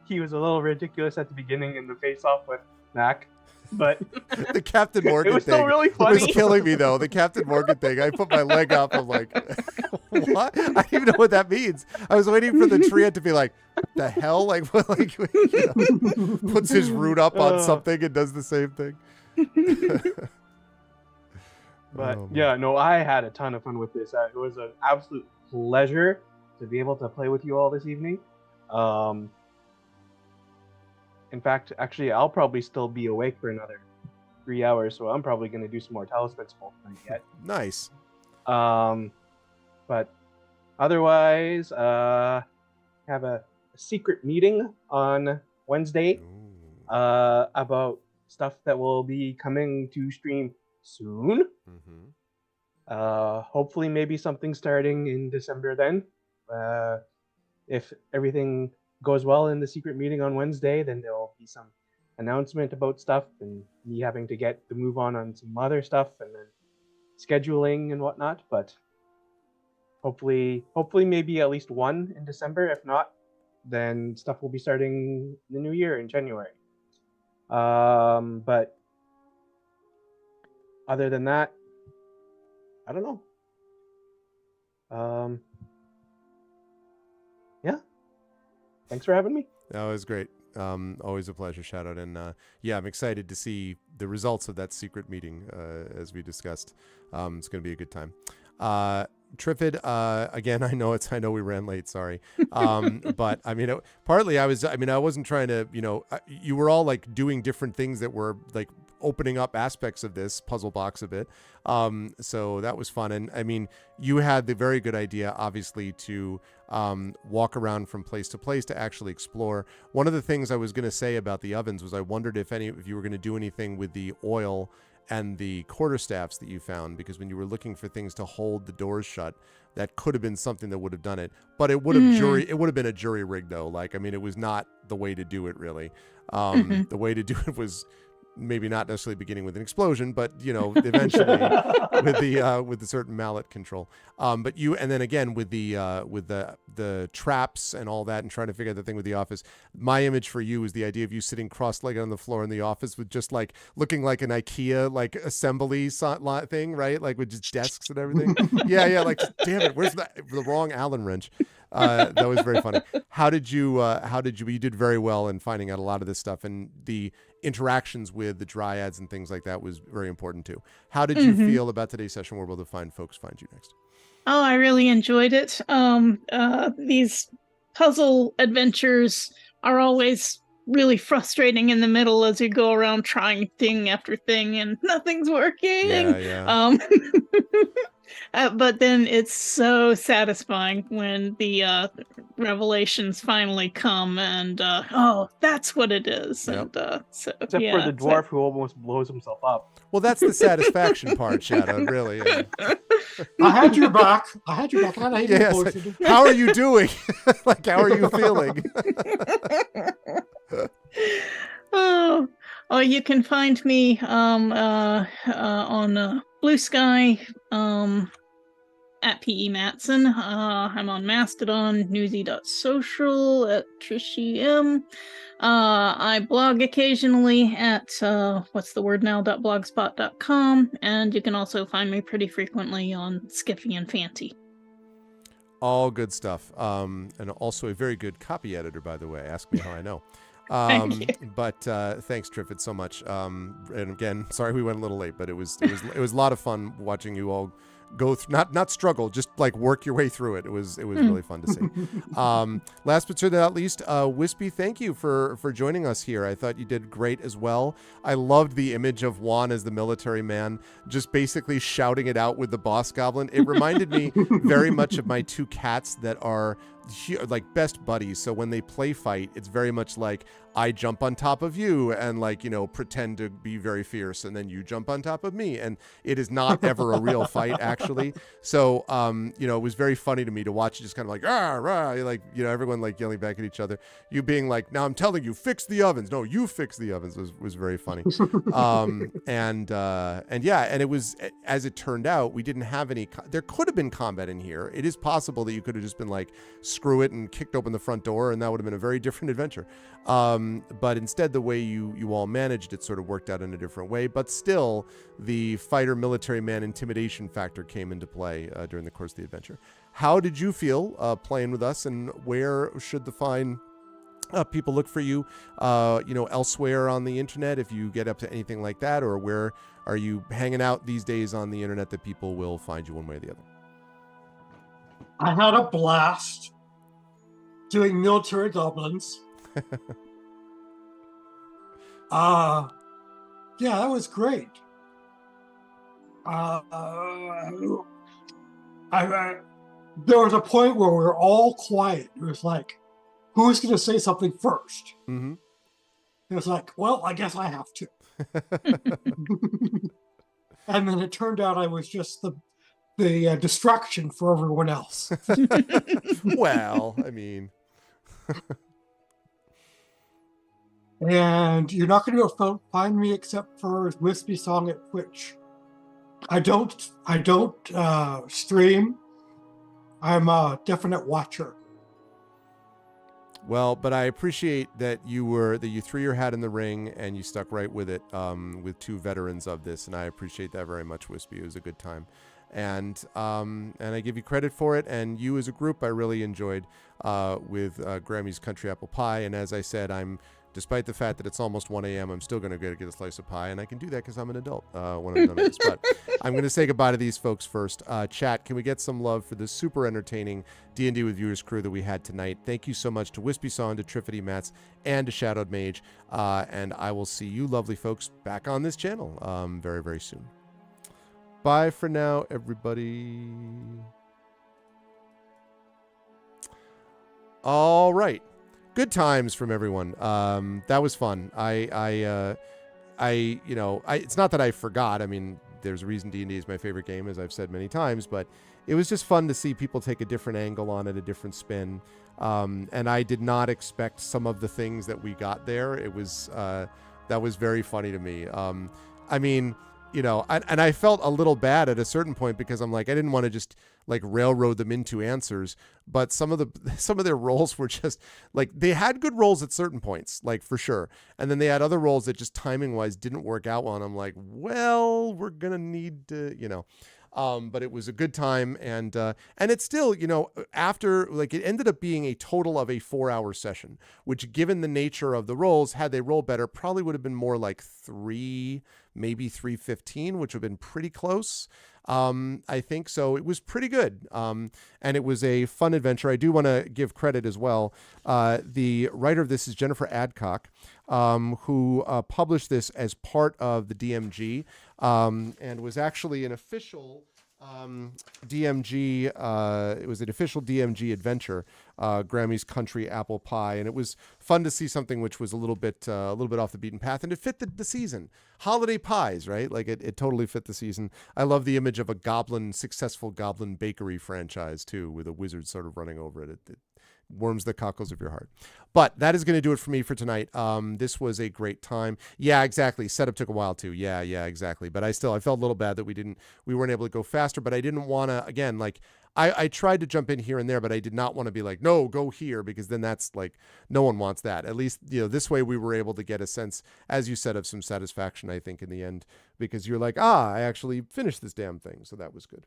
he was a little ridiculous at the beginning in the face-off with Mac, but the Captain Morgan it was thing still really funny. was killing me, though. The Captain Morgan thing. I put my leg up. I'm like, what? I don't even know what that means. I was waiting for the treant to be like, the hell? Like, what? Like, puts his root up on something and does the same thing. But I had a ton of fun with this. It was an absolute pleasure to be able to play with you all this evening. In fact, actually, I'll probably still be awake for another 3 hours, so I'm probably going to do some more Talisman Spell tonight yet. Nice. But otherwise, have a secret meeting on Wednesday about stuff that will be coming to stream soon. Hopefully, maybe something starting in December then. If everything goes well in the secret meeting on Wednesday, then there'll be some announcement about stuff and me having to get the move on some other stuff and then scheduling and whatnot. But hopefully maybe at least one in December. If not, then stuff will be starting the new year in January. But other than that, I don't know. Thanks for having me. That was great. Always a pleasure, Shoutout. And I'm excited to see the results of that secret meeting, as we discussed. It's going to be a good time. Triffid, again, I know we ran late, sorry. But I mean, partly I wasn't trying to, you were all like doing different things that were like opening up aspects of this puzzle box a bit. So that was fun. And I mean, you had the very good idea, obviously, to walk around from place to place to actually explore. One of the things I was going to say about the ovens was I wondered if you were going to do anything with the oil and the quarterstaffs that you found, because when you were looking for things to hold the doors shut, that could have been something that would have done it. But it would have it would have been a jury rig though. Like, I mean, it was not the way to do it really. The way to do it was maybe not necessarily beginning with an explosion, but eventually with the certain mallet control. But you, and then again with the traps and all that, and trying to figure out the thing with the office. My image for you is the idea of you sitting cross-legged on the floor in the office with just like looking like an IKEA like assembly thing, right? Like with just desks and everything. yeah. Like, damn it, where's the wrong Allen wrench? That was very funny. How did you, you did very well in finding out a lot of this stuff, and the interactions with the dryads and things like that was very important too. How did you feel about today's session? Where will the folks find you next? Oh, I really enjoyed it. These puzzle adventures are always really frustrating in the middle as you go around trying thing after thing and nothing's working. Yeah. But then it's so satisfying when the revelations finally come, and oh, that's what it is. Yep. And so Except yeah, for the dwarf who almost blows himself up. Well, that's the satisfaction part, Shadow, really. I had your back. I had your back. I had Yes. poison. How are you doing? Like, how are you feeling? Oh, you can find me on Blue Sky at PE Matson. I'm on Mastodon, newsy.social, at Trishy M. I blog occasionally at whatsthewordnow.blogspot.com, and you can also find me pretty frequently on Skiffy and Fanty. All good stuff. And also a very good copy editor, by the way. Ask me how I know. Thank you. But thanks, Triffid, so much. And again, sorry we went a little late, but it was a lot of fun watching you all go through, not struggle, just like work your way through it. It was really fun to see. Last but certainly not least, Wispy, thank you for joining us here. I thought you did great as well. I loved the image of Juan as the military man, just basically shouting it out with the boss goblin. It reminded me very much of my two cats that are like best buddies. So when they play fight, it's very much like I jump on top of you and like, you know, pretend to be very fierce, and then you jump on top of me, and it is not ever a real fight actually. So you know, it was very funny to me to watch it just kind of like rah, like, you know, everyone like yelling back at each other, you being like, now I'm telling you, fix the ovens. No, you fix the ovens, was very funny. And yeah, and it was, as it turned out, we didn't have any there could have been combat in here. It is possible that you could have just been like, screw it, and kicked open the front door, and that would have been a very different adventure. But instead, the way you all managed it sort of worked out in a different way. But still, the fighter military man intimidation factor came into play during the course of the adventure. How did you feel playing with us, and where should the fine people look for you, you know, elsewhere on the internet if you get up to anything like that, or where are you hanging out these days on the internet that people will find you one way or the other? I had a blast doing military goblins. Yeah, that was great. There was a point where we were all quiet. It was like, who's going to say something first? Mm-hmm. It was like, well, I guess I have to. And then it turned out I was just the distraction for everyone else. Well, I mean... And you're not going to find me except for Wispy Song at Twitch. I don't stream. I'm a definite watcher. Well, but I appreciate that you threw your hat in the ring and you stuck right with it, with two veterans of this, and I appreciate that very much, Wispy. It was a good time. And I give you credit for it, and you as a group I really enjoyed with Grammy's Country Apple Pie. And as I said, despite the fact that it's almost 1 a.m., I'm still going to get a slice of pie, and I can do that because I'm an adult when I'm done with this. But I'm going to say goodbye to these folks first. Chat, can we get some love for the super entertaining D&D with Viewers crew that we had tonight? Thank you so much to Wispy Song, to Triffity Mats, and to Shadowed Mage. And I will see you lovely folks back on this channel very, very soon. Bye for now, everybody. All right. Good times from everyone. That was fun. It's not that I forgot. I mean, there's a reason D&D is my favorite game, as I've said many times, but it was just fun to see people take a different angle on it, a different spin. And I did not expect some of the things that we got there. It was, that was very funny to me. I mean, you know, and I felt a little bad at a certain point because I'm like, I didn't want to just like railroad them into answers, but some of their roles were just like, they had good roles at certain points, like for sure. And then they had other roles that just timing wise didn't work out well. And I'm like, well, we're going to need to, you know, but it was a good time. And it's still, you know, after like it ended up being a total of a 4-hour session, which given the nature of the roles, had they rolled better, probably would have been more like 3, maybe 3:15, which would have been pretty close. I think so. It was pretty good. And it was a fun adventure. I do want to give credit as well. The writer of this is Jennifer Adcock, who published this as part of the DMG, and was actually an official DMG. It was an official DMG adventure, Grammy's Country Apple Pie, and it was fun to see something which was a little bit off the beaten path, and it fit the season. Holiday pies, right? Like it totally fit the season. I love the image of a successful goblin bakery franchise too, with a wizard sort of running over it. It warms the cockles of your heart. But that is going to do it for me for tonight. This was a great time. Yeah, exactly. Setup took a while too. Yeah, exactly. But I felt a little bad that we weren't able to go faster, but I didn't want to, again, like I tried to jump in here and there, but I did not want to be like, no, go here, because then that's like, no one wants that. At least, this way we were able to get a sense, as you said, of some satisfaction, I think, in the end, because you're like, I actually finished this damn thing. So that was good.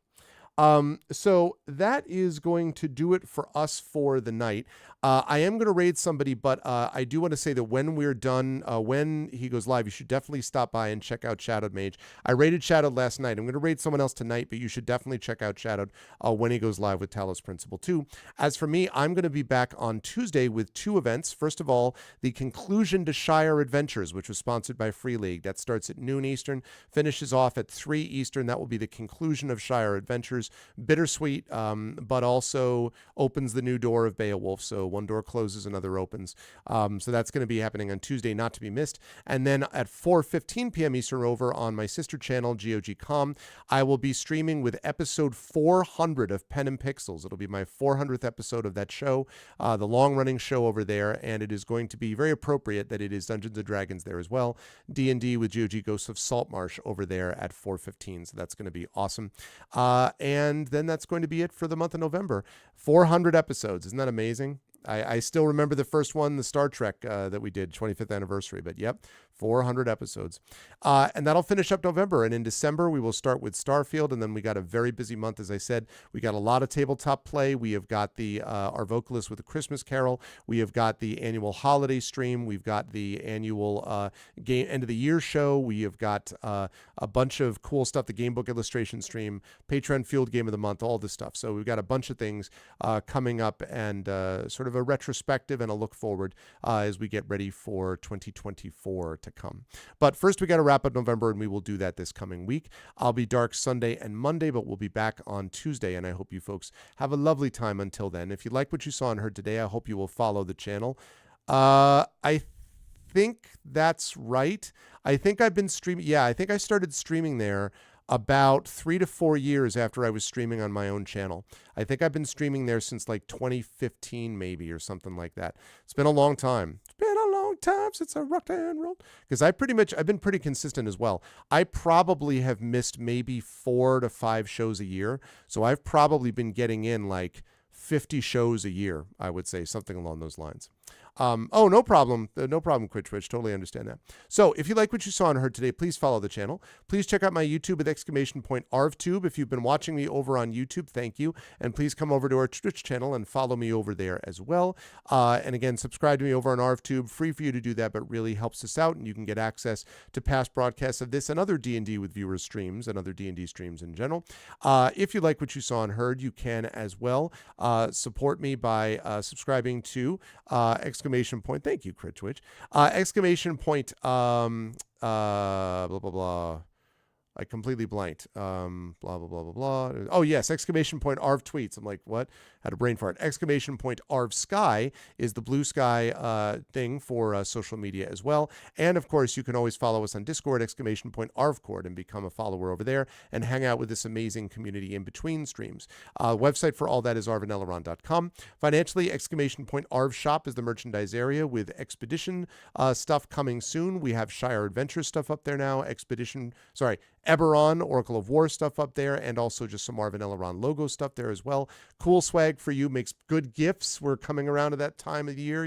So that is going to do it for us for the night. I am going to raid somebody, but I do want to say that when we're done, when he goes live, you should definitely stop by and check out Shadowed Mage. I raided Shadowed last night. I'm going to raid someone else tonight, but you should definitely check out Shadowed when he goes live with Talos Principle 2. As for me, I'm going to be back on Tuesday with 2 events. First of all, the conclusion to Shire Adventures, which was sponsored by Free League. That starts at noon Eastern, finishes off at 3 Eastern. That will be the conclusion of Shire Adventures. Bittersweet, but also opens the new door of Beowulf. So one door closes, another opens. So that's going to be happening on Tuesday, not to be missed. And then at 4:15 p.m. Eastern over on my sister channel, GOG.com, I will be streaming with episode 400 of Pen and Pixels. It'll be my 400th episode of that show, the long-running show over there, and it is going to be very appropriate that it is Dungeons & Dragons there as well. D&D with GOG Ghosts of Saltmarsh over there at 4:15. So that's going to be awesome. And then that's going to be it for the month of November. 400 episodes. Isn't that amazing? I still remember the first one, the Star Trek that we did, 25th anniversary. But yep, 400 episodes. And that'll finish up November. And in December, we will start with Starfield. And then we got a very busy month, as I said. We got a lot of tabletop play. We have got our vocalist with the Christmas Carol. We have got the annual holiday stream. We've got the annual game end of the year show. We have got a bunch of cool stuff, the game book illustration stream, Patreon Field Game of the Month, all this stuff. So we've got a bunch of things coming up, and sort of a retrospective and a look forward as we get ready for 2024 to come. But first, we got to wrap up November, and we will do that this coming week. I'll be dark Sunday and Monday, but we'll be back on Tuesday, and I hope you folks have a lovely time until then. If you like what you saw and heard today, I hope you will follow the channel. I think that's right. I think I've been streaming. Yeah, I think I started streaming there about 3 to 4 years after I was streaming on my own channel. I think I've been streaming there since like 2015 maybe, or something like that. It's been a long time. It's been a long time since I rocked and rolled. Because I've been pretty consistent as well. I probably have missed maybe 4 to 5 shows a year. So I've probably been getting in like 50 shows a year, I would say, something along those lines. No problem. No problem, Quit Twitch. Totally understand that. So if you like what you saw and heard today, please follow the channel. Please check out my YouTube with !ArvTube. If you've been watching me over on YouTube, thank you. And please come over to our Twitch channel and follow me over there as well. And again, subscribe to me over on ArvTube. Free for you to do that, but really helps us out. And you can get access to past broadcasts of this and other D&D with viewers streams and other D&D streams in general. If you like what you saw and heard, you can as well support me by subscribing to Thank you, Crit Twitch. Blah, blah, blah. I completely blanked. Blah, blah, blah, blah, blah. Oh, yes. Arv tweets. I'm like, what? Had a brain fart. Arv Sky is the blue sky thing for social media as well. And of course, you can always follow us on Discord, Arvcord, and become a follower over there and hang out with this amazing community in between streams. Website for all that is arvaneleron.com. Financially, Arv Shop is the merchandise area with Expedition stuff coming soon. We have Shire Adventures stuff up there now. Eberron, Oracle of War stuff up there, and also just some Arvan Eleron logo stuff there as well. Cool swag for you, makes good gifts. We're coming around to that time of the year,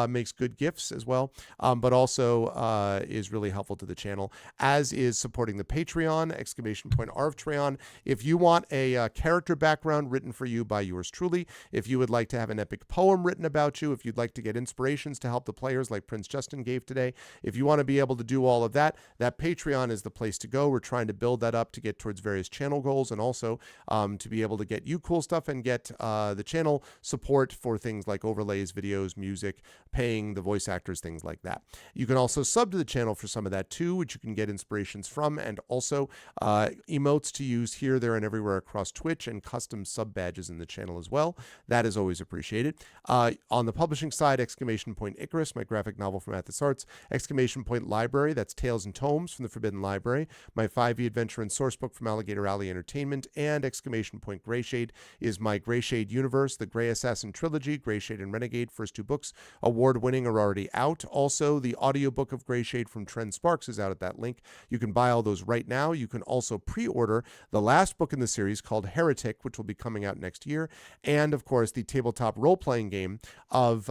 makes good gifts as well, but also is really helpful to the channel, as is supporting the Patreon, !Arvtreon. If you want a character background written for you by yours truly, if you would like to have an epic poem written about you, if you'd like to get inspirations to help the players like Prince Justin gave today, if you want to be able to do all of that, that Patreon is the place to go. go. We're trying to build that up to get towards various channel goals, and also to be able to get you cool stuff and get the channel support for things like overlays, videos, music, paying the voice actors, things like that. You can also sub to the channel for some of that too, which you can get inspirations from, and also emotes to use here, there, and everywhere across Twitch, and custom sub badges in the channel as well. That is always appreciated. On the publishing side, exclamation point Icarus, my graphic novel from Athos Arts, exclamation point Library, that's Tales and Tomes from the Forbidden Library, my 5e adventure and sourcebook from Alligator Alley Entertainment, and exclamation point Greyshade is my Greyshade universe, the Grey Assassin trilogy, Greyshade and Renegade, first 2 books, award-winning, are already out. Also, the audiobook of Greyshade from Trent Sparks is out at that link. You can buy all those right now. You can also pre-order the last book in the series called Heretic, which will be coming out next year, and of course the tabletop role-playing game of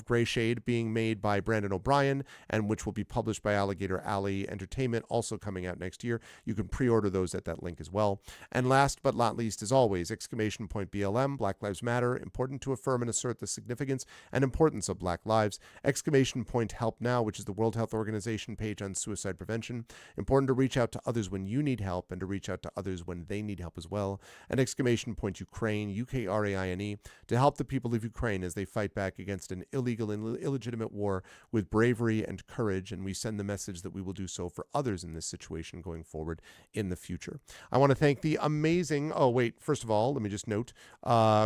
Greyshade being made by Brandon O'Brien, and which will be published by Alligator Alley Entertainment, also coming out next year. You can pre-order those at that link as well. And last but not least, as always, exclamation point BLM, Black Lives Matter, important to affirm and assert the significance and importance of Black lives. Exclamation point Help Now, which is the World Health Organization page on suicide prevention. Important to reach out to others when you need help, and to reach out to others when they need help as well. And exclamation point Ukraine, UKRAINE, to help the people of Ukraine as they fight back against an illegal and illegitimate war with bravery and courage, and we send the message that we will do so for others in this situation going forward in the future. I want to thank the amazing, first of all, let me just note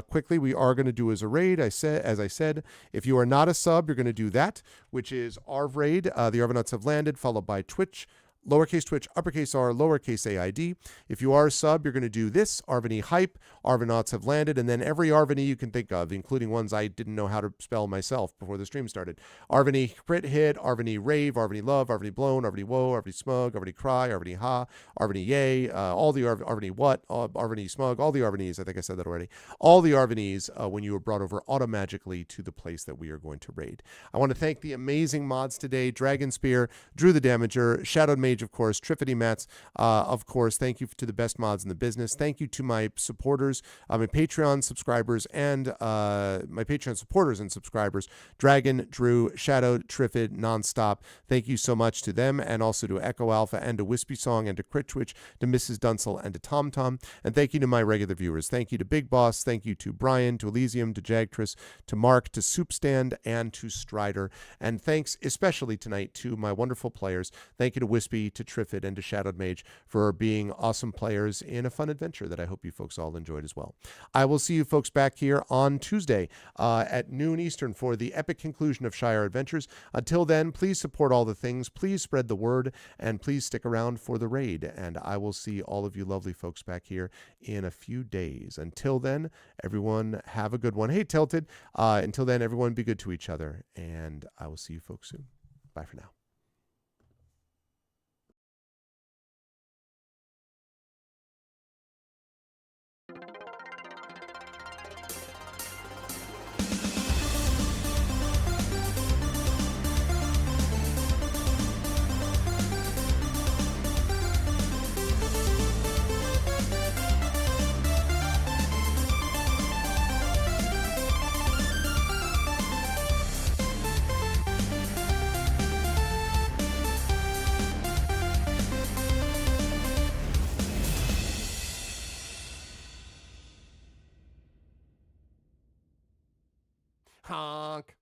quickly, we are going to do as a raid. As I said, if you are not a sub, you're going to do that, which is Arv Raid. The Arvanauts have landed, followed by Twitch, lowercase Twitch, uppercase R, lowercase AID. If you are a sub, you're going to do this, Arvany Hype, Arvanauts have landed, and then every Arvany you can think of, including ones I didn't know how to spell myself before the stream started. Arvany Crit Hit, Arvany Rave, Arvany Love, Arvany Blown, Arvany Woe, Arvany Smug, Arvany Cry, Arvany Ha, Arvany Yay, all the Arvany What, Arvany Smug, all the Arvanys, I think I said that already. All the Arvanys when you were brought over automatically to the place that we are going to raid. I want to thank the amazing mods today, Dragon Spear, Drew the Damager, Shadowed Mage, of course, Triffity Mats, of course. Thank you to the best mods in the business. Thank you to my supporters, my Patreon subscribers, and my Patreon supporters and subscribers, Dragon, Drew, Shadowed, Triffid, Nonstop. Thank you so much to them, and also to Echo Alpha, and to Wispy Song, and to Crit Twitch, to Mrs. Dunsel, and to Tom Tom. And thank you to my regular viewers. Thank you to Big Boss. Thank you to Brian, to Elysium, to Jagtris, to Mark, to Soup Stand, and to Strider. And thanks especially tonight to my wonderful players. Thank you to Wispy, to Triffid, and to Shadowed Mage for being awesome players in a fun adventure that I hope you folks all enjoyed as well. I will see you folks back here on Tuesday at noon Eastern for the epic conclusion of Shire Adventures. Until then, please support all the things, please spread the word, and please stick around for the raid. And I will see all of you lovely folks back here in a few days. Until then, everyone have a good one. Hey, Tilted. Until then, everyone be good to each other, and I will see you folks soon. Bye for now. Honk.